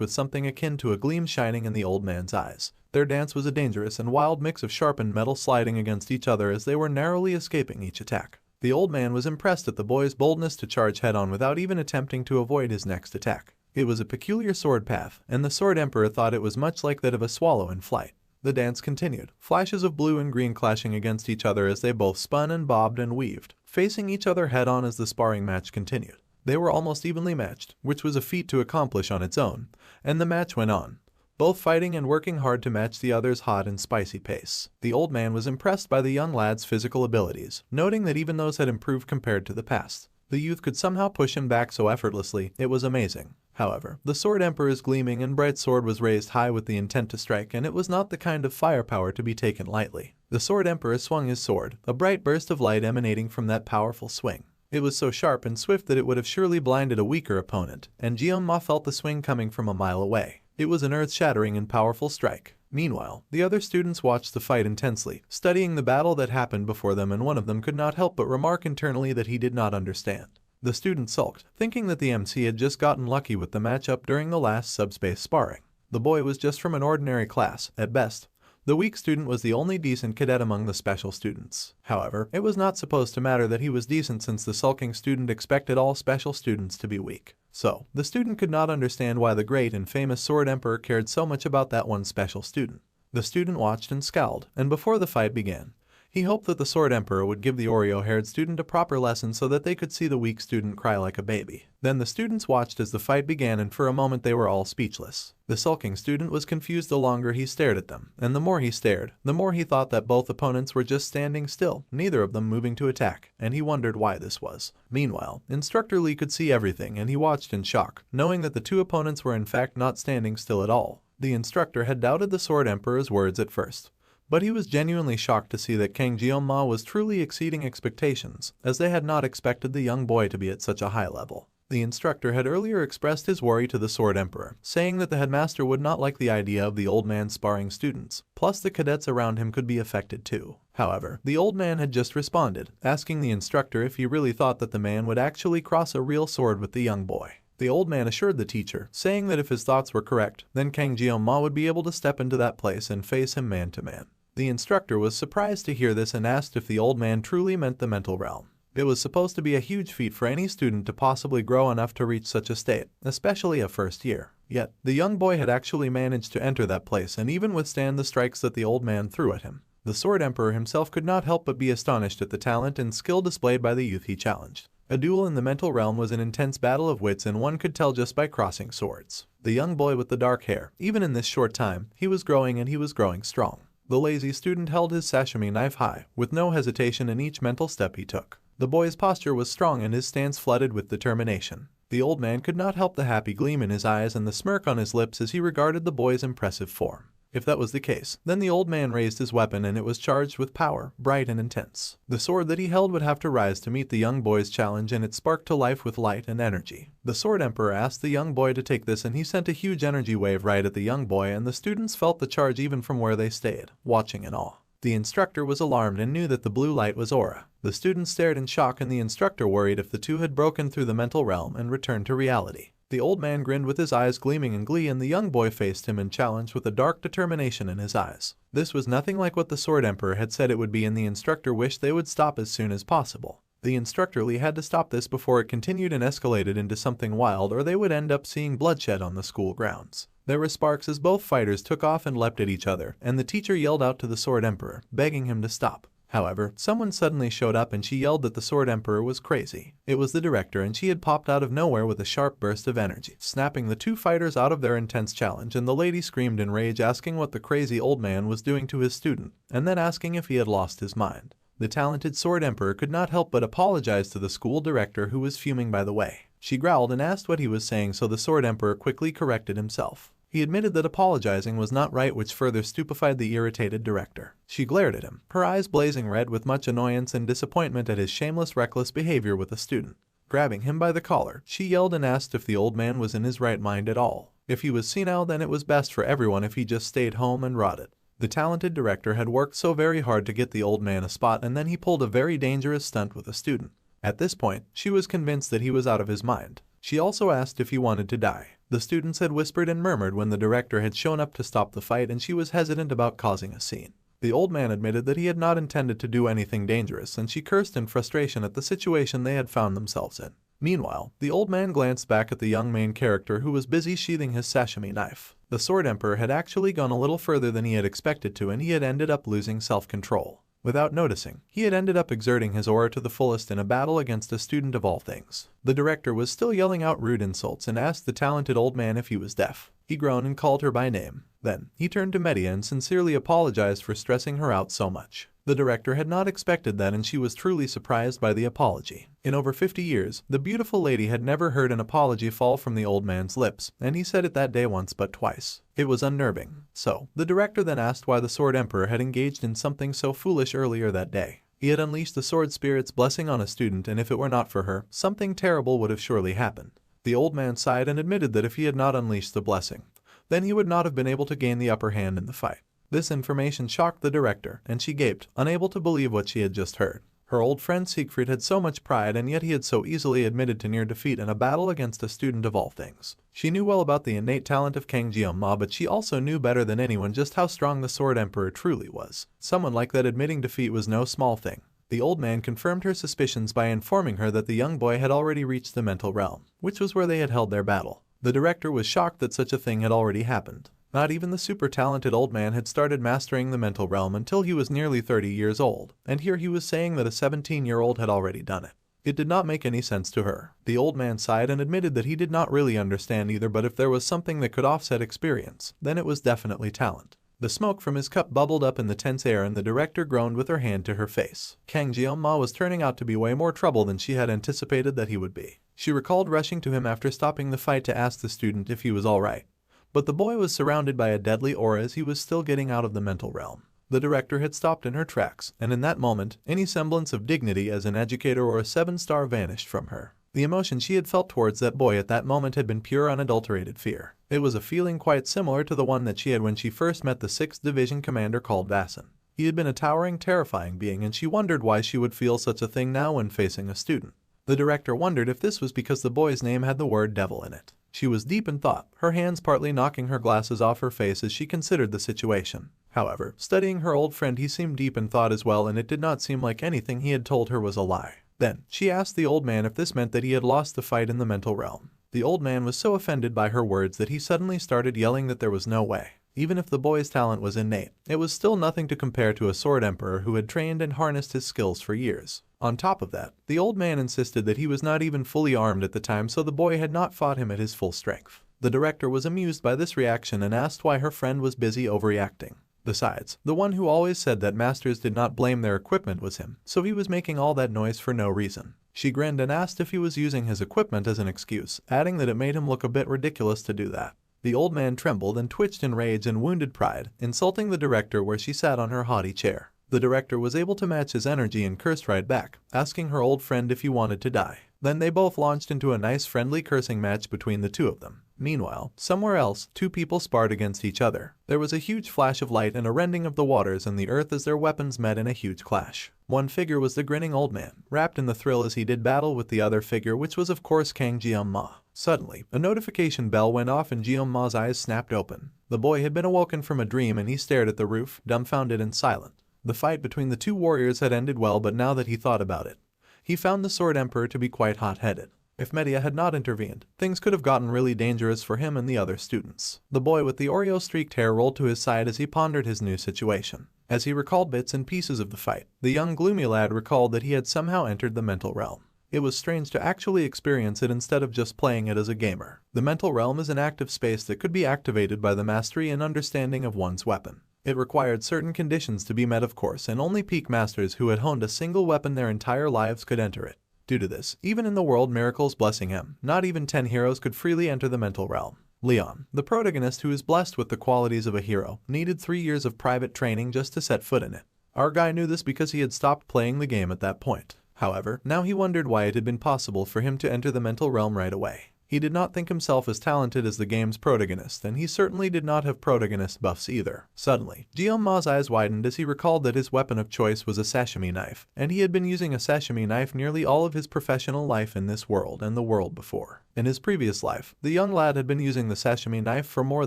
with something akin to a gleam shining in the old man's eyes. Their dance was a dangerous and wild mix of sharpened metal sliding against each other as they were narrowly escaping each attack. The old man was impressed at the boy's boldness to charge head-on without even attempting to avoid his next attack. It was a peculiar sword path, and the Sword Emperor thought it was much like that of a swallow in flight. The dance continued, flashes of blue and green clashing against each other as they both spun and bobbed and weaved, facing each other head-on as the sparring match continued. They were almost evenly matched, which was a feat to accomplish on its own, and the match went on, both fighting and working hard to match the other's hot and spicy pace. The old man was impressed by the young lad's physical abilities, noting that even those had improved compared to the past. The youth could somehow push him back so effortlessly, it was amazing. However, the Sword Emperor's gleaming and bright sword was raised high with the intent to strike, and it was not the kind of firepower to be taken lightly. The Sword Emperor swung his sword, a bright burst of light emanating from that powerful swing. It was so sharp and swift that it would have surely blinded a weaker opponent, and Jeon-ma felt the swing coming from a mile away. It was an earth-shattering and powerful strike. Meanwhile, the other students watched the fight intensely, studying the battle that happened before them, and one of them could not help but remark internally that he did not understand. The student sulked, thinking that the MC had just gotten lucky with the matchup during the last subspace sparring. The boy was just from an ordinary class, at best. The weak student was the only decent cadet among the special students. However, it was not supposed to matter that he was decent, since the sulking student expected all special students to be weak. So, the student could not understand why the great and famous Sword Emperor cared so much about that one special student. The student watched and scowled, and before the fight began, he hoped that the Sword Emperor would give the Oreo-haired student a proper lesson so that they could see the weak student cry like a baby. Then the students watched as the fight began, and for a moment they were all speechless. The sulking student was confused the longer he stared at them, and the more he stared, the more he thought that both opponents were just standing still, neither of them moving to attack, and he wondered why this was. Meanwhile, Instructor Lee could see everything, and he watched in shock, knowing that the two opponents were in fact not standing still at all. The instructor had doubted the Sword Emperor's words at first, but he was genuinely shocked to see that Kang Jeon-ma was truly exceeding expectations, as they had not expected the young boy to be at such a high level. The instructor had earlier expressed his worry to the Sword Emperor, saying that the headmaster would not like the idea of the old man sparring students, plus the cadets around him could be affected too. However, the old man had just responded, asking the instructor if he really thought that the man would actually cross a real sword with the young boy. The old man assured the teacher, saying that if his thoughts were correct, then Kang Jeon-ma would be able to step into that place and face him man to man. The instructor was surprised to hear this and asked if the old man truly meant the mental realm. It was supposed to be a huge feat for any student to possibly grow enough to reach such a state, especially a first year. Yet, the young boy had actually managed to enter that place and even withstand the strikes that the old man threw at him. The Sword Emperor himself could not help but be astonished at the talent and skill displayed by the youth he challenged. A duel in the mental realm was an intense battle of wits, and one could tell just by crossing swords. The young boy with the dark hair, even in this short time, he was growing, and he was growing strong. The lazy student held his sashimi knife high, with no hesitation in each mental step he took. The boy's posture was strong and his stance flooded with determination. The old man could not help the happy gleam in his eyes and the smirk on his lips as he regarded the boy's impressive form. If that was the case, then the old man raised his weapon, and it was charged with power, bright and intense. The sword that he held would have to rise to meet the young boy's challenge, and it sparked to life with light and energy. The Sword Emperor asked the young boy to take this, and he sent a huge energy wave right at the young boy, and the students felt the charge even from where they stayed, watching in awe. The instructor was alarmed and knew that the blue light was aura. The students stared in shock, and the instructor worried if the two had broken through the mental realm and returned to reality. The old man grinned with his eyes gleaming in glee, and the young boy faced him and challenged with a dark determination in his eyes. This was nothing like what the Sword Emperor had said it would be, and the instructor wished they would stop as soon as possible. The instructor Lee had to stop this before it continued and escalated into something wild, or they would end up seeing bloodshed on the school grounds. There were sparks as both fighters took off and leapt at each other, and the teacher yelled out to the Sword Emperor, begging him to stop. However, someone suddenly showed up and she yelled that the Sword Emperor was crazy. It was the director, and she had popped out of nowhere with a sharp burst of energy, snapping the two fighters out of their intense challenge, and the lady screamed in rage, asking what the crazy old man was doing to his student, and then asking if he had lost his mind. The talented Sword Emperor could not help but apologize to the school director, who was fuming by the way. She growled and asked what he was saying, so the Sword Emperor quickly corrected himself. He admitted that apologizing was not right, which further stupefied the irritated director. She glared at him, her eyes blazing red with much annoyance and disappointment at his shameless, reckless behavior with a student. Grabbing him by the collar, she yelled and asked if the old man was in his right mind at all. If he was senile, then it was best for everyone if he just stayed home and rotted. The talented director had worked so very hard to get the old man a spot, and then he pulled a very dangerous stunt with a student. At this point, she was convinced that he was out of his mind. She also asked if he wanted to die. The students had whispered and murmured when the director had shown up to stop the fight, and she was hesitant about causing a scene. The old man admitted that he had not intended to do anything dangerous, and she cursed in frustration at the situation they had found themselves in. Meanwhile, the old man glanced back at the young main character, who was busy sheathing his sashimi knife. The Sword Emperor had actually gone a little further than he had expected to, and he had ended up losing self-control. Without noticing, he had ended up exerting his aura to the fullest in a battle against a student of all things. The director was still yelling out rude insults and asked the talented old man if he was deaf. He groaned and called her by name. Then, he turned to Medea and sincerely apologized for stressing her out so much. The director had not expected that, and she was truly surprised by the apology. In over 50 years, the beautiful lady had never heard an apology fall from the old man's lips, and he said it that day once but twice. It was unnerving. So, the director then asked why the Sword Emperor had engaged in something so foolish earlier that day. He had unleashed the sword spirit's blessing on a student, and if it were not for her, something terrible would have surely happened. The old man sighed and admitted that if he had not unleashed the blessing, then he would not have been able to gain the upper hand in the fight. This information shocked the director, and she gaped, unable to believe what she had just heard. Her old friend Siegfried had so much pride, and yet he had so easily admitted to near defeat in a battle against a student of all things. She knew well about the innate talent of Kang Jeong-ma, but she also knew better than anyone just how strong the Sword Emperor truly was. Someone like that admitting defeat was no small thing. The old man confirmed her suspicions by informing her that the young boy had already reached the mental realm, which was where they had held their battle. The director was shocked that such a thing had already happened. Not even the super talented old man had started mastering the mental realm until he was nearly 30 years old, and here he was saying that a 17-year-old had already done it. It did not make any sense to her. The old man sighed and admitted that he did not really understand either, but if there was something that could offset experience, then it was definitely talent. The smoke from his cup bubbled up in the tense air, and the director groaned with her hand to her face. Kang Jeong-ma was turning out to be way more trouble than she had anticipated that he would be. She recalled rushing to him after stopping the fight to ask the student if he was alright. But the boy was surrounded by a deadly aura as he was still getting out of the mental realm. The director had stopped in her tracks, and in that moment, any semblance of dignity as an educator or a 7-star vanished from her. The emotion she had felt towards that boy at that moment had been pure, unadulterated fear. It was a feeling quite similar to the one that she had when she first met the 6th Division commander called Vasan. He had been a towering, terrifying being, and she wondered why she would feel such a thing now when facing a student. The director wondered if this was because the boy's name had the word devil in it. She was deep in thought, her hands partly knocking her glasses off her face as she considered the situation. However, studying her old friend, he seemed deep in thought as well, and it did not seem like anything he had told her was a lie. Then, she asked the old man if this meant that he had lost the fight in the mental realm. The old man was so offended by her words that he suddenly started yelling that there was no way. Even if the boy's talent was innate, it was still nothing to compare to a Sword Emperor who had trained and harnessed his skills for years. On top of that, the old man insisted that he was not even fully armed at the time, so the boy had not fought him at his full strength. The director was amused by this reaction and asked why her friend was busy overreacting. Besides, the one who always said that masters did not blame their equipment was him, so he was making all that noise for no reason. She grinned and asked if he was using his equipment as an excuse, adding that it made him look a bit ridiculous to do that. The old man trembled and twitched in rage and wounded pride, insulting the director where she sat on her haughty chair. The director was able to match his energy and cursed right back, asking her old friend if he wanted to die. Then they both launched into a nice friendly cursing match between the two of them. Meanwhile, somewhere else, two people sparred against each other. There was a huge flash of light and a rending of the waters and the earth as their weapons met in a huge clash. One figure was the grinning old man, wrapped in the thrill as he did battle with the other figure, which was of course Kang Jeong-ma. Suddenly, a notification bell went off and Jeong-ma's eyes snapped open. The boy had been awoken from a dream and he stared at the roof, dumbfounded and silent. The fight between the two warriors had ended well, but now that he thought about it, he found the Sword Emperor to be quite hot-headed. If Medea had not intervened, things could have gotten really dangerous for him and the other students. The boy with the Oreo-streaked hair rolled to his side as he pondered his new situation. As he recalled bits and pieces of the fight, the young gloomy lad recalled that he had somehow entered the mental realm. It was strange to actually experience it instead of just playing it as a gamer. The mental realm is an active space that could be activated by the mastery and understanding of one's weapon. It required certain conditions to be met, of course, and only peak masters who had honed a single weapon their entire lives could enter it. Due to this, even in the world miracles blessing him, not even 10 heroes could freely enter the mental realm. Leon, the protagonist who is blessed with the qualities of a hero, needed 3 years of private training just to set foot in it. Our guy knew this because he had stopped playing the game at that point. However, now he wondered why it had been possible for him to enter the mental realm right away. He did not think himself as talented as the game's protagonist, and he certainly did not have protagonist buffs either. Suddenly, Jiyoma's eyes widened as he recalled that his weapon of choice was a sashimi knife, and he had been using a sashimi knife nearly all of his professional life in this world and the world before. In his previous life, the young lad had been using the sashimi knife for more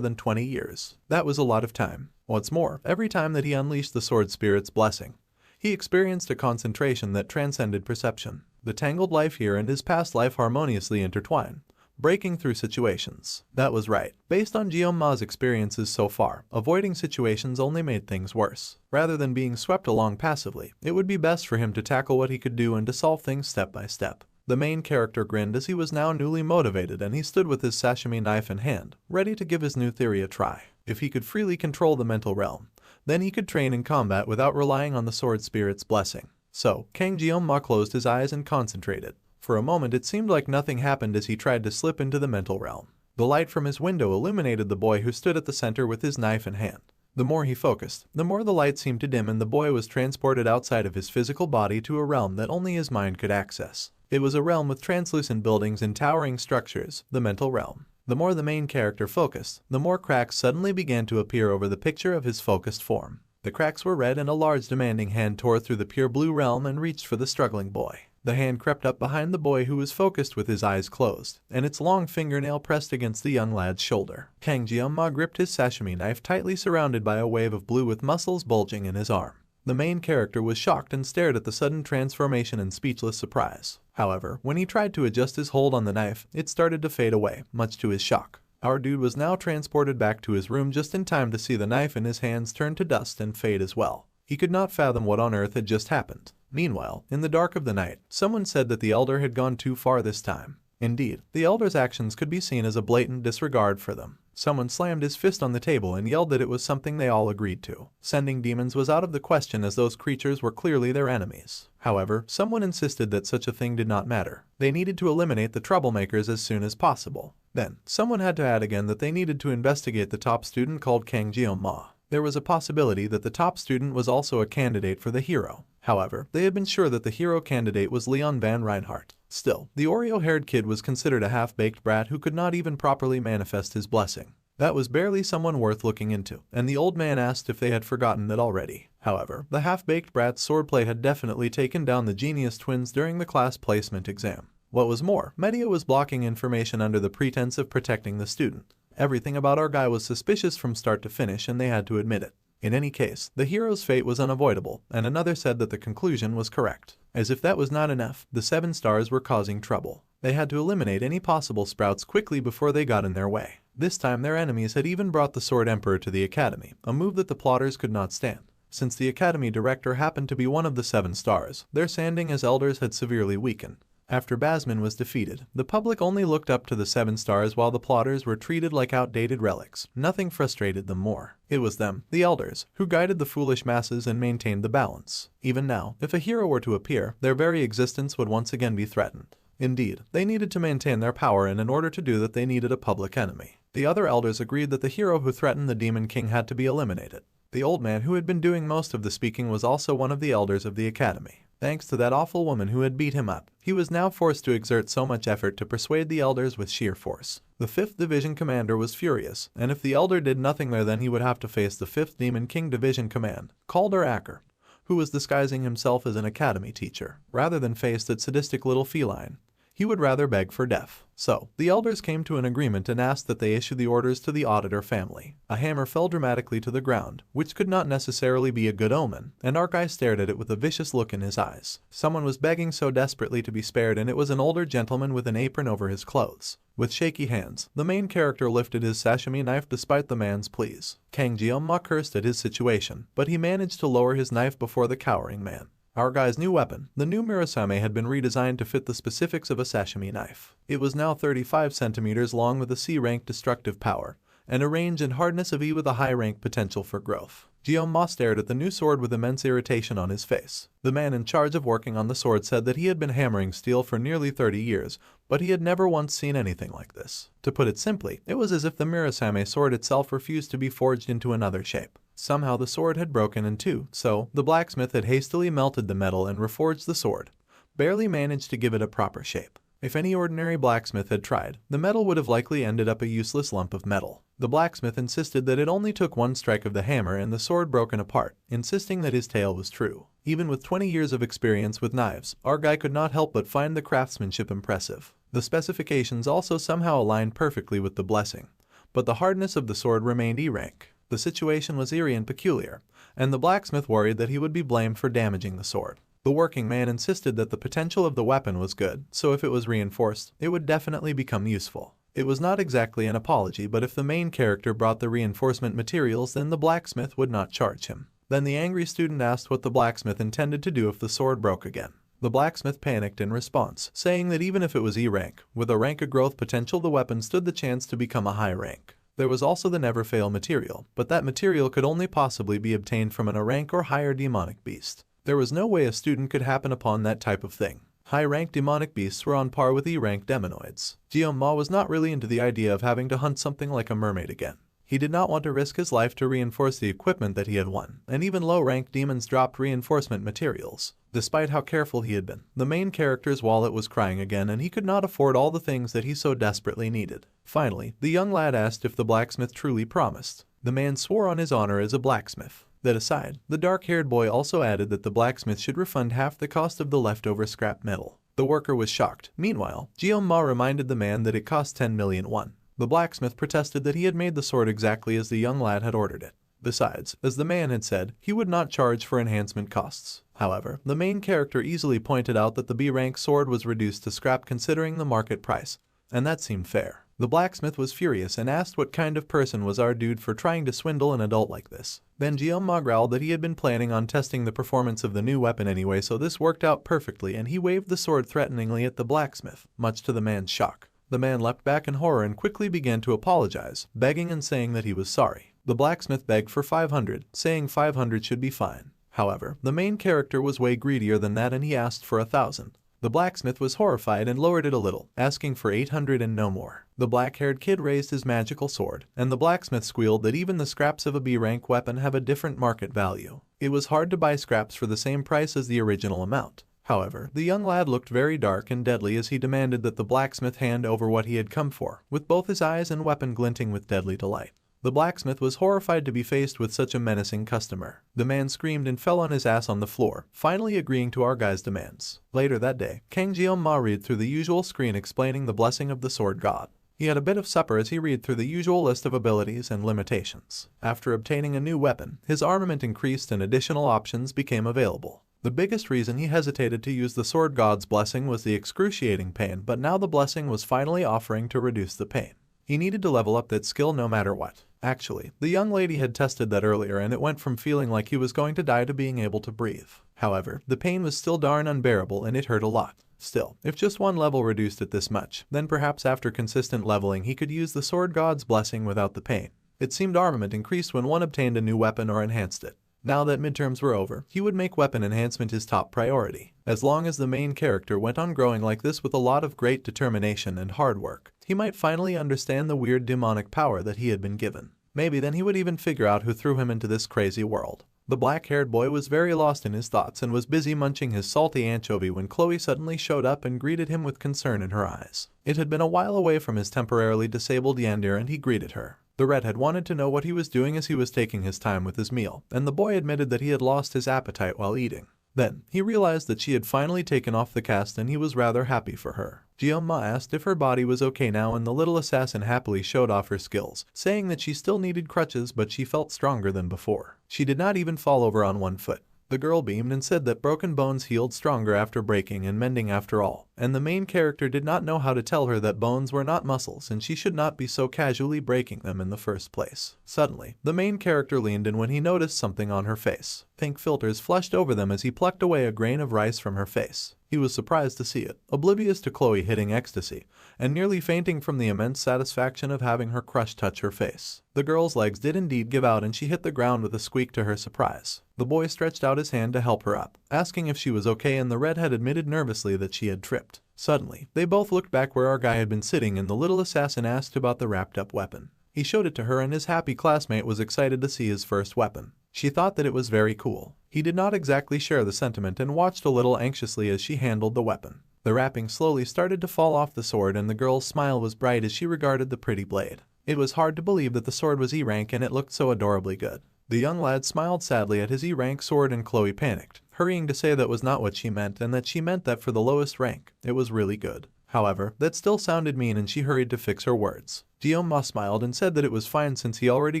than 20 years. That was a lot of time. What's more, every time that he unleashed the sword spirit's blessing, he experienced a concentration that transcended perception. The tangled life here and his past life harmoniously intertwine, breaking through situations. That was right. Based on Jiyoma's experiences so far, avoiding situations only made things worse. Rather than being swept along passively, it would be best for him to tackle what he could do and to solve things step by step. The main character grinned as he was now newly motivated, and he stood with his sashimi knife in hand, ready to give his new theory a try. If he could freely control the mental realm, then he could train in combat without relying on the sword spirit's blessing. So, Kang Jiyoma closed his eyes and concentrated. For a moment it seemed like nothing happened as he tried to slip into the mental realm. The light from his window illuminated the boy who stood at the center with his knife in hand. The more he focused, the more the light seemed to dim, and the boy was transported outside of his physical body to a realm that only his mind could access. It was a realm with translucent buildings and towering structures, the mental realm. The more the main character focused, the more cracks suddenly began to appear over the picture of his focused form. The cracks were red, and a large demanding hand tore through the pure blue realm and reached for the struggling boy. The hand crept up behind the boy who was focused with his eyes closed, and its long fingernail pressed against the young lad's shoulder. Kang Jiyoma gripped his sashimi knife tightly, surrounded by a wave of blue with muscles bulging in his arm. The main character was shocked and stared at the sudden transformation in speechless surprise. However, when he tried to adjust his hold on the knife, it started to fade away, much to his shock. Our dude was now transported back to his room just in time to see the knife in his hands turn to dust and fade as well. He could not fathom what on earth had just happened. Meanwhile, in the dark of the night, someone said that the elder had gone too far this time. Indeed, the elder's actions could be seen as a blatant disregard for them. Someone slammed his fist on the table and yelled that it was something they all agreed to. Sending demons was out of the question, as those creatures were clearly their enemies. However, someone insisted that such a thing did not matter. They needed to eliminate the troublemakers as soon as possible. Then, someone had to add again that they needed to investigate the top student called Kang Jiyoma. There was a possibility that the top student was also a candidate for the hero. However, they had been sure that the hero candidate was Leon Van Reinhardt. Still, the Oreo-haired kid was considered a half-baked brat who could not even properly manifest his blessing. That was barely someone worth looking into, and the old man asked if they had forgotten that already. However, the half-baked brat's swordplay had definitely taken down the genius twins during the class placement exam. What was more, Media was blocking information under the pretense of protecting the student. Everything about our guy was suspicious from start to finish, and they had to admit it. In any case, the hero's fate was unavoidable, and another said that the conclusion was correct. As if that was not enough, the 7 stars were causing trouble. They had to eliminate any possible sprouts quickly before they got in their way. This time their enemies had even brought the Sword Emperor to the academy, a move that the plotters could not stand. Since the academy director happened to be one of the 7 stars, their standing as elders had severely weakened. After Basman was defeated, the public only looked up to the 7 stars while the plotters were treated like outdated relics. Nothing frustrated them more. It was them, the elders, who guided the foolish masses and maintained the balance. Even now, if a hero were to appear, their very existence would once again be threatened. Indeed, they needed to maintain their power, and in order to do that they needed a public enemy. The other elders agreed that the hero who threatened the Demon King had to be eliminated. The old man who had been doing most of the speaking was also one of the elders of the academy. Thanks to that awful woman who had beat him up, he was now forced to exert so much effort to persuade the elders with sheer force. The 5th Division Commander was furious, and if the elder did nothing there, then he would have to face the 5th Demon King Division Command, Calder Acker, who was disguising himself as an academy teacher. Rather than face that sadistic little feline, he would rather beg for death. So, the elders came to an agreement and asked that they issue the orders to the auditor family. A hammer fell dramatically to the ground, which could not necessarily be a good omen, and Arkai stared at it with a vicious look in his eyes. Someone was begging so desperately to be spared, and it was an older gentleman with an apron over his clothes. With shaky hands, the main character lifted his sashimi knife despite the man's pleas. Kang Jiyoma cursed at his situation, but he managed to lower his knife before the cowering man. Our guy's new weapon, the new Murasame, had been redesigned to fit the specifics of a sashimi knife. It was now 35 centimeters long with a C-rank destructive power, and a range and hardness of E with a high rank potential for growth. Jioma stared at the new sword with immense irritation on his face. The man in charge of working on the sword said that he had been hammering steel for nearly 30 years, but he had never once seen anything like this. To put it simply, it was as if the Murasame sword itself refused to be forged into another shape. Somehow the sword had broken in two, so the blacksmith had hastily melted the metal and reforged the sword, barely managed to give it a proper shape. If any ordinary blacksmith had tried, the metal would have likely ended up a useless lump of metal. The blacksmith insisted that it only took one strike of the hammer and the sword broken apart, insisting that his tale was true. Even with 20 years of experience with knives, our guy could not help but find the craftsmanship impressive. The specifications also somehow aligned perfectly with the blessing, but the hardness of the sword remained E rank. The situation was eerie and peculiar, and the blacksmith worried that he would be blamed for damaging the sword. The working man insisted that the potential of the weapon was good, so if it was reinforced, it would definitely become useful. It was not exactly an apology, but if the main character brought the reinforcement materials, then the blacksmith would not charge him. Then the angry student asked what the blacksmith intended to do if the sword broke again. The blacksmith panicked in response, saying that even if it was E rank, with a rank of growth potential, the weapon stood the chance to become a high rank. There was also the never fail material, but that material could only possibly be obtained from an A rank or higher demonic beast. There was no way a student could happen upon that type of thing. High-rank demonic beasts were on par with E-rank demonoids. Jioma was not really into the idea of having to hunt something like a mermaid again. He did not want to risk his life to reinforce the equipment that he had won, and even low-ranked demons dropped reinforcement materials. Despite how careful he had been, the main character's wallet was crying again, and he could not afford all the things that he so desperately needed. Finally, the young lad asked if the blacksmith truly promised. The man swore on his honor as a blacksmith. That aside, the dark-haired boy also added that the blacksmith should refund half the cost of the leftover scrap metal. The worker was shocked. Meanwhile, Jioma reminded the man that it cost 10 million won. The blacksmith protested that he had made the sword exactly as the young lad had ordered it. Besides, as the man had said, he would not charge for enhancement costs. However, the main character easily pointed out that the B-rank sword was reduced to scrap considering the market price, and that seemed fair. The blacksmith was furious and asked what kind of person was our dude for trying to swindle an adult like this. Then Jioma growled that he had been planning on testing the performance of the new weapon anyway, so this worked out perfectly, and he waved the sword threateningly at the blacksmith, much to the man's shock. The man leapt back in horror and quickly began to apologize, begging and saying that he was sorry. The blacksmith begged for 500, saying 500 should be fine. However, the main character was way greedier than that and he asked for 1,000. The blacksmith was horrified and lowered it a little, asking for 800 and no more. The black-haired kid raised his magical sword, and the blacksmith squealed that even the scraps of a B-rank weapon have a different market value. It was hard to buy scraps for the same price as the original amount. However, the young lad looked very dark and deadly as he demanded that the blacksmith hand over what he had come for, with both his eyes and weapon glinting with deadly delight. The blacksmith was horrified to be faced with such a menacing customer. The man screamed and fell on his ass on the floor, finally agreeing to our guy's demands. Later that day, Kang Jioma read through the usual screen explaining the blessing of the sword god. He had a bit of supper as he read through the usual list of abilities and limitations. After obtaining a new weapon, his armament increased and additional options became available. The biggest reason he hesitated to use the sword god's blessing was the excruciating pain, but now the blessing was finally offering to reduce the pain. He needed to level up that skill no matter what. Actually, the young lady had tested that earlier and it went from feeling like he was going to die to being able to breathe. However, the pain was still darn unbearable and it hurt a lot. Still, if just one level reduced it this much, then perhaps after consistent leveling he could use the sword god's blessing without the pain. It seemed armament increased when one obtained a new weapon or enhanced it. Now that midterms were over, he would make weapon enhancement his top priority. As long as the main character went on growing like this with a lot of great determination and hard work, he might finally understand the weird demonic power that he had been given. Maybe then he would even figure out who threw him into this crazy world. The black-haired boy was very lost in his thoughts and was busy munching his salty anchovy when Chloe suddenly showed up and greeted him with concern in her eyes. It had been a while away from his temporarily disabled Yandir and he greeted her. The redhead wanted to know what he was doing as he was taking his time with his meal, and the boy admitted that he had lost his appetite while eating. Then, he realized that she had finally taken off the cast and he was rather happy for her. Jioma asked if her body was okay now and the little assassin happily showed off her skills, saying that she still needed crutches but she felt stronger than before. She did not even fall over on one foot. The girl beamed and said that broken bones healed stronger after breaking and mending after all, and the main character did not know how to tell her that bones were not muscles and she should not be so casually breaking them in the first place. Suddenly, the main character leaned in when he noticed something on her face. Pink filters flushed over them as he plucked away a grain of rice from her face. He was surprised to see it, oblivious to Chloe hitting ecstasy, and nearly fainting from the immense satisfaction of having her crush touch her face. The girl's legs did indeed give out and she hit the ground with a squeak to her surprise. The boy stretched out his hand to help her up, asking if she was okay, and the redhead admitted nervously that she had tripped. Suddenly, they both looked back where our guy had been sitting and the little assassin asked about the wrapped-up weapon. He showed it to her and his happy classmate was excited to see his first weapon. She thought that it was very cool. He did not exactly share the sentiment and watched a little anxiously as she handled the weapon. The wrapping slowly started to fall off the sword and the girl's smile was bright as she regarded the pretty blade. It was hard to believe that the sword was E-rank and it looked so adorably good. The young lad smiled sadly at his E-rank sword and Chloe panicked, hurrying to say that was not what she meant and that she meant that for the lowest rank, it was really good. However, that still sounded mean and she hurried to fix her words. Guillaume smiled and said that it was fine since he already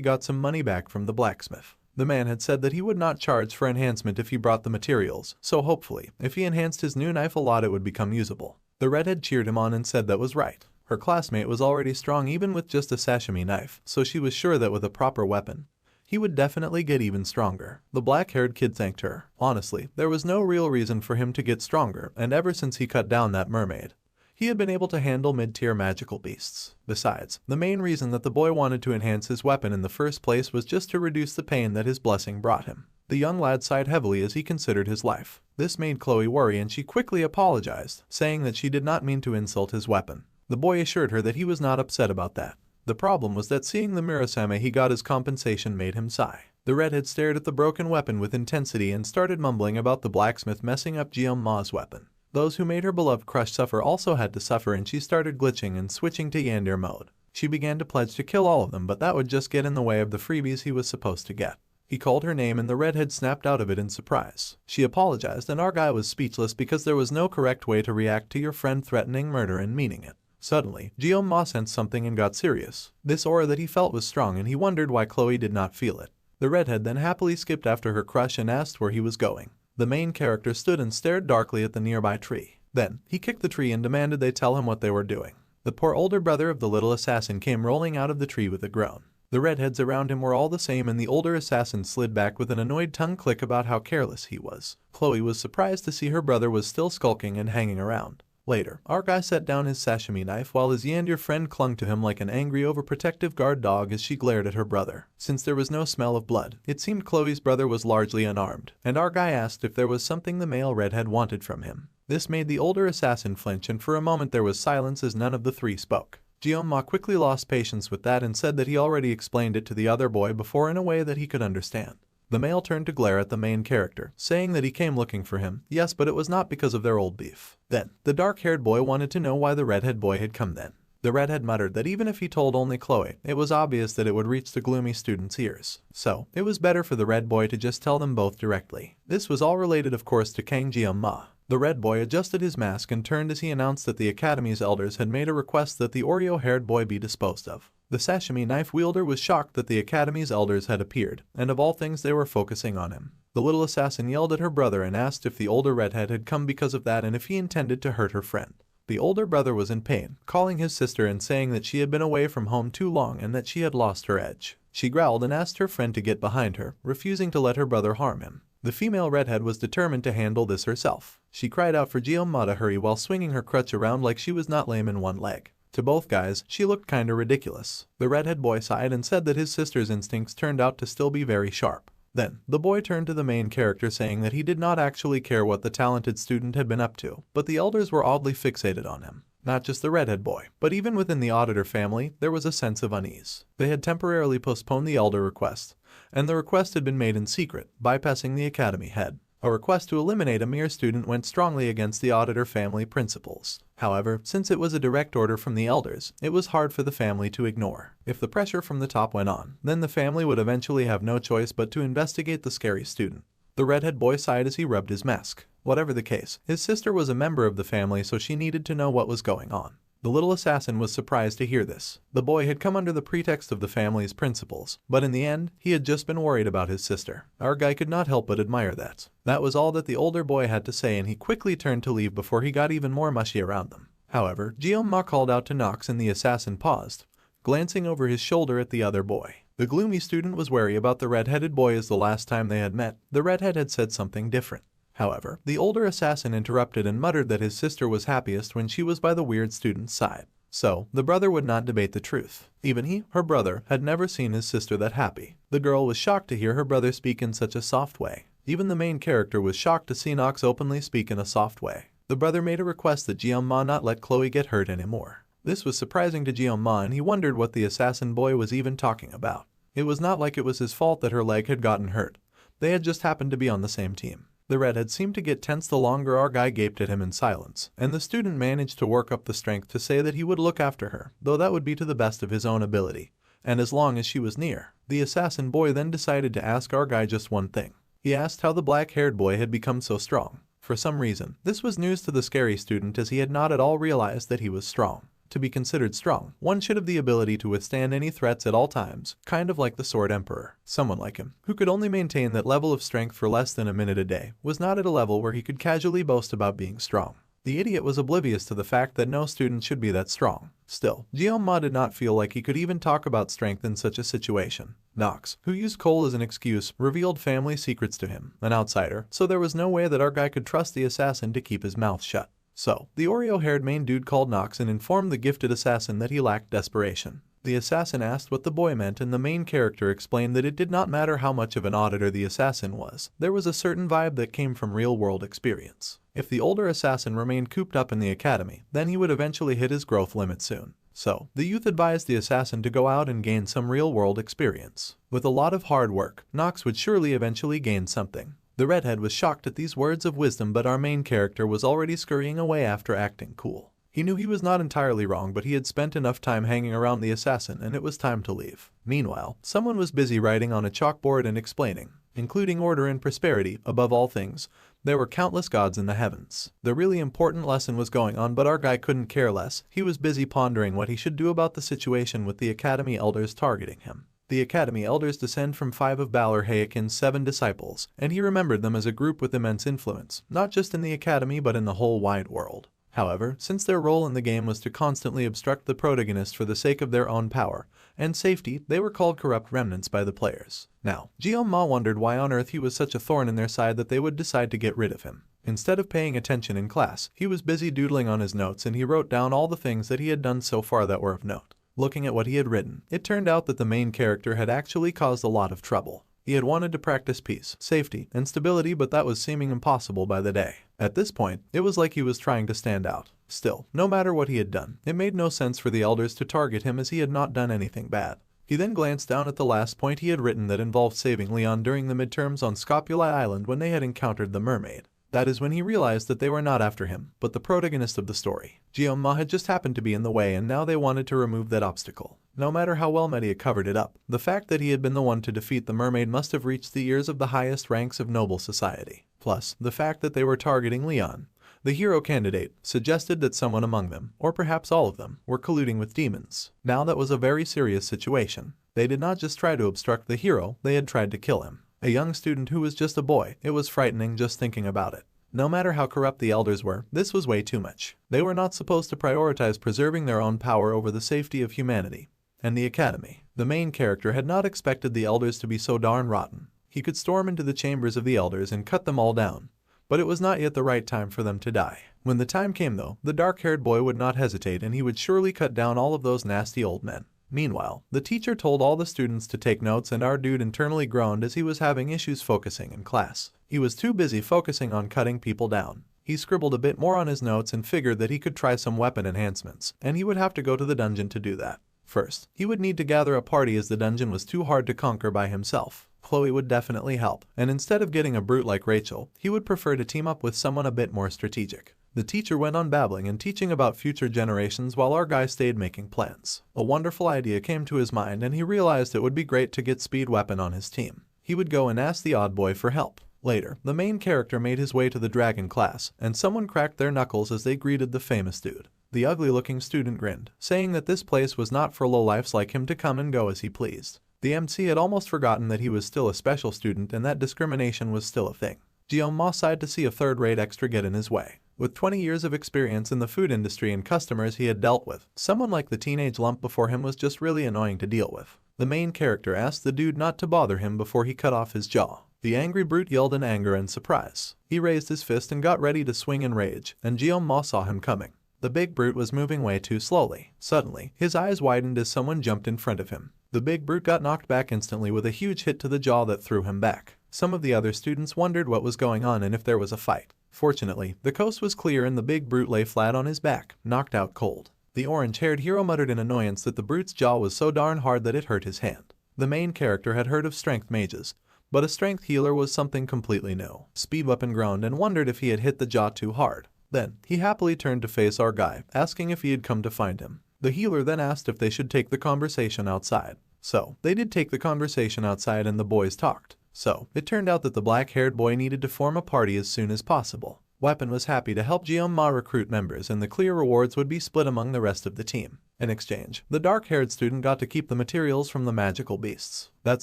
got some money back from the blacksmith. The man had said that he would not charge for enhancement if he brought the materials, so hopefully, if he enhanced his new knife a lot it would become usable. The redhead cheered him on and said that was right. Her classmate was already strong even with just a sashimi knife, so she was sure that with a proper weapon, he would definitely get even stronger. The black-haired kid thanked her. Honestly, there was no real reason for him to get stronger, and ever since he cut down that mermaid, he had been able to handle mid-tier magical beasts. Besides, the main reason that the boy wanted to enhance his weapon in the first place was just to reduce the pain that his blessing brought him. The young lad sighed heavily as he considered his life. This made Chloe worry and she quickly apologized, saying that she did not mean to insult his weapon. The boy assured her that he was not upset about that. The problem was that seeing the Murasame he got as compensation made him sigh. The redhead stared at the broken weapon with intensity and started mumbling about the blacksmith messing up Guillaume's weapon. Those who made her beloved crush suffer also had to suffer and she started glitching and switching to Yandere mode. She began to pledge to kill all of them, but that would just get in the way of the freebies he was supposed to get. He called her name and the redhead snapped out of it in surprise. She apologized and our guy was speechless because there was no correct way to react to your friend threatening murder and meaning it. Suddenly, Guillaume sensed something and got serious. This aura that he felt was strong and he wondered why Chloe did not feel it. The redhead then happily skipped after her crush and asked where he was going. The main character stood and stared darkly at the nearby tree. Then, he kicked the tree and demanded they tell him what they were doing. The poor older brother of the little assassin came rolling out of the tree with a groan. The redheads around him were all the same and the older assassin slid back with an annoyed tongue click about how careless he was. Chloe was surprised to see her brother was still skulking and hanging around. Later, our guy set down his sashimi knife while his Yandere friend clung to him like an angry overprotective guard dog as she glared at her brother. Since there was no smell of blood, it seemed Chloe's brother was largely unarmed, and our guy asked if there was something the male redhead wanted from him. This made the older assassin flinch and for a moment there was silence as none of the three spoke. Guillaume quickly lost patience with that and said that he already explained it to the other boy before in a way that he could understand. The male turned to glare at the main character, saying that he came looking for him, yes, but it was not because of their old beef. Then, the dark-haired boy wanted to know why the redhead boy had come then. The redhead muttered that even if he told only Chloe, it was obvious that it would reach the gloomy student's ears. So, it was better for the red boy to just tell them both directly. This was all related of course to Kang Guillaume. The red boy adjusted his mask and turned as he announced that the Academy's elders had made a request that the Oreo-haired boy be disposed of. The sashimi knife wielder was shocked that the Academy's elders had appeared, and of all things they were focusing on him. The little assassin yelled at her brother and asked if the older redhead had come because of that and if he intended to hurt her friend. The older brother was in pain, calling his sister and saying that she had been away from home too long and that she had lost her edge. She growled and asked her friend to get behind her, refusing to let her brother harm him. The female redhead was determined to handle this herself. She cried out for Guillaume to hurry while swinging her crutch around like she was not lame in one leg. To both guys, she looked kinda ridiculous. The redhead boy sighed and said that his sister's instincts turned out to still be very sharp. Then, the boy turned to the main character saying that he did not actually care what the talented student had been up to, but the elders were oddly fixated on him. Not just the redhead boy, but even within the auditor family, there was a sense of unease. They had temporarily postponed the elder request, and the request had been made in secret, bypassing the academy head. A request to eliminate a mere student went strongly against the auditor family principles. However, since it was a direct order from the elders, it was hard for the family to ignore. If the pressure from the top went on, then the family would eventually have no choice but to investigate the scary student. The redhead boy sighed as he rubbed his mask. Whatever the case, his sister was a member of the family, so she needed to know what was going on. The little assassin was surprised to hear this. The boy had come under the pretext of the family's principles, but in the end, he had just been worried about his sister. Our guy could not help but admire that. That was all that the older boy had to say, and he quickly turned to leave before he got even more mushy around them. However, Gyoma called out to Nox and the assassin paused, glancing over his shoulder at the other boy. The gloomy student was wary about the red-headed boy as the last time they had met, the redhead had said something different. However, the older assassin interrupted and muttered that his sister was happiest when she was by the weird student's side. So, the brother would not debate the truth. Even he, her brother, had never seen his sister that happy. The girl was shocked to hear her brother speak in such a soft way. Even the main character was shocked to see Nox openly speak in a soft way. The brother made a request that Gyoma not let Chloe get hurt anymore. This was surprising to Gyoma, and he wondered what the assassin boy was even talking about. It was not like it was his fault that her leg had gotten hurt. They had just happened to be on the same team. The redhead seemed to get tense the longer our guy gaped at him in silence, and the student managed to work up the strength to say that he would look after her, though that would be to the best of his own ability, and as long as she was near. The assassin boy then decided to ask our guy just one thing. He asked how the black-haired boy had become so strong. For some reason, this was news to the scary student, as he had not at all realized that he was strong. To be considered strong, one should have the ability to withstand any threats at all times, kind of like the Sword Emperor. Someone like him, who could only maintain that level of strength for less than a minute a day, was not at a level where he could casually boast about being strong. The idiot was oblivious to the fact that no student should be that strong. Still, Gyoma did not feel like he could even talk about strength in such a situation. Nox, who used Cole as an excuse, revealed family secrets to him, an outsider, so there was no way that our guy could trust the assassin to keep his mouth shut. So, the Oreo-haired main dude called Nox and informed the gifted assassin that he lacked desperation. The assassin asked what the boy meant, and the main character explained that it did not matter how much of an auditor the assassin was. There was a certain vibe that came from real-world experience. If the older assassin remained cooped up in the academy, then he would eventually hit his growth limit soon. So, the youth advised the assassin to go out and gain some real-world experience. With a lot of hard work, Nox would surely eventually gain something. The redhead was shocked at these words of wisdom, but our main character was already scurrying away after acting cool. He knew he was not entirely wrong, but he had spent enough time hanging around the assassin and it was time to leave. Meanwhile, someone was busy writing on a chalkboard and explaining, including order and prosperity, above all things, there were countless gods in the heavens. The really important lesson was going on, but our guy couldn't care less. He was busy pondering what he should do about the situation with the academy elders targeting him. The Academy Elders descend from 5 of Balor Hayakin's 7 disciples, and he remembered them as a group with immense influence, not just in the Academy but in the whole wide world. However, since their role in the game was to constantly obstruct the protagonist for the sake of their own power and safety, they were called corrupt remnants by the players. Now, Gyoma wondered why on earth he was such a thorn in their side that they would decide to get rid of him. Instead of paying attention in class, he was busy doodling on his notes, and he wrote down all the things that he had done so far that were of note. Looking at what he had written, it turned out that the main character had actually caused a lot of trouble. He had wanted to practice peace, safety, and stability, but that was seeming impossible by the day. At this point, it was like he was trying to stand out. Still, no matter what he had done, it made no sense for the elders to target him, as he had not done anything bad. He then glanced down at the last point he had written that involved saving Leon during the midterms on Scopuli Island when they had encountered the mermaid. That is when he realized that they were not after him, but the protagonist of the story. Gyoma had just happened to be in the way, and now they wanted to remove that obstacle. No matter how well Media covered it up, the fact that he had been the one to defeat the mermaid must have reached the ears of the highest ranks of noble society. Plus, the fact that they were targeting Leon, the hero candidate, suggested that someone among them, or perhaps all of them, were colluding with demons. Now that was a very serious situation. They did not just try to obstruct the hero, they had tried to kill him. A young student who was just a boy. It was frightening just thinking about it. No matter how corrupt the elders were, this was way too much. They were not supposed to prioritize preserving their own power over the safety of humanity. And the academy. The main character had not expected the elders to be so darn rotten. He could storm into the chambers of the elders and cut them all down. But it was not yet the right time for them to die. When the time came though, the dark-haired boy would not hesitate, and he would surely cut down all of those nasty old men. Meanwhile, the teacher told all the students to take notes, and our dude internally groaned as he was having issues focusing in class. He was too busy focusing on cutting people down. He scribbled a bit more on his notes and figured that he could try some weapon enhancements, and he would have to go to the dungeon to do that. First, he would need to gather a party, as the dungeon was too hard to conquer by himself. Chloe would definitely help, and instead of getting a brute like Rachel, he would prefer to team up with someone a bit more strategic. The teacher went on babbling and teaching about future generations while our guy stayed making plans. A wonderful idea came to his mind, and he realized it would be great to get Speed Weapon on his team. He would go and ask the odd boy for help. Later, the main character made his way to the dragon class, and someone cracked their knuckles as they greeted the famous dude. The ugly-looking student grinned, saying that this place was not for lowlifes like him to come and go as he pleased. The MC had almost forgotten that he was still a special student and that discrimination was still a thing. Jeong-ma sighed to see a third-rate extra get in his way. With 20 years of experience in the food industry and customers he had dealt with, someone like the teenage lump before him was just really annoying to deal with. The main character asked the dude not to bother him before he cut off his jaw. The angry brute yelled in anger and surprise. He raised his fist and got ready to swing in rage, and Jeong-ma saw him coming. The big brute was moving way too slowly. Suddenly, his eyes widened as someone jumped in front of him. The big brute got knocked back instantly with a huge hit to the jaw that threw him back. Some of the other students wondered what was going on and if there was a fight. Fortunately, the coast was clear and the big brute lay flat on his back, knocked out cold. The orange-haired hero muttered in annoyance that the brute's jaw was so darn hard that it hurt his hand. The main character had heard of strength mages, but a strength healer was something completely new. Speed Weapon groaned and wondered if he had hit the jaw too hard. Then, he happily turned to face our guy, asking if he had come to find him. The healer then asked if they should take the conversation outside. So, they did take the conversation outside and the boys talked. So, it turned out that the black-haired boy needed to form a party as soon as possible. Weapon was happy to help Jeong-ma recruit members and the clear rewards would be split among the rest of the team. In exchange, the dark-haired student got to keep the materials from the magical beasts. That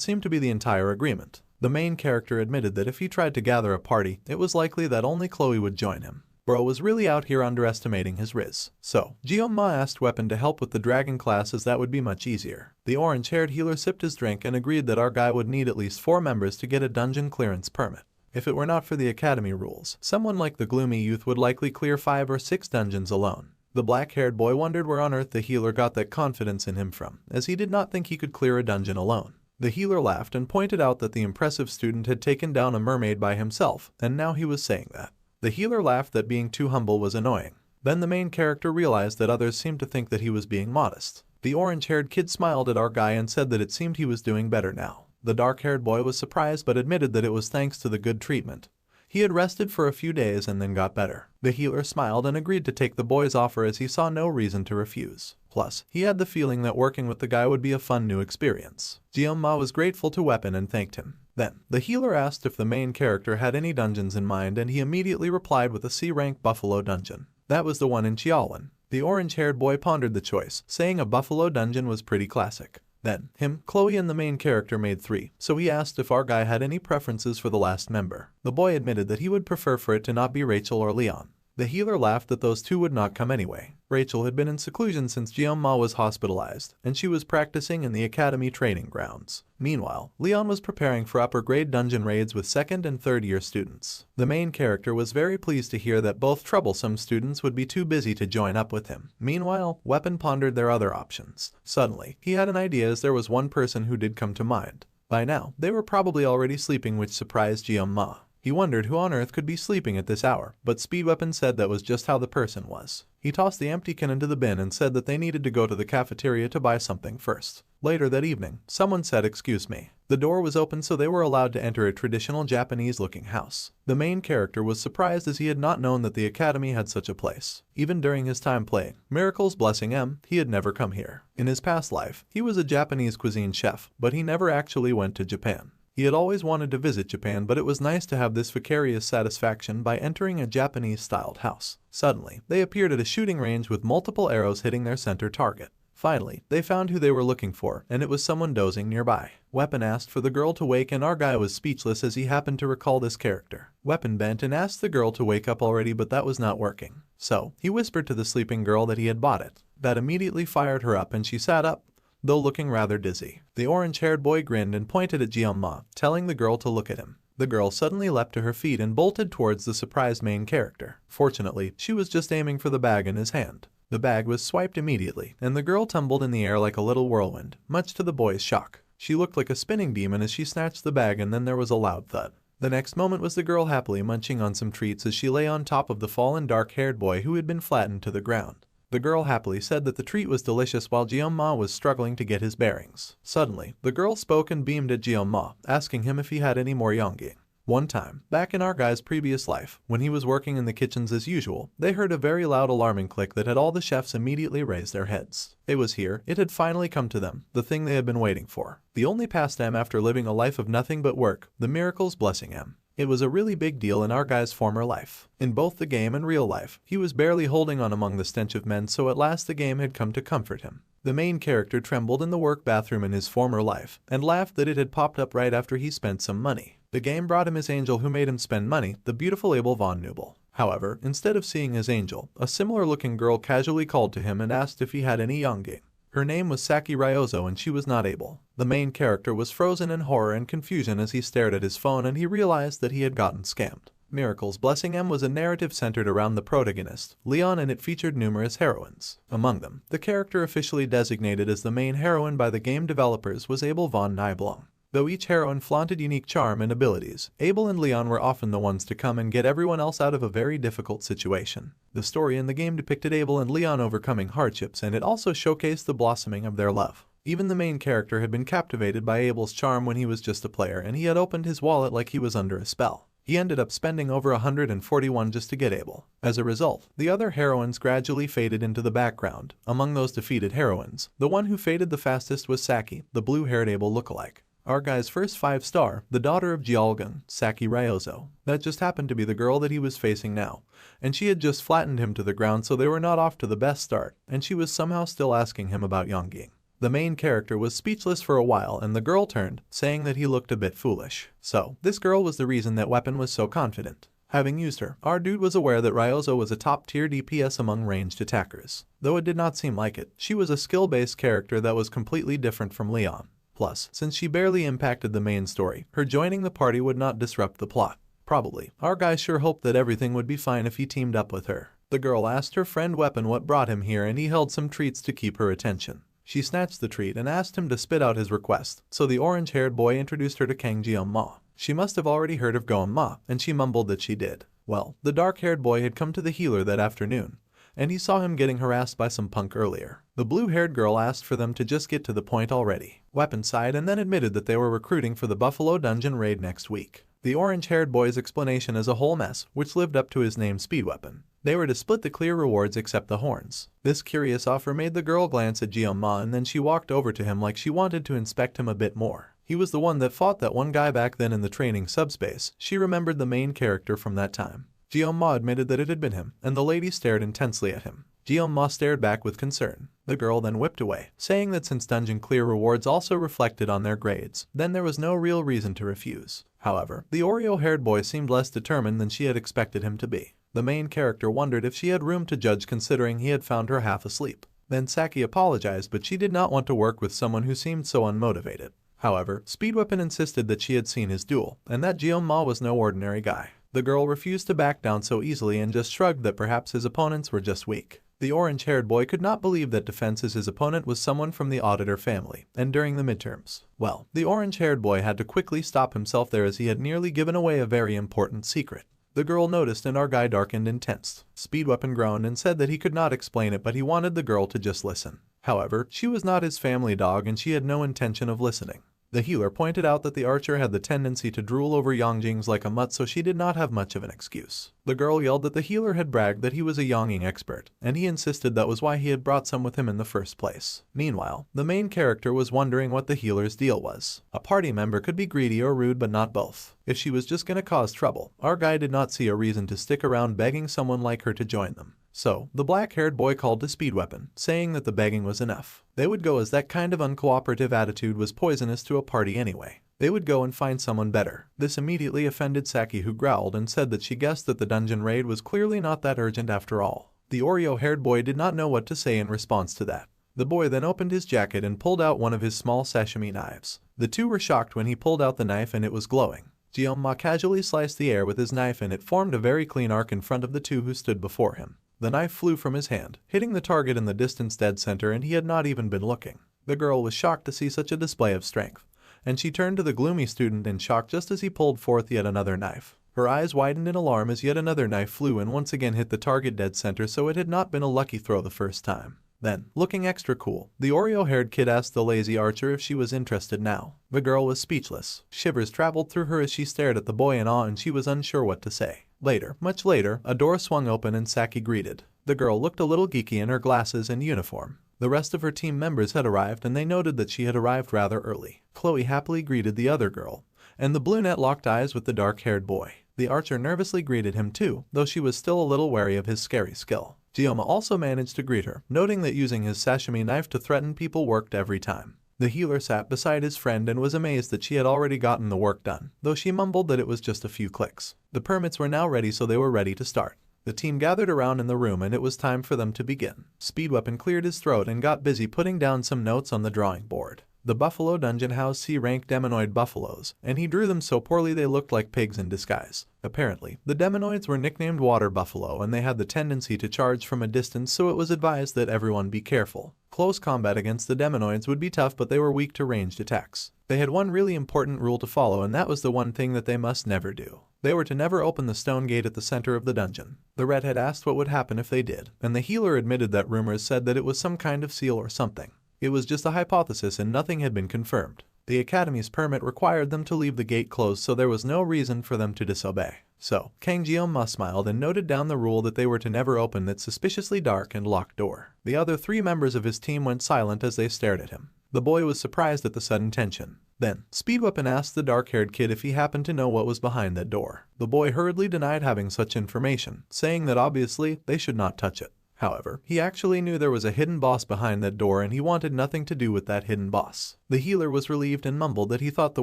seemed to be the entire agreement. The main character admitted that if he tried to gather a party, it was likely that only Chloe would join him. Bro was really out here underestimating his riz. So, Jeong-ma asked Weapon to help with the dragon class as that would be much easier. The orange-haired healer sipped his drink and agreed that our guy would need at least 4 members to get a dungeon clearance permit. If it were not for the academy rules, someone like the gloomy youth would likely clear 5 or 6 dungeons alone. The black-haired boy wondered where on earth the healer got that confidence in him from, as he did not think he could clear a dungeon alone. The healer laughed and pointed out that the impressive student had taken down a mermaid by himself, and now he was saying that. The healer laughed that being too humble was annoying. Then the main character realized that others seemed to think that he was being modest. The orange-haired kid smiled at our guy and said that it seemed he was doing better now. The dark-haired boy was surprised but admitted that it was thanks to the good treatment. He had rested for a few days and then got better. The healer smiled and agreed to take the boy's offer as he saw no reason to refuse. Plus, he had the feeling that working with the guy would be a fun new experience. Jeong-ma was grateful to Weapon and thanked him. Then, the healer asked if the main character had any dungeons in mind and he immediately replied with a C-rank buffalo dungeon. That was the one in Chiaolin. The orange-haired boy pondered the choice, saying a buffalo dungeon was pretty classic. Then, him, Chloe and the main character made 3, so he asked if our guy had any preferences for the last member. The boy admitted that he would prefer for it to not be Rachel or Leon. The healer laughed that those two would not come anyway. Rachel had been in seclusion since Jeong-ma was hospitalized, and she was practicing in the academy training grounds. Meanwhile, Leon was preparing for upper-grade dungeon raids with 2nd and 3rd year students. The main character was very pleased to hear that both troublesome students would be too busy to join up with him. Meanwhile, Weapon pondered their other options. Suddenly, he had an idea as there was one person who did come to mind. By now, they were probably already sleeping, which surprised Jeong-ma. He wondered who on earth could be sleeping at this hour, but Speed Weapon said that was just how the person was. He tossed the empty can into the bin and said that they needed to go to the cafeteria to buy something first. Later that evening, someone said, "Excuse me." The door was open so they were allowed to enter a traditional Japanese-looking house. The main character was surprised as he had not known that the academy had such a place. Even during his time playing Miracles Blessing M, he had never come here. In his past life, he was a Japanese cuisine chef, but he never actually went to Japan. He had always wanted to visit Japan, but it was nice to have this vicarious satisfaction by entering a Japanese-styled house. Suddenly, they appeared at a shooting range with multiple arrows hitting their center target. Finally, they found who they were looking for, and it was someone dozing nearby. Weapon asked for the girl to wake and our guy was speechless as he happened to recall this character. Weapon bent and asked the girl to wake up already, but that was not working. So, he whispered to the sleeping girl that he had bought it. That immediately fired her up and she sat up, though looking rather dizzy. The orange-haired boy grinned and pointed at Jeong-ma, telling the girl to look at him. The girl suddenly leapt to her feet and bolted towards the surprised main character. Fortunately, she was just aiming for the bag in his hand. The bag was swiped immediately, and the girl tumbled in the air like a little whirlwind, much to the boy's shock. She looked like a spinning demon as she snatched the bag, and then there was a loud thud. The next moment was the girl happily munching on some treats as she lay on top of the fallen dark-haired boy who had been flattened to the ground. The girl happily said that the treat was delicious while Jeong-ma was struggling to get his bearings. Suddenly, the girl spoke and beamed at Jeong-ma, asking him if he had any more yonggi. One time, back in our guy's previous life, when he was working in the kitchens as usual, they heard a very loud alarming click that had all the chefs immediately raise their heads. It was here, it had finally come to them, the thing they had been waiting for. The only pastime after living a life of nothing but work, the Miracles Blessing M. It was a really big deal in our guy's former life. In both the game and real life, he was barely holding on among the stench of men, so at last the game had come to comfort him. The main character trembled in the work bathroom in his former life, and laughed that it had popped up right after he spent some money. The game brought him his angel who made him spend money, the beautiful Abel von Nubel. However, instead of seeing his angel, a similar-looking girl casually called to him and asked if he had any yonging. Her name was Saki Ryozo and she was not able. The main character was frozen in horror and confusion as he stared at his phone and he realized that he had gotten scammed. Miracles Blessing M was a narrative centered around the protagonist, Leon, and it featured numerous heroines. Among them, the character officially designated as the main heroine by the game developers was Abel von Nibelung. Though each heroine flaunted unique charm and abilities, Abel and Leon were often the ones to come and get everyone else out of a very difficult situation. The story in the game depicted Abel and Leon overcoming hardships, and it also showcased the blossoming of their love. Even the main character had been captivated by Abel's charm when he was just a player, and he had opened his wallet like he was under a spell. He ended up spending over 141 just to get Abel. As a result, the other heroines gradually faded into the background. Among those defeated heroines, the one who faded the fastest was Saki, the blue-haired Abel lookalike. Our guy's first 5-star, the daughter of Jialgun, Saki Ryozo. That just happened to be the girl that he was facing now, and she had just flattened him to the ground, so they were not off to the best start, and she was somehow still asking him about Yonging. The main character was speechless for a while, and the girl turned, saying that he looked a bit foolish. So, this girl was the reason that Weapon was so confident. Having used her, our dude was aware that Ryozo was a top-tier DPS among ranged attackers. Though it did not seem like it, she was a skill-based character that was completely different from Leon. Plus, since she barely impacted the main story, her joining the party would not disrupt the plot. Probably, our guy sure hoped that everything would be fine if he teamed up with her. The girl asked her friend Weapon what brought him here, and he held some treats to keep her attention. She snatched the treat and asked him to spit out his request, so the orange-haired boy introduced her to Kang Jeon-ma. She must have already heard of Goen-ma, and she mumbled that she did. Well, the dark-haired boy had come to the healer that afternoon, and he saw him getting harassed by some punk earlier. The blue-haired girl asked for them to just get to the point already. Weapon sighed and then admitted that they were recruiting for the Buffalo Dungeon raid next week. The orange-haired boy's explanation is a whole mess, which lived up to his name Speed Weapon. They were to split the clear rewards except the horns. This curious offer made the girl glance at Jeon-ma, and then she walked over to him like she wanted to inspect him a bit more. He was the one that fought that one guy back then in the training subspace. She remembered the main character from that time. Jeon-ma admitted that it had been him, and the lady stared intensely at him. Jeon-ma stared back with concern. The girl then whipped away, saying that since dungeon clear rewards also reflected on their grades, then there was no real reason to refuse. However, the Oreo-haired boy seemed less determined than she had expected him to be. The main character wondered if she had room to judge considering he had found her half asleep. Then Saki apologized, but she did not want to work with someone who seemed so unmotivated. However, Speed Weapon insisted that she had seen his duel, and that Jeon-ma was no ordinary guy. The girl refused to back down so easily and just shrugged that perhaps his opponents were just weak. The orange-haired boy could not believe that Defense's his opponent was someone from the Auditor family, and during the midterms. Well, the orange-haired boy had to quickly stop himself there as he had nearly given away a very important secret. The girl noticed and our guy darkened and tensed. Speed Weapon groaned and said that he could not explain it, but he wanted the girl to just listen. However, she was not his family dog and she had no intention of listening. The healer pointed out that the archer had the tendency to drool over Yongjings like a mutt, so she did not have much of an excuse. The girl yelled that the healer had bragged that he was a Yonging expert, and he insisted that was why he had brought some with him in the first place. Meanwhile, the main character was wondering what the healer's deal was. A party member could be greedy or rude, but not both. If she was just gonna cause trouble, our guy did not see a reason to stick around begging someone like her to join them. So, the black-haired boy called to Speed Weapon, saying that the begging was enough. They would go as that kind of uncooperative attitude was poisonous to a party anyway. They would go and find someone better. This immediately offended Saki, who growled and said that she guessed that the dungeon raid was clearly not that urgent after all. The Oreo-haired boy did not know what to say in response to that. The boy then opened his jacket and pulled out one of his small sashimi knives. The two were shocked when he pulled out the knife and it was glowing. Jeon-ma casually sliced the air with his knife and it formed a very clean arc in front of the two who stood before him. The knife flew from his hand, hitting the target in the distance dead center, and he had not even been looking. The girl was shocked to see such a display of strength, and she turned to the gloomy student in shock just as he pulled forth yet another knife. Her eyes widened in alarm as yet another knife flew and once again hit the target dead center, so it had not been a lucky throw the first time. Then, looking extra cool, the Oreo-haired kid asked the lazy archer if she was interested now. The girl was speechless. Shivers traveled through her as she stared at the boy in awe, and she was unsure what to say. Later, much later, a door swung open and Saki greeted. The girl looked a little geeky in her glasses and uniform. The rest of her team members had arrived and they noted that she had arrived rather early. Chloe happily greeted the other girl, and the brunette locked eyes with the dark-haired boy. The archer nervously greeted him too, though she was still a little wary of his scary skill. Gyoma also managed to greet her, noting that using his sashimi knife to threaten people worked every time. The healer sat beside his friend and was amazed that she had already gotten the work done, though she mumbled that it was just a few clicks. The permits were now ready, so they were ready to start. The team gathered around in the room and it was time for them to begin. Speedweapon cleared his throat and got busy putting down some notes on the drawing board. The Buffalo Dungeon housed C-rank demonoid buffaloes, and he drew them so poorly they looked like pigs in disguise. Apparently, the demonoids were nicknamed water buffalo and they had the tendency to charge from a distance, so it was advised that everyone be careful. Close combat against the demonoids would be tough, but they were weak to ranged attacks. They had one really important rule to follow, and that was the one thing that they must never do. They were to never open the stone gate at the center of the dungeon. The redhead asked what would happen if they did, and the healer admitted that rumors said that it was some kind of seal or something. It was just a hypothesis and nothing had been confirmed. The academy's permit required them to leave the gate closed, so there was no reason for them to disobey. So, Kang Gyoma smiled and noted down the rule that they were to never open that suspiciously dark and locked door. The other 3 members of his team went silent as they stared at him. The boy was surprised at the sudden tension. Then, Speedweapon asked the dark-haired kid if he happened to know what was behind that door. The boy hurriedly denied having such information, saying that obviously they should not touch it. However, he actually knew there was a hidden boss behind that door and he wanted nothing to do with that hidden boss. The healer was relieved and mumbled that he thought the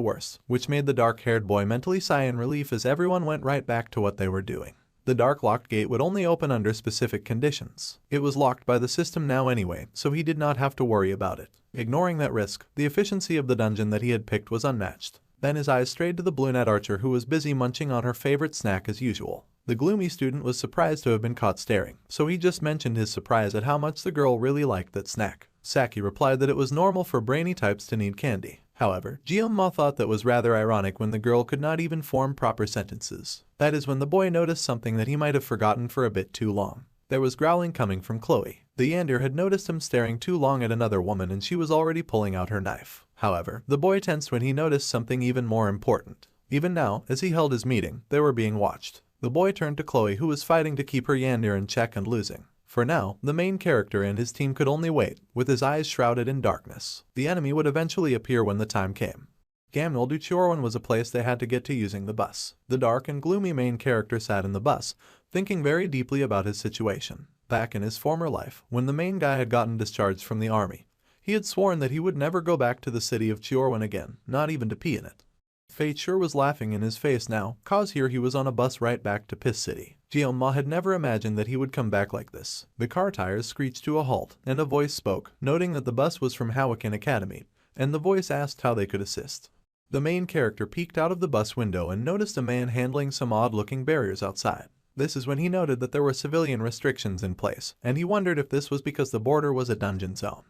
worst, which made the dark-haired boy mentally sigh in relief as everyone went right back to what they were doing. The dark locked gate would only open under specific conditions. It was locked by the system now anyway, so he did not have to worry about it. Ignoring that risk, the efficiency of the dungeon that he had picked was unmatched. Then his eyes strayed to the brunette archer who was busy munching on her favorite snack as usual. The gloomy student was surprised to have been caught staring, so he just mentioned his surprise at how much the girl really liked that snack. Saki replied that it was normal for brainy types to need candy. However, Gyoma thought that was rather ironic when the girl could not even form proper sentences. That is when the boy noticed something that he might have forgotten for a bit too long. There was growling coming from Chloe. The Yandere had noticed him staring too long at another woman and she was already pulling out her knife. However, the boy tensed when he noticed something even more important. Even now, as he held his meeting, they were being watched. The boy turned to Chloe, who was fighting to keep her Yandere in check and losing. For now, the main character and his team could only wait, with his eyes shrouded in darkness. The enemy would eventually appear when the time came. Gamnol Duchorwan was a place they had to get to using the bus. The dark and gloomy main character sat in the bus, thinking very deeply about his situation. Back in his former life, when the main guy had gotten discharged from the army, he had sworn that he would never go back to the city of Chiorwan again, not even to pee in it. Fate sure was laughing in his face now, cause here he was on a bus right back to Piss City. Gyoma had never imagined that he would come back like this. The car tires screeched to a halt, and a voice spoke, noting that the bus was from Hawakan Academy, and the voice asked how they could assist. The main character peeked out of the bus window and noticed a man handling some odd-looking barriers outside. This is when he noted that there were civilian restrictions in place, and he wondered if this was because the border was a dungeon zone.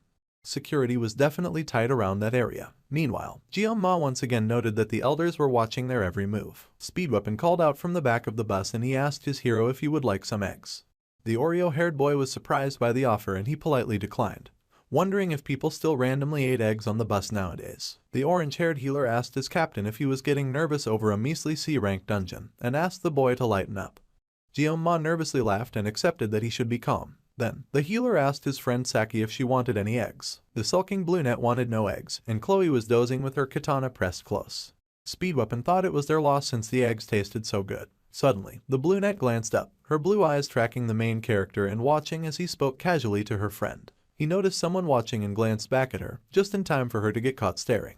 Security was definitely tight around that area. Meanwhile, Gyoma once again noted that the elders were watching their every move. Speedweapon called out from the back of the bus and he asked his hero if he would like some eggs. The Oreo-haired boy was surprised by the offer and he politely declined, wondering if people still randomly ate eggs on the bus nowadays. The orange-haired healer asked his captain if he was getting nervous over a measly C-rank dungeon, and asked the boy to lighten up. Gyoma nervously laughed and accepted that he should be calm. Then, the healer asked his friend Saki if she wanted any eggs. The sulking brunette wanted no eggs, and Chloe was dozing with her katana pressed close. Speedweapon thought it was their loss since the eggs tasted so good. Suddenly, the brunette glanced up, her blue eyes tracking the main character and watching as he spoke casually to her friend. He noticed someone watching and glanced back at her, just in time for her to get caught staring.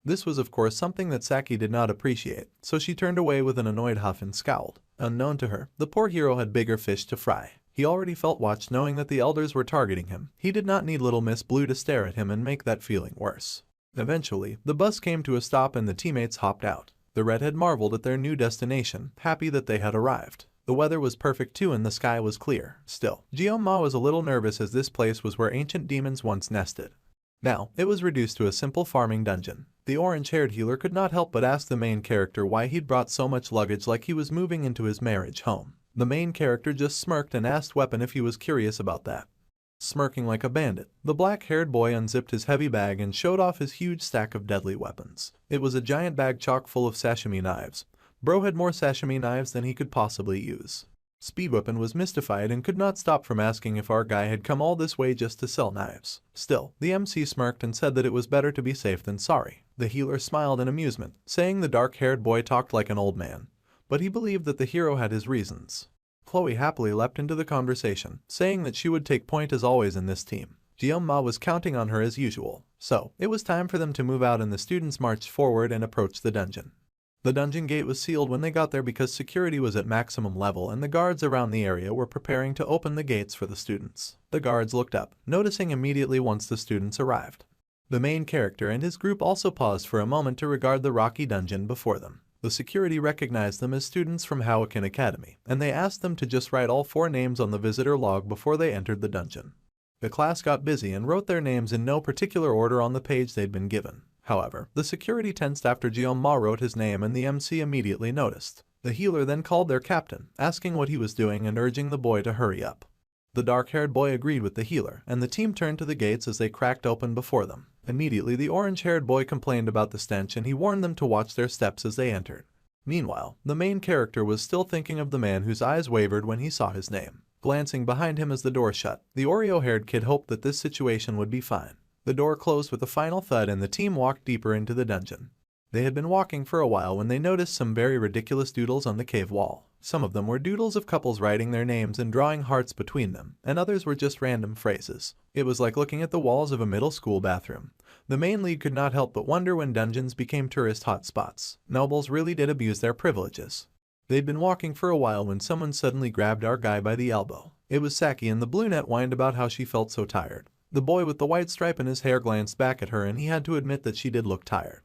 This was of course something that Saki did not appreciate, so she turned away with an annoyed huff and scowled. Unknown to her, the poor hero had bigger fish to fry. He already felt watched knowing that the elders were targeting him. He did not need little Miss Blue to stare at him and make that feeling worse. Eventually, the bus came to a stop and the teammates hopped out. The redhead marveled at their new destination, happy that they had arrived. The weather was perfect too and the sky was clear. Still, Gyoma was a little nervous as this place was where ancient demons once nested. Now, it was reduced to a simple farming dungeon. The orange-haired healer could not help but ask the main character why he'd brought so much luggage like he was moving into his marriage home. The main character just smirked and asked Weapon if he was curious about that. Smirking like a bandit, the black-haired boy unzipped his heavy bag and showed off his huge stack of deadly weapons. It was a giant bag chock full of sashimi knives. Bro had more sashimi knives than he could possibly use. Speedweapon was mystified and could not stop from asking if our guy had come all this way just to sell knives. Still, the MC smirked and said that it was better to be safe than sorry. The healer smiled in amusement, saying the dark-haired boy talked like an old man, but he believed that the hero had his reasons. Chloe happily leapt into the conversation, saying that she would take point as always in this team. Jion-ma was counting on her as usual, so it was time for them to move out and the students marched forward and approached the dungeon. The dungeon gate was sealed when they got there because security was at maximum level and the guards around the area were preparing to open the gates for the students. The guards looked up, noticing immediately once the students arrived. The main character and his group also paused for a moment to regard the rocky dungeon before them. The security recognized them as students from Howakan Academy, and they asked them to just write all 4 names on the visitor log before they entered the dungeon. The class got busy and wrote their names in no particular order on the page they'd been given. However, the security tensed after Jion-ma wrote his name and the MC immediately noticed. The healer then called their captain, asking what he was doing and urging the boy to hurry up. The dark-haired boy agreed with the healer, and the team turned to the gates as they cracked open before them. Immediately, the orange-haired boy complained about the stench and he warned them to watch their steps as they entered. Meanwhile, the main character was still thinking of the man whose eyes wavered when he saw his name. Glancing behind him as the door shut, the Oreo-haired kid hoped that this situation would be fine. The door closed with a final thud and the team walked deeper into the dungeon. They had been walking for a while when they noticed some very ridiculous doodles on the cave wall. Some of them were doodles of couples writing their names and drawing hearts between them, and others were just random phrases. It was like looking at the walls of a middle school bathroom. The main lead could not help but wonder when dungeons became tourist hotspots. Nobles really did abuse their privileges. They'd been walking for a while when someone suddenly grabbed our guy by the elbow. It was Saki, and the brunette whined about how she felt so tired. The boy with the white stripe in his hair glanced back at her and he had to admit that she did look tired.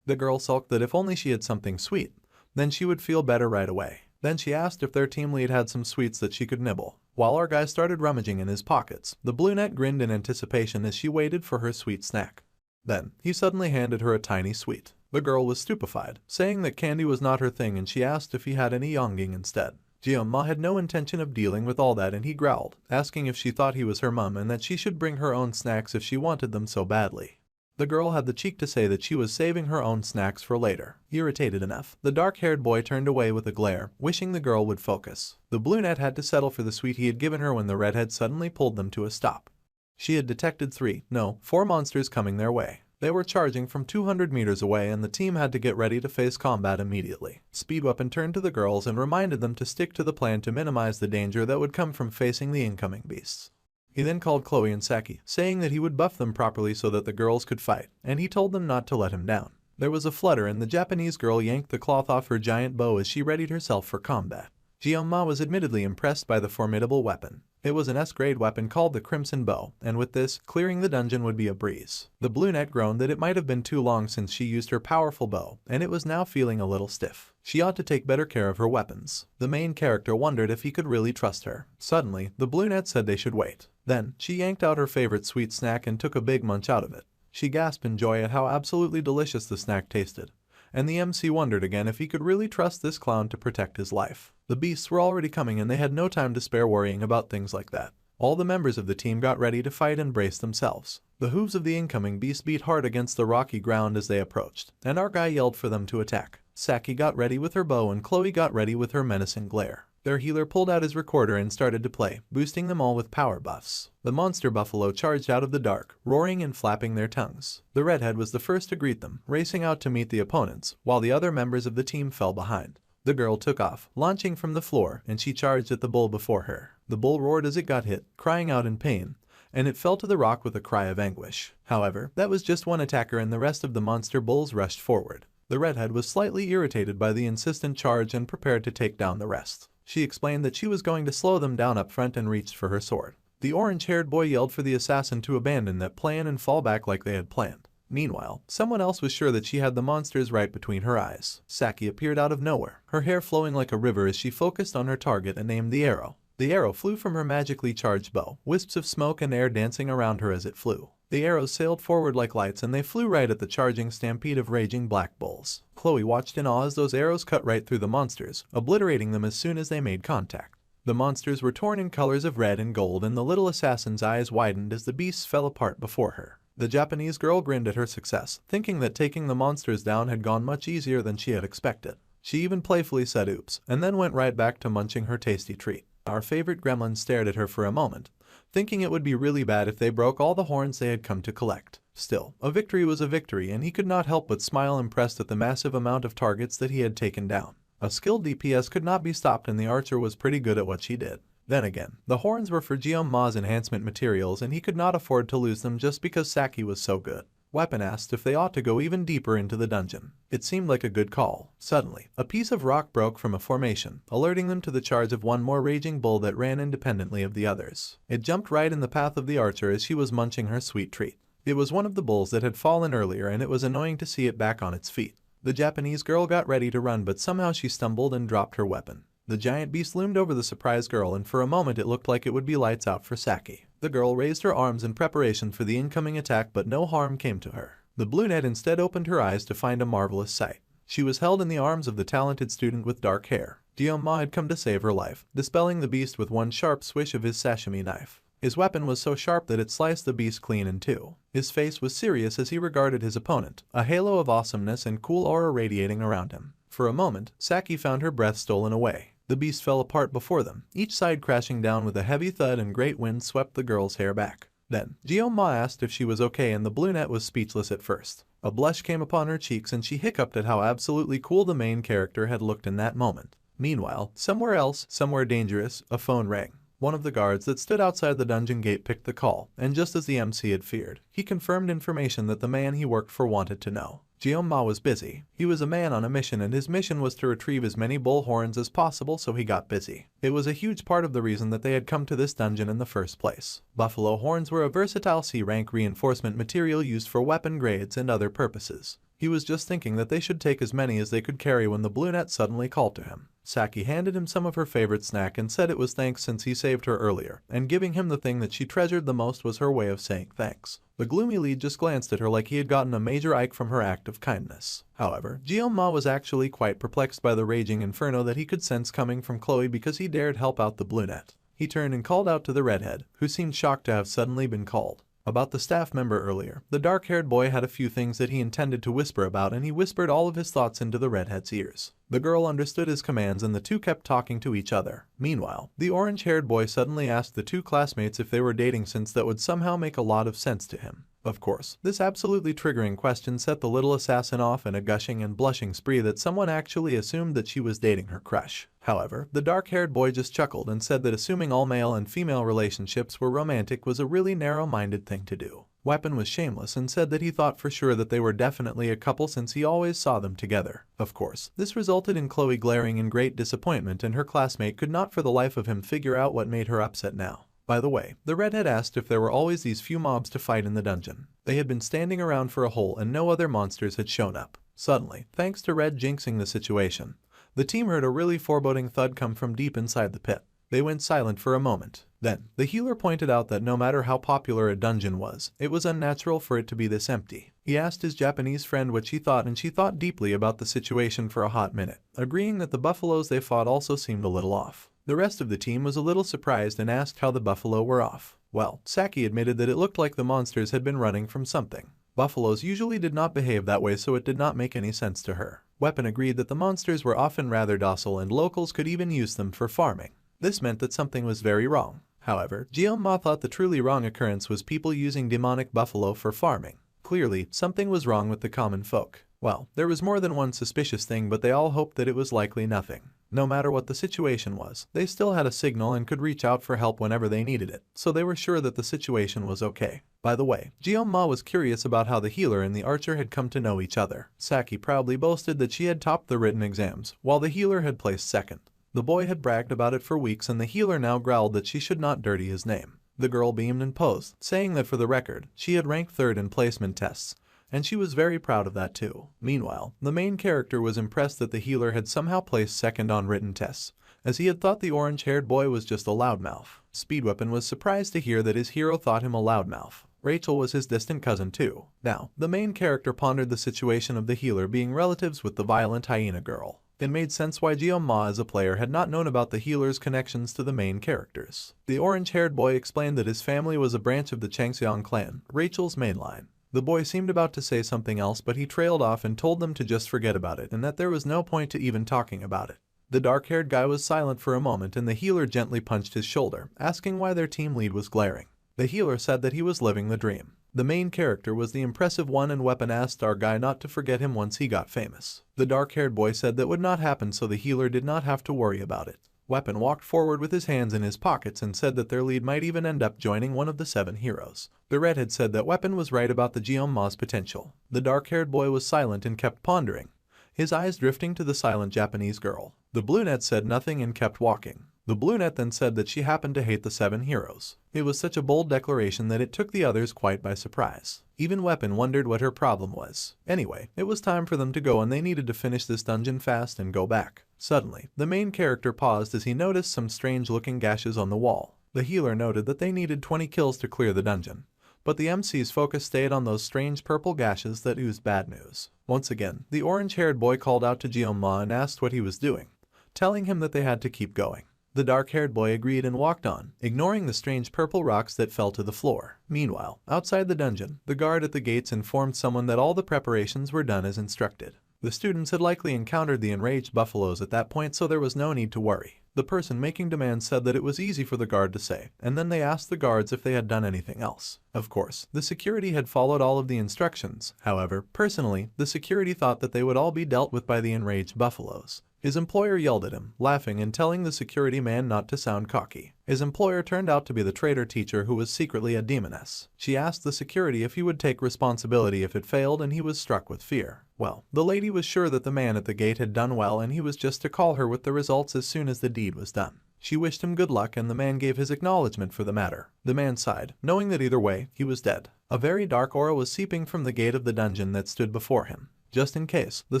The girl sulked that if only she had something sweet, then she would feel better right away. Then she asked if their team lead had some sweets that she could nibble. While our guy started rummaging in his pockets, the brunette grinned in anticipation as she waited for her sweet snack. Then, he suddenly handed her a tiny sweet. The girl was stupefied, saying that candy was not her thing, and she asked if he had any yonging instead. Jion-ma had no intention of dealing with all that and he growled, asking if she thought he was her mum and that she should bring her own snacks if she wanted them so badly. The girl had the cheek to say that she was saving her own snacks for later. Irritated enough, the dark-haired boy turned away with a glare, wishing the girl would focus. The brunette had to settle for the sweet he had given her when the redhead suddenly pulled them to a stop. She had detected 4 monsters coming their way. They were charging from 200 meters away and the team had to get ready to face combat immediately. Speedweapon turned to the girls and reminded them to stick to the plan to minimize the danger that would come from facing the incoming beasts. He then called Chloe and Saki, saying that he would buff them properly so that the girls could fight, and he told them not to let him down. There was a flutter and the Japanese girl yanked the cloth off her giant bow as she readied herself for combat. Jion-ma was admittedly impressed by the formidable weapon. It was an S-grade weapon called the Crimson Bow, and with this, clearing the dungeon would be a breeze. The brunette groaned that it might have been too long since she used her powerful bow, and it was now feeling a little stiff. She ought to take better care of her weapons. The main character wondered if he could really trust her. Suddenly, the brunette said they should wait. Then, she yanked out her favorite sweet snack and took a big munch out of it. She gasped in joy at how absolutely delicious the snack tasted. And the MC wondered again if he could really trust this clown to protect his life. The beasts were already coming and they had no time to spare worrying about things like that. All the members of the team got ready to fight and brace themselves. The hooves of the incoming beasts beat hard against the rocky ground as they approached, and our guy yelled for them to attack. Saki got ready with her bow and Chloe got ready with her menacing glare. Their healer pulled out his recorder and started to play, boosting them all with power buffs. The monster buffalo charged out of the dark, roaring and flapping their tongues. The redhead was the first to greet them, racing out to meet the opponents, while the other members of the team fell behind. The girl took off, launching from the floor, and she charged at the bull before her. The bull roared as it got hit, crying out in pain, and it fell to the rock with a cry of anguish. However, that was just one attacker and the rest of the monster bulls rushed forward. The redhead was slightly irritated by the insistent charge and prepared to take down the rest. She explained that she was going to slow them down up front and reached for her sword. The orange-haired boy yelled for the assassin to abandon that plan and fall back like they had planned. Meanwhile, someone else was sure that she had the monsters right between her eyes. Saki appeared out of nowhere, her hair flowing like a river as she focused on her target and aimed the arrow. The arrow flew from her magically charged bow, wisps of smoke and air dancing around her as it flew. The arrows sailed forward like lights and they flew right at the charging stampede of raging black bulls. Chloe watched in awe as those arrows cut right through the monsters, obliterating them as soon as they made contact. The monsters were torn in colors of red and gold and the little assassin's eyes widened as the beasts fell apart before her. The Japanese girl grinned at her success, thinking that taking the monsters down had gone much easier than she had expected. She even playfully said oops, and then went right back to munching her tasty treat. Our favorite gremlin stared at her for a moment, thinking it would be really bad if they broke all the horns they had come to collect. Still, a victory was a victory, and he could not help but smile, impressed at the massive amount of targets that he had taken down. A skilled DPS could not be stopped, and the archer was pretty good at what she did. Then again, the horns were for Jeonma's enhancement materials, and he could not afford to lose them just because Saki was so good. Weapon asked if they ought to go even deeper into the dungeon. It seemed like a good call. Suddenly, a piece of rock broke from a formation, alerting them to the charge of one more raging bull that ran independently of the others. It jumped right in the path of the archer as she was munching her sweet treat. It was one of the bulls that had fallen earlier, and it was annoying to see it back on its feet. The Japanese girl got ready to run, but somehow she stumbled and dropped her weapon. The giant beast loomed over the surprised girl, and for a moment it looked like it would be lights out for Saki. The girl raised her arms in preparation for the incoming attack, but no harm came to her. The brunette instead opened her eyes to find a marvelous sight. She was held in the arms of the talented student with dark hair. Jeonma had come to save her life, dispelling the beast with one sharp swish of his sashimi knife. His weapon was so sharp that it sliced the beast clean in two. His face was serious as he regarded his opponent, a halo of awesomeness and cool aura radiating around him. For a moment, Saki found her breath stolen away. The beast fell apart before them, each side crashing down with a heavy thud, and great winds swept the girl's hair back. Then, Jeonma asked if she was okay, and the brunette was speechless at first. A blush came upon her cheeks, and she hiccuped at how absolutely cool the main character had looked in that moment. Meanwhile, somewhere else, somewhere dangerous, a phone rang. One of the guards that stood outside the dungeon gate picked the call, and just as the MC had feared, he confirmed information that the man he worked for wanted to know. Jeonma was busy. He was a man on a mission, and his mission was to retrieve as many bull horns as possible, so he got busy. It was a huge part of the reason that they had come to this dungeon in the first place. Buffalo horns were a versatile C-rank reinforcement material used for weapon grades and other purposes. He was just thinking that they should take as many as they could carry when the brunette suddenly called to him. Saki handed him some of her favorite snack and said it was thanks since he saved her earlier, and giving him the thing that she treasured the most was her way of saying thanks. The gloomy lead just glanced at her like he had gotten a major ike from her act of kindness. However, Jeonma was actually quite perplexed by the raging inferno that he could sense coming from Chloe because he dared help out the brunette. He turned and called out to the redhead, who seemed shocked to have suddenly been called. About the staff member earlier, the dark-haired boy had a few things that he intended to whisper about, and he whispered all of his thoughts into the redhead's ears. The girl understood his commands, and the two kept talking to each other. Meanwhile, the orange-haired boy suddenly asked the two classmates if they were dating, since that would somehow make a lot of sense to him. Of course, this absolutely triggering question set the little assassin off in a gushing and blushing spree that someone actually assumed that she was dating her crush. However, the dark-haired boy just chuckled and said that assuming all male and female relationships were romantic was a really narrow-minded thing to do. Weapon was shameless and said that he thought for sure that they were definitely a couple since he always saw them together. Of course, this resulted in Chloe glaring in great disappointment, and her classmate could not for the life of him figure out what made her upset now. By the way, the redhead asked if there were always these few mobs to fight in the dungeon. They had been standing around for a hole and no other monsters had shown up. Suddenly, thanks to Red jinxing the situation, the team heard a really foreboding thud come from deep inside the pit. They went silent for a moment. Then, the healer pointed out that no matter how popular a dungeon was, it was unnatural for it to be this empty. He asked his Japanese friend what she thought, and she thought deeply about the situation for a hot minute, agreeing that the buffaloes they fought also seemed a little off. The rest of the team was a little surprised and asked how the buffalo were off. Well, Saki admitted that it looked like the monsters had been running from something. Buffaloes usually did not behave that way, so it did not make any sense to her. Weapon agreed that the monsters were often rather docile and locals could even use them for farming. This meant that something was very wrong. However, Jeonma thought the truly wrong occurrence was people using demonic buffalo for farming. Clearly, something was wrong with the common folk. Well, there was more than one suspicious thing, but they all hoped that it was likely nothing. No matter what the situation was, they still had a signal and could reach out for help whenever they needed it, so they were sure that the situation was okay. By the way, Jeonma was curious about how the healer and the archer had come to know each other. Saki proudly boasted that she had topped the written exams, while the healer had placed second. The boy had bragged about it for weeks, and the healer now growled that she should not dirty his name. The girl beamed and posed, saying that for the record, she had ranked third in placement tests, and she was very proud of that too. Meanwhile, the main character was impressed that the healer had somehow placed second on written tests, as he had thought the orange-haired boy was just a loudmouth. Speedweapon was surprised to hear that his hero thought him a loudmouth. Rachel was his distant cousin too. Now, the main character pondered the situation of the healer being relatives with the violent hyena girl. It made sense why Jeonma as a player had not known about the healer's connections to the main characters. The orange-haired boy explained that his family was a branch of the Changseong clan, Rachel's main line. The boy seemed about to say something else, but he trailed off and told them to just forget about it and that there was no point to even talking about it. The dark-haired guy was silent for a moment and the healer gently punched his shoulder, asking why their team lead was glaring. The healer said that he was living the dream. The main character was the impressive one and Weapon asked our guy not to forget him once he got famous. The dark-haired boy said that would not happen, so the healer did not have to worry about it. Weapon walked forward with his hands in his pockets and said that their lead might even end up joining one of the 7 heroes. The redhead said that Weapon was right about the Jeonma's potential. The dark-haired boy was silent and kept pondering, his eyes drifting to the silent Japanese girl. The brunette said nothing and kept walking. The brunette then said that she happened to hate the 7 heroes. It was such a bold declaration that it took the others quite by surprise. Even Weapon wondered what her problem was. Anyway, it was time for them to go and they needed to finish this dungeon fast and go back. Suddenly, the main character paused as he noticed some strange-looking gashes on the wall. The healer noted that they needed 20 kills to clear the dungeon, but the MC's focus stayed on those strange purple gashes that oozed bad news. Once again, the orange-haired boy called out to Jeonma and asked what he was doing, telling him that they had to keep going. The dark-haired boy agreed and walked on, ignoring the strange purple rocks that fell to the floor. Meanwhile, outside the dungeon, the guard at the gates informed someone that all the preparations were done as instructed. The students had likely encountered the enraged buffaloes at that point, so there was no need to worry. The person making demands said that it was easy for the guard to say, and then they asked the guards if they had done anything else. Of course, the security had followed all of the instructions. However, personally, the security thought that they would all be dealt with by the enraged buffaloes. His employer yelled at him, laughing and telling the security man not to sound cocky. His employer turned out to be the traitor teacher who was secretly a demoness. She asked the security if he would take responsibility if it failed, and he was struck with fear. Well, the lady was sure that the man at the gate had done well and he was just to call her with the results as soon as the deed was done. She wished him good luck and the man gave his acknowledgement for the matter. The man sighed, knowing that either way, he was dead. A very dark aura was seeping from the gate of the dungeon that stood before him. Just in case, the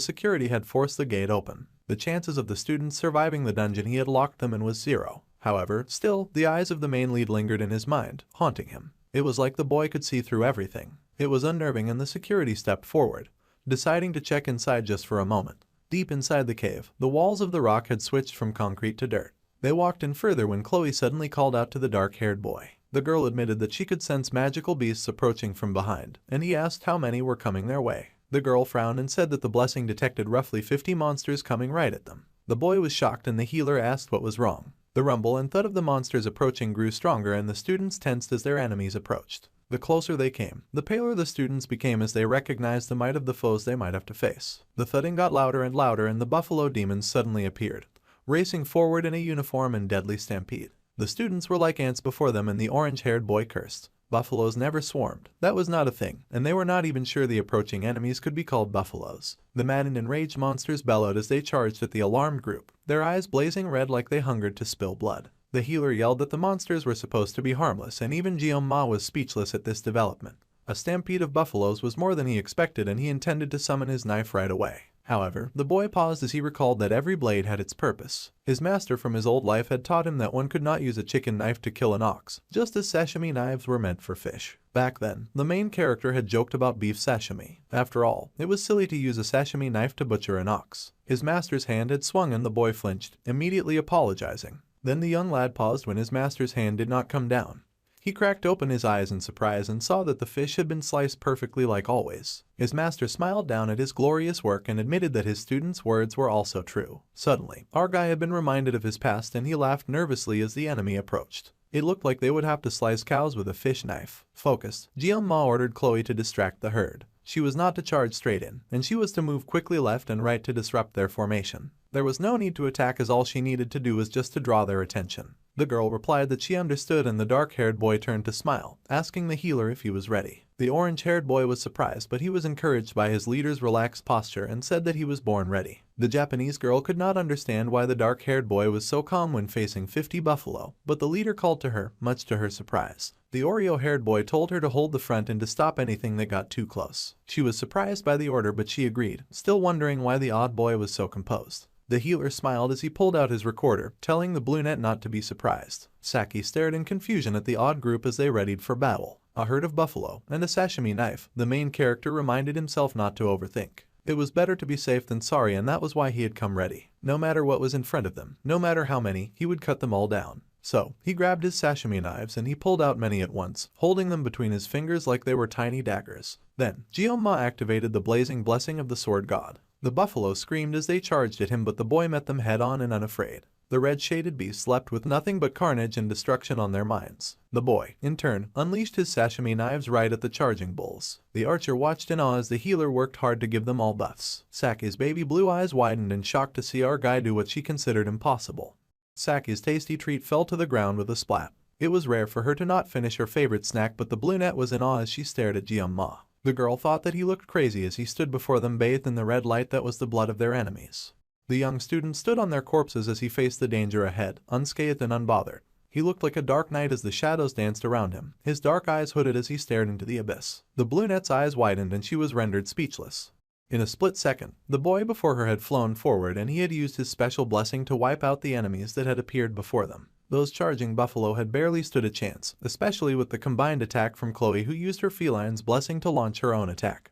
security had forced the gate open. The chances of the students surviving the dungeon, he had locked them in, was 0. However, still, the eyes of the main lead lingered in his mind, haunting him. It was like the boy could see through everything. It was unnerving and the security stepped forward, deciding to check inside just for a moment. Deep inside the cave, the walls of the rock had switched from concrete to dirt. They walked in further when Chloe suddenly called out to the dark-haired boy. The girl admitted that she could sense magical beasts approaching from behind, and he asked how many were coming their way. The girl frowned and said that the blessing detected roughly 50 monsters coming right at them. The boy was shocked and the healer asked what was wrong. The rumble and thud of the monsters approaching grew stronger and the students tensed as their enemies approached. The closer they came, the paler the students became as they recognized the might of the foes they might have to face. The thudding got louder and louder and the buffalo demons suddenly appeared, racing forward in a uniform and deadly stampede. The students were like ants before them and the orange-haired boy cursed. Buffaloes never swarmed. That was not a thing, and they were not even sure the approaching enemies could be called buffaloes. The mad and enraged monsters bellowed as they charged at the alarmed group, their eyes blazing red like they hungered to spill blood. The healer yelled that the monsters were supposed to be harmless, and even Jeonma was speechless at this development. A stampede of buffaloes was more than he expected, and he intended to summon his knife right away. However, the boy paused as he recalled that every blade had its purpose. His master from his old life had taught him that one could not use a chicken knife to kill an ox, just as sashimi knives were meant for fish. Back then, the main character had joked about beef sashimi. After all, it was silly to use a sashimi knife to butcher an ox. His master's hand had swung and the boy flinched, immediately apologizing. Then the young lad paused when his master's hand did not come down. He cracked open his eyes in surprise and saw that the fish had been sliced perfectly like always. His master smiled down at his glorious work and admitted that his student's words were also true. Suddenly, our guy had been reminded of his past and he laughed nervously as the enemy approached. It looked like they would have to slice cows with a fish knife. Focused, Jeonma ordered Chloe to distract the herd. She was not to charge straight in, and she was to move quickly left and right to disrupt their formation. There was no need to attack as all she needed to do was just to draw their attention. The girl replied that she understood and the dark-haired boy turned to smile, asking the healer if he was ready. The orange-haired boy was surprised, but he was encouraged by his leader's relaxed posture and said that he was born ready. The Japanese girl could not understand why the dark-haired boy was so calm when facing 50 buffalo, but the leader called to her, much to her surprise. The Oreo-haired boy told her to hold the front and to stop anything that got too close. She was surprised by the order, but she agreed, still wondering why the odd boy was so composed. The healer smiled as he pulled out his recorder, telling the brunette not to be surprised. Saki stared in confusion at the odd group as they readied for battle. A herd of buffalo and a sashimi knife, the main character reminded himself not to overthink. It was better to be safe than sorry, and that was why he had come ready. No matter what was in front of them, no matter how many, he would cut them all down. So, he grabbed his sashimi knives and he pulled out many at once, holding them between his fingers like they were tiny daggers. Then, Gyoma activated the blazing blessing of the sword god. The buffalo screamed as they charged at him, but the boy met them head-on and unafraid. The red-shaded beasts leapt with nothing but carnage and destruction on their minds. The boy, in turn, unleashed his sashimi knives right at the charging bulls. The archer watched in awe as the healer worked hard to give them all buffs. Saki's baby blue eyes widened in shock to see our guy do what she considered impossible. Saki's tasty treat fell to the ground with a splat. It was rare for her to not finish her favorite snack, but the brunette was in awe as she stared at Gyoma. The girl thought that he looked crazy as he stood before them bathed in the red light that was the blood of their enemies. The young student stood on their corpses as he faced the danger ahead, unscathed and unbothered. He looked like a dark knight as the shadows danced around him, his dark eyes hooded as he stared into the abyss. The brunette's eyes widened and she was rendered speechless. In a split second, the boy before her had flown forward and he had used his special blessing to wipe out the enemies that had appeared before them. Those charging buffalo had barely stood a chance, especially with the combined attack from Chloe, who used her feline's blessing to launch her own attack.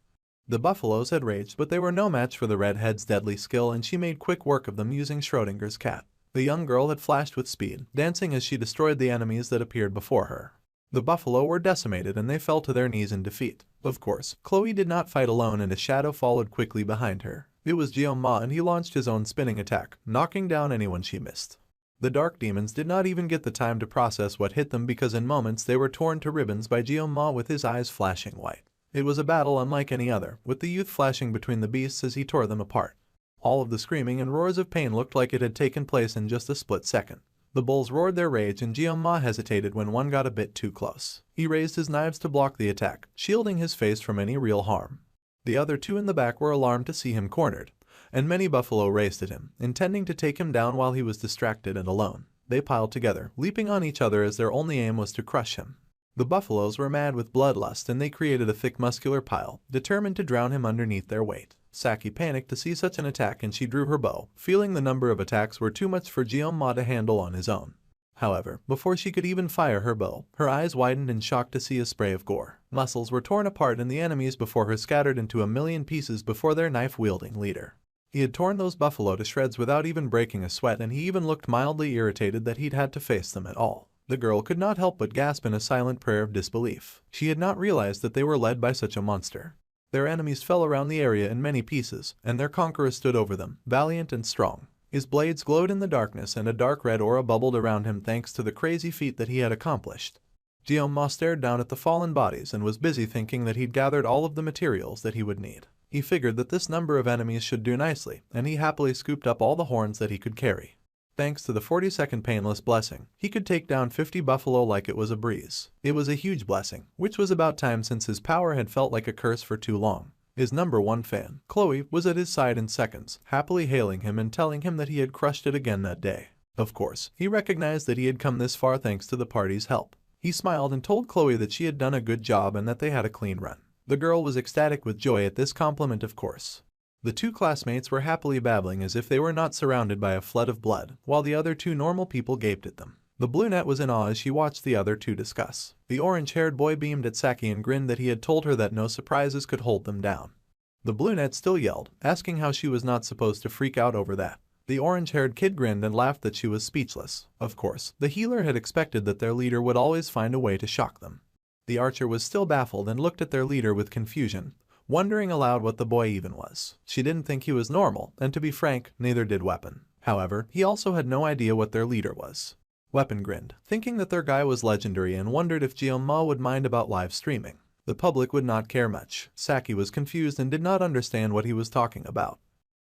The buffaloes had raged, but they were no match for the redhead's deadly skill, and she made quick work of them using Schrodinger's cat. The young girl had flashed with speed, dancing as she destroyed the enemies that appeared before her. The buffalo were decimated and they fell to their knees in defeat. Of course, Chloe did not fight alone and a shadow followed quickly behind her. It was Gyoma and he launched his own spinning attack, knocking down anyone she missed. The dark demons did not even get the time to process what hit them because in moments they were torn to ribbons by Gyoma with his eyes flashing white. It was a battle unlike any other, with the youth flashing between the beasts as he tore them apart. All of the screaming and roars of pain looked like it had taken place in just a split second. The bulls roared their rage and Gyoma hesitated when one got a bit too close. He raised his knives to block the attack, shielding his face from any real harm. The other two in the back were alarmed to see him cornered, and many buffalo raced at him, intending to take him down while he was distracted and alone. They piled together, leaping on each other as their only aim was to crush him. The buffaloes were mad with bloodlust and they created a thick muscular pile, determined to drown him underneath their weight. Saki panicked to see such an attack and she drew her bow, feeling the number of attacks were too much for Gyoma to handle on his own. However, before she could even fire her bow, her eyes widened in shock to see a spray of gore. Muscles were torn apart and the enemies before her scattered into a million pieces before their knife-wielding leader. He had torn those buffalo to shreds without even breaking a sweat, and he even looked mildly irritated that he'd had to face them at all. The girl could not help but gasp in a silent prayer of disbelief. She had not realized that they were led by such a monster. Their enemies fell around the area in many pieces, and their conqueror stood over them, valiant and strong. His blades glowed in the darkness and a dark red aura bubbled around him thanks to the crazy feat that he had accomplished. Gyoma stared down at the fallen bodies and was busy thinking that he'd gathered all of the materials that he would need. He figured that this number of enemies should do nicely, and he happily scooped up all the horns that he could carry. Thanks to the 40-second painless blessing, he could take down 50 buffalo like it was a breeze. It was a huge blessing, which was about time since his power had felt like a curse for too long. His number one fan, Chloe, was at his side in seconds, happily hailing him and telling him that he had crushed it again that day. Of course, he recognized that he had come this far thanks to the party's help. He smiled and told Chloe that she had done a good job and that they had a clean run. The girl was ecstatic with joy at this compliment, of course. The two classmates were happily babbling as if they were not surrounded by a flood of blood, while the other two normal people gaped at them. The brunette was in awe as she watched the other two discuss. The orange-haired boy beamed at Saki and grinned that he had told her that no surprises could hold them down. The brunette still yelled, asking how she was not supposed to freak out over that. The orange-haired kid grinned and laughed that she was speechless. Of course, the healer had expected that their leader would always find a way to shock them. The archer was still baffled and looked at their leader with confusion, wondering aloud what the boy even was. She didn't think he was normal, and to be frank, neither did Weapon. However, he also had no idea what their leader was. Weapon grinned, thinking that their guy was legendary and wondered if Gyoma would mind about live streaming. The public would not care much. Saki was confused and did not understand what he was talking about.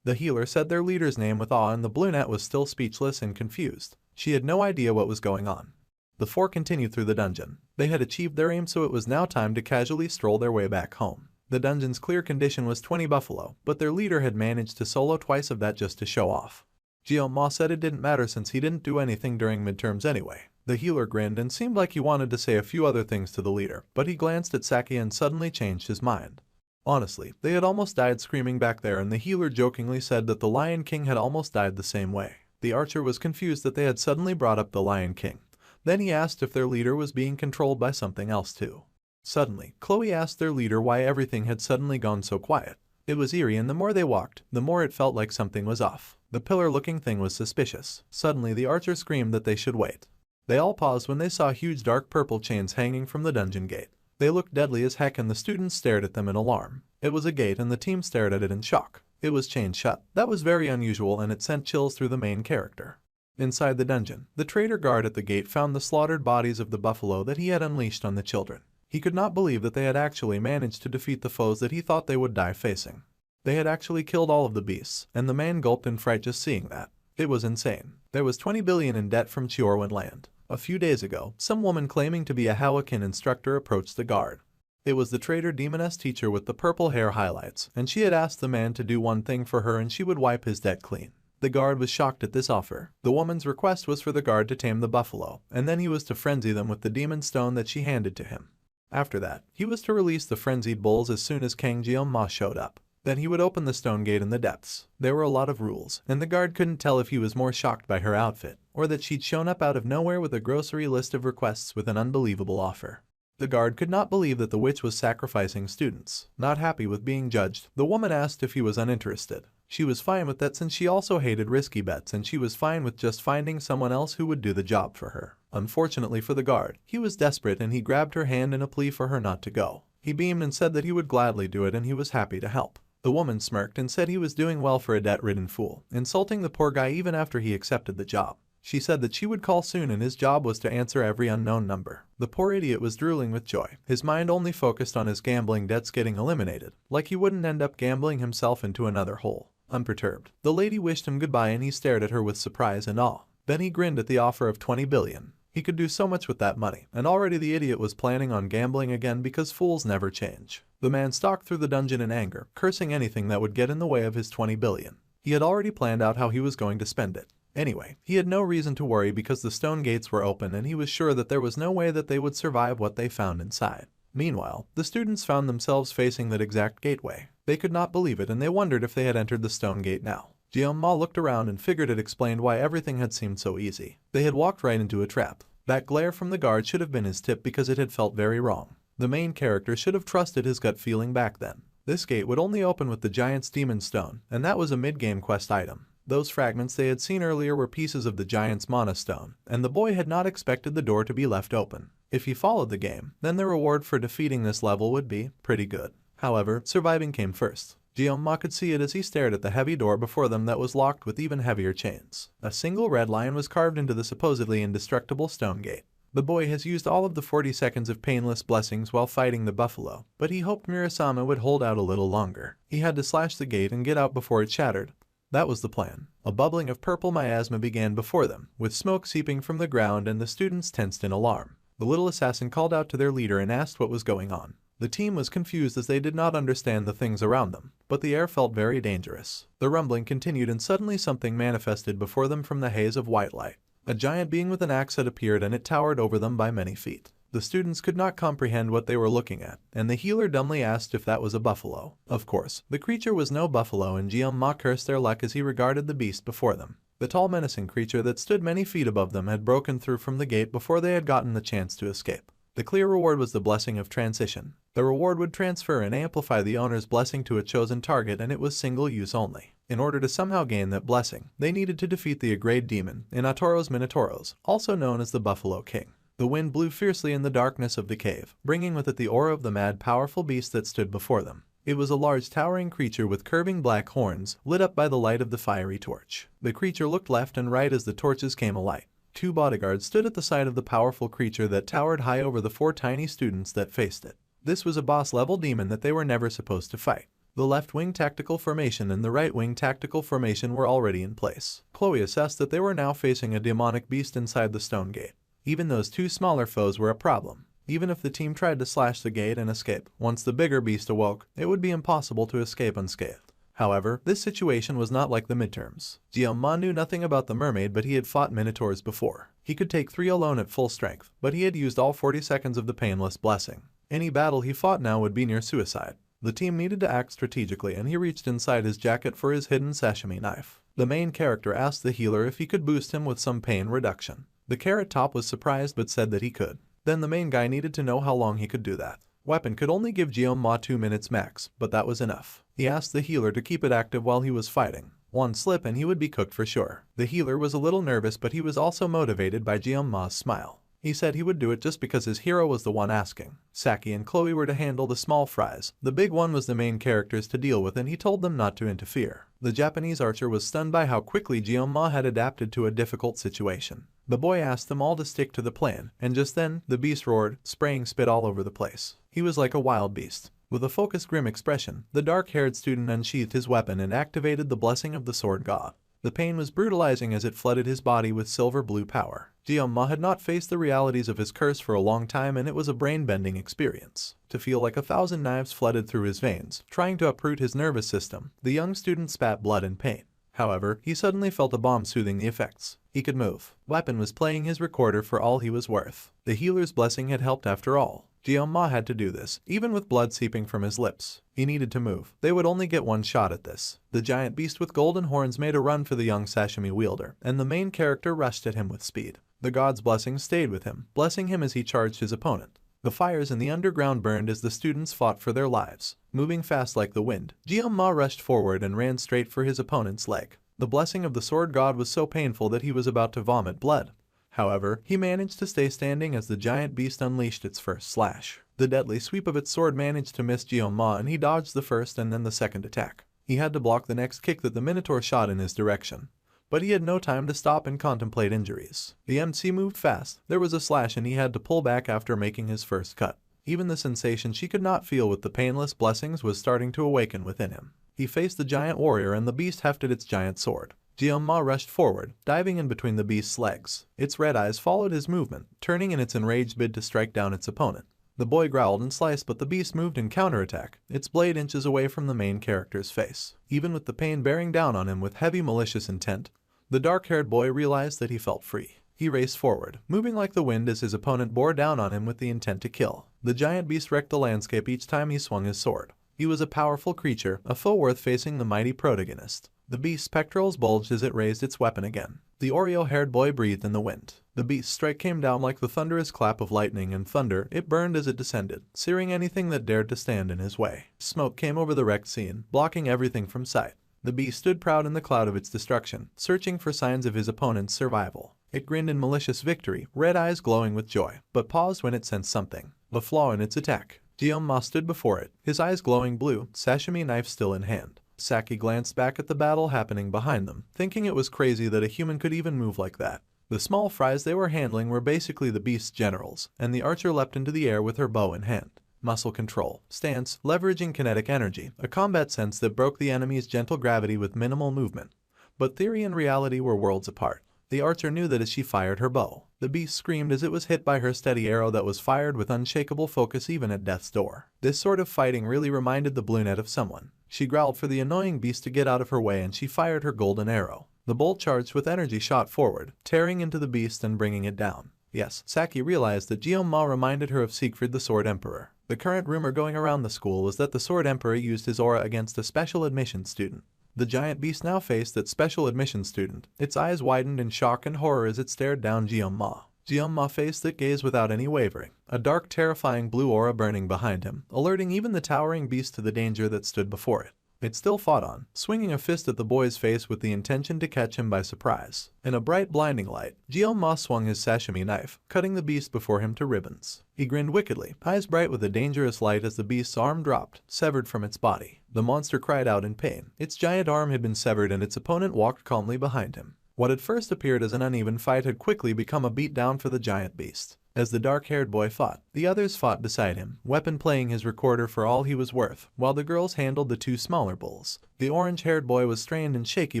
The healer said their leader's name with awe and the brunette was still speechless and confused. She had no idea what was going on. The four continued through the dungeon. They had achieved their aim, so it was now time to casually stroll their way back home. The dungeon's clear condition was 20 buffalo, but their leader had managed to solo twice of that just to show off. Gyoma said it didn't matter since he didn't do anything during midterms anyway. The healer grinned and seemed like he wanted to say a few other things to the leader, but he glanced at Saki and suddenly changed his mind. Honestly, they had almost died screaming back there, and the healer jokingly said that the Lion King had almost died the same way. The archer was confused that they had suddenly brought up the Lion King. Then he asked if their leader was being controlled by something else too. Suddenly, Chloe asked their leader why everything had suddenly gone so quiet. It was eerie, and the more they walked, the more it felt like something was off. The pillar-looking thing was suspicious. Suddenly the archer screamed that they should wait. They all paused when they saw huge dark purple chains hanging from the dungeon gate. They looked deadly as heck and the students stared at them in alarm. It was a gate and the team stared at it in shock. It was chained shut. That was very unusual and it sent chills through the main character. Inside the dungeon, the traitor guard at the gate found the slaughtered bodies of the buffalo that he had unleashed on the children. He could not believe that they had actually managed to defeat the foes that he thought they would die facing. They had actually killed all of the beasts, and the man gulped in fright just seeing that. It was insane. There was 20 billion in debt from Chiorwan land. A few days ago, some woman claiming to be a Hawakan instructor approached the guard. It was the traitor demoness teacher with the purple hair highlights, and she had asked the man to do one thing for her and she would wipe his debt clean. The guard was shocked at this offer. The woman's request was for the guard to tame the buffalo, and then he was to frenzy them with the demon stone that she handed to him. After that, he was to release the frenzied bulls as soon as Kang Jeong-ma showed up. Then he would open the stone gate in the depths. There were a lot of rules, and the guard couldn't tell if he was more shocked by her outfit, or that she'd shown up out of nowhere with a grocery list of requests with an unbelievable offer. The guard could not believe that the witch was sacrificing students. Not happy with being judged, the woman asked if he was uninterested. She was fine with that since she also hated risky bets and she was fine with just finding someone else who would do the job for her. Unfortunately for the guard, he was desperate and he grabbed her hand in a plea for her not to go. He beamed and said that he would gladly do it and he was happy to help. The woman smirked and said he was doing well for a debt-ridden fool, insulting the poor guy even after he accepted the job. She said that she would call soon and his job was to answer every unknown number. The poor idiot was drooling with joy. His mind only focused on his gambling debts getting eliminated, like he wouldn't end up gambling himself into another hole. Unperturbed, the lady wished him goodbye and he stared at her with surprise and awe. Then he grinned at the offer of 20 billion. He could do so much with that money, and already the idiot was planning on gambling again because fools never change. The man stalked through the dungeon in anger, cursing anything that would get in the way of his 20 billion. He had already planned out how he was going to spend it. Anyway, he had no reason to worry because the stone gates were open and he was sure that there was no way that they would survive what they found inside. Meanwhile, the students found themselves facing that exact gateway. They could not believe it and they wondered if they had entered the stone gate now. Jeong-ma looked around and figured it explained why everything had seemed so easy. They had walked right into a trap. That glare from the guard should have been his tip because it had felt very wrong. The main character should have trusted his gut feeling back then. This gate would only open with the giant's demon stone, and that was a mid-game quest item. Those fragments they had seen earlier were pieces of the giant's mana stone, and the boy had not expected the door to be left open. If he followed the game, then the reward for defeating this level would be pretty good. However, surviving came first. Jeong-ma could see it as he stared at the heavy door before them that was locked with even heavier chains. A single red lion was carved into the supposedly indestructible stone gate. The boy has used all of the 40 seconds of painless blessings while fighting the buffalo, but he hoped Murasama would hold out a little longer. He had to slash the gate and get out before it shattered. That was the plan. A bubbling of purple miasma began before them, with smoke seeping from the ground and the students tensed in alarm. The little assassin called out to their leader and asked what was going on. The team was confused as they did not understand the things around them, but the air felt very dangerous. The rumbling continued and suddenly something manifested before them from the haze of white light. A giant being with an axe had appeared and it towered over them by many feet. The students could not comprehend what they were looking at, and the healer dumbly asked if that was a buffalo. Of course, the creature was no buffalo and Jeong-ma cursed their luck as he regarded the beast before them. The tall menacing creature that stood many feet above them had broken through from the gate before they had gotten the chance to escape. The clear reward was the blessing of transition. The reward would transfer and amplify the owner's blessing to a chosen target and it was single use only. In order to somehow gain that blessing, they needed to defeat the Agrade demon, Inatoros Minotauros, also known as the Buffalo King. The wind blew fiercely in the darkness of the cave, bringing with it the aura of the mad powerful beast that stood before them. It was a large towering creature with curving black horns, lit up by the light of the fiery torch. The creature looked left and right as the torches came alight. 2 bodyguards stood at the side of the powerful creature that towered high over the 4 tiny students that faced it. This was a boss-level demon that they were never supposed to fight. The left-wing tactical formation and the right-wing tactical formation were already in place. Chloe assessed that they were now facing a demonic beast inside the stone gate. Even those 2 smaller foes were a problem. Even if the team tried to slash the gate and escape, once the bigger beast awoke, it would be impossible to escape unscathed. However, this situation was not like the midterms. Jeong-ma knew nothing about the mermaid, but he had fought minotaurs before. He could take 3 alone at full strength, but he had used all 40 seconds of the painless blessing. Any battle he fought now would be near suicide. The team needed to act strategically and he reached inside his jacket for his hidden sashimi knife. The main character asked the healer if he could boost him with some pain reduction. The Carrot Top was surprised but said that he could. Then the main guy needed to know how long he could do that. Weapon could only give Jeong-ma 2 minutes max, but that was enough. He asked the healer to keep it active while he was fighting. One slip and he would be cooked for sure. The healer was a little nervous, but he was also motivated by Jeonma's smile. He said he would do it just because his hero was the one asking. Saki and Chloe were to handle the small fries. The big one was the main characters to deal with, and he told them not to interfere. The Japanese archer was stunned by how quickly Jeonma had adapted to a difficult situation. The boy asked them all to stick to the plan, and just then, the beast roared, spraying spit all over the place. He was like a wild beast. With a focused, grim expression, the dark-haired student unsheathed his weapon and activated the blessing of the sword god. The pain was brutalizing as it flooded his body with silver-blue power. Jeonma had not faced the realities of his curse for a long time, and it was a brain-bending experience. To feel like 1,000 knives flooded through his veins, trying to uproot his nervous system, the young student spat blood in pain. However, he suddenly felt a bomb soothing the effects. He could move. Weapon was playing his recorder for all he was worth. The healer's blessing had helped after all. Jeonma had to do this, even with blood seeping from his lips. He needed to move. They would only get one shot at this. The giant beast with golden horns made a run for the young Sashimi wielder, and the main character rushed at him with speed. The god's blessing stayed with him, blessing him as he charged his opponent. The fires in the underground burned as the students fought for their lives. Moving fast like the wind, Jeonma rushed forward and ran straight for his opponent's leg. The blessing of the sword god was so painful that he was about to vomit blood. However, he managed to stay standing as the giant beast unleashed its first slash. The deadly sweep of its sword managed to miss Jeonma, and he dodged the first and then the second attack. He had to block the next kick that the Minotaur shot in his direction. But he had no time to stop and contemplate injuries. The MC moved fast. There was a slash and he had to pull back after making his first cut. Even the sensation she could not feel with the painless blessings was starting to awaken within him. He faced the giant warrior and the beast hefted its giant sword. Jeonma rushed forward, diving in between the beast's legs. Its red eyes followed his movement, turning in its enraged bid to strike down its opponent. The boy growled and sliced, but the beast moved in counterattack, its blade inches away from the main character's face. Even with the pain bearing down on him with heavy malicious intent, the dark-haired boy realized that he felt free. He raced forward, moving like the wind as his opponent bore down on him with the intent to kill. The giant beast wrecked the landscape each time he swung his sword. He was a powerful creature, a foe worth facing the mighty protagonist. The beast's pectorals bulged as it raised its weapon again. The Oreo-haired boy breathed in the wind. The beast's strike came down like the thunderous clap of lightning and thunder. It burned as it descended, searing anything that dared to stand in his way. Smoke came over the wrecked scene, blocking everything from sight. The beast stood proud in the cloud of its destruction, searching for signs of his opponent's survival. It grinned in malicious victory, red eyes glowing with joy, but paused when it sensed something. A flaw in its attack. Jeonma stood before it, his eyes glowing blue, sashimi knife still in hand. Saki glanced back at the battle happening behind them, thinking it was crazy that a human could even move like that. The small fries they were handling were basically the beast's generals, and the archer leapt into the air with her bow in hand. Muscle control, stance, leveraging kinetic energy, a combat sense that broke the enemy's gentle gravity with minimal movement. But theory and reality were worlds apart. The archer knew that as she fired her bow, the beast screamed as it was hit by her steady arrow that was fired with unshakable focus even at death's door. This sort of fighting really reminded the Blue Net of someone. She growled for the annoying beast to get out of her way and she fired her golden arrow. The bolt charged with energy shot forward, tearing into the beast and bringing it down. Yes, Saki realized that Jeonma reminded her of Siegfried the Sword Emperor. The current rumor going around the school was that the Sword Emperor used his aura against a special admission student. The giant beast now faced that special admission student. Its eyes widened in shock and horror as it stared down Jeonma. Jeonma faced that gaze without any wavering, a dark, terrifying blue aura burning behind him, alerting even the towering beast to the danger that stood before it. It still fought on, swinging a fist at the boy's face with the intention to catch him by surprise. In a bright, blinding light, Jeonma swung his sashimi knife, cutting the beast before him to ribbons. He grinned wickedly, eyes bright with a dangerous light as the beast's arm dropped, severed from its body. The monster cried out in pain. Its giant arm had been severed and its opponent walked calmly behind him. What had first appeared as an uneven fight had quickly become a beatdown for the giant beast. As the dark-haired boy fought, the others fought beside him, weapon playing his recorder for all he was worth, while the girls handled the two smaller bulls. The orange-haired boy was strained and shaky,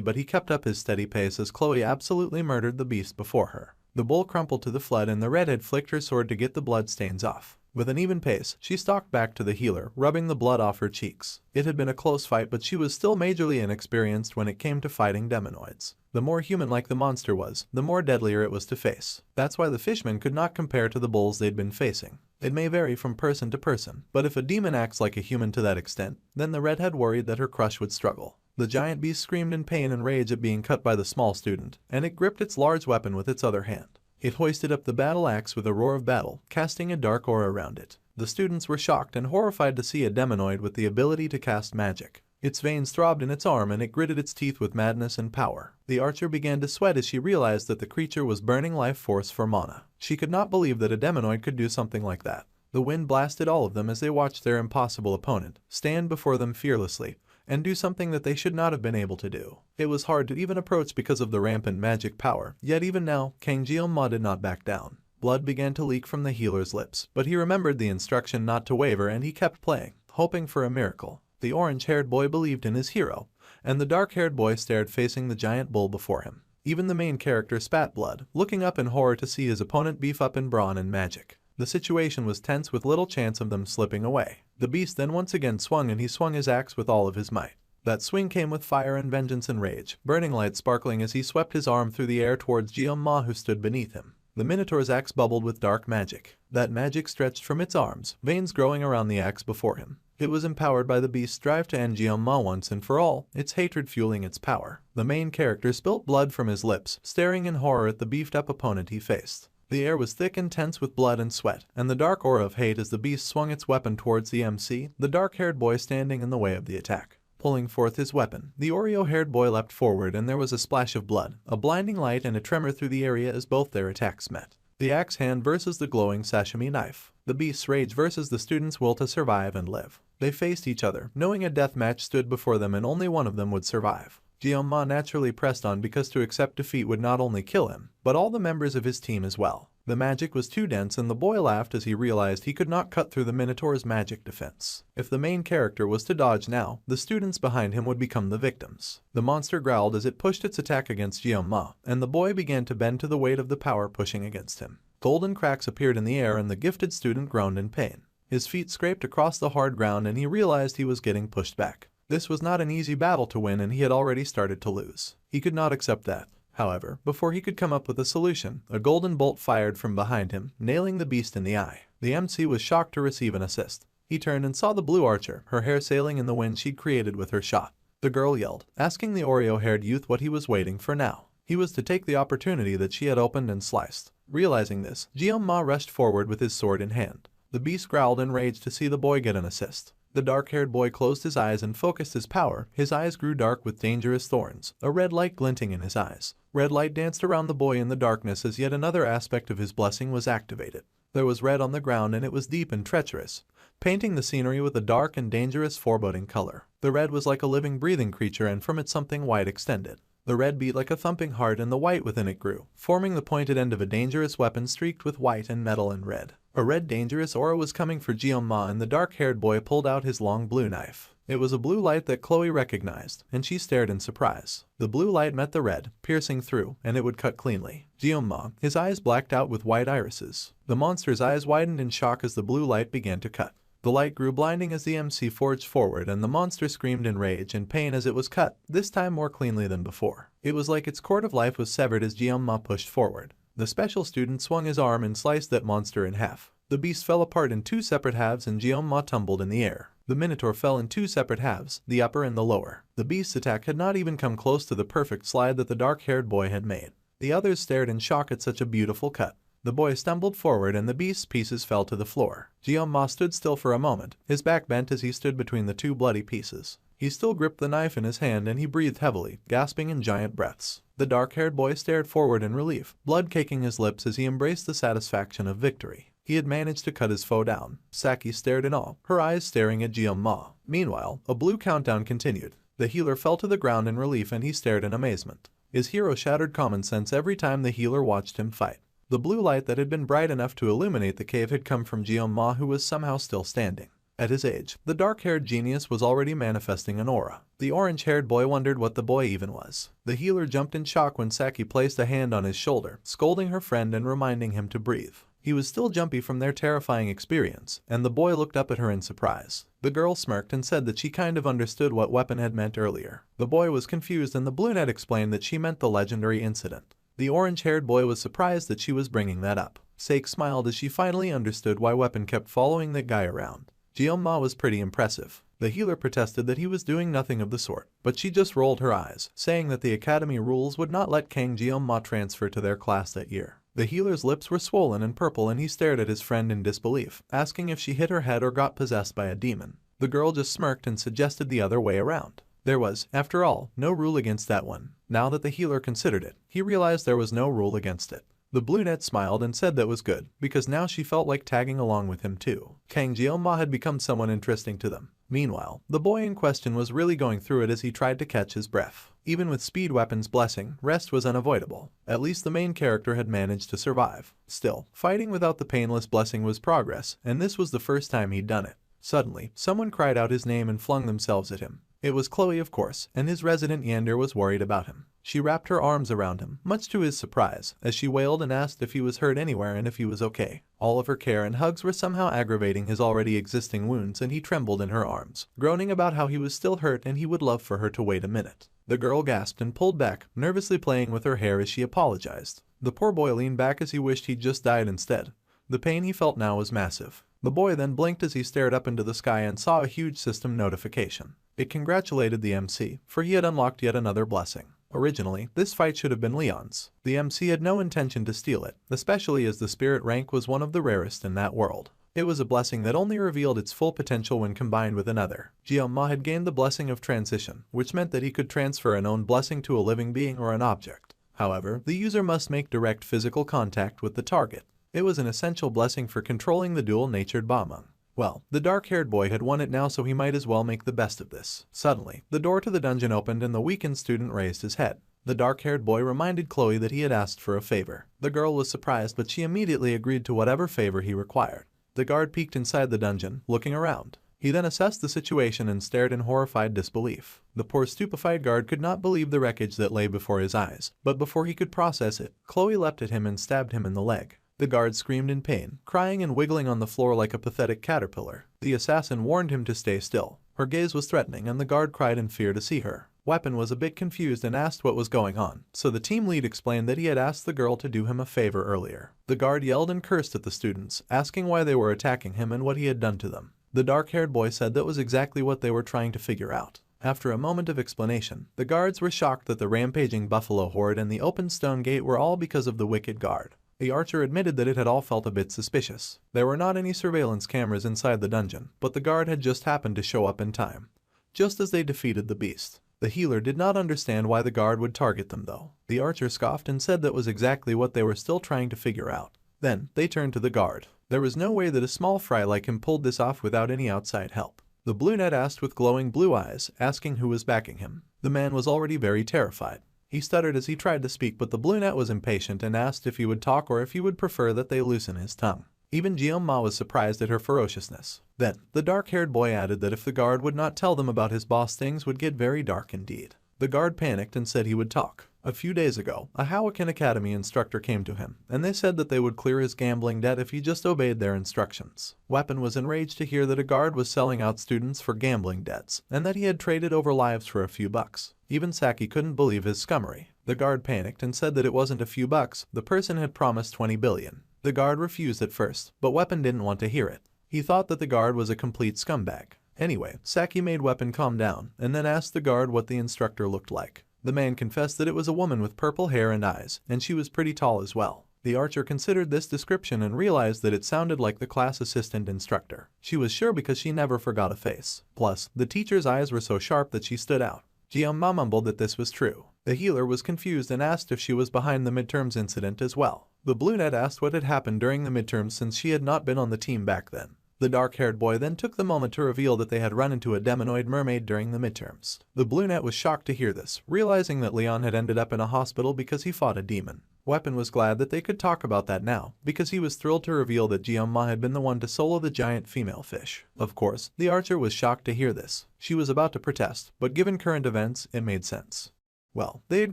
but he kept up his steady pace as Chloe absolutely murdered the beast before her. The bull crumpled to the flood and the redhead flicked her sword to get the blood stains off. With an even pace, she stalked back to the healer, rubbing the blood off her cheeks. It had been a close fight, but she was still majorly inexperienced when it came to fighting demonoids. The more human-like the monster was, the more deadlier it was to face. That's why the fishmen could not compare to the bulls they'd been facing. It may vary from person to person, but if a demon acts like a human to that extent, then the redhead worried that her crush would struggle. The giant beast screamed in pain and rage at being cut by the small student, and it gripped its large weapon with its other hand. It hoisted up the battle axe with a roar of battle, casting a dark aura around it. The students were shocked and horrified to see a demonoid with the ability to cast magic. Its veins throbbed in its arm and it gritted its teeth with madness and power. The archer began to sweat as she realized that the creature was burning life force for mana. She could not believe that a demonoid could do something like that. The wind blasted all of them as they watched their impossible opponent stand before them fearlessly and do something that they should not have been able to do. It was hard to even approach because of the rampant magic power, yet even now, Kang Jeong-ma did not back down. Blood began to leak from the healer's lips, but he remembered the instruction not to waver and he kept playing, hoping for a miracle. The orange-haired boy believed in his hero, and the dark-haired boy stared facing the giant bull before him. Even the main character spat blood, looking up in horror to see his opponent beef up in brawn and magic. The situation was tense with little chance of them slipping away. The beast then once again swung and he swung his axe with all of his might. That swing came with fire and vengeance and rage, burning light sparkling as he swept his arm through the air towards Jeong-ma who stood beneath him. The Minotaur's axe bubbled with dark magic. That magic stretched from its arms, veins growing around the axe before him. It was empowered by the beast's drive to end Jeong-ma once and for all, its hatred fueling its power. The main character spilt blood from his lips, staring in horror at the beefed-up opponent he faced. The air was thick and tense with blood and sweat, and the dark aura of hate as the beast swung its weapon towards the MC, the dark-haired boy standing in the way of the attack. Pulling forth his weapon, the Oreo-haired boy leapt forward and there was a splash of blood, a blinding light and a tremor through the area as both their attacks met. The axe hand versus the glowing sashimi knife. The beast's rage versus the student's will to survive and live. They faced each other, knowing a death match stood before them and only one of them would survive. Jeong-ma naturally pressed on because to accept defeat would not only kill him, but all the members of his team as well. The magic was too dense and the boy laughed as he realized he could not cut through the Minotaur's magic defense. If the main character was to dodge now, the students behind him would become the victims. The monster growled as it pushed its attack against Jeong-ma, and the boy began to bend to the weight of the power pushing against him. Golden cracks appeared in the air and the gifted student groaned in pain. His feet scraped across the hard ground and he realized he was getting pushed back. This was not an easy battle to win and he had already started to lose. He could not accept that. However, before he could come up with a solution, a golden bolt fired from behind him, nailing the beast in the eye. The MC was shocked to receive an assist. He turned and saw the blue archer, her hair sailing in the wind she'd created with her shot. The girl yelled, asking the Oreo-haired youth what he was waiting for now. He was to take the opportunity that she had opened and sliced. Realizing this, Jeong-ma rushed forward with his sword in hand. The beast growled in rage to see the boy get an assist. The dark-haired boy closed his eyes and focused his power. His eyes grew dark with dangerous thorns, a red light glinting in his eyes. Red light danced around the boy in the darkness as yet another aspect of his blessing was activated. There was red on the ground and it was deep and treacherous, painting the scenery with a dark and dangerous foreboding color. The red was like a living, breathing creature and from it something white extended. The red beat like a thumping heart and the white within it grew, forming the pointed end of a dangerous weapon streaked with white and metal and red. A red dangerous aura was coming for Jeong-ma and the dark-haired boy pulled out his long blue knife. It was a blue light that Chloe recognized, and she stared in surprise. The blue light met the red, piercing through, and it would cut cleanly. Jeong-ma, his eyes blacked out with white irises. The monster's eyes widened in shock as the blue light began to cut. The light grew blinding as the MC forged forward and the monster screamed in rage and pain as it was cut, this time more cleanly than before. It was like its cord of life was severed as Jeong-ma pushed forward. The special student swung his arm and sliced that monster in half. The beast fell apart in two separate halves and Jeong-ma tumbled in the air. The Minotaur fell in two separate halves, the upper and the lower. The beast's attack had not even come close to the perfect slide that the dark-haired boy had made. The others stared in shock at such a beautiful cut. The boy stumbled forward and the beast's pieces fell to the floor. Jeong-ma stood still for a moment, his back bent as he stood between the two bloody pieces. He still gripped the knife in his hand and he breathed heavily, gasping in giant breaths. The dark-haired boy stared forward in relief, blood caking his lips as he embraced the satisfaction of victory. He had managed to cut his foe down. Saki stared in awe, her eyes staring at Jeong-ma. Meanwhile, a blue countdown continued. The healer fell to the ground in relief and he stared in amazement. His hero shattered common sense every time the healer watched him fight. The blue light that had been bright enough to illuminate the cave had come from Jeong-ma who was somehow still standing. At his age, the dark-haired genius was already manifesting an aura. The orange-haired boy wondered what the boy even was. The healer jumped in shock when Saki placed a hand on his shoulder, scolding her friend and reminding him to breathe. He was still jumpy from their terrifying experience, and the boy looked up at her in surprise. The girl smirked and said that she kind of understood what weapon had meant earlier. The boy was confused and the brunette explained that she meant the legendary incident. The orange-haired boy was surprised that she was bringing that up. Sake smiled as she finally understood why weapon kept following that guy around. Jeong-ma was pretty impressive. The healer protested that he was doing nothing of the sort, but she just rolled her eyes, saying that the academy rules would not let Kang Jeong-ma transfer to their class that year. The healer's lips were swollen and purple and he stared at his friend in disbelief, asking if she hit her head or got possessed by a demon. The girl just smirked and suggested the other way around. There was, after all, no rule against that one. Now that the healer considered it, he realized there was no rule against it. The brunette smiled and said that was good, because now she felt like tagging along with him too. Kang Jeoma had become someone interesting to them. Meanwhile, the boy in question was really going through it as he tried to catch his breath. Even with Speed Weapon's blessing, rest was unavoidable. At least the main character had managed to survive. Still, fighting without the painless blessing was progress, and this was the first time he'd done it. Suddenly, someone cried out his name and flung themselves at him. It was Chloe, of course, and his resident Yander was worried about him. She wrapped her arms around him, much to his surprise, as she wailed and asked if he was hurt anywhere and if he was okay. All of her care and hugs were somehow aggravating his already existing wounds, and he trembled in her arms, groaning about how he was still hurt and he would love for her to wait a minute. The girl gasped and pulled back, nervously playing with her hair as she apologized. The poor boy leaned back as he wished he'd just died instead. The pain he felt now was massive. The boy then blinked as he stared up into the sky and saw a huge system notification. It congratulated the MC, for he had unlocked yet another blessing. Originally, this fight should have been Leon's. The MC had no intention to steal it, especially as the spirit rank was one of the rarest in that world. It was a blessing that only revealed its full potential when combined with another. Jeoma had gained the blessing of transition, which meant that he could transfer an own blessing to a living being or an object. However, the user must make direct physical contact with the target. It was an essential blessing for controlling the dual-natured Bamang. Well, the dark-haired boy had won it now, so he might as well make the best of this. Suddenly, the door to the dungeon opened and the weakened student raised his head. The dark-haired boy reminded Chloe that he had asked for a favor. The girl was surprised, but she immediately agreed to whatever favor he required. The guard peeked inside the dungeon, looking around. He then assessed the situation and stared in horrified disbelief. The poor stupefied guard could not believe the wreckage that lay before his eyes, but before he could process it, Chloe leapt at him and stabbed him in the leg. The guard screamed in pain, crying and wiggling on the floor like a pathetic caterpillar. The assassin warned him to stay still. Her gaze was threatening and the guard cried in fear to see her. Weapon was a bit confused and asked what was going on, so the team lead explained that he had asked the girl to do him a favor earlier. The guard yelled and cursed at the students, asking why they were attacking him and what he had done to them. The dark-haired boy said that was exactly what they were trying to figure out. After a moment of explanation, the guards were shocked that the rampaging buffalo horde and the open stone gate were all because of the wicked guard. The archer admitted that it had all felt a bit suspicious. There were not any surveillance cameras inside the dungeon, but the guard had just happened to show up in time, just as they defeated the beast. The healer did not understand why the guard would target them though. The archer scoffed and said that was exactly what they were still trying to figure out. Then, they turned to the guard. There was no way that a small fry like him pulled this off without any outside help. The brunette asked with glowing blue eyes, asking who was backing him. The man was already very terrified. He stuttered as he tried to speak, but the brunette was impatient and asked if he would talk or if he would prefer that they loosen his tongue. Even Jeoma was surprised at her ferociousness. Then, the dark-haired boy added that if the guard would not tell them about his boss, things would get very dark indeed. The guard panicked and said he would talk. A few days ago, a Howakan Academy instructor came to him, and they said that they would clear his gambling debt if he just obeyed their instructions. Weapon was enraged to hear that a guard was selling out students for gambling debts, and that he had traded over lives for a few bucks. Even Saki couldn't believe his scummery. The guard panicked and said that it wasn't a few bucks, the person had promised 20 billion. The guard refused at first, but Weapon didn't want to hear it. He thought that the guard was a complete scumbag. Anyway, Saki made Weapon calm down, and then asked the guard what the instructor looked like. The man confessed that it was a woman with purple hair and eyes, and she was pretty tall as well. The archer considered this description and realized that it sounded like the class assistant instructor. She was sure because she never forgot a face. Plus, the teacher's eyes were so sharp that she stood out. Jeoma mumbled that this was true. The healer was confused and asked if she was behind the midterms incident as well. The brunette asked what had happened during the midterms since she had not been on the team back then. The dark-haired boy then took the moment to reveal that they had run into a demonoid mermaid during the midterms. The brunette was shocked to hear this, realizing that Leon had ended up in a hospital because he fought a demon. Weapon was glad that they could talk about that now, because he was thrilled to reveal that Jeoma had been the one to solo the giant female fish. Of course, the archer was shocked to hear this. She was about to protest, but given current events, it made sense. Well, they had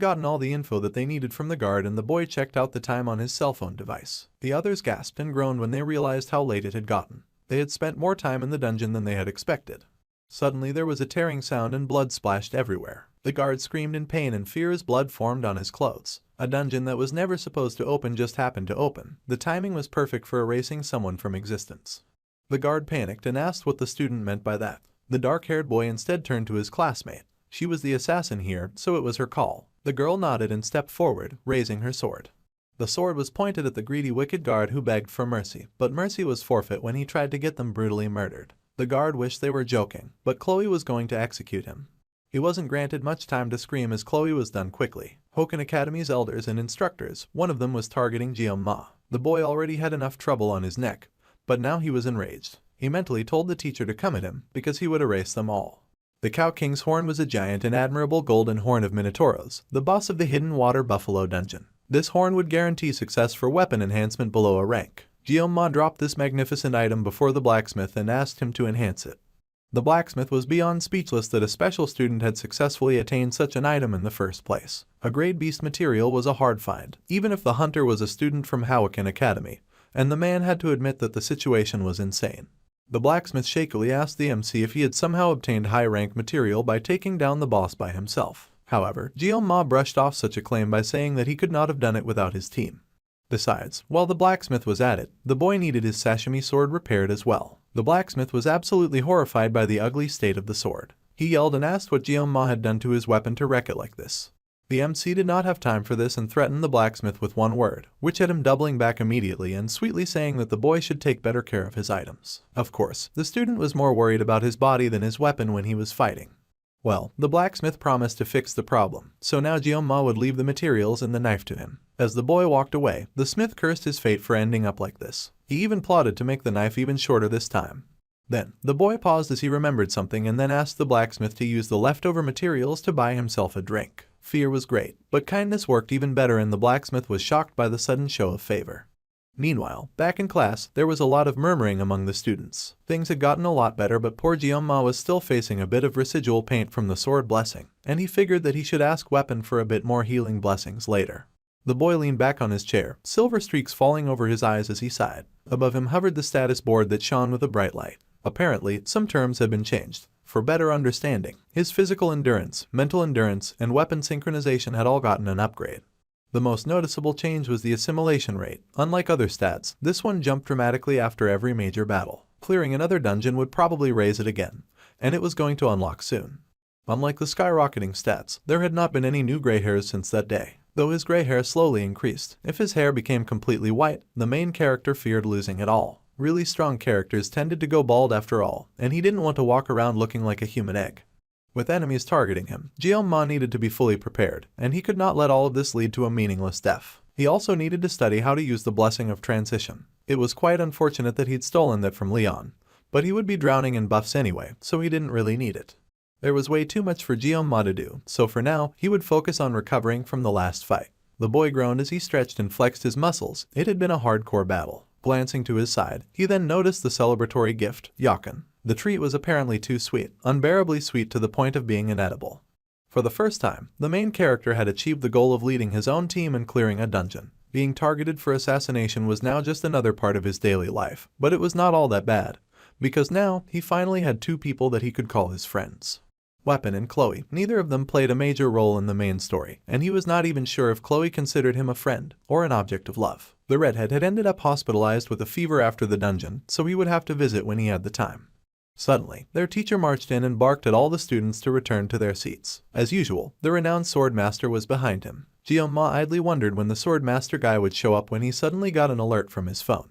gotten all the info that they needed from the guard and the boy checked out the time on his cell phone device. The others gasped and groaned when they realized how late it had gotten. They had spent more time in the dungeon than they had expected. Suddenly there was a tearing sound and blood splashed everywhere. The guard screamed in pain and fear as blood formed on his clothes. A dungeon that was never supposed to open just happened to open. The timing was perfect for erasing someone from existence. The guard panicked and asked what the student meant by that. The dark-haired boy instead turned to his classmate. She was the assassin here, so it was her call. The girl nodded and stepped forward, raising her sword. The sword was pointed at the greedy wicked guard who begged for mercy, but mercy was forfeit when he tried to get them brutally murdered. The guard wished they were joking, but Chloe was going to execute him. He wasn't granted much time to scream as Chloe was done quickly. Hoken Academy's elders and instructors, one of them was targeting Jeong-ma. The boy already had enough trouble on his neck, but now he was enraged. He mentally told the teacher to come at him, because he would erase them all. The Cow King's horn was a giant and admirable golden horn of Minotauros, the boss of the Hidden Water Buffalo dungeon. This horn would guarantee success for weapon enhancement below a rank. Jeong-ma dropped this magnificent item before the blacksmith and asked him to enhance it. The blacksmith was beyond speechless that a special student had successfully attained such an item in the first place. A grade beast material was a hard find, even if the hunter was a student from Hoken Academy, and the man had to admit that the situation was insane. The blacksmith shakily asked the MC if he had somehow obtained high-rank material by taking down the boss by himself. However, Jeong-ma brushed off such a claim by saying that he could not have done it without his team. Besides, while the blacksmith was at it, the boy needed his sashimi sword repaired as well. The blacksmith was absolutely horrified by the ugly state of the sword. He yelled and asked what Jeong-ma had done to his weapon to wreck it like this. The MC did not have time for this and threatened the blacksmith with one word, which had him doubling back immediately and sweetly saying that the boy should take better care of his items. Of course, the student was more worried about his body than his weapon when he was fighting. Well, the blacksmith promised to fix the problem, so now Jeong-ma would leave the materials and the knife to him. As the boy walked away, the smith cursed his fate for ending up like this. He even plotted to make the knife even shorter this time. Then, the boy paused as he remembered something and then asked the blacksmith to use the leftover materials to buy himself a drink. Fear was great, but kindness worked even better and the blacksmith was shocked by the sudden show of favor. Meanwhile, back in class, there was a lot of murmuring among the students. Things had gotten a lot better, but poor Jeong-ma was still facing a bit of residual pain from the sword blessing, and he figured that he should ask Weapon for a bit more healing blessings later. The boy leaned back on his chair, silver streaks falling over his eyes as he sighed. Above him hovered the status board that shone with a bright light. Apparently, some terms had been changed. For better understanding, his physical endurance, mental endurance, and weapon synchronization had all gotten an upgrade. The most noticeable change was the assimilation rate. Unlike other stats, this one jumped dramatically after every major battle. Clearing another dungeon would probably raise it again, and it was going to unlock soon. Unlike the skyrocketing stats, there had not been any new gray hairs since that day, though his gray hair slowly increased. If his hair became completely white, the main character feared losing it all. Really strong characters tended to go bald after all, and he didn't want to walk around looking like a human egg. With enemies targeting him, Jeong-ma needed to be fully prepared, and he could not let all of this lead to a meaningless death. He also needed to study how to use the blessing of transition. It was quite unfortunate that he'd stolen that from Leon, but he would be drowning in buffs anyway, so he didn't really need it. There was way too much for Jeong-ma to do, so for now, he would focus on recovering from the last fight. The boy groaned as he stretched and flexed his muscles. It had been a hardcore battle. Glancing to his side, he then noticed the celebratory gift, yakan. The treat was apparently too sweet, unbearably sweet to the point of being inedible. For the first time, the main character had achieved the goal of leading his own team and clearing a dungeon. Being targeted for assassination was now just another part of his daily life, but it was not all that bad, because now he finally had two people that he could call his friends. Weapon and Chloe, neither of them played a major role in the main story, and he was not even sure if Chloe considered him a friend or an object of love. The redhead had ended up hospitalized with a fever after the dungeon, so he would have to visit when he had the time. Suddenly, their teacher marched in and barked at all the students to return to their seats. As usual, the renowned swordmaster was behind him. Jeong-ma idly wondered when the swordmaster guy would show up when he suddenly got an alert from his phone.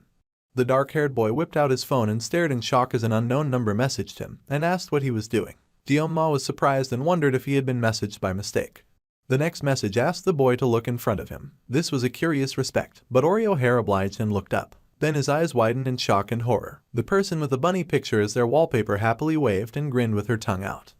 The dark-haired boy whipped out his phone and stared in shock as an unknown number messaged him and asked what he was doing. Jeong-ma was surprised and wondered if he had been messaged by mistake. The next message asked the boy to look in front of him. This was a curious respect, but Oreo hair obliged and looked up. Then his eyes widened in shock and horror. The person with the bunny picture as their wallpaper happily waved and grinned with her tongue out.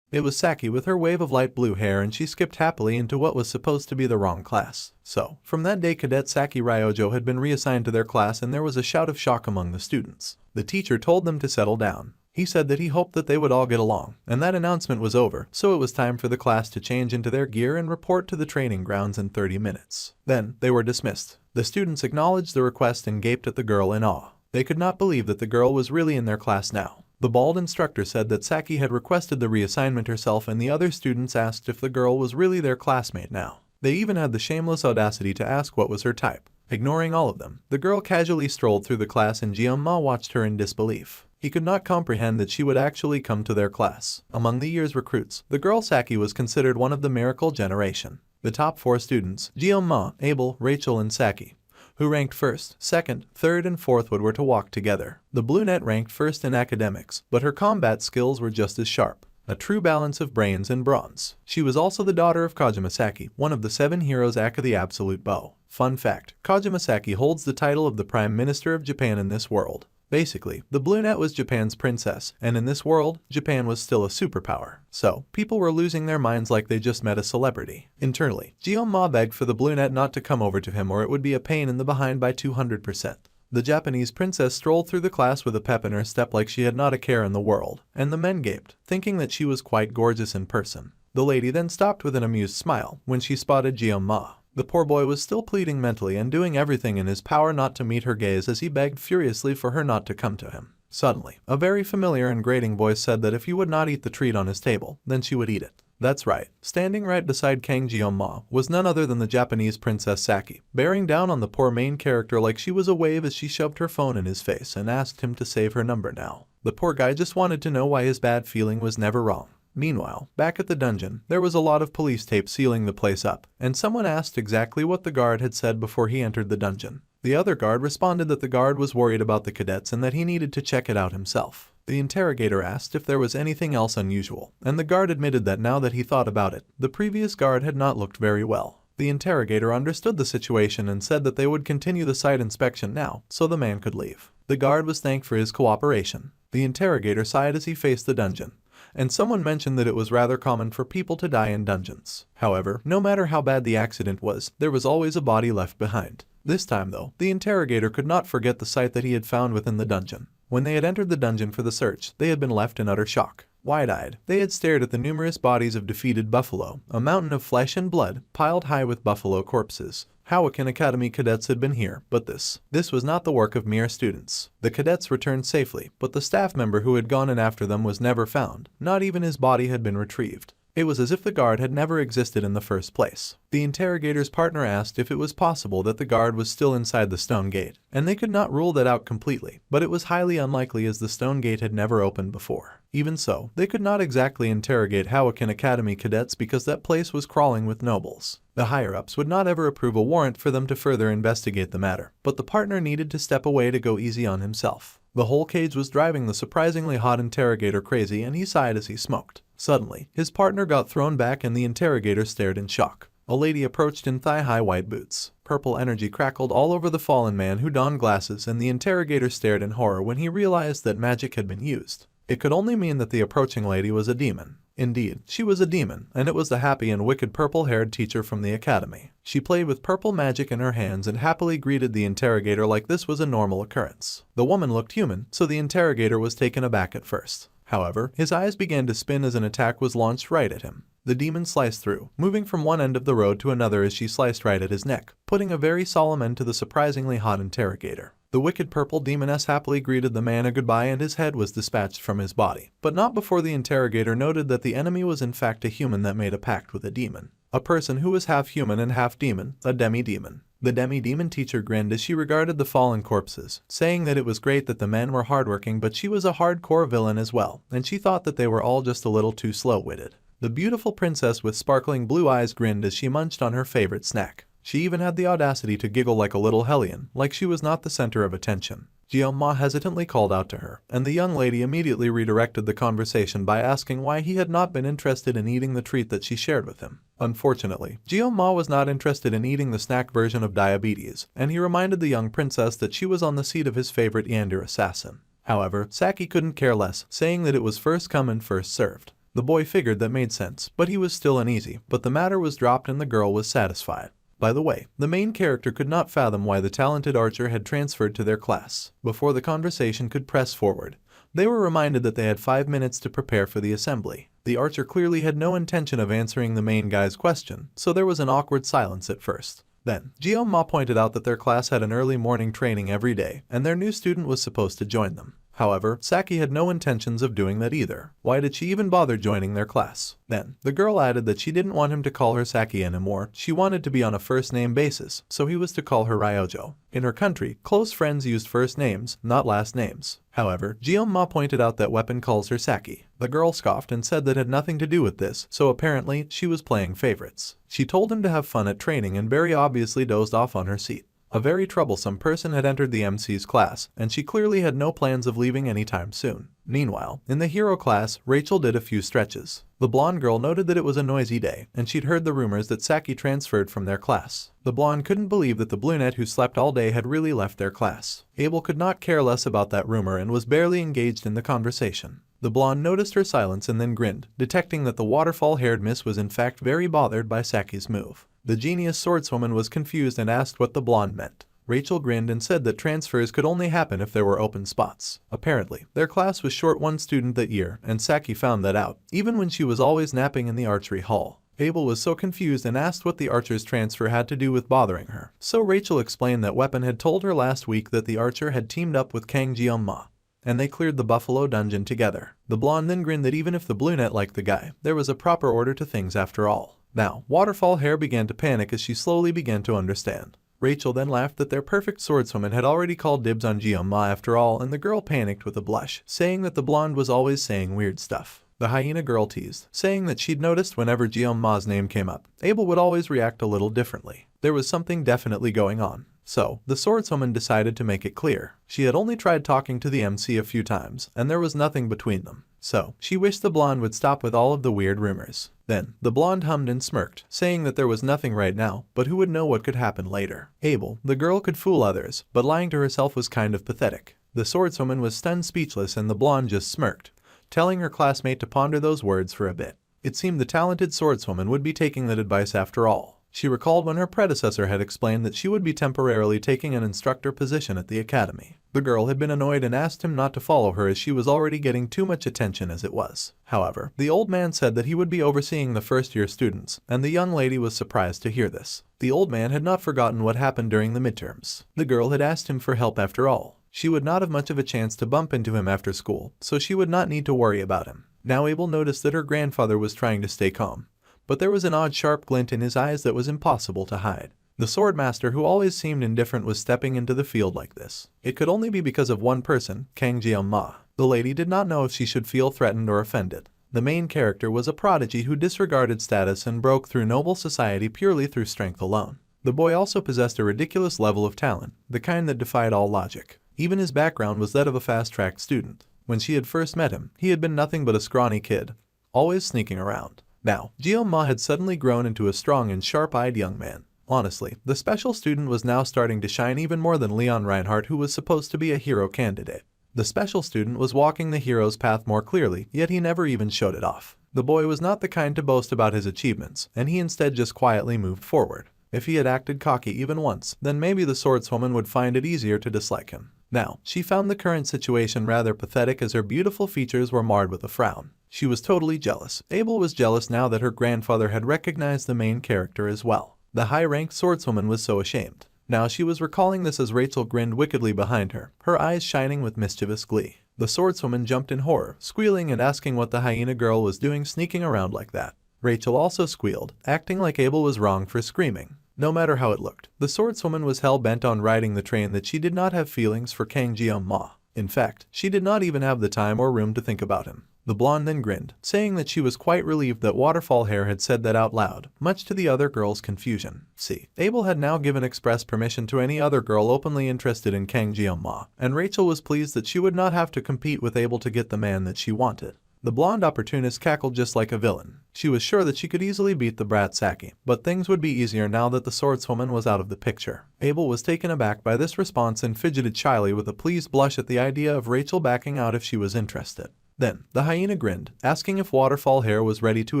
It was Saki with her wave of light blue hair, and she skipped happily into what was supposed to be the wrong class. So, from that day, Cadet Saki Ryojo had been reassigned to their class, and there was a shout of shock among the students. The teacher told them to settle down. He said that he hoped that they would all get along, and that announcement was over, so it was time for the class to change into their gear and report to the training grounds in 30 minutes. Then, they were dismissed. The students acknowledged the request and gaped at the girl in awe. They could not believe that the girl was really in their class now. The bald instructor said that Saki had requested the reassignment herself, and the other students asked if the girl was really their classmate now. They even had the shameless audacity to ask what was her type. Ignoring all of them, the girl casually strolled through the class, and Jeong-ma watched her in disbelief. He could not comprehend that she would actually come to their class. Among the year's recruits, the girl Saki was considered one of the miracle generation. The top 4 students, Jeong-ma, Abel, Rachel, and Saki, who ranked first, second, third, and fourth were to walk together. The brunette ranked first in academics, but her combat skills were just as sharp. A true balance of brains and bronze. She was also the daughter of Kojima Saki, one of the 7 heroes aka the Absolute Bow. Fun fact, Kojima Saki holds the title of the Prime Minister of Japan in this world. Basically, the brunette was Japan's princess, and in this world, Japan was still a superpower. So, people were losing their minds like they just met a celebrity. Internally, Guillaume begged for the brunette not to come over to him or it would be a pain in the behind by 200%. The Japanese princess strolled through the class with a pep in her step like she had not a care in the world, and the men gaped, thinking that she was quite gorgeous in person. The lady then stopped with an amused smile when she spotted Guillaume. The poor boy was still pleading mentally and doing everything in his power not to meet her gaze as he begged furiously for her not to come to him. Suddenly, a very familiar and grating voice said that if he would not eat the treat on his table, then she would eat it. That's right, standing right beside Kang Guillaume was none other than the Japanese Princess Saki, bearing down on the poor main character like she was a wave as she shoved her phone in his face and asked him to save her number now. The poor guy just wanted to know why his bad feeling was never wrong. Meanwhile, back at the dungeon, there was a lot of police tape sealing the place up, and someone asked exactly what the guard had said before he entered the dungeon. The other guard responded that the guard was worried about the cadets and that he needed to check it out himself. The interrogator asked if there was anything else unusual, and the guard admitted that now that he thought about it, the previous guard had not looked very well. The interrogator understood the situation and said that they would continue the site inspection now, so the man could leave. The guard was thanked for his cooperation. The interrogator sighed as he faced the dungeon, and someone mentioned that it was rather common for people to die in dungeons. However, no matter how bad the accident was, there was always a body left behind. This time though, the interrogator could not forget the sight that he had found within the dungeon. When they had entered the dungeon for the search, they had been left in utter shock. Wide-eyed, they had stared at the numerous bodies of defeated buffalo, a mountain of flesh and blood, piled high with buffalo corpses. Howakan Academy cadets had been here, but this was not the work of mere students. The cadets returned safely, but the staff member who had gone in after them was never found. Not even his body had been retrieved. It was as if the guard had never existed in the first place. The interrogator's partner asked if it was possible that the guard was still inside the stone gate, and they could not rule that out completely, but it was highly unlikely as the stone gate had never opened before. Even so, they could not exactly interrogate Howakan Academy cadets because that place was crawling with nobles. The higher-ups would not ever approve a warrant for them to further investigate the matter, but the partner needed to step away to go easy on himself. The whole cage was driving the surprisingly hot interrogator crazy and he sighed as he smoked. Suddenly, his partner got thrown back and the interrogator stared in shock. A lady approached in thigh-high white boots. Purple energy crackled all over the fallen man who donned glasses and the interrogator stared in horror when he realized that magic had been used. It could only mean that the approaching lady was a demon. Indeed, she was a demon, and it was the happy and wicked purple-haired teacher from the academy. She played with purple magic in her hands and happily greeted the interrogator like this was a normal occurrence. The woman looked human, so the interrogator was taken aback at first. However, his eyes began to spin as an attack was launched right at him. The demon sliced through, moving from one end of the road to another as she sliced right at his neck, putting a very solemn end to the surprisingly hot interrogator. The wicked purple demoness happily greeted the man a goodbye and his head was dispatched from his body, but not before the interrogator noted that the enemy was in fact a human that made a pact with a demon. A person who was half human and half demon, a demi-demon. The demi-demon teacher grinned as she regarded the fallen corpses, saying that it was great that the men were hardworking but she was a hardcore villain as well, and she thought that they were all just a little too slow-witted. The beautiful princess with sparkling blue eyes grinned as she munched on her favorite snack. She even had the audacity to giggle like a little hellion, like she was not the center of attention. Guillaume hesitantly called out to her, and the young lady immediately redirected the conversation by asking why he had not been interested in eating the treat that she shared with him. Unfortunately, Guillaume was not interested in eating the snack version of diabetes, and he reminded the young princess that she was on the seat of his favorite Yandere assassin. However, Saki couldn't care less, saying that it was first come and first served. The boy figured that made sense, but he was still uneasy, but the matter was dropped and the girl was satisfied. By the way, the main character could not fathom why the talented archer had transferred to their class. Before the conversation could press forward, they were reminded that they had 5 minutes to prepare for the assembly. The archer clearly had no intention of answering the main guy's question, so there was an awkward silence at first. Then, Guillaume pointed out that their class had an early morning training every day, and their new student was supposed to join them. However, Saki had no intentions of doing that either. Why did she even bother joining their class? Then, the girl added that she didn't want him to call her Saki anymore. She wanted to be on a first-name basis, so he was to call her Ryojo. In her country, close friends used first names, not last names. However, Guillaume pointed out that Weapon calls her Saki. The girl scoffed and said that had nothing to do with this, so apparently, she was playing favorites. She told him to have fun at training and very obviously dozed off on her seat. A very troublesome person had entered the MC's class, and she clearly had no plans of leaving anytime soon. Meanwhile, in the hero class, Rachel did a few stretches. The blonde girl noted that it was a noisy day, and she'd heard the rumors that Saki transferred from their class. The blonde couldn't believe that the brunette who slept all day had really left their class. Abel could not care less about that rumor and was barely engaged in the conversation. The blonde noticed her silence and then grinned, detecting that the waterfall-haired miss was in fact very bothered by Saki's move. The genius swordswoman was confused and asked what the blonde meant. Rachel grinned and said that transfers could only happen if there were open spots. Apparently, their class was short one student that year, and Saki found that out, even when she was always napping in the archery hall. Abel was so confused and asked what the archer's transfer had to do with bothering her. So Rachel explained that Weapon had told her last week that the archer had teamed up with Kang Jeong-ma, and they cleared the Buffalo Dungeon together. The blonde then grinned that even if the brunette liked the guy, there was a proper order to things after all. Now, Waterfall Hair began to panic as she slowly began to understand. Rachel then laughed that their perfect swordswoman had already called dibs on Jeong-ma after all, and the girl panicked with a blush, saying that the blonde was always saying weird stuff. The hyena girl teased, saying that she'd noticed whenever Jeong-ma's name came up, Abel would always react a little differently. There was something definitely going on. So, the swordswoman decided to make it clear. She had only tried talking to the MC a few times, and there was nothing between them. So, she wished the blonde would stop with all of the weird rumors. Then, the blonde hummed and smirked, saying that there was nothing right now, but who would know what could happen later. Abel, the girl could fool others, but lying to herself was kind of pathetic. The swordswoman was stunned speechless and the blonde just smirked, telling her classmate to ponder those words for a bit. It seemed the talented swordswoman would be taking that advice after all. She recalled when her predecessor had explained that she would be temporarily taking an instructor position at the academy. The girl had been annoyed and asked him not to follow her as she was already getting too much attention as it was. However, the old man said that he would be overseeing the first-year students, and the young lady was surprised to hear this. The old man had not forgotten what happened during the midterms. The girl had asked him for help after all. She would not have much of a chance to bump into him after school, so she would not need to worry about him. Now Abel noticed that her grandfather was trying to stay calm, but there was an odd sharp glint in his eyes that was impossible to hide. The swordmaster, who always seemed indifferent, was stepping into the field like this. It could only be because of one person, Kang Jeong-ma. The lady did not know if she should feel threatened or offended. The main character was a prodigy who disregarded status and broke through noble society purely through strength alone. The boy also possessed a ridiculous level of talent, the kind that defied all logic. Even his background was that of a fast-track student. When she had first met him, he had been nothing but a scrawny kid, always sneaking around. Now, Jeong-ma had suddenly grown into a strong and sharp-eyed young man. Honestly, the special student was now starting to shine even more than Leon Reinhardt, who was supposed to be a hero candidate. The special student was walking the hero's path more clearly, yet he never even showed it off. The boy was not the kind to boast about his achievements, and he instead just quietly moved forward. If he had acted cocky even once, then maybe the swordswoman would find it easier to dislike him. Now, she found the current situation rather pathetic as her beautiful features were marred with a frown. She was totally jealous. Abel was jealous now that her grandfather had recognized the main character as well. The high-ranked swordswoman was so ashamed. Now she was recalling this as Rachel grinned wickedly behind her, her eyes shining with mischievous glee. The swordswoman jumped in horror, squealing and asking what the hyena girl was doing sneaking around like that. Rachel also squealed, acting like Abel was wrong for screaming. No matter how it looked, the swordswoman was hell-bent on riding the train that she did not have feelings for Kang Jeong-ma. In fact, she did not even have the time or room to think about him. The blonde then grinned, saying that she was quite relieved that Waterfall Hair had said that out loud, much to the other girl's confusion. See, Abel had now given express permission to any other girl openly interested in Kang Jeong-ma, and Rachel was pleased that she would not have to compete with Abel to get the man that she wanted. The blonde opportunist cackled just like a villain. She was sure that she could easily beat the brat Saki, but things would be easier now that the swordswoman was out of the picture. Abel was taken aback by this response and fidgeted shyly with a pleased blush at the idea of Rachel backing out if she was interested. Then, the hyena grinned, asking if Waterfall Hair was ready to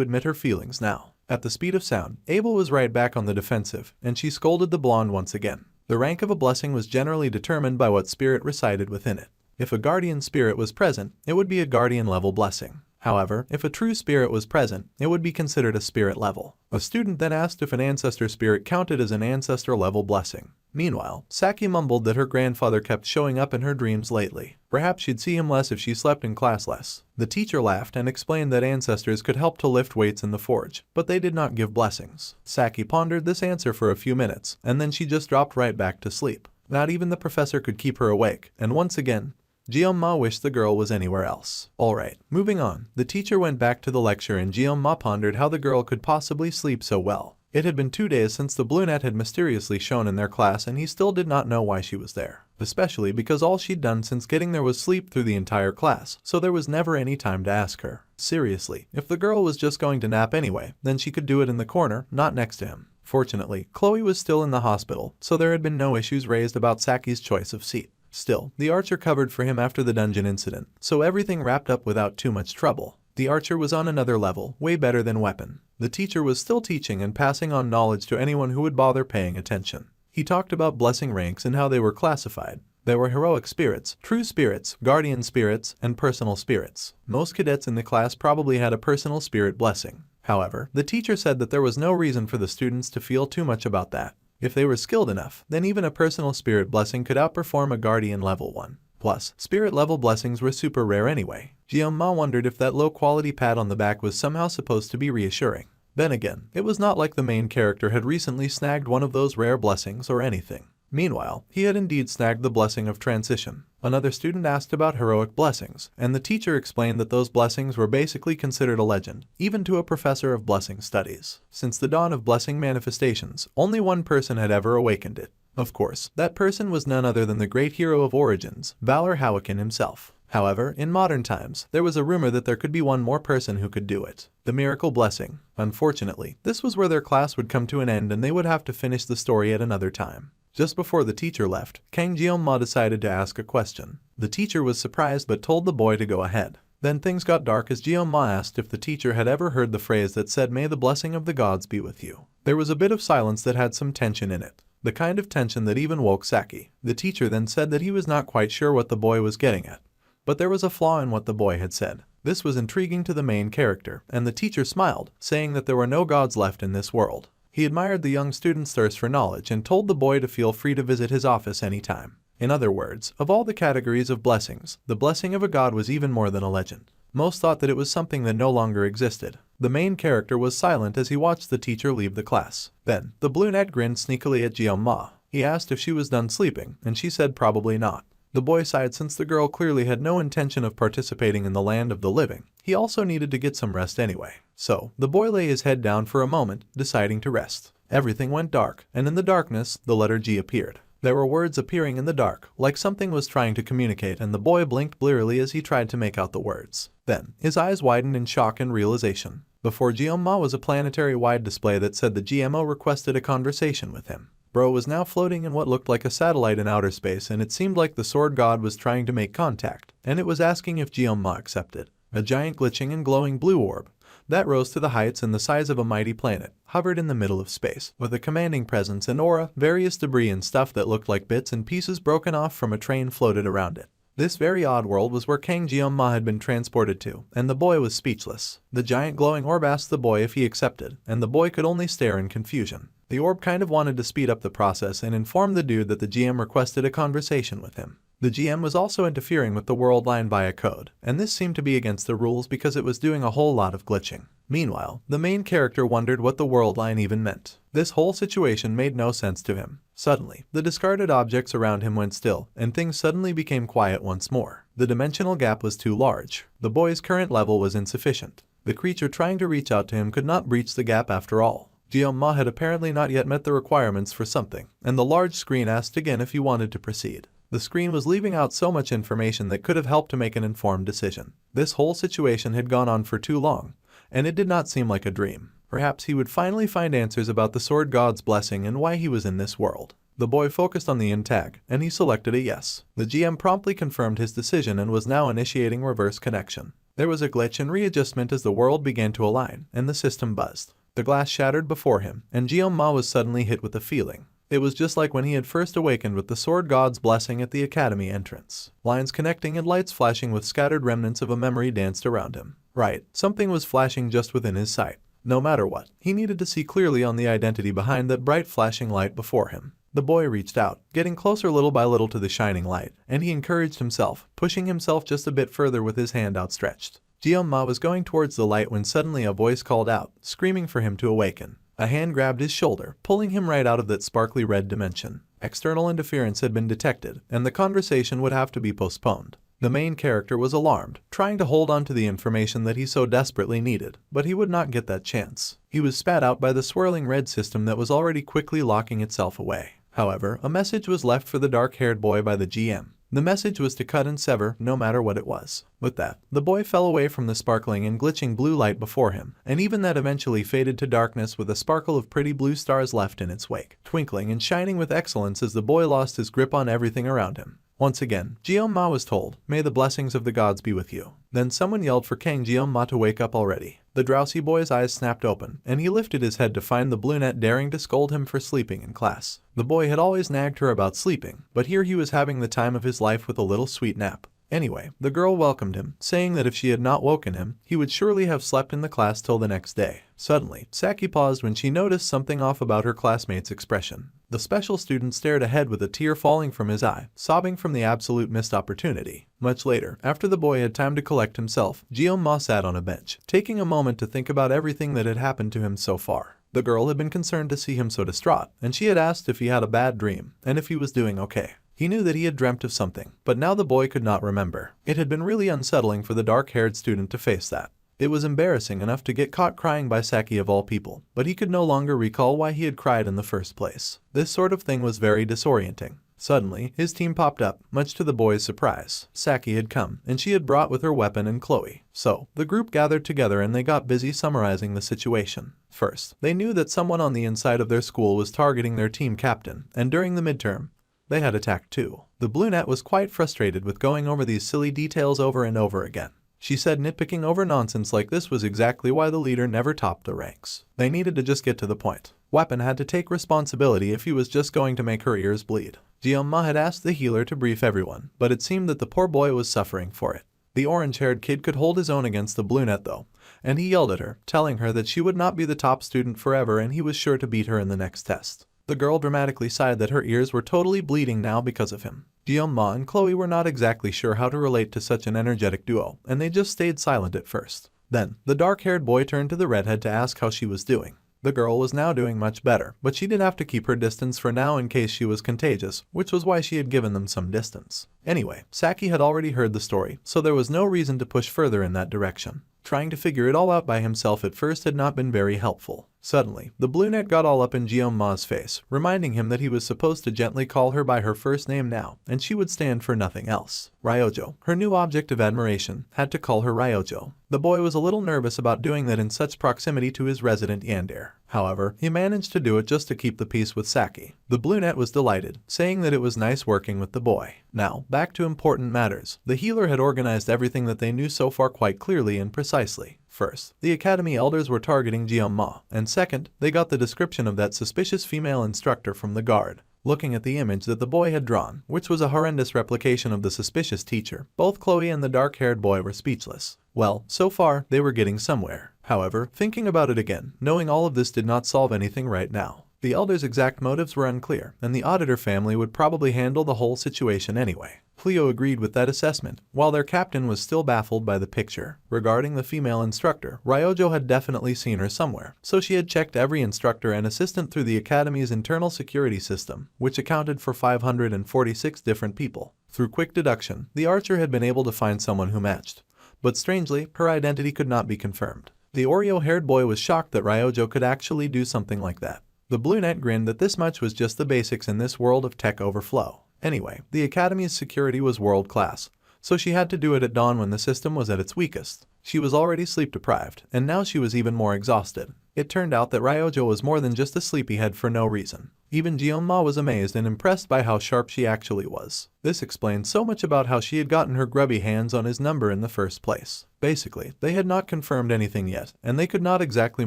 admit her feelings now. At the speed of sound, Abel was right back on the defensive, and she scolded the blonde once again. The rank of a blessing was generally determined by what spirit resided within it. If a guardian spirit was present, it would be a guardian-level blessing. However, if a true spirit was present, it would be considered a spirit level. A student then asked if an ancestor spirit counted as an ancestor-level blessing. Meanwhile, Saki mumbled that her grandfather kept showing up in her dreams lately. Perhaps she'd see him less if she slept in class less. The teacher laughed and explained that ancestors could help to lift weights in the forge, but they did not give blessings. Saki pondered this answer for a few minutes, and then she just dropped right back to sleep. Not even the professor could keep her awake, and once again, Jeong-ma wished the girl was anywhere else. Alright, moving on. The teacher went back to the lecture and Jeong-ma pondered how the girl could possibly sleep so well. It had been 2 days since the brunette had mysteriously shown in their class, and he still did not know why she was there. Especially because all she'd done since getting there was sleep through the entire class, so there was never any time to ask her. Seriously, if the girl was just going to nap anyway, then she could do it in the corner, not next to him. Fortunately, Chloe was still in the hospital, so there had been no issues raised about Saki's choice of seat. Still, the archer covered for him after the dungeon incident, so everything wrapped up without too much trouble. The archer was on another level, way better than weapon. The teacher was still teaching and passing on knowledge to anyone who would bother paying attention. He talked about blessing ranks and how they were classified. There were heroic spirits, true spirits, guardian spirits, and personal spirits. Most cadets in the class probably had a personal spirit blessing. However, the teacher said that there was no reason for the students to feel too much about that. If they were skilled enough, then even a personal spirit blessing could outperform a guardian level one. Plus, spirit level blessings were super rare anyway. Ma wondered if that low-quality pat on the back was somehow supposed to be reassuring. Then again, it was not like the main character had recently snagged one of those rare blessings or anything. Meanwhile, he had indeed snagged the blessing of transition. Another student asked about heroic blessings, and the teacher explained that those blessings were basically considered a legend, even to a professor of blessing studies. Since the dawn of blessing manifestations, only one person had ever awakened it. Of course, that person was none other than the great hero of Origins, Valor Howken himself. However, in modern times, there was a rumor that there could be one more person who could do it. The miracle blessing. Unfortunately, this was where their class would come to an end and they would have to finish the story at another time. Just before the teacher left, Kang Jeong-ma decided to ask a question. The teacher was surprised but told the boy to go ahead. Then things got dark as Jeong-ma asked if the teacher had ever heard the phrase that said, "May the blessing of the gods be with you." There was a bit of silence that had some tension in it. The kind of tension that even woke Saki. The teacher then said that he was not quite sure what the boy was getting at. But there was a flaw in what the boy had said. This was intriguing to the main character, and the teacher smiled, saying that there were no gods left in this world. He admired the young student's thirst for knowledge and told the boy to feel free to visit his office anytime. In other words, of all the categories of blessings, the blessing of a god was even more than a legend. Most thought that it was something that no longer existed. The main character was silent as he watched the teacher leave the class. Then, the brunette grinned sneakily at Jeong-ma. He asked if she was done sleeping, and she said probably not. The boy sighed since the girl clearly had no intention of participating in the land of the living. He also needed to get some rest anyway. So, the boy lay his head down for a moment, deciding to rest. Everything went dark, and in the darkness, the letter G appeared. There were words appearing in the dark, like something was trying to communicate, and the boy blinked blearily as he tried to make out the words. Then, his eyes widened in shock and realization. Before Jeong-ma was a planetary-wide display that said the GMO requested a conversation with him. Bro was now floating in what looked like a satellite in outer space, and it seemed like the sword god was trying to make contact, and it was asking if Jeong-ma accepted. A giant glitching and glowing blue orb that rose to the heights and the size of a mighty planet hovered in the middle of space, with a commanding presence and aura. Various debris and stuff that looked like bits and pieces broken off from a train floated around it. This very odd world was where Kang Jeong-ma had been transported to, and the boy was speechless. The giant glowing orb asked the boy if he accepted, and the boy could only stare in confusion. The orb kind of wanted to speed up the process and inform the dude that the GM requested a conversation with him. The GM was also interfering with the world line via code, and this seemed to be against the rules because it was doing a whole lot of glitching. Meanwhile, the main character wondered what the world line even meant. This whole situation made no sense to him. Suddenly, the discarded objects around him went still, and things suddenly became quiet once more. The dimensional gap was too large. The boy's current level was insufficient. The creature trying to reach out to him could not breach the gap after all. Jeong-ma had apparently not yet met the requirements for something, and the large screen asked again if he wanted to proceed. The screen was leaving out so much information that could have helped to make an informed decision. This whole situation had gone on for too long, and it did not seem like a dream. Perhaps he would finally find answers about the sword god's blessing and why he was in this world. The boy focused on the in tag, and he selected a yes. The GM promptly confirmed his decision and was now initiating reverse connection. There was a glitch and readjustment as the world began to align, and the system buzzed. The glass shattered before him, and Jeong-ma was suddenly hit with a feeling. It was just like when he had first awakened with the sword god's blessing at the academy entrance. Lines connecting and lights flashing with scattered remnants of a memory danced around him. Right, something was flashing just within his sight. No matter what, he needed to see clearly on the identity behind that bright flashing light before him. The boy reached out, getting closer little by little to the shining light, and he encouraged himself, pushing himself just a bit further with his hand outstretched. Jeong-ma was going towards the light when suddenly a voice called out, screaming for him to awaken. A hand grabbed his shoulder, pulling him right out of that sparkly red dimension. External interference had been detected, and the conversation would have to be postponed. The main character was alarmed, trying to hold on to the information that he so desperately needed, but he would not get that chance. He was spat out by the swirling red system that was already quickly locking itself away. However, a message was left for the dark-haired boy by the GM. The message was to cut and sever, no matter what it was. With that, the boy fell away from the sparkling and glitching blue light before him, and even that eventually faded to darkness with a sparkle of pretty blue stars left in its wake, twinkling and shining with excellence as the boy lost his grip on everything around him. Once again, Gyom-ma was told, "May the blessings of the gods be with you." Then someone yelled for Kang Gyom-ma to wake up already. The drowsy boy's eyes snapped open, and he lifted his head to find the brunette daring to scold him for sleeping in class. The boy had always nagged her about sleeping, but here he was having the time of his life with a little sweet nap. Anyway, the girl welcomed him, saying that if she had not woken him, he would surely have slept in the class till the next day. Suddenly, Saki paused when she noticed something off about her classmate's expression. The special student stared ahead with a tear falling from his eye, sobbing from the absolute missed opportunity. Much later, after the boy had time to collect himself, Gyom-ma sat on a bench, taking a moment to think about everything that had happened to him so far. The girl had been concerned to see him so distraught, and she had asked if he had a bad dream, and if he was doing okay. He knew that he had dreamt of something, but now the boy could not remember. It had been really unsettling for the dark-haired student to face that. It was embarrassing enough to get caught crying by Saki of all people, but he could no longer recall why he had cried in the first place. This sort of thing was very disorienting. Suddenly, his team popped up, much to the boy's surprise. Saki had come, and she had brought with her weapon and Chloe. So, the group gathered together and they got busy summarizing the situation. First, they knew that someone on the inside of their school was targeting their team captain, and during the midterm, they had attacked too. The brunette was quite frustrated with going over these silly details over and over again. She said nitpicking over nonsense like this was exactly why the leader never topped the ranks. They needed to just get to the point. Weapon had to take responsibility if he was just going to make her ears bleed. Gyom-ma had asked the healer to brief everyone, but it seemed that the poor boy was suffering for it. The orange-haired kid could hold his own against the brunette though, and he yelled at her, telling her that she would not be the top student forever and he was sure to beat her in the next test. The girl dramatically sighed that her ears were totally bleeding now because of him. Gyom-ma and Chloe were not exactly sure how to relate to such an energetic duo, and they just stayed silent at first. Then, the dark-haired boy turned to the redhead to ask how she was doing. The girl was now doing much better, but she did have to keep her distance for now in case she was contagious, which was why she had given them some distance. Anyway, Saki had already heard the story, so there was no reason to push further in that direction. Trying to figure it all out by himself at first had not been very helpful. Suddenly, the brunette got all up in Gyom-ma's face, reminding him that he was supposed to gently call her by her first name now, and she would stand for nothing else. Ryojo, her new object of admiration, had to call her Ryojo. The boy was a little nervous about doing that in such proximity to his resident yandere. However, he managed to do it just to keep the peace with Saki. The brunette was delighted, saying that it was nice working with the boy. Now, back to important matters. The healer had organized everything that they knew so far quite clearly and precisely. First, the academy elders were targeting Gyom-ma, and second, they got the description of that suspicious female instructor from the guard. Looking at the image that the boy had drawn, which was a horrendous replication of the suspicious teacher, both Chloe and the dark-haired boy were speechless. Well, so far, they were getting somewhere. However, thinking about it again, knowing all of this did not solve anything right now. The elders' exact motives were unclear, and the auditor family would probably handle the whole situation anyway. Cleo agreed with that assessment, while their captain was still baffled by the picture. Regarding the female instructor, Ryojo had definitely seen her somewhere, so she had checked every instructor and assistant through the academy's internal security system, which accounted for 546 different people. Through quick deduction, the archer had been able to find someone who matched. But strangely, her identity could not be confirmed. The Oreo-haired boy was shocked that Ryojo could actually do something like that. The brunette grinned that this much was just the basics in this world of tech overflow. Anyway, the academy's security was world-class, so she had to do it at dawn when the system was at its weakest. She was already sleep-deprived, and now she was even more exhausted. It turned out that Ryojo was more than just a sleepyhead for no reason. Even Gyom-ma was amazed and impressed by how sharp she actually was. This explained so much about how she had gotten her grubby hands on his number in the first place. Basically, they had not confirmed anything yet, and they could not exactly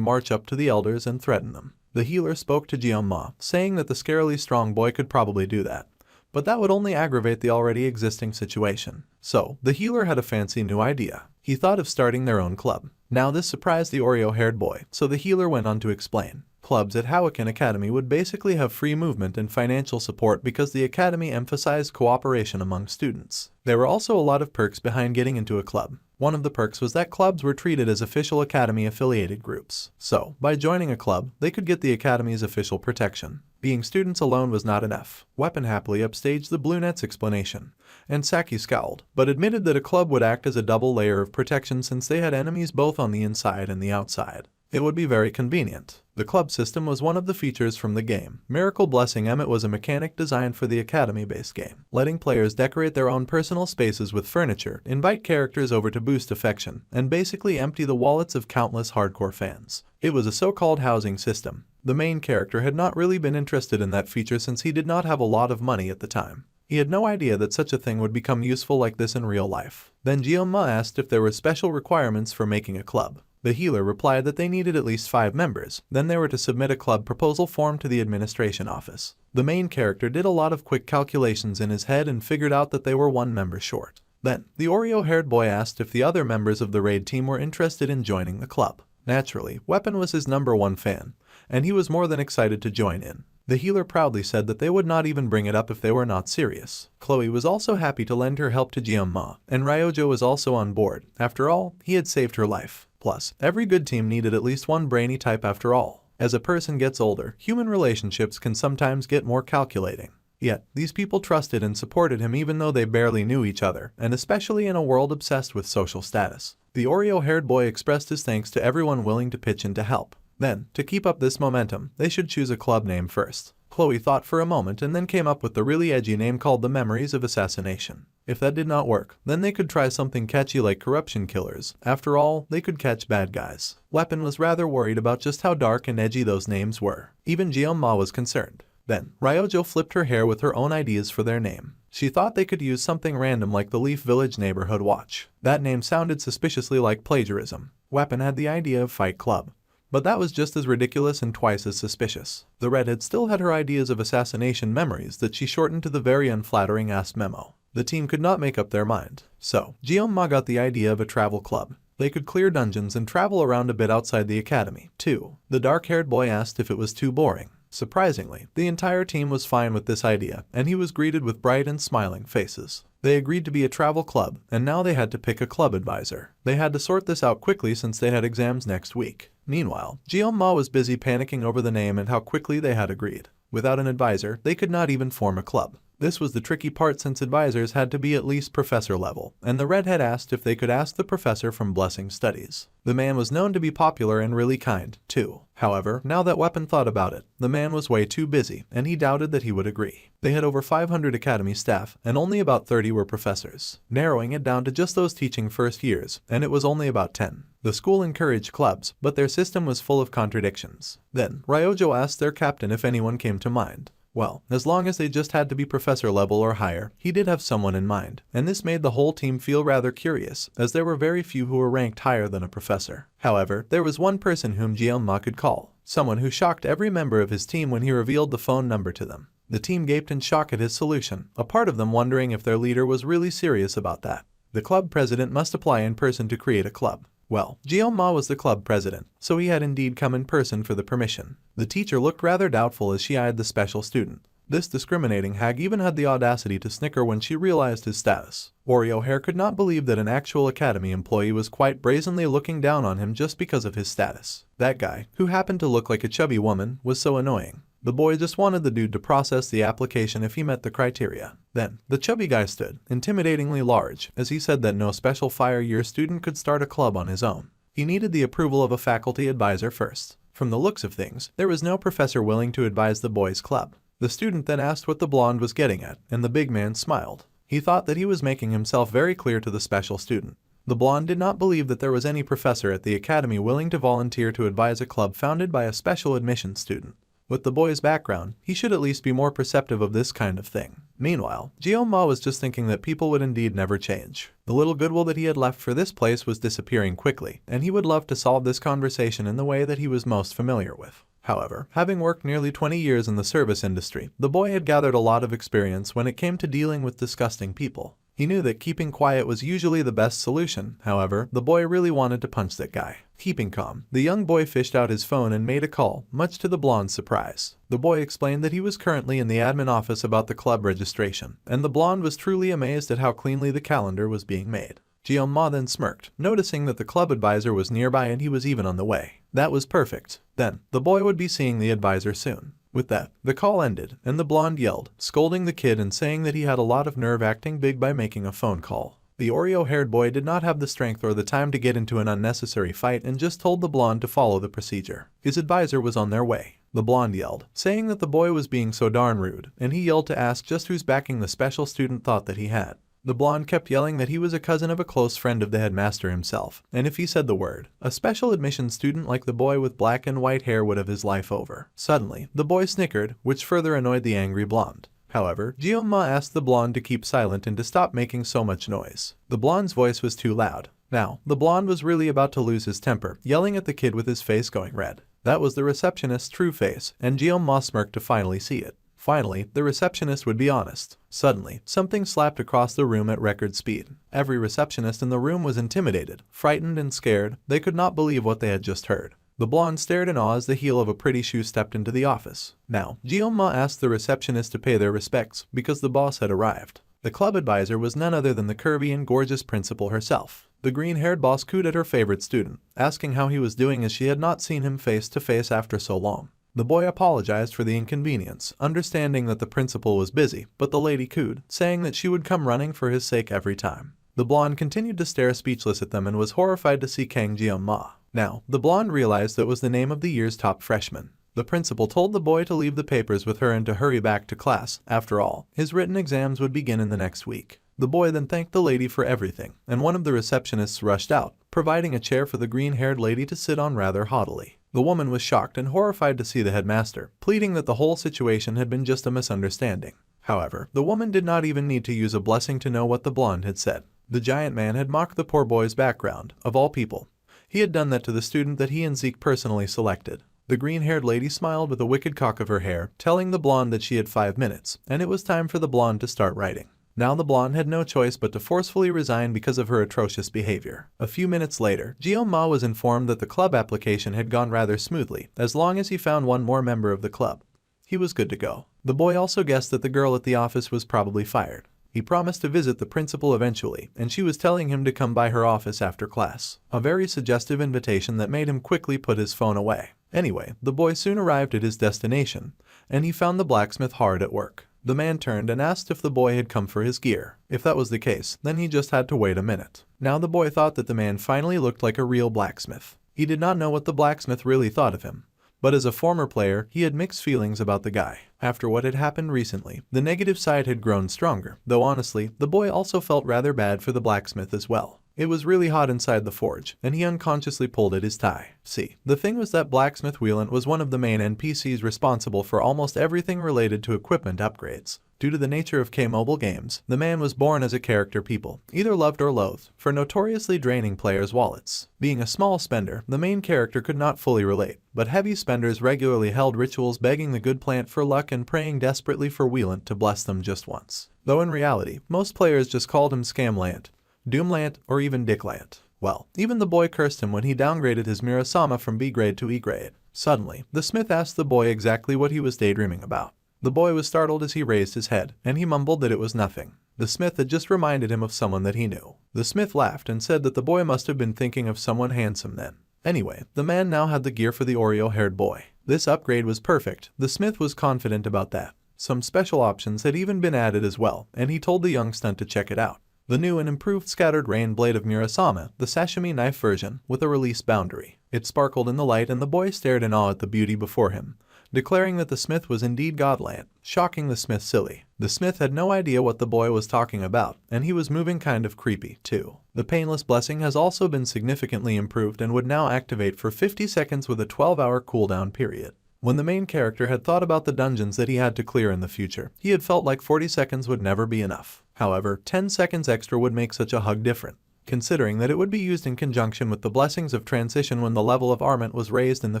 march up to the elders and threaten them. The healer spoke to Gyom-ma, saying that the scarily strong boy could probably do that. But that would only aggravate the already existing situation. So, the healer had a fancy new idea. He thought of starting their own club. Now this surprised the Oreo-haired boy, so the healer went on to explain. Clubs at Howiken Academy would basically have free movement and financial support because the academy emphasized cooperation among students. There were also a lot of perks behind getting into a club. One of the perks was that clubs were treated as official academy-affiliated groups. So, by joining a club, they could get the academy's official protection. Being students alone was not enough. Weapon happily upstaged the Blue Net's explanation, and Saki scowled, but admitted that a club would act as a double layer of protection since they had enemies both on the inside and the outside. It would be very convenient. The club system was one of the features from the game. Miracle Blessing Emmet was a mechanic designed for the academy-based game, letting players decorate their own personal spaces with furniture, invite characters over to boost affection, and basically empty the wallets of countless hardcore fans. It was a so-called housing system. The main character had not really been interested in that feature since he did not have a lot of money at the time. He had no idea that such a thing would become useful like this in real life. Then Jioma asked if there were special requirements for making a club. The healer replied that they needed at least 5 members, then they were to submit a club proposal form to the administration office. The main character did a lot of quick calculations in his head and figured out that they were 1 member short. Then, the Oreo-haired boy asked if the other members of the raid team were interested in joining the club. Naturally, Weapon was his #1 fan, and he was more than excited to join in. The healer proudly said that they would not even bring it up if they were not serious. Chloe was also happy to lend her help to Jioma, and Ryojo was also on board. After all, he had saved her life. Plus, every good team needed at least one brainy type after all. As a person gets older, human relationships can sometimes get more calculating. Yet, these people trusted and supported him even though they barely knew each other, and especially in a world obsessed with social status. The Oreo-haired boy expressed his thanks to everyone willing to pitch in to help. Then, to keep up this momentum, they should choose a club name first. Chloe thought for a moment and then came up with the really edgy name called the Memories of Assassination. If that did not work, then they could try something catchy like Corruption Killers. After all, they could catch bad guys. Weapon was rather worried about just how dark and edgy those names were. Even Jioma was concerned. Then, Ryojo flipped her hair with her own ideas for their name. She thought they could use something random like the Leaf Village Neighborhood Watch. That name sounded suspiciously like plagiarism. Weapon had the idea of Fight Club. But that was just as ridiculous and twice as suspicious. The redhead still had her ideas of assassination memories that she shortened to the very unflattering ass memo. The team could not make up their mind. So, Jioma got the idea of a travel club. They could clear dungeons and travel around a bit outside the academy, too. The dark-haired boy asked if it was too boring. Surprisingly, the entire team was fine with this idea, and he was greeted with bright and smiling faces. They agreed to be a travel club, and now they had to pick a club advisor. They had to sort this out quickly since they had exams next week. Meanwhile, Jioma was busy panicking over the name and how quickly they had agreed. Without an advisor, they could not even form a club. This was the tricky part since advisors had to be at least professor level, and the redhead asked if they could ask the professor from Blessing Studies. The man was known to be popular and really kind, too. However, now that Weapon thought about it, the man was way too busy, and he doubted that he would agree. They had over 500 academy staff, and only about 30 were professors, narrowing it down to just those teaching first years, and it was only about 10. The school encouraged clubs, but their system was full of contradictions. Then, Ryojo asked their captain if anyone came to mind. Well, as long as they just had to be professor level or higher, he did have someone in mind, and this made the whole team feel rather curious, as there were very few who were ranked higher than a professor. However, there was one person whom Jioma could call, someone who shocked every member of his team when he revealed the phone number to them. The team gaped in shock at his solution, a part of them wondering if their leader was really serious about that. The club president must apply in person to create a club. Well, Jioma was the club president, so he had indeed come in person for the permission. The teacher looked rather doubtful as she eyed the special student. This discriminating hag even had the audacity to snicker when she realized his status. Oreo Hair could not believe that an actual academy employee was quite brazenly looking down on him just because of his status. That guy, who happened to look like a chubby woman, was so annoying. The boy just wanted the dude to process the application if he met the criteria. Then, the chubby guy stood, intimidatingly large, as he said that no special fire year student could start a club on his own. He needed the approval of a faculty advisor first. From the looks of things, there was no professor willing to advise the boys' club. The student then asked what the blonde was getting at, and the big man smiled. He thought that he was making himself very clear to the special student. The blonde did not believe that there was any professor at the academy willing to volunteer to advise a club founded by a special admissions student. With the boy's background, he should at least be more perceptive of this kind of thing. Meanwhile, Jioma was just thinking that people would indeed never change. The little goodwill that he had left for this place was disappearing quickly, and he would love to solve this conversation in the way that he was most familiar with. However, having worked nearly 20 years in the service industry, the boy had gathered a lot of experience when it came to dealing with disgusting people. He knew that keeping quiet was usually the best solution. However, the boy really wanted to punch that guy. Keeping calm, the young boy fished out his phone and made a call, much to the blonde's surprise. The boy explained that he was currently in the admin office about the club registration, and the blonde was truly amazed at how cleanly the calendar was being made. Ma then smirked, noticing that the club advisor was nearby and he was even on the way. That was perfect. Then, the boy would be seeing the advisor soon. With that, the call ended, and the blonde yelled, scolding the kid and saying that he had a lot of nerve acting big by making a phone call. The Oreo-haired boy did not have the strength or the time to get into an unnecessary fight and just told the blonde to follow the procedure. His advisor was on their way. The blonde yelled, saying that the boy was being so darn rude, and he yelled to ask just whose backing the special student thought that he had. The blonde kept yelling that he was a cousin of a close friend of the headmaster himself, and if he said the word, a special admission student like the boy with black and white hair would have his life over. Suddenly, the boy snickered, which further annoyed the angry blonde. However, Ma asked the blonde to keep silent and to stop making so much noise. The blonde's voice was too loud. Now, the blonde was really about to lose his temper, yelling at the kid with his face going red. That was the receptionist's true face, and Ma smirked to finally see it. Finally, the receptionist would be honest. Suddenly, something slapped across the room at record speed. Every receptionist in the room was intimidated, frightened and scared. They could not believe what they had just heard. The blonde stared in awe as the heel of a pretty shoe stepped into the office. Now, Ma asked the receptionist to pay their respects because the boss had arrived. The club advisor was none other than the curvy and gorgeous principal herself. The green-haired boss cooed at her favorite student, asking how he was doing as she had not seen him face to face after so long. The boy apologized for the inconvenience, understanding that the principal was busy, but the lady cooed, saying that she would come running for his sake every time. The blonde continued to stare speechless at them and was horrified to see Kang Ma. Now, the blonde realized that was the name of the year's top freshman. The principal told the boy to leave the papers with her and to hurry back to class. After all, his written exams would begin in the next week. The boy then thanked the lady for everything, and one of the receptionists rushed out, providing a chair for the green-haired lady to sit on rather haughtily. The woman was shocked and horrified to see the headmaster, pleading that the whole situation had been just a misunderstanding. However, the woman did not even need to use a blessing to know what the blonde had said. The giant man had mocked the poor boy's background, of all people. He had done that to the student that he and Zeke personally selected. The green-haired lady smiled with a wicked cock of her hair, telling the blonde that she had 5 minutes, and it was time for the blonde to start writing. Now the blonde had no choice but to forcefully resign because of her atrocious behavior. A few minutes later, Ma was informed that the club application had gone rather smoothly, as long as he found one more member of the club. He was good to go. The boy also guessed that the girl at the office was probably fired. He promised to visit the principal eventually, and she was telling him to come by her office after class. A very suggestive invitation that made him quickly put his phone away. Anyway, the boy soon arrived at his destination, and he found the blacksmith hard at work. The man turned and asked if the boy had come for his gear. If that was the case, then he just had to wait a minute. Now the boy thought that the man finally looked like a real blacksmith. He did not know what the blacksmith really thought of him, but as a former player, he had mixed feelings about the guy. After what had happened recently, the negative side had grown stronger, though honestly, the boy also felt rather bad for the blacksmith as well. It was really hot inside the forge, and he unconsciously pulled at his tie. See, the thing was that Blacksmith Wheelant was one of the main NPCs responsible for almost everything related to equipment upgrades. Due to the nature of K-Mobile games, the man was born as a character people, either loved or loathed, for notoriously draining players' wallets. Being a small spender, the main character could not fully relate, but heavy spenders regularly held rituals begging the good plant for luck and praying desperately for Wheelant to bless them just once. Though in reality, most players just called him Scamlant, Doomlant, or even Dicklant. Well, even the boy cursed him when he downgraded his Mirasama from B grade to E grade. Suddenly, the smith asked the boy exactly what he was daydreaming about. The boy was startled as he raised his head, and he mumbled that it was nothing. The smith had just reminded him of someone that he knew. The smith laughed and said that the boy must have been thinking of someone handsome then. Anyway, the man now had the gear for the Oreo-haired boy. This upgrade was perfect. The smith was confident about that. Some special options had even been added as well, and he told the young stunt to check it out. The new and improved Scattered Rain blade of Murasama, the Sashimi knife version, with a release boundary. It sparkled in the light and the boy stared in awe at the beauty before him, declaring that the smith was indeed godland, shocking the smith silly. The smith had no idea what the boy was talking about, and he was moving kind of creepy, too. The Painless Blessing has also been significantly improved and would now activate for 50 seconds with a 12-hour cooldown period. When the main character had thought about the dungeons that he had to clear in the future, he had felt like 40 seconds would never be enough. However, 10 seconds extra would make such a hug different, considering that it would be used in conjunction with the blessings of transition when the level of armament was raised in the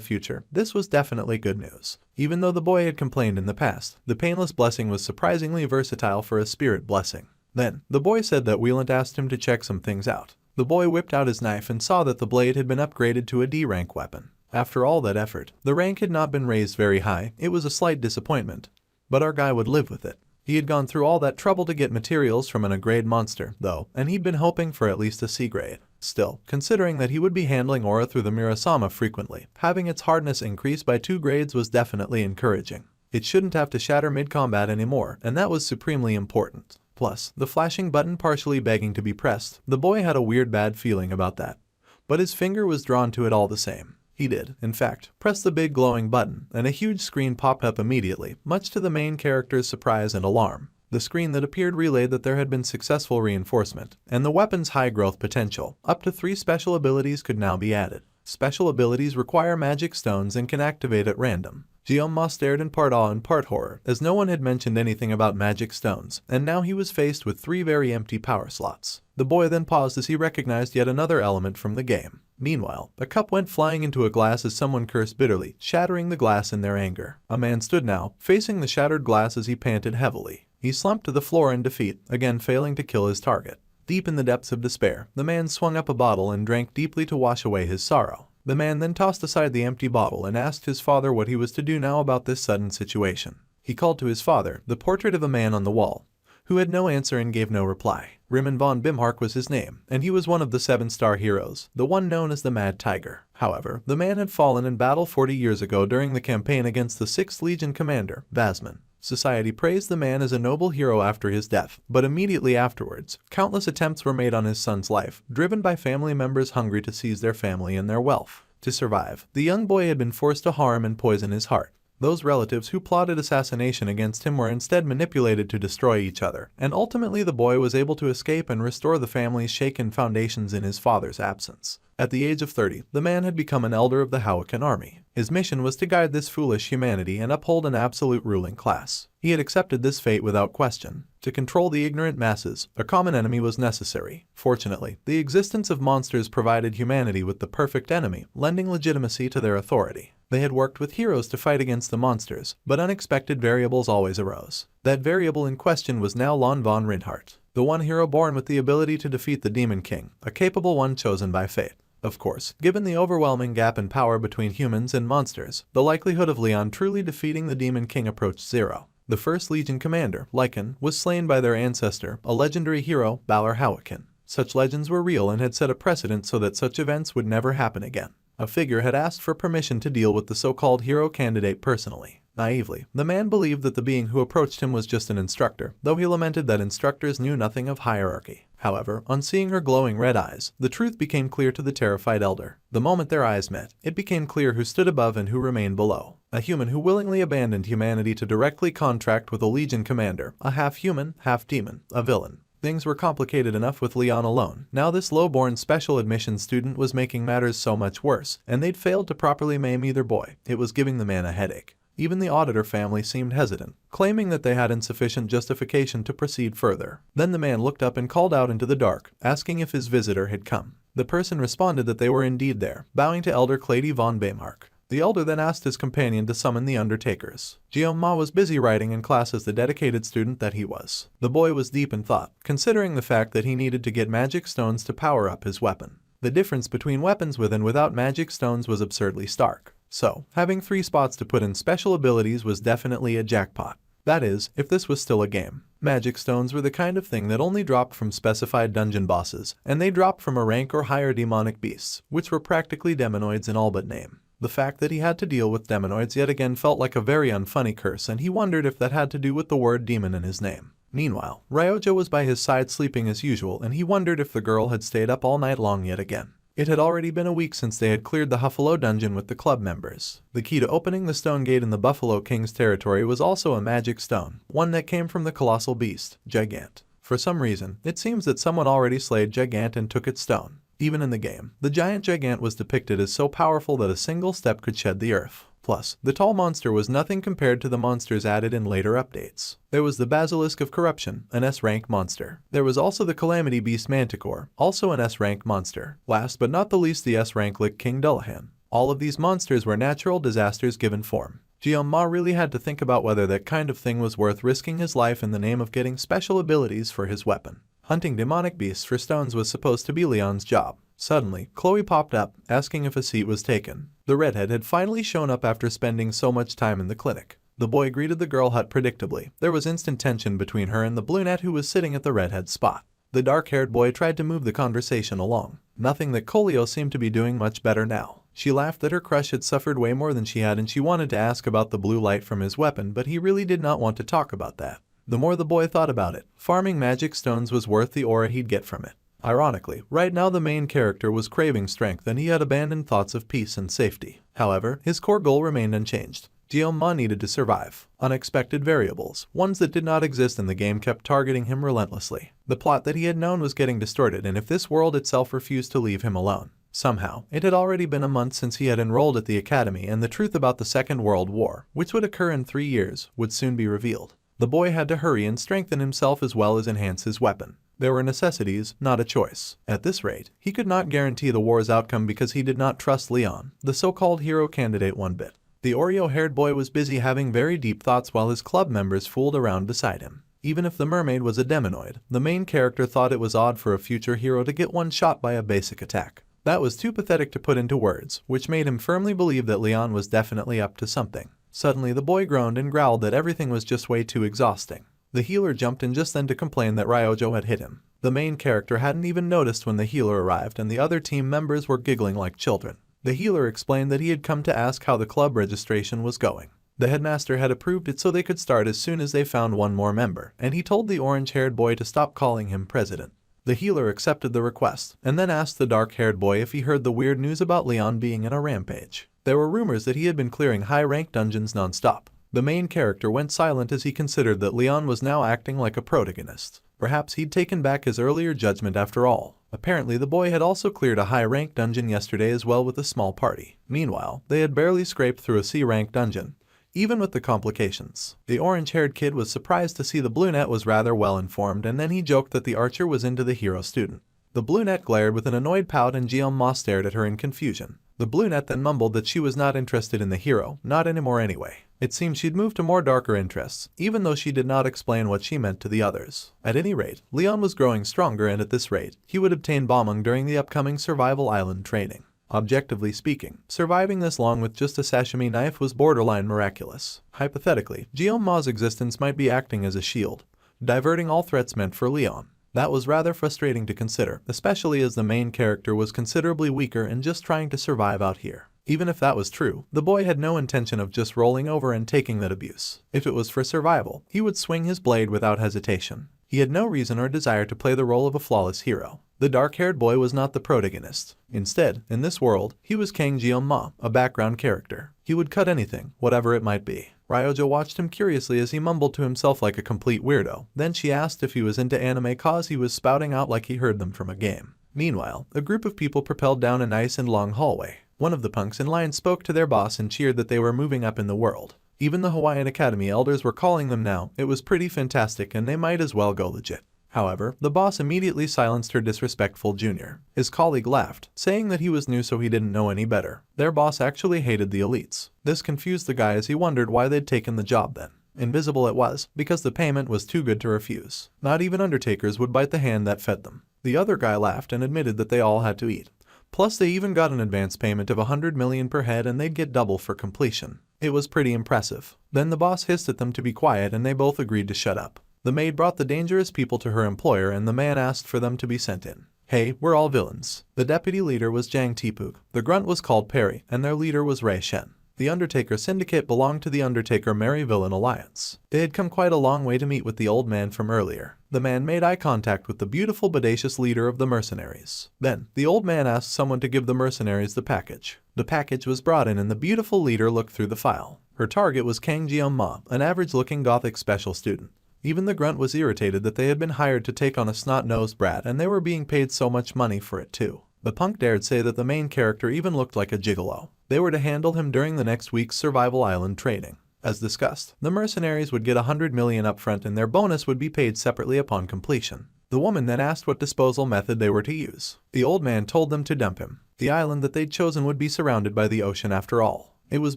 future. This was definitely good news. Even though the boy had complained in the past, the Painless Blessing was surprisingly versatile for a spirit blessing. Then, the boy said that Wheelant asked him to check some things out. The boy whipped out his knife and saw that the blade had been upgraded to a D rank weapon. After all that effort, the rank had not been raised very high. It was a slight disappointment, but our guy would live with it. He had gone through all that trouble to get materials from an A-grade monster, though, and he'd been hoping for at least a C-grade. Still, considering that he would be handling aura through the Mirasama frequently, having its hardness increase by 2 grades was definitely encouraging. It shouldn't have to shatter mid-combat anymore, and that was supremely important. Plus, the flashing button partially begging to be pressed, the boy had a weird bad feeling about that. But his finger was drawn to it all the same. He did, in fact, press the big glowing button, and a huge screen popped up immediately, much to the main character's surprise and alarm. The screen that appeared relayed that there had been successful reinforcement, and the weapon's high growth potential. Up to 3 special abilities could now be added. Special abilities require magic stones and can activate at random. Gyoma stared in part awe and part horror, as no one had mentioned anything about magic stones, and now he was faced with 3 very empty power slots. The boy then paused as he recognized yet another element from the game. Meanwhile, a cup went flying into a glass as someone cursed bitterly, shattering the glass in their anger. A man stood now, facing the shattered glass as he panted heavily. He slumped to the floor in defeat, again failing to kill his target. Deep in the depths of despair, the man swung up a bottle and drank deeply to wash away his sorrow. The man then tossed aside the empty bottle and asked his father what he was to do now about this sudden situation. He called to his father, the portrait of a man on the wall, who had no answer and gave no reply. Rimmon von Bimhark was his name, and he was one of the 7-star heroes, the one known as the Mad Tiger. However, the man had fallen in battle 40 years ago during the campaign against the 6th Legion commander, Vasman. Society praised the man as a noble hero after his death, but immediately afterwards, countless attempts were made on his son's life, driven by family members hungry to seize their family and their wealth. To survive, the young boy had been forced to harm and poison his heart. Those relatives who plotted assassination against him were instead manipulated to destroy each other, and ultimately the boy was able to escape and restore the family's shaken foundations in his father's absence. At the age of 30, the man had become an elder of the Hawakan army. His mission was to guide this foolish humanity and uphold an absolute ruling class. He had accepted this fate without question. To control the ignorant masses, a common enemy was necessary. Fortunately, the existence of monsters provided humanity with the perfect enemy, lending legitimacy to their authority. They had worked with heroes to fight against the monsters, but unexpected variables always arose. That variable in question was now Lon von Reinhardt, the one hero born with the ability to defeat the Demon King, a capable one chosen by fate. Of course, given the overwhelming gap in power between humans and monsters, the likelihood of Leon truly defeating the Demon King approached 0. The 1st Legion commander, Lycan, was slain by their ancestor, a legendary hero, Balor Hawakan. Such legends were real and had set a precedent so that such events would never happen again. A figure had asked for permission to deal with the so-called hero candidate personally. Naively, the man believed that the being who approached him was just an instructor, though he lamented that instructors knew nothing of hierarchy. However, on seeing her glowing red eyes, the truth became clear to the terrified elder. The moment their eyes met, it became clear who stood above and who remained below. A human who willingly abandoned humanity to directly contract with a Legion commander, a half-human, half-demon, a villain. Things were complicated enough with Leon alone. Now this low-born special admission student was making matters so much worse, and they'd failed to properly maim either boy. It was giving the man a headache. Even the auditor family seemed hesitant, claiming that they had insufficient justification to proceed further. Then the man looked up and called out into the dark, asking if his visitor had come. The person responded that they were indeed there, bowing to Elder Clady von Bimhark. The elder then asked his companion to summon the undertakers. Gyoma was busy writing in class as the dedicated student that he was. The boy was deep in thought, considering the fact that he needed to get magic stones to power up his weapon. The difference between weapons with and without magic stones was absurdly stark. So, having 3 spots to put in special abilities was definitely a jackpot. That is, if this was still a game. Magic stones were the kind of thing that only dropped from specified dungeon bosses, and they dropped from a rank or higher demonic beasts, which were practically demonoids in all but name. The fact that he had to deal with demonoids yet again felt like a very unfunny curse, and he wondered if that had to do with the word demon in his name. Meanwhile, Ryoja was by his side sleeping as usual, and he wondered if the girl had stayed up all night long yet again. It had already been a week since they had cleared the Huffalo dungeon with the club members. The key to opening the stone gate in the Buffalo King's territory was also a magic stone, one that came from the colossal beast, Gigant. For some reason, it seems that someone already slayed Gigant and took its stone. Even in the game, the giant Gigant was depicted as so powerful that a single step could shed the earth. Plus, the tall monster was nothing compared to the monsters added in later updates. There was the Basilisk of Corruption, an S-rank monster. There was also the Calamity Beast Manticore, also an S-rank monster. Last but not the least, the S-rank Lick King Dullahan. All of these monsters were natural disasters given form. Gyoma really had to think about whether that kind of thing was worth risking his life in the name of getting special abilities for his weapon. Hunting demonic beasts for stones was supposed to be Leon's job. Suddenly, Chloe popped up, asking if a seat was taken. The redhead had finally shown up after spending so much time in the clinic. The boy greeted the girl hut predictably. There was instant tension between her and the brunette who was sitting at the redhead spot. The dark-haired boy tried to move the conversation along. Nothing that Kolio seemed to be doing much better now. She laughed that her crush had suffered way more than she had and she wanted to ask about the blue light from his weapon, but he really did not want to talk about that. The more the boy thought about it, farming magic stones was worth the aura he'd get from it. Ironically, right now the main character was craving strength and he had abandoned thoughts of peace and safety. However, his core goal remained unchanged. Guillaume needed to survive. Unexpected variables, ones that did not exist in the game, kept targeting him relentlessly. The plot that he had known was getting distorted, and if this world itself refused to leave him alone. Somehow, it had already been a month since he had enrolled at the academy, and the truth about the Second World War, which would occur in 3 years, would soon be revealed. The boy had to hurry and strengthen himself as well as enhance his weapon. There were necessities, not a choice. At this rate, he could not guarantee the war's outcome because he did not trust Leon, the so-called hero candidate, one bit. The Oreo-haired boy was busy having very deep thoughts while his club members fooled around beside him. Even if the mermaid was a demonoid, the main character thought it was odd for a future hero to get one shot by a basic attack. That was too pathetic to put into words, which made him firmly believe that Leon was definitely up to something. Suddenly the boy groaned and growled that everything was just way too exhausting. The healer jumped in just then to complain that Ryojo had hit him. The main character hadn't even noticed when the healer arrived, and the other team members were giggling like children. The healer explained that he had come to ask how the club registration was going. The headmaster had approved it so they could start as soon as they found one more member, and he told the orange-haired boy to stop calling him president. The healer accepted the request, and then asked the dark-haired boy if he heard the weird news about Leon being in a rampage. There were rumors that he had been clearing high-ranked dungeons non-stop. The main character went silent as he considered that Leon was now acting like a protagonist. Perhaps he'd taken back his earlier judgment after all. Apparently the boy had also cleared a high-ranked dungeon yesterday as well with a small party. Meanwhile, they had barely scraped through a C-ranked dungeon, even with the complications. The orange-haired kid was surprised to see the brunette was rather well informed, and then he joked that the archer was into the hero student. The brunette glared with an annoyed pout and Guillaume stared at her in confusion. The brunette then mumbled that she was not interested in the hero, not anymore anyway. It seemed she'd moved to more darker interests, even though she did not explain what she meant to the others. At any rate, Leon was growing stronger, and at this rate, he would obtain bombing during the upcoming Survival Island training. Objectively speaking, surviving this long with just a sashimi knife was borderline miraculous. Hypothetically, Guillaume's existence might be acting as a shield, diverting all threats meant for Leon. That was rather frustrating to consider, especially as the main character was considerably weaker and just trying to survive out here. Even if that was true, the boy had no intention of just rolling over and taking that abuse. If it was for survival, he would swing his blade without hesitation. He had no reason or desire to play the role of a flawless hero. The dark-haired boy was not the protagonist. Instead, in this world, he was Kang Jeong-ma, a background character. He would cut anything, whatever it might be. Ryojo watched him curiously as he mumbled to himself like a complete weirdo. Then she asked if he was into anime cause he was spouting out like he heard them from a game. Meanwhile, a group of people propelled down a nice and long hallway. One of the punks in line spoke to their boss and cheered that they were moving up in the world. Even the Hawaiian Academy elders were calling them now. It was pretty fantastic and they might as well go legit. However, the boss immediately silenced her disrespectful junior. His colleague laughed, saying that he was new so he didn't know any better. Their boss actually hated the elites. This confused the guy as he wondered why they'd taken the job then. Invisible it was, because the payment was too good to refuse. Not even undertakers would bite the hand that fed them. The other guy laughed and admitted that they all had to eat. Plus they even got an advance payment of 100 million per head and they'd get double for completion. It was pretty impressive. Then the boss hissed at them to be quiet and they both agreed to shut up. The maid brought the dangerous people to her employer and the man asked for them to be sent in. Hey, we're all villains. The deputy leader was Jang Tipuk, the grunt was called Perry, and their leader was Ray Shen. The Undertaker Syndicate belonged to the Undertaker Merry Villain Alliance. They had come quite a long way to meet with the old man from earlier. The man made eye contact with the beautiful bodacious leader of the mercenaries. Then, the old man asked someone to give the mercenaries the package. The package was brought in and the beautiful leader looked through the file. Her target was Kang Jeong-ma, an average-looking gothic special student. Even the grunt was irritated that they had been hired to take on a snot-nosed brat and they were being paid so much money for it too. The punk dared say that the main character even looked like a gigolo. They were to handle him during the next week's Survival Island training. As discussed, the mercenaries would get 100 million upfront and their bonus would be paid separately upon completion. The woman then asked what disposal method they were to use. The old man told them to dump him. The island that they'd chosen would be surrounded by the ocean after all. It was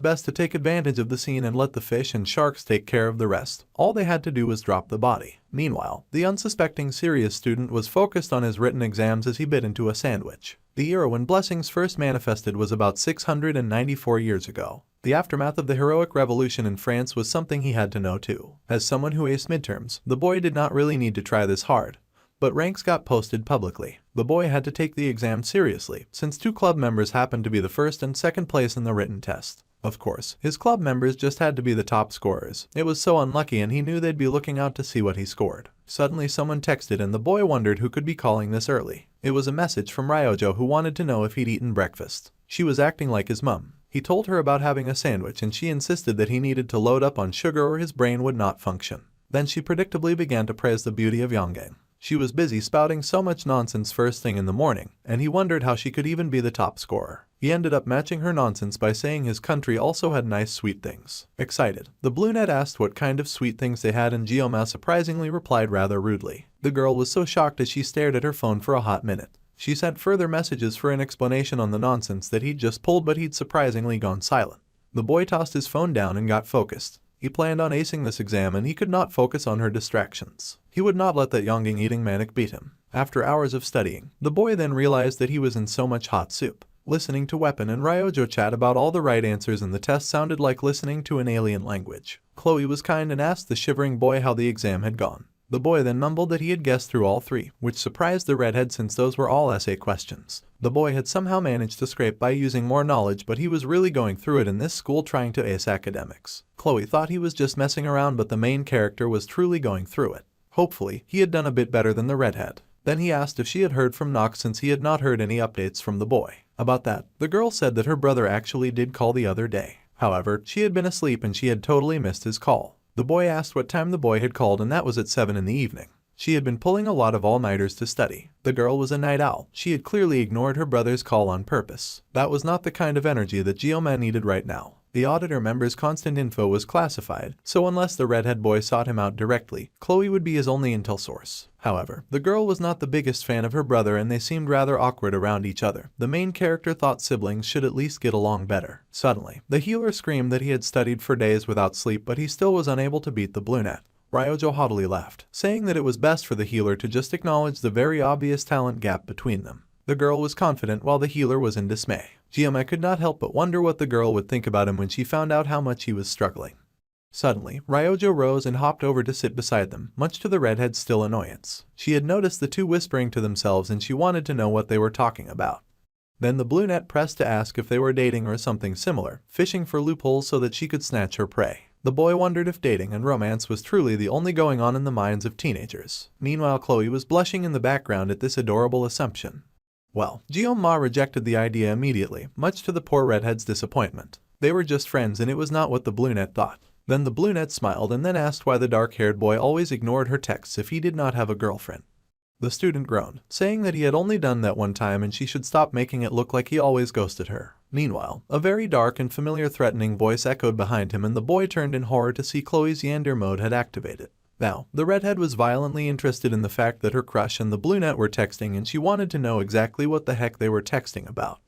best to take advantage of the scene and let the fish and sharks take care of the rest. All they had to do was drop the body. Meanwhile, the unsuspecting serious student was focused on his written exams as he bit into a sandwich. The era when blessings first manifested was about 694 years ago. The aftermath of the heroic revolution in France was something he had to know too. As someone who aced midterms, the boy did not really need to try this hard. But ranks got posted publicly. The boy had to take the exam seriously, since 2 club members happened to be the first and second place in the written test. Of course, his club members just had to be the top scorers. It was so unlucky and he knew they'd be looking out to see what he scored. Suddenly someone texted and the boy wondered who could be calling this early. It was a message from Ryojo who wanted to know if he'd eaten breakfast. She was acting like his mum. He told her about having a sandwich and she insisted that he needed to load up on sugar or his brain would not function. Then she predictably began to praise the beauty of Yonggang. She was busy spouting so much nonsense first thing in the morning, and he wondered how she could even be the top scorer. He ended up matching her nonsense by saying his country also had nice sweet things. Excited, the Bluenet asked what kind of sweet things they had and Gioma surprisingly replied rather rudely. The girl was so shocked as she stared at her phone for a hot minute. She sent further messages for an explanation on the nonsense that he'd just pulled, but he'd surprisingly gone silent. The boy tossed his phone down and got focused. He planned on acing this exam and he could not focus on her distractions. He would not let that Yonggang eating manic beat him. After hours of studying, the boy then realized that he was in so much hot soup. Listening to Weapon and Ryojo chat about all the right answers in the test sounded like listening to an alien language. Chloe was kind and asked the shivering boy how the exam had gone. The boy then mumbled that he had guessed through all 3, which surprised the redhead since those were all essay questions. The boy had somehow managed to scrape by using more knowledge, but he was really going through it in this school trying to ace academics. Chloe thought he was just messing around, but the main character was truly going through it. Hopefully, he had done a bit better than the redhead. Then he asked if she had heard from Nox since he had not heard any updates from the boy. About that, the girl said that her brother actually did call the other day. However, she had been asleep and she had totally missed his call. The boy asked what time the boy had called and that was at 7 in the evening. She had been pulling a lot of all-nighters to study. The girl was a night owl. She had clearly ignored her brother's call on purpose. That was not the kind of energy that Gioma needed right now. The auditor member's constant info was classified, so unless the redhead boy sought him out directly, Chloe would be his only intel source. However, the girl was not the biggest fan of her brother and they seemed rather awkward around each other. The main character thought siblings should at least get along better. Suddenly, the healer screamed that he had studied for days without sleep, but he still was unable to beat the Bluenet. Ryojo haughtily laughed, saying that it was best for the healer to just acknowledge the very obvious talent gap between them. The girl was confident while the healer was in dismay. Gioma could not help but wonder what the girl would think about him when she found out how much he was struggling. Suddenly, Ryojo rose and hopped over to sit beside them, much to the redhead's still annoyance. She had noticed the two whispering to themselves and she wanted to know what they were talking about. Then the Bluenet pressed to ask if they were dating or something similar, fishing for loopholes so that she could snatch her prey. The boy wondered if dating and romance was truly the only going on in the minds of teenagers. Meanwhile, Chloe was blushing in the background at this adorable assumption. Well, Gioma rejected the idea immediately, much to the poor redhead's disappointment. They were just friends and it was not what the Bluenet thought. Then the Bluenet smiled and then asked why the dark-haired boy always ignored her texts if he did not have a girlfriend. The student groaned, saying that he had only done that one time and she should stop making it look like he always ghosted her. Meanwhile, a very dark and familiar threatening voice echoed behind him and the boy turned in horror to see Chloe's Yander mode had activated. Now, the redhead was violently interested in the fact that her crush and the Bluenet were texting and she wanted to know exactly what the heck they were texting about.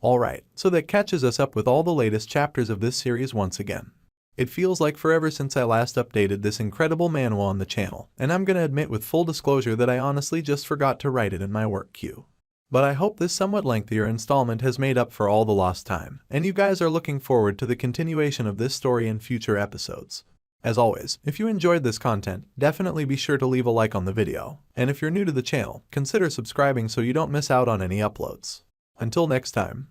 Alright, so that catches us up with all the latest chapters of this series once again. It feels like forever since I last updated this incredible manhwa on the channel, and I'm gonna admit with full disclosure that I honestly just forgot to write it in my work queue. But I hope this somewhat lengthier installment has made up for all the lost time, and you guys are looking forward to the continuation of this story in future episodes. As always, if you enjoyed this content, definitely be sure to leave a like on the video, and if you're new to the channel, consider subscribing so you don't miss out on any uploads. Until next time.